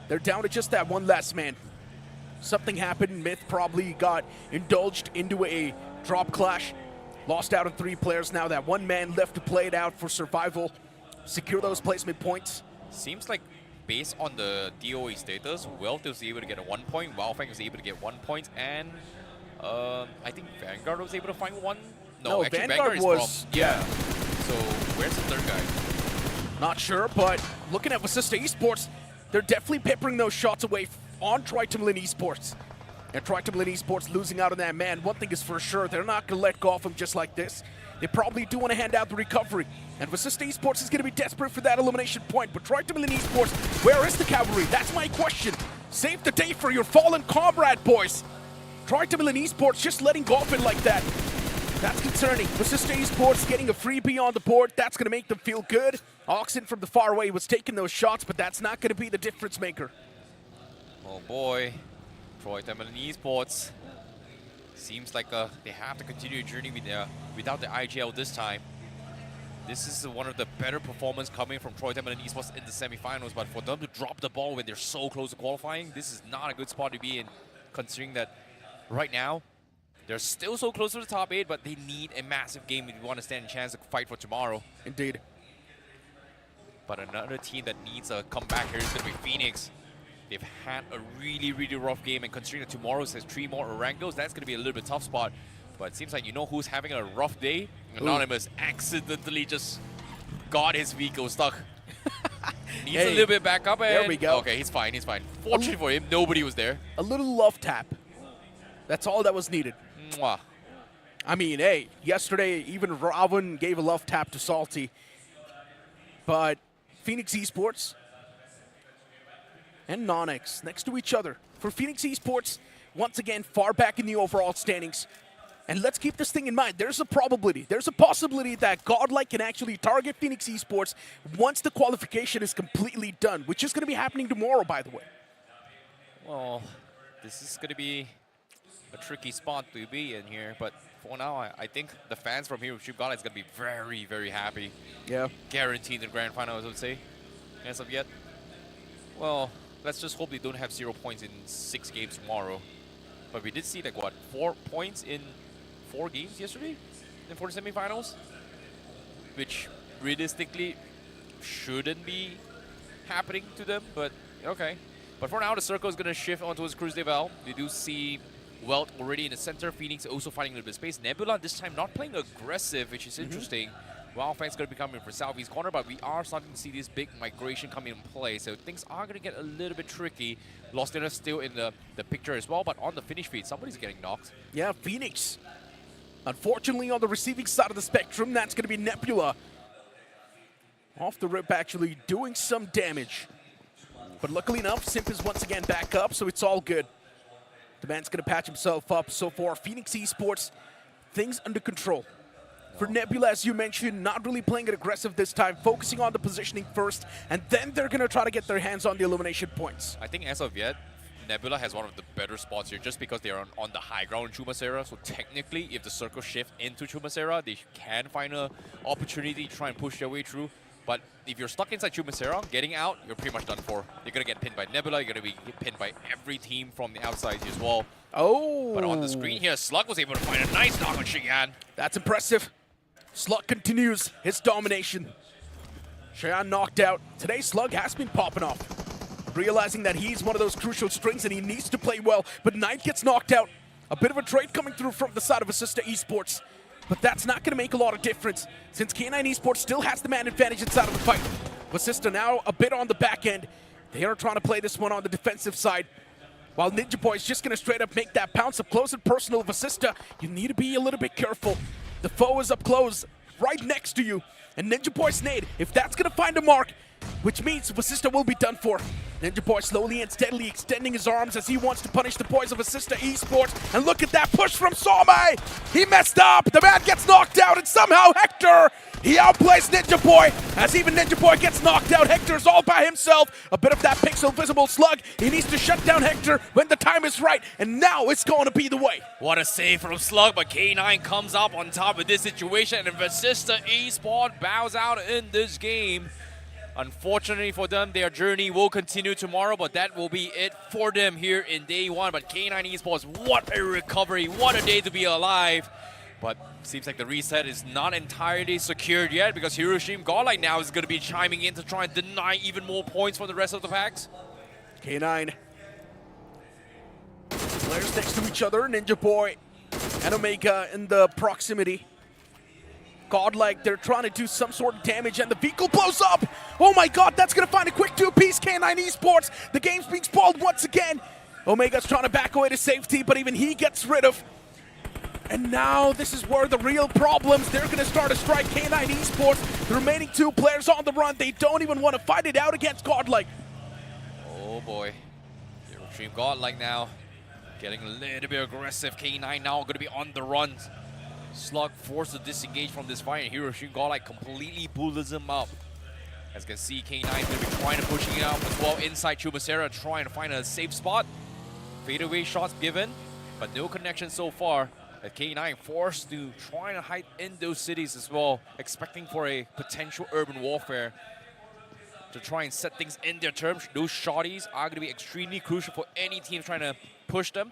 They're down to just that one last man. Something happened. Myth probably got indulged into a drop clash. Lost out on 3 players. Now that one man left to play it out for survival. Secure those placement points. Seems like based on the DOA status, Wealth was able to get a 1 point, Wildfang was able to get 1 point, and I think Vanguard was able to find 1. No, actually Vanguard was, is yeah. So where's the third guy? Not sure, but looking at Vasista Esports, they're definitely peppering those shots away on Tritumlin Esports. And Tritumlin Esports losing out on that man. One thing is for sure, they're not going to let go of him just like this. They probably do want to hand out the recovery. And Vasista Esports is going to be desperate for that elimination point. But Tritumlin Esports, where is the cavalry? That's my question. Save the day for your fallen comrade, boys. Tritumlin Esports just letting go of it like that. That's concerning. Vasista Esports getting a freebie on the board. That's going to make them feel good. Oxen from the far away was taking those shots, but that's not going to be the difference maker. Oh boy, Tritumlin Esports. Seems like they have to continue a journey without the IGL this time. This is one of the better performances coming from Tritumlin Esports in the semifinals, but for them to drop the ball when they're so close to qualifying, this is not a good spot to be in, considering that right now, they're still so close to the top 8, but they need a massive game if you want to stand a chance to fight for tomorrow. Indeed. But another team that needs a comeback here is going to be Phoenix. They've had a really, really rough game, and considering that tomorrow has 3 more Orangos, that's going to be a little bit tough spot. But it seems like you know who's having a rough day? Anonymous accidentally just got his vehicle stuck. Needs a little bit back up, and there we go. Okay, he's fine, he's fine. Fortunately for him, nobody was there. A little love tap. That's all that was needed. Mwah. I mean, hey, yesterday even Ravan gave a love tap to Salty. But Phoenix Esports and Nonix next to each other. For Phoenix Esports, once again, far back in the overall standings. And let's keep this thing in mind. There's a probability, there's a possibility that Godlike can actually target Phoenix Esports once the qualification is completely done, which is going to be happening tomorrow, by the way. Well, this is going to be a tricky spot to be in here, but for now, I think the fans from here with Godlike is going to be very, very happy. Yeah. Guaranteed the grand finals, I would say, as of yet. Well, let's just hope they don't have 0 points in 6 games tomorrow. But we did see, like, what, 4 points in 4 games yesterday in 4 semifinals, which realistically shouldn't be happening to them, but okay. But for now, the circle is going to shift onto his Cruz de Val. We do see Welt already in the center. Phoenix also finding a little bit of space. Nebula this time not playing aggressive, which is interesting. Wildfang's going to be coming for Southeast corner, but we are starting to see this big migration coming in play. So things are going to get a little bit tricky. Lost Dinner still in the picture as well, but on the finish feed, somebody's getting knocked. Yeah, Phoenix. Unfortunately, on the receiving side of the spectrum, that's going to be Nebula. Off the rip, actually doing some damage. But luckily enough, Simp is once again back up, so it's all good. The man's going to patch himself up. So far, Phoenix Esports, things under control. For Nebula, as you mentioned, not really playing it aggressive this time, focusing on the positioning first, and then they're going to try to get their hands on the elimination points. I think as of yet, Nebula has one of the better spots here just because they are on the high ground in Chumacera. So technically, if the circle shift into Chumacera, they can find an opportunity to try and push their way through. But if you're stuck inside Chumacera, getting out, you're pretty much done for. You're going to get pinned by Nebula. You're going to be pinned by every team from the outside as well. Oh! But on the screen here, Slug was able to find a nice knock on Shiyan. That's impressive. Slug continues his domination. Shiyan knocked out. Today, Slug has been popping off. Realizing that he's one of those crucial strings and he needs to play well. But Knight gets knocked out. A bit of a trade coming through from the side of Vasista Esports. But that's not going to make a lot of difference, since K9 Esports still has the man advantage inside of the fight. Vasista now a bit on the back end. They are trying to play this one on the defensive side. While Ninja Boy is just going to straight up make that pounce up close and personal. Vasista, you need to be a little bit careful. The foe is up close, right next to you. And Ninja Boy's nade, if that's going to find a mark, which means Vasista will be done for. Ninja Boy slowly and steadily extending his arms as he wants to punish the boys of Vasista Esports. And look at that push from Somai! He messed up! The man gets knocked out, and somehow Hector, he outplays Ninja Boy. As even Ninja Boy gets knocked out, Hector's all by himself. A bit of that pixel visible slug. He needs to shut down Hector when the time is right, and now it's going to be the way. What a save from Slug, but K9 comes up on top of this situation, and Vasista Esports bows out in this game. Unfortunately for them, their journey will continue tomorrow, but that will be it for them here in day one. But K9 Esports, what a recovery, what a day to be alive. But seems like the reset is not entirely secured yet, because Hiroshima Godlike now is going to be chiming in to try and deny even more points from the rest of the packs. K9. Players next to each other, Ninja Boy and Omega in the proximity. Godlike, they're trying to do some sort of damage, and the vehicle blows up! Oh my god, that's gonna find a quick two-piece. K9 Esports, the game's being spoiled once again. Omega's trying to back away to safety, but even he gets rid of. And now this is where the real problems, they're gonna start to strike K9 Esports. The remaining two players on the run, they don't even want to fight it out against Godlike. Oh boy, Hiroshima Godlike now getting a little bit aggressive. K9 now going to be on the run. Slug forced to disengage from this fight, and Hiroshima Godlike completely bullets him up. As you can see, K9 is going to be trying to pushing it out as well inside Chumacera, trying to find a safe spot. Fadeaway shots given, but no connection so far. K9 forced to try and hide in those cities as well, expecting for a potential urban warfare to try and set things in their terms. Those shotties are going to be extremely crucial for any team trying to push them.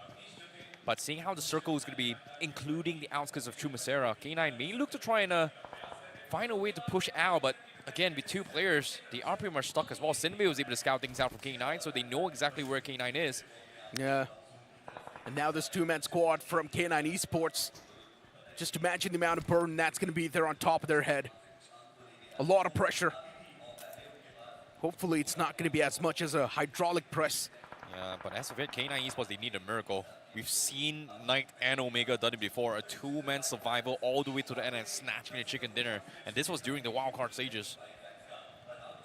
But seeing how the circle is going to be including the outskirts of Chumacera, K9 may look to try and find a way to push out. But again, with two players, they are pretty much stuck as well. Sinbei was able to scout things out for K9, so they know exactly where K9 is. Yeah. And now this two-man squad from K9 Esports. Just imagine the amount of burden that's going to be there on top of their head. A lot of pressure. Hopefully it's not going to be as much as a hydraulic press. Yeah, but as of it, K9 Esports, they need a miracle. We've seen Knight and Omega done it before. A two-man survival all the way to the end and snatching a chicken dinner. And this was during the wildcard stages.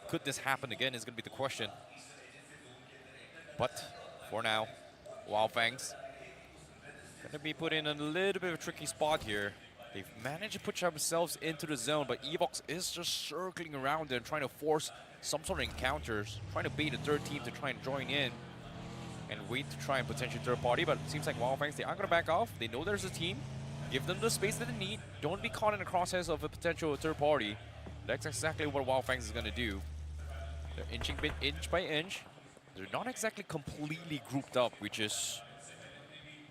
Could this happen again is going to be the question. But for now, Wildfangs going to be put in a little bit of a tricky spot here. They've managed to put themselves into the zone, but Evox is just circling around there and trying to force some sort of encounters, trying to bait the third team to try and join in and wait to try and potentially third party. But it seems like Wildfangs, they are going to back off. They know there's a team. Give them the space that they need. Don't be caught in the crosshairs of a potential third party. That's exactly what Wildfangs is going to do. They're inching bit inch by inch. They're not exactly completely grouped up, which is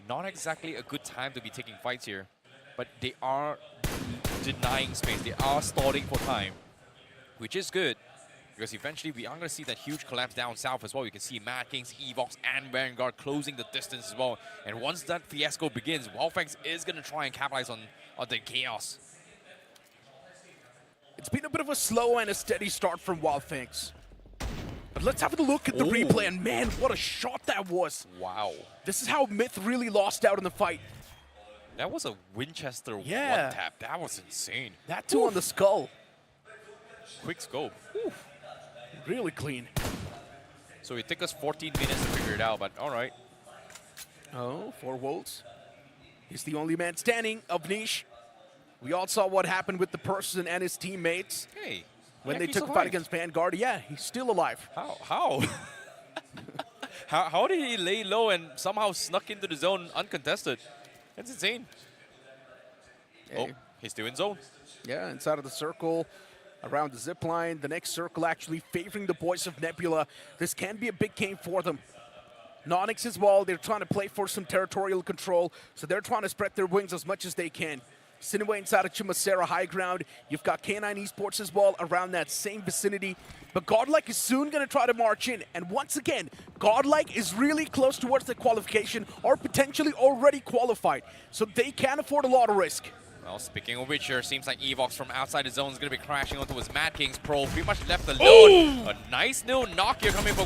not exactly a good time to be taking fights here. But they are denying space. They are stalling for time, which is good. Because eventually we are going to see that huge collapse down south as well. You can see Mad Kings, Evox, and Vanguard closing the distance as well. And once that fiasco begins, Wildfangs is going to try and capitalize on the chaos. It's been a bit of a slow and a steady start from Wildfangs. But let's have a look at the replay, and man, what a shot that was. Wow. This is how Myth really lost out in the fight. That was a Winchester one-tap. That was insane. That too on the skull. Quick scope. Oof. Really clean. So it took us 14 minutes to figure it out, but all right. Oh, 4 volts. He's the only man standing, Avnish. We all saw what happened with the person and his teammates. Hey. When they took a fight against Vanguard. Yeah, he's still alive. How? How did he lay low and somehow snuck into the zone uncontested? That's insane. Hey. Oh, he's still in zone. Yeah, inside of the circle, around the zip line. The next circle actually favoring the boys of Nebula. This can be a big game for them. Nonix as well, they're trying to play for some territorial control, so they're trying to spread their wings as much as they can. Sinaway inside of Chumacera high ground. You've got K9 Esports as well around that same vicinity. But Godlike is soon going to try to march in. And once again, Godlike is really close towards the qualification or potentially already qualified. So they can't afford a lot of risk. Well, speaking of which, here seems like Evox from outside the zone is going to be crashing onto his Mad Kings Pro. Pretty much left alone. A nice little knock here coming from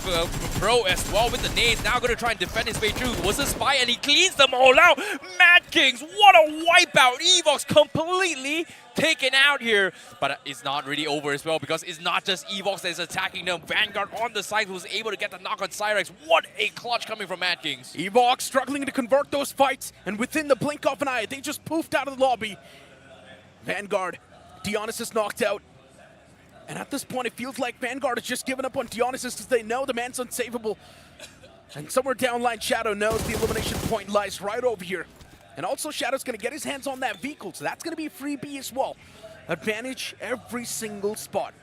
Pro as well with the nades. Now going to try and defend his way through. Was a spy and he cleans them all out. Mad Kings, what a wipeout. Evox completely taken out here, but it's not really over as well because it's not just Evox that is attacking them. Vanguard on the side was able to get the knock on Cyrex. What a clutch coming from Mad Kings. Evox struggling to convert those fights, and within the blink of an eye, they just poofed out of the lobby. Vanguard, Dionysus is knocked out. And at this point, it feels like Vanguard has just given up on Dionysus because they know the man's unsavable. And somewhere downline, Shadow knows the elimination point lies right over here. And also, Shadow's going to get his hands on that vehicle, so that's going to be a free B as well. Advantage every single spot.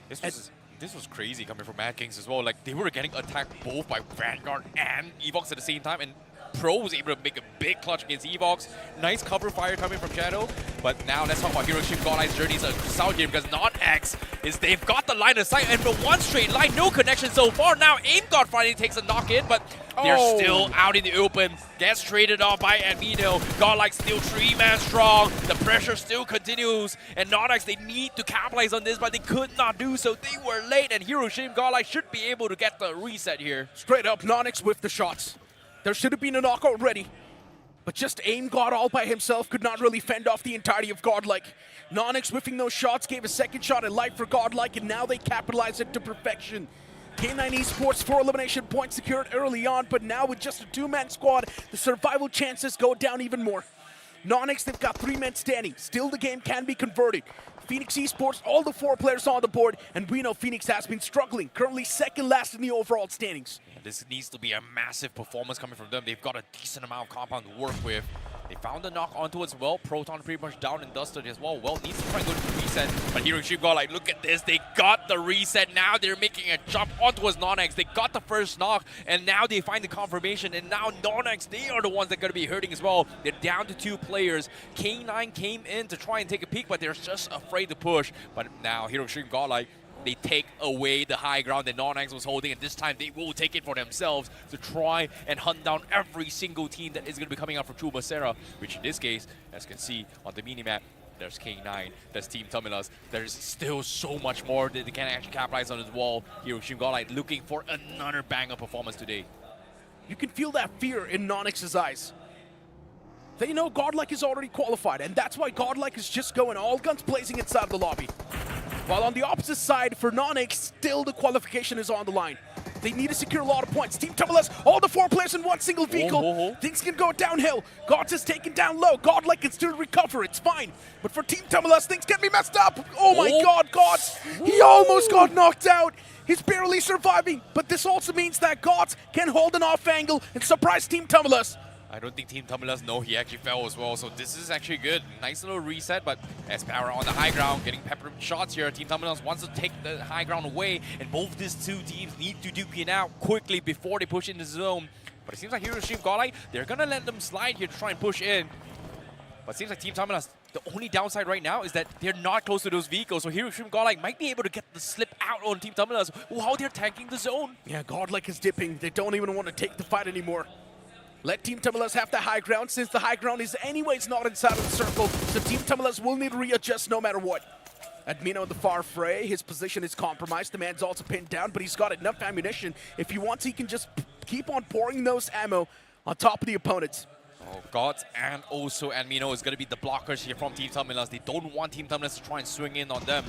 This was crazy coming from Mad Kings as well. Like, they were getting attacked both by Vanguard and Evox at the same time, and Pro was able to make a big clutch against Evox. Nice cover fire coming from Shadow. But now let's talk about Hiroshima Godline's journeys south here because Non-X they've got the line of sight and the one straight line, no connection so far. Now Aim God finally takes a knock in, but they're still out in the open. Gets traded off by Amino. Godlike still 3-man strong. The pressure still continues. And Non-X, they need to capitalize on this, but they could not do so. They were late, and Hiroshima Godlike should be able to get the reset here. Straight up, Non-X with the shots. There should have been a knock already, but just Aim God all by himself could not really fend off the entirety of Godlike. Non-X whiffing those shots gave a second shot at life for Godlike, and now they capitalize it to perfection. K9 Esports 4 elimination points secured early on, but now with just a 2-man squad, the survival chances go down even more. Non-X, they've got 3 men standing. Still, the game can be converted. Phoenix Esports, all the 4 players on the board, and we know Phoenix has been struggling, currently second last in the overall standings. This needs to be a massive performance coming from them. They've got a decent amount of compound to work with. They found the knock onto it as well. Proton pretty much down and dusted as well. Well, needs to try and go to the reset. But Hiroshima got like, look at this. They got the reset. Now they're making a jump onto his Non-X. They got the first knock, and now they find the confirmation. And now Non-X, they are the ones that are going to be hurting as well. They're down to 2 players. K9 came in to try and take a peek, but they're just afraid to push. But now Hiroshima got like, they take away the high ground that Non-X was holding, and this time they will take it for themselves to try and hunt down every single team that is going to be coming out from True Basera, which in this case, as you can see on the minimap, there's K9, there's Team Tamilas, there's still so much more that they can actually capitalize on as well. Hiroshima Godlight looking for another banger performance today. You can feel that fear in Non-X's eyes. They know Godlike is already qualified, and that's why Godlike is just going all guns blazing inside the lobby. While on the opposite side, for Non-X, still the qualification is on the line. They need to secure a lot of points. Team Tamilas, all the 4 players in one single vehicle. Things can go downhill. Gods is taken down low. Godlike can still recover. It's fine. But for Team Tamilas, things can be messed up. Oh my God, Gods. He almost got knocked out. He's barely surviving. But this also means that Gods can hold an off angle and surprise Team Tamilas. I don't think Team Tamilas know he actually fell as well, so this is actually good. Nice little reset, but S-Power on the high ground, getting peppered shots here. Team Tamilas wants to take the high ground away, and both these 2 teams need to duke it out quickly before they push in the zone. But it seems like Hiroshima Godlight, they're gonna let them slide here to try and push in. But it seems like Team Tamilas, the only downside right now is that they're not close to those vehicles, so Hiroshima Godlight might be able to get the slip out on Team Tamilas while they're tanking the zone. Yeah, Godlike is dipping. They don't even want to take the fight anymore. Let Team Tamilas have the high ground, since the high ground is anyways not inside of the circle, so Team Tamilas will need to readjust no matter what. Admino in the far fray, his position is compromised. The man's also pinned down, but he's got enough ammunition. If he wants, he can just keep on pouring those ammo on top of the opponents. Oh, Gods and also Admino is going to be the blockers here from Team Tamilas. They don't want Team Tamilas to try and swing in on them.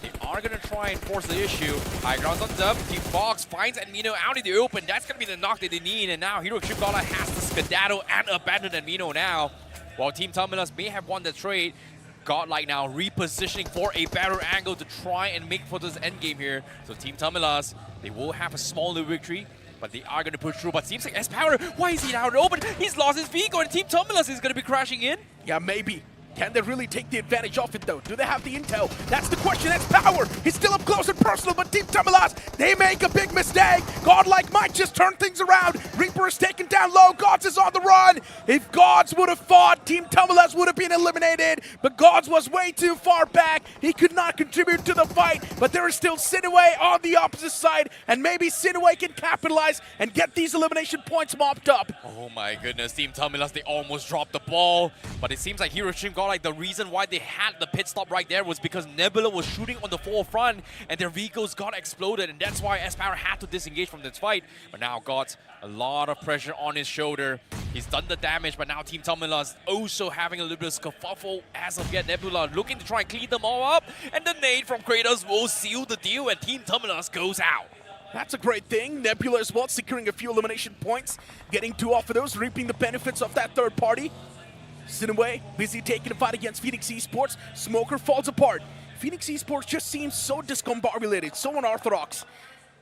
They are going to try and force the issue. High ground's on them. Team Fox finds Admino out in the open. That's going to be the knock that they need. And now Hiroshima Godlight has to skedaddle and abandon Admino now. While Team Tamilas may have won the trade, Godlike now repositioning for a better angle to try and make for this end game here. So Team Tamilas, they will have a small little victory, but they are going to push through. But seems like S-Power, why is he now open? He's lost his vehicle, and Team Tamilas is going to be crashing in. Yeah, maybe. Can they really take the advantage of it, though? Do they have the intel? That's the question. That's Power. He's still up close and personal, but Team Tamilas, they make a big mistake. Godlike might just turn things around. Reaper is taken down low. Gods is on the run. If Gods would have fought, Team Tamilas would have been eliminated, but Gods was way too far back. He could not contribute to the fight, but there is still Sinaway on the opposite side, and maybe Sinaway can capitalize and get these elimination points mopped up. Oh my goodness, Team Tamilas, they almost dropped the ball, but it seems like Hiroshima Godlight, the reason why they had the pit stop right there was because Nebula was shooting on the 4 forefront, and their vehicles got exploded, and that's why S-Power had to disengage from this fight. But now got a lot of pressure on his shoulder. He's done the damage, but now Team Tomula's also having a little bit of scuffle as of yet. Nebula looking to try and clean them all up, and the nade from Kratos will seal the deal, and Team Tomula's goes out. That's a great thing. Nebula as well, securing a few elimination points, getting 2 off of those, reaping the benefits of that third party. Sinaway, busy taking a fight against Phoenix Esports. Smoker falls apart. Phoenix Esports just seems so discombobulated, so unorthodox.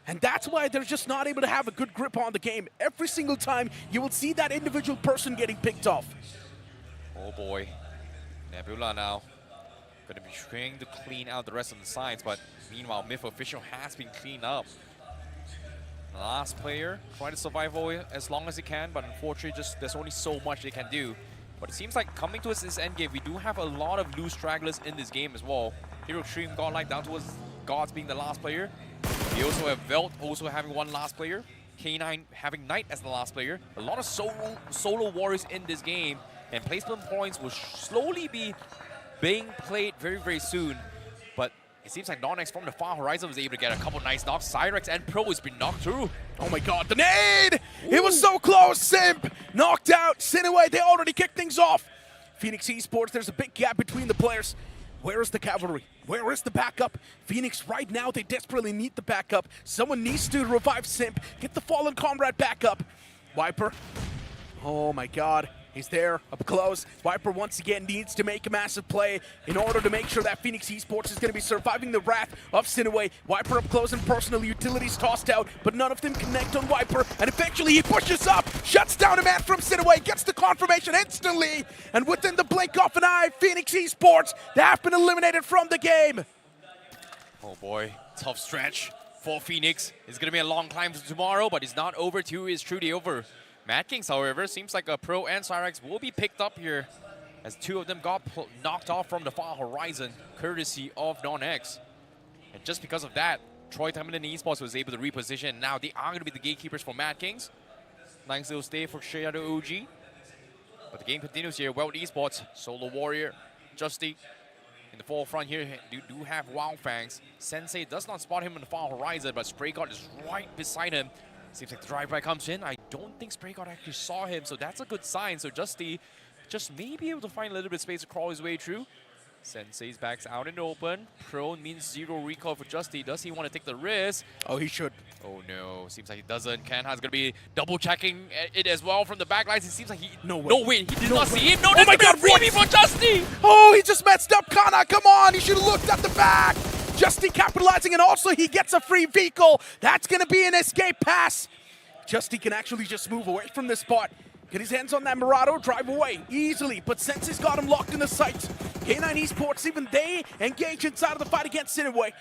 And that's why they're just not able to have a good grip on the game. Every single time, you will see that individual person getting picked off. Oh boy. Nebula now going to be trying to clean out the rest of the sides, but meanwhile, Myth Official has been cleaned up. The last player trying to survive as long as he can, but unfortunately, just there's only so much they can do. But it seems like coming to us this end game, we do have a lot of loose stragglers in this game as well. Hero Extreme Godlike down towards Gods being the last player. We also have Velt also having one last player. K9 having Knight as the last player. A lot of solo warriors in this game, and placement points will slowly be being played very, very soon. But it seems like Nonex from the far horizon was able to get a couple nice knocks. Cyrex and Pro has been knocked through. Oh my god, the nade! Ooh. It was so close, Simp! Knocked out, Sinaway, they already kicked things off. Phoenix Esports, there's a big gap between the players. Where is the cavalry? Where is the backup? Phoenix, right now, they desperately need the backup. Someone needs to revive Simp, get the fallen comrade back up. Viper, oh my god. He's there, up close. Viper once again needs to make a massive play in order to make sure that Phoenix Esports is going to be surviving the wrath of Sinaway. Viper up close and personal, utilities tossed out, but none of them connect on Viper. And eventually he pushes up, shuts down a man from Sinaway, gets the confirmation instantly. And within the blink of an eye, Phoenix Esports, they have been eliminated from the game. Oh boy, tough stretch for Phoenix. It's going to be a long climb to tomorrow, but it's not over till it's truly over. Mad Kings, however, seems like a Pro and Cyrex will be picked up here as 2 of them got knocked off from the far horizon, courtesy of Non-X. And just because of that, Troy Tamilin Esports was able to reposition. Now they are going to be the gatekeepers for Mad Kings. Nice little stay for Shadow OG. But the game continues here. Weld Esports, Solo Warrior, Justy in the forefront here. You do have Wild Fangs. Sensei does not spot him on the far horizon, but Spray God is right beside him. Seems like the drive-by comes in. I don't think Spray God actually saw him, so that's a good sign. So Justy just may be able to find a little bit of space to crawl his way through. Sensei's back's out in the open. Prone means 0 recall for Justy. Does he want to take the risk? Oh, he should. Oh no, seems like he doesn't. Kenha's gonna be double-checking it as well from the back lines. It seems like he... No way. No way, he did not see him. No, oh my god, freebie for Justy! Oh, he just messed up Kana, come on! He should have looked at the back! Justy capitalizing, and also he gets a free vehicle. That's going to be an escape pass. Justy can actually just move away from this spot. Get his hands on that Murado, drive away easily, but Sensei's got him locked in the sights. K9 Esports, even they engage inside of the fight against Sinaway.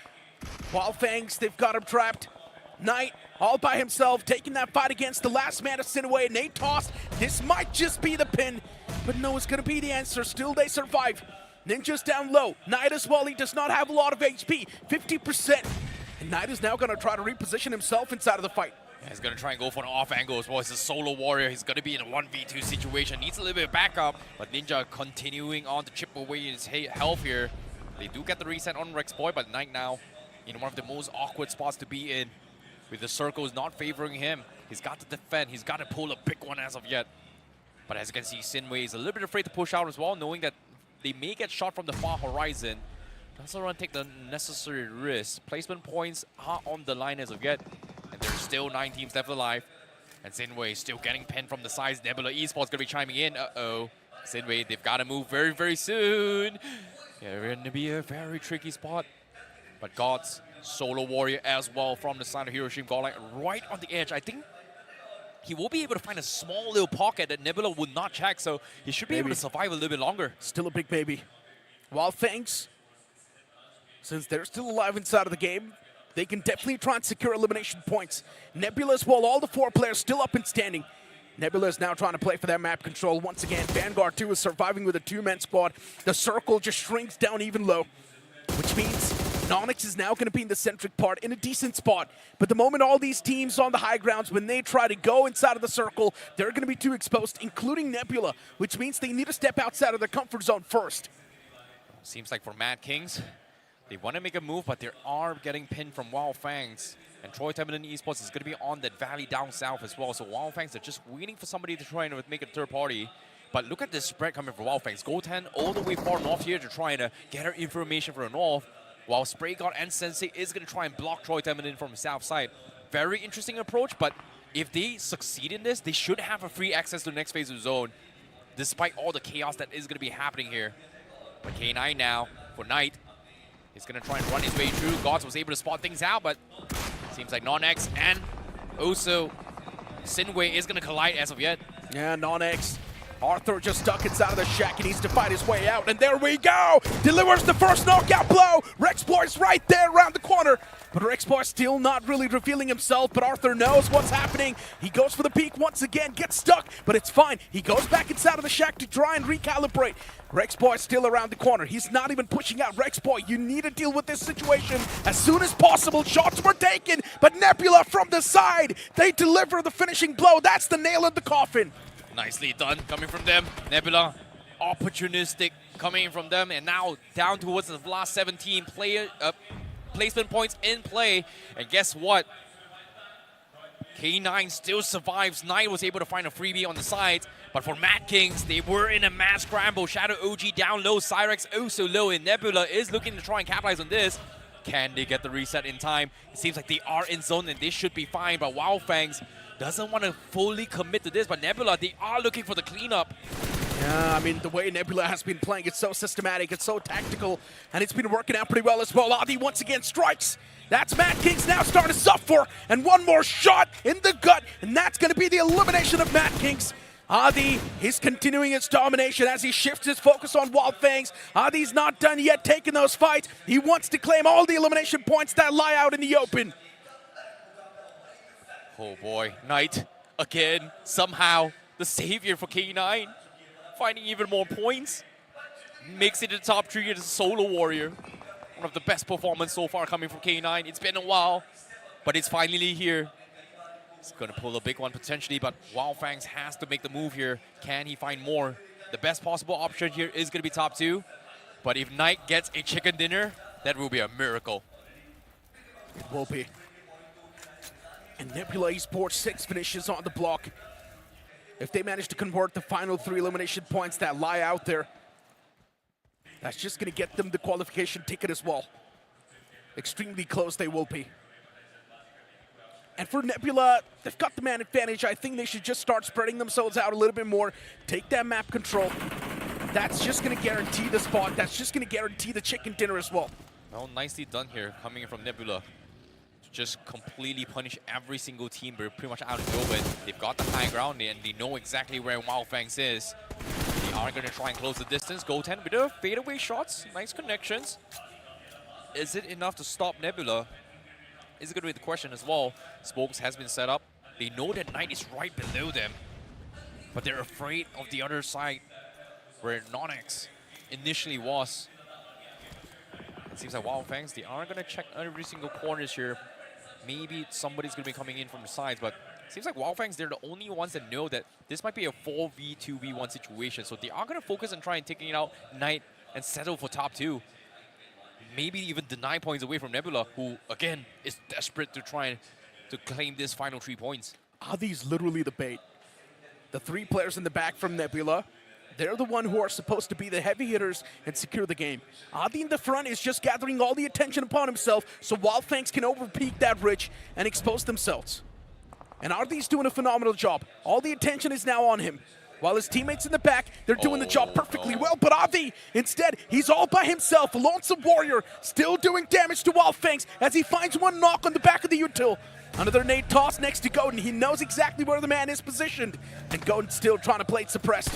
Wild Fangs, they've got him trapped. Knight, all by himself, taking that fight against the last man of Sinaway. Nate tossed. This might just be the pin, but no, it's going to be the answer. Still, they survive. Ninja's down low. Knight as well, he does not have a lot of HP, 50%. And Knight is now going to try to reposition himself inside of the fight. Yeah, he's going to try and go for an off angle as well. He's a solo warrior. He's going to be in a 1v2 situation. Needs a little bit of backup, but Ninja continuing on to chip away his health here. They do get the reset on Rex Boy, but Knight now in one of the most awkward spots to be in, with the circles not favoring him. He's got to defend. He's got to pull a big one as of yet. But as you can see, Sinway is a little bit afraid to push out as well, knowing that they may get shot from the far horizon. Doesn't want to take the necessary risks. Placement points are on the line as of yet. And there's still 9 teams left alive. And Sinway still getting pinned from the sides. Nebula Esports going to be chiming in. Uh-oh. Sinway, they've got to move very, very soon. Yeah, we're going to be a very tricky spot. But Gods, solo warrior as well from the side of Hiroshima Godlike, right on the edge. I think he will be able to find a small little pocket that Nebula would not check, so he should be able to survive a little bit longer. Still a big baby. Wild Fangs, since they're still alive inside of the game, they can definitely try and secure elimination points. Nebula as well, all the 4 players still up and standing. Nebula is now trying to play for that map control once again. Vanguard 2 is surviving with a 2-man squad. The circle just shrinks down even low, which means Nonyx is now going to be in the centric part in a decent spot. But the moment all these teams on the high grounds, when they try to go inside of the circle, they're going to be too exposed, including Nebula, which means they need to step outside of their comfort zone first. Seems like for Mad Kings, They want to make a move, but they are getting pinned from Wild Fangs. And Troy Temple Esports is going to be on that valley down south as well. So Wild Fangs are just waiting for somebody to try and make a third party. But look at this spread coming from Wild Fangs. Goten all the way far north here to try and get her information from the north. While Spray God and Sensei is going to try and block Troy Temple from the south side. Very interesting approach, but if they succeed in this, they should have a free access to the next phase of the zone. Despite all the chaos that is going to be happening here. But K9 now, for Knight, he's going to try and run his way through. Gods was able to spot things out, but seems like Non-X and also Sinway is going to collide as of yet. Yeah, Non-X. Arthur just stuck inside of the shack. He needs to fight his way out, and there we go! Delivers the first knockout blow! Rexboy's right there around the corner, but Rexboy still not really revealing himself, but Arthur knows what's happening. He goes for the peek once again, gets stuck, but it's fine. He goes back inside of the shack to try and recalibrate. Rexboy still around the corner. He's not even pushing out. Rexboy, you need to deal with this situation as soon as possible. Shots were taken, but Nebula from the side, they deliver the finishing blow. That's the nail in the coffin. Nicely done coming from them. Nebula, opportunistic coming from them. And now down towards the last 17 placement points in play. And guess what? K9 still survives. 9 was able to find a freebie on the side. But for Mad Kings, they were in a mad scramble. Shadow OG down low. Cyrex also low. And Nebula is looking to try and capitalize on this. Can they get the reset in time? It seems like they are in zone and this should be fine. But Wild Fangs doesn't want to fully commit to this, but Nebula, they are looking for the cleanup. Yeah, I mean, the way Nebula has been playing, it's so systematic, it's so tactical, and it's been working out pretty well as well. Adi once again strikes. That's Mad Kings now starting to suffer, and one more shot in the gut, and that's going to be the elimination of Mad Kings. Adi is continuing his domination as he shifts his focus on Wild Fangs. Adi's not done yet taking those fights. He wants to claim all the elimination points that lie out in the open. Oh boy, Knight again, somehow the savior for K9, finding even more points, makes it to the top 3 as a solo warrior. One of the best performances so far coming from K9. It's been a while, but it's finally here. He's gonna pull a big one potentially, but Wild Fangs has to make the move here. Can he find more? The best possible option here is gonna be top 2, but if Knight gets a chicken dinner, that will be a miracle. It will be. And Nebula Esports 6 finishes on the block. If they manage to convert the final 3 elimination points that lie out there, that's just going to get them the qualification ticket as well. Extremely close they will be. And for Nebula, they've got the man advantage. I think they should just start spreading themselves out a little bit more. Take that map control. That's just going to guarantee the spot. That's just going to guarantee the chicken dinner as well. Well, nicely done here, coming in from Nebula. Just completely punish every single team. They're pretty much out in the open. They've got the high ground and they know exactly where Wild Fangs is. They are going to try and close the distance. Goten with the fadeaway shots. Nice connections. Is it enough to stop Nebula? Is it going to be the question as well. Smokes has been set up. They know that Knight is right below them. But they're afraid of the other side where Non-X initially was. It seems like Wild Fangs, they are going to check every single corners here. Maybe somebody's going to be coming in from the sides, but it seems like Wild Fangs, they're the only ones that know that this might be a 4v2v1 situation. So they are going to focus on trying taking out Knight and settle for top 2. Maybe even deny points away from Nebula, who, again, is desperate to try to claim this final 3 points. Adi's literally the bait. The 3 players in the back from Nebula, they're the one who are supposed to be the heavy hitters and secure the game. Adi in the front is just gathering all the attention upon himself so Wild Fangs can overpeak that ridge and expose themselves. And Adi's doing a phenomenal job. All the attention is now on him. While his teammates in the back, they're doing the job perfectly well. But Adi, instead, he's all by himself. A lonesome warrior, still doing damage to Wild Fangs as he finds one knock on the back of the util. Another nade toss next to Godin. He knows exactly where the man is positioned. And Godin still trying to play it suppressed.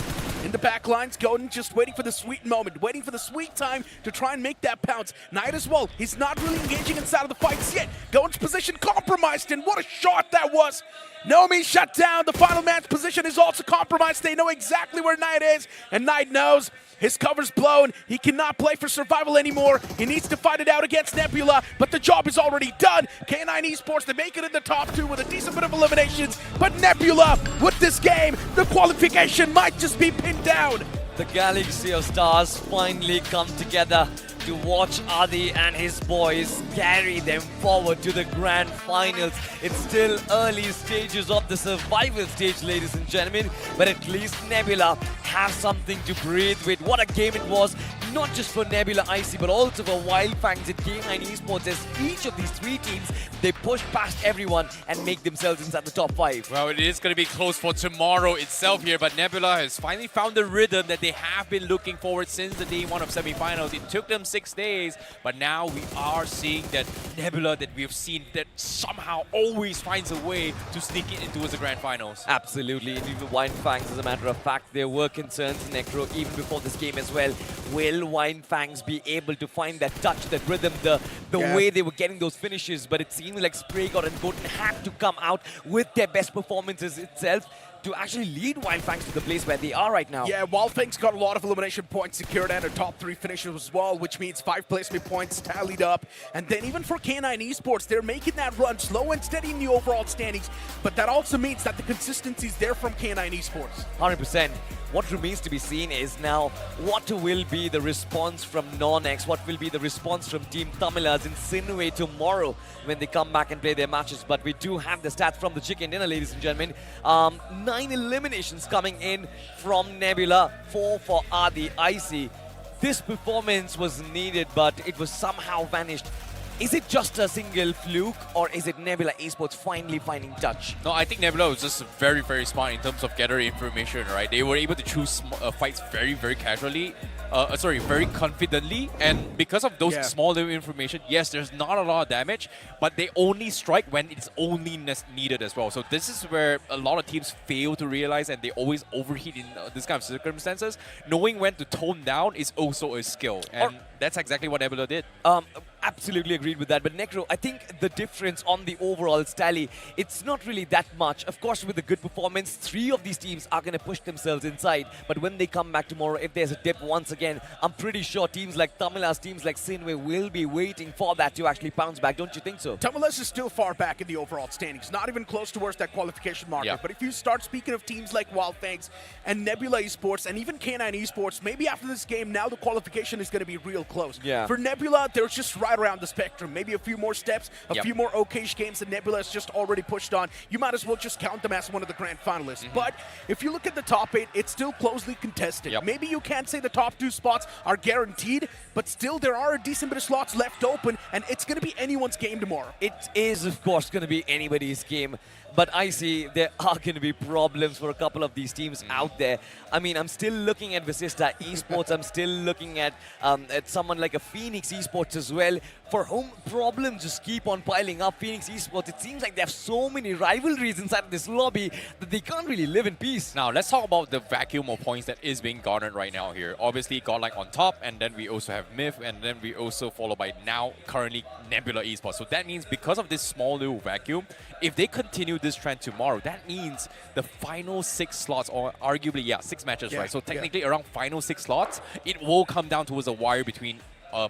In the back lines, Godin just waiting for the sweet moment, waiting for the sweet time to try and make that pounce. Knight as well. He's not really engaging inside of the fights yet. Godin's position compromised, and what a shot that was. Nomi shut down. The final man's position is also compromised. They know exactly where Knight is, and Knight knows his cover's blown. He cannot play for survival anymore. He needs to fight it out against Nebula, but the job is already done. K9 Esports, they make it in the top 2 with a decent bit of eliminations, but Nebula, with this game, the qualification might just be pinned down. The galaxy of stars finally come together. to watch Adi and his boys carry them forward to the grand finals. It's still early stages of the survival stage, ladies and gentlemen, but at least Nebula have something to breathe with. What a game it was, not just for Nebula IC, but also for Wildfangs at K9 Esports, as each of these three teams, they push past everyone and make themselves inside the top 5. Well, it is going to be close for tomorrow itself here, but Nebula has finally found the rhythm that they have been looking forward since the day 1 of semifinals. It took them 6 days, but now we are seeing that Nebula that we have seen that somehow always finds a way to sneak it into the grand finals. Absolutely, and even Wildfangs, as a matter of fact, there were concerns, Necro, even before this game as well. Will Wildfangs be able to find that touch, that rhythm, the way they were getting those finishes? But it seemed like Spraygod and Goten had to come out with their best performances itself to actually lead Wildfangs to the place where they are right now. Yeah, Wildfangs got a lot of elimination points secured and a top 3 finishes as well, which means 5 placement points tallied up. And then even for K9 Esports, they're making that run slow and steady in the overall standings, but that also means that the consistency is there from K9 Esports. 100%. What remains to be seen is now what will be the response from Non-X, what will be the response from Team Tamilas in Sinway tomorrow when they come back and play their matches. But we do have the stats from the chicken dinner, ladies and gentlemen. 9 eliminations coming in from Nebula, 4 for Adi IC. This performance was needed, but it was somehow vanished. Is it just a single fluke, or is it Nebula Esports finally finding touch? No, I think Nebula was just very, very smart in terms of gathering information, right? They were able to choose fights very, very casually. Very confidently, and because of those small little information, yes, there's not a lot of damage, but they only strike when it's only needed as well. So this is where a lot of teams fail to realize, and they always overheat in this kind of circumstances. Knowing when to tone down is also a skill, and that's exactly what Nebula did. Absolutely agreed with that. But Necro, I think the difference on the overall tally, it's not really that much. Of course, with a good performance, 3 of these teams are going to push themselves inside. But when they come back tomorrow, if there's a dip once again, I'm pretty sure teams like Tamilas, teams like Sinway will be waiting for that to actually bounce back. Don't you think so? Tamilas is still far back in the overall standings, not even close towards that qualification marker. Yeah. But if you start speaking of teams like Wildfangs and Nebula Esports and even K9 Esports, maybe after this game, now the qualification is going to be real close. Yeah. For Nebula, they're just right around the spectrum. Maybe a few more steps, a few more okayish games that Nebula has just already pushed on. You might as well just count them as one of the grand finalists. But if you look at the top 8, it's still closely contested. Maybe you can't say the top 2 spots are guaranteed, but still there are a decent bit of slots left open, and it's going to be anyone's game tomorrow. It is, of course, going to be anybody's game. But I see there are going to be problems for a couple of these teams out there. I mean, I'm still looking at Visista Esports. I'm still looking at someone like a Phoenix Esports as well, for whom problems just keep on piling up. Phoenix Esports, it seems like they have so many rivalries inside of this lobby that they can't really live in peace. Now, let's talk about the vacuum of points that is being garnered right now here. Obviously, Godlike on top, and then we also have Myth, and then we also followed by now currently Nebula Esports. So that means because of this small little vacuum, if they continue this trend tomorrow, that means the final 6 slots, or arguably, 6 matches, right? So technically around final 6 slots, it will come down towards a wire between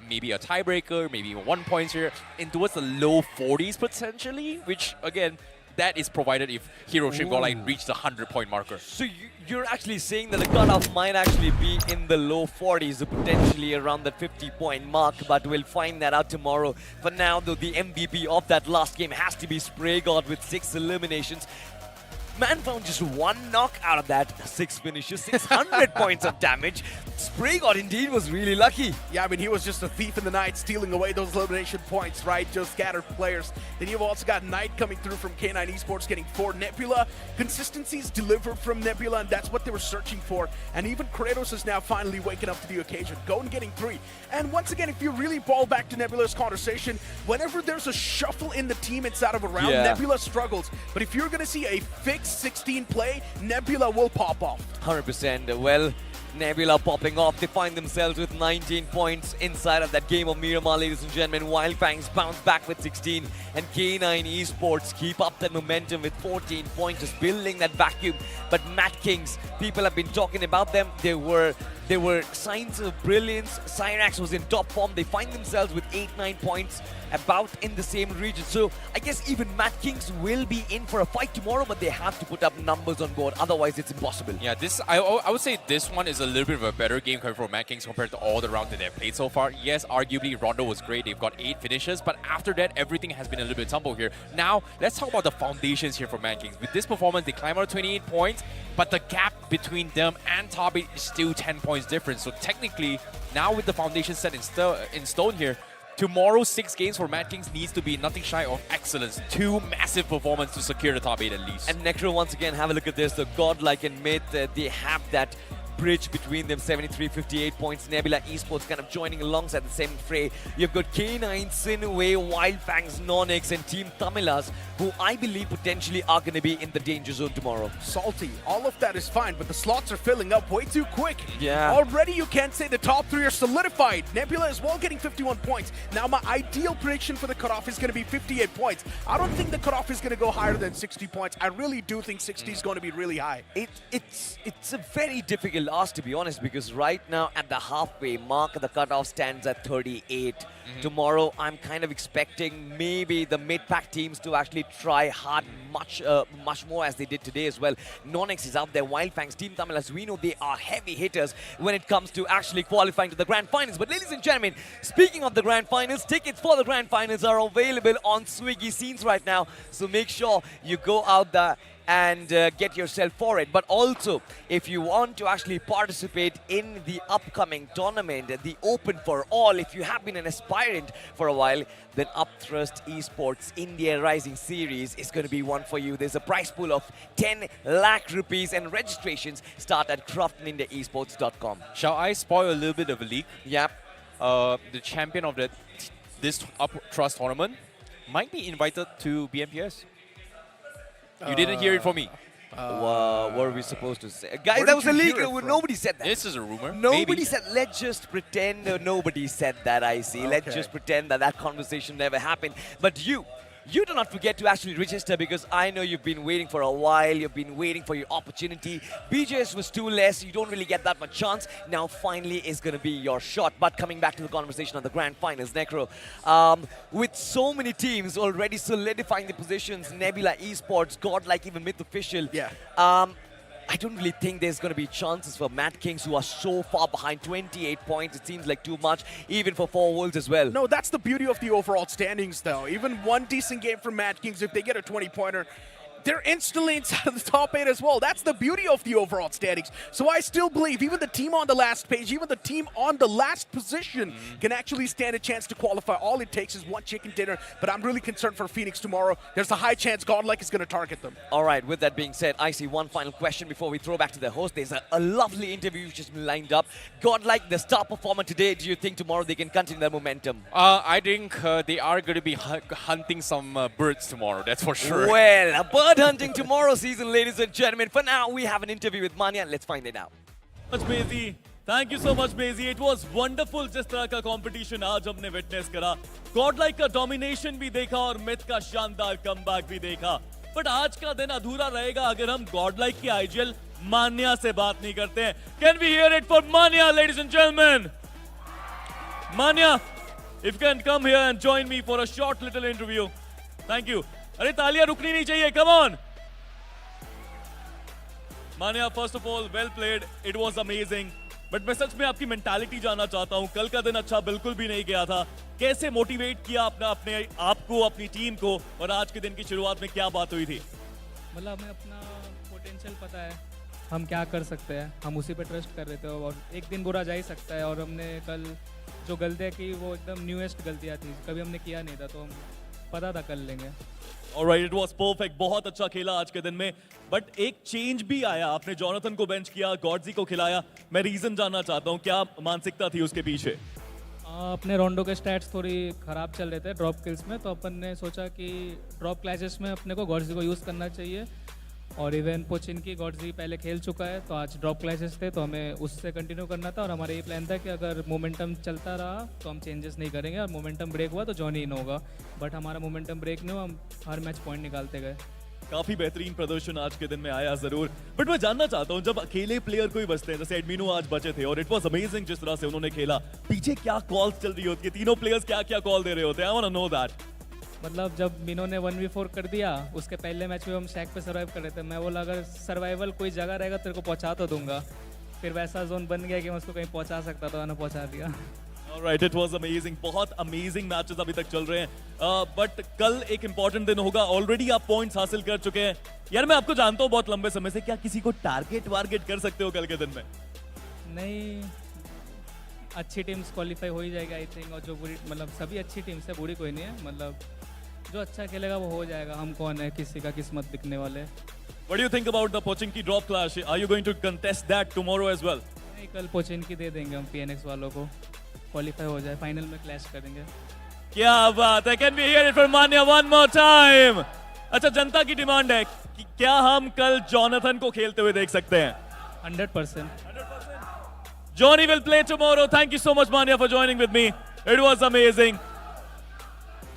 maybe a tiebreaker, maybe 1 point here, and towards the low 40s potentially, which again, that is provided if Hiroshima Godlike reach the 100-point marker. So you're actually saying that the cutoff might actually be in the low 40s, or potentially around the 50-point mark, but we'll find that out tomorrow. For now, though, the MVP of that last game has to be Spraygod with 6 eliminations. Man found just 1 knock out of that, 6 finishes, 600 points of damage. Spraygod indeed was really lucky. Yeah, I mean, he was just a thief in the night, stealing away those elimination points, right? Just scattered players. Then you've also got Knight coming through from K9 Esports, getting 4. Nebula. Consistency's delivered from Nebula, and that's what they were searching for. And even Kratos is now finally waking up to the occasion. Golden getting 3. And once again, if you really ball back to Nebula's conversation, whenever there's a shuffle in the team inside of a round, Nebula struggles. But if you're going to see a fixed 16 play, Nebula will pop off. 100%. Well, Nebula popping off. They find themselves with 19 points inside of that game of Miramar, ladies and gentlemen. Wildfangs bounce back with 16, and K9 Esports keep up that momentum with 14 points, just building that vacuum. But Mad Kings, people have been talking about them. They were there were signs of brilliance. Cyrax was in top form. They find themselves with 8-9 points about in the same region. So I guess even Mad Kings will be in for a fight tomorrow, but they have to put up numbers on board. Otherwise, it's impossible. Yeah, I would say this one is a little bit of a better game coming from Mad Kings compared to all the rounds that they've played so far. Yes, arguably Rondo was great. They've got 8 finishes, but after that, everything has been a little bit tumble here. Now, let's talk about the foundations here for Mad Kings. With this performance, they climb out to 28 points, but the gap between them and top 8 is still 10 points difference. So technically, now with the foundation set in stone here, tomorrow's 6 games for Mad Kings needs to be nothing shy of excellence. 2 massive performances to secure the top 8 at least. And Necro, once again, have a look at this. The Godlike and Myth, they have that bridge between them, 73, 58 points. Nebula Esports kind of joining alongside the same fray. You've got K9, Sinway, Wildfangs, Nonix, and Team Tamilas, who I believe potentially are going to be in the danger zone tomorrow. Salty, all of that is fine, but the slots are filling up way too quick. Yeah. Already you can't say the top 3 are solidified. Nebula as well getting 51 points. Now my ideal prediction for the cutoff is going to be 58 points. I don't think the cutoff is going to go higher than 60 points. I really do think 60 is going to be really high. It's a very difficult ask, to be honest, because right now at the halfway mark, the cutoff stands at 38. Tomorrow, I'm kind of expecting maybe the mid-pack teams to actually try hard much more as they did today as well. Nonix is out there, Wildfangs, Team Tamil, as we know, they are heavy hitters when it comes to actually qualifying to the Grand Finals. But ladies and gentlemen, speaking of the Grand Finals, tickets for the Grand Finals are available on Swiggy Scenes right now. So make sure you go out there and get yourself for it. But also, if you want to actually participate in the upcoming tournament, the Open for All, if you have been an aspirant for a while, then Upthrust Esports India Rising Series is going to be one for you. There's a prize pool of 10 lakh rupees and registrations start at craftonindiaesports.com. Shall I spoil a little bit of a leak? Yep. The champion of this Upthrust tournament might be invited to BMPS. You didn't hear it from me. What are we supposed to say? Guys, that was a leak. Nobody said that. This is a rumor. Nobody said, let's just pretend nobody said that, I see. Okay. Let's just pretend that conversation never happened. But you do not forget to actually register, because I know you've been waiting for a while. You've been waiting for your opportunity. BGS was too less. You don't really get that much chance. Now, finally, is going to be your shot. But coming back to the conversation on the Grand Finals, Necro, with so many teams already solidifying the positions, Nebula Esports, Godlike, even Myth Official. Yeah. I don't really think there's going to be chances for Mad Kings, who are so far behind. 28 points, it seems like too much, even for 4 Wolves as well. No, that's the beauty of the overall standings, though. Even one decent game from Mad Kings, if they get a 20-pointer, they're instantly inside of the top 8 as well. That's the beauty of the overall standings. So I still believe even the team on the last page, even the team on the last position can actually stand a chance to qualify. All it takes is one chicken dinner, but I'm really concerned for Phoenix tomorrow. There's a high chance Godlike is going to target them. All right, with that being said, I see one final question before we throw back to the host. There's a lovely interview which has been lined up. Godlike, the star performer today, do you think tomorrow they can continue their momentum? I think they are going to be hunting some birds tomorrow, that's for sure. Well, a bird hunting tomorrow season, ladies and gentlemen. For now, we have an interview with Manya. Let's find it out. Thank you so much, Bazy. It was wonderful जिस तरह का competition आज हमने witness करा. Godlike का domination भी देखा और Myth का शानदार comeback भी देखा. But आज का दिन अधूरा रहेगा अगर हम Godlike की IGL Manya से बात नहीं करते हैं. Can we hear it for Manya, ladies and gentlemen? Manya, if you can come here and join me for a short little interview. Thank you. अरे तालियां रुकनी नहीं चाहिए. Come on. Manya, first of all, well played. It was amazing. But मैं सच में आपकी mentality जानना चाहता हूँ. कल का दिन अच्छा बिल्कुल भी नहीं गया था. कैसे मोटिवेट किया अपने आपको, अपनी टीम को, और आज के दिन की शुरुआत में क्या बात हुई थी? मतलब हमें अपना पोटेंशियल पता है, हम क्या कर सकते हैं, हम उसी पे ट्रस्ट कर रहे थे. और एक दिन बुरा जा ही सकता है, और हमने कल जो गलतियाँ की वो एकदम न्यूएस्ट गलतियाँ थी, कभी हमने किया नहीं था, तो हम पता था कर लेंगे. Alright, it was perfect. बहुत अच्छा खेला आज के दिन में. बट एक चेंज भी आया. आपने जॉनथन को बेंच किया, गॉडजी को खिलाया. मैं रीजन जानना चाहता हूँ, क्या मानसिकता थी उसके पीछे? अपने रोंडो के स्टैट्स थोड़ी ख़राब चल रहे थे ड्रॉप किल्स में, तो अपन ने सोचा कि ड्रॉप क्लैशेस में अपने को गॉडजी को यूज़ करना चाहिए. और इवन पोचिन की गॉडजी पहले खेल चुका है, तो आज ड्रॉप क्लैशेस थे, तो हमें उससे कंटिन्यू करना था. और हमारा ये प्लान था कि अगर मोमेंटम चलता रहा तो हम चेंजेस नहीं करेंगे, और मोमेंटम ब्रेक हुआ तो जॉनी इन होगा. बट हमारा मोमेंटम ब्रेक नहीं हुआ, हम हर मैच पॉइंट निकालते गए. काफी बेहतरीन प्रदर्शन आज के दिन में आया जरूर, बट मैं जानना चाहता हूं जब अकेले प्लेयर कोई बचते हैं, जैसे एडमिनो आज बचे थे और इट वाज अमेजिंग जिस तरह से उन्होंने खेला, पीछे क्या कॉल्स चल रही होती है, तीनों प्लेयर्स क्या क्या कॉल दे रहे होते हैं, I want to know that. मतलब जब मिनो ने 1v4 कर दिया, उसके पहले मैच में हम शैक पे सर्वाइव कर रहे थे, मैं बोला अगर सर्वाइवल कोई जगह रहेगा तेरे को पहुंचा तो दूंगा, फिर वैसा जोन बन गया कि मैं उसको कहीं पहुंचा सकता था, मैंने पहुंचा दिया। Alright, it was amazing, बहुत अमेजिंग मैचेस अभी तक चल रहे हैं, बट कल एक इंपॉर्टेंट दिन होगा, ऑलरेडी आप पॉइंट्स हासिल कर चुके हैं। यार मैं आपको जानता हूँ बहुत लंबे समय से, क्या किसी को टारगेट वारगेट कर सकते हो कल के दिन में? नहीं, अच्छी टीम्स क्वालिफाई हो ही जाएगी आई थिंक, और जो बुरी, मतलब सभी अच्छी टीम्स है, बुरी कोई नहीं है, मतलब जो अच्छा खेलेगा वो हो जाएगा, हम कौन है किसी का किस्मत बिकने वाले। What do you think about the Pochinki drop clash? Are you going to contest that tomorrow as well? नहीं, कल पोचिनकी दे देंगे हम PNX वालों को, क्वालिफाई हो जाए, फाइनल में क्लैश करेंगे। क्या बात है, can we hear it from Manya one more time? अच्छा, जनता की डिमांड है कि क्या हम कल जॉनथन को खेलते हुए देख सकते हैं? 100%. Johnny will play tomorrow. Thank you so much, Manya, for joining with me. It was amazing.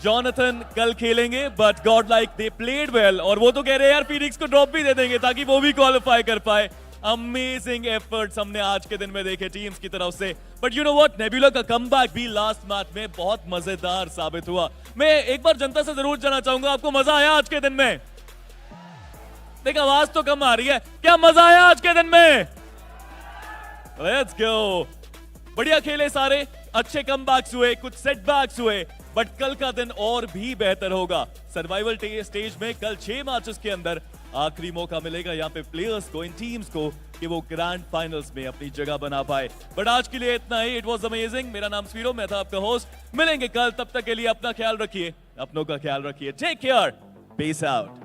Jonathan कल खेलेंगे, but God like they played well. और वो तो कह रहे हैं यार फिनिक्स को ड्रॉप भी दे देंगे ताकि वो भी क्वालिफाई कर पाए। अमेजिंग एफर्ट्स हमने आज के दिन में देखे टीम्स की तरफ से, but you know what, nebula का कमबैक भी लास्ट मैच में बहुत मजेदार साबित हुआ। मैं एक बार जनता से जरूर जानना चाहूंगा, आपको मजा आया आज के दिन में? देख आवाज तो कम आ रही है, क्या मजा आया आज के दिन में? लेट्स गो, बढ़िया खेले सारे, अच्छे कमबैक्स हुए, कुछ सेटबैक्स हुए, बट कल का दिन और भी बेहतर होगा। सर्वाइवल स्टेज में कल 6 मैचेस के अंदर आखिरी मौका मिलेगा यहाँ पे प्लेयर्स को, इन टीम्स को, कि वो ग्रैंड फाइनल्स में अपनी जगह बना पाए। बट आज के लिए इतना ही। It was amazing. मेरा नाम स्वीरो, मैं था आपका होस्ट। मिलेंगे कल, तब तक के लिए अपना ख्याल रखिए, अपनों का ख्याल रखिए। Take care, peace out.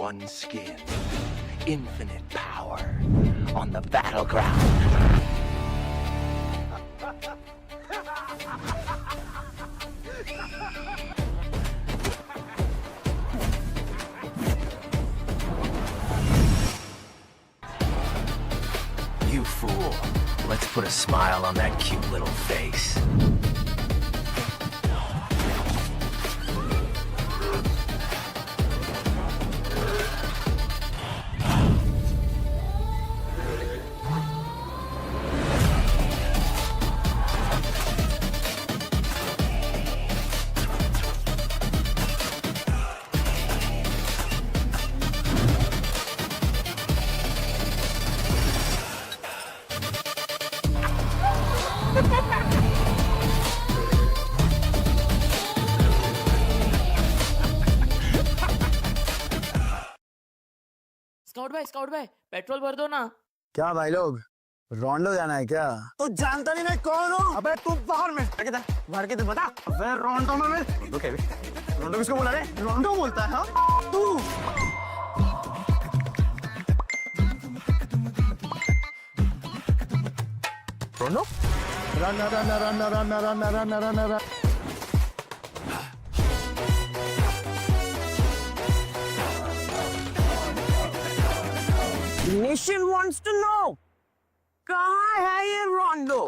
one skin. Infinite power on the battleground. You fool. Let's put a smile on that cute little face. Scout भाई पेट्रोल भर दो ना। क्या भाई लोग रोंडो जाना है क्या? तू जानता नहीं मैं कौन हूँ? अबे तू बाहर में भर के तो बता। अबे रोंडो में रोंडो किसको बोला रे? रोंडो बोलता है हाँ? तू Rondo? Run run run run run run run run. Nation wants to know कहाँ है ये रोंडो?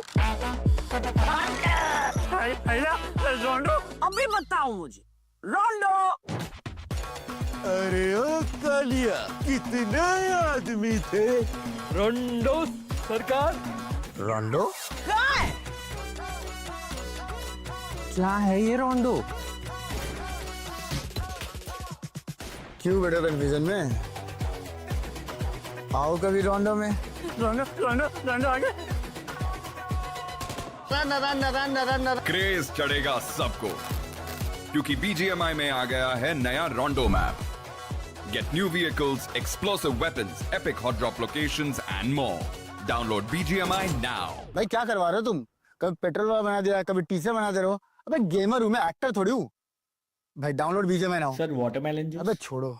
रोंडो अभी बताओ मुझे। रोंडो अरे ओ कालिया कितने आदमी थे? रोंडो सरकार। रोंडो? कहाँ है? क्या है ये रोंडो? क्यों बेटा कन्फ्यूजन में? आओ कभी रोंडो में। रोंडो रोंडो रोंडो आगे। क्रेज चढ़ेगा सबको क्योंकि BGMI में आ गया है नया रोंडो map. Get new vehicles, explosive weapons, epic hot drop locations and more. Download BGMI now. भाई क्या करवा रहे हो तुम? कभी पेट्रोल वाला बना दिया, कभी टीचर बना दे रहे हो। अबे गेमर हूँ मैं, एक्टर थोड़ी हूँ। भाई download BGMI now. Sir watermelon juice. अबे छोड़ो,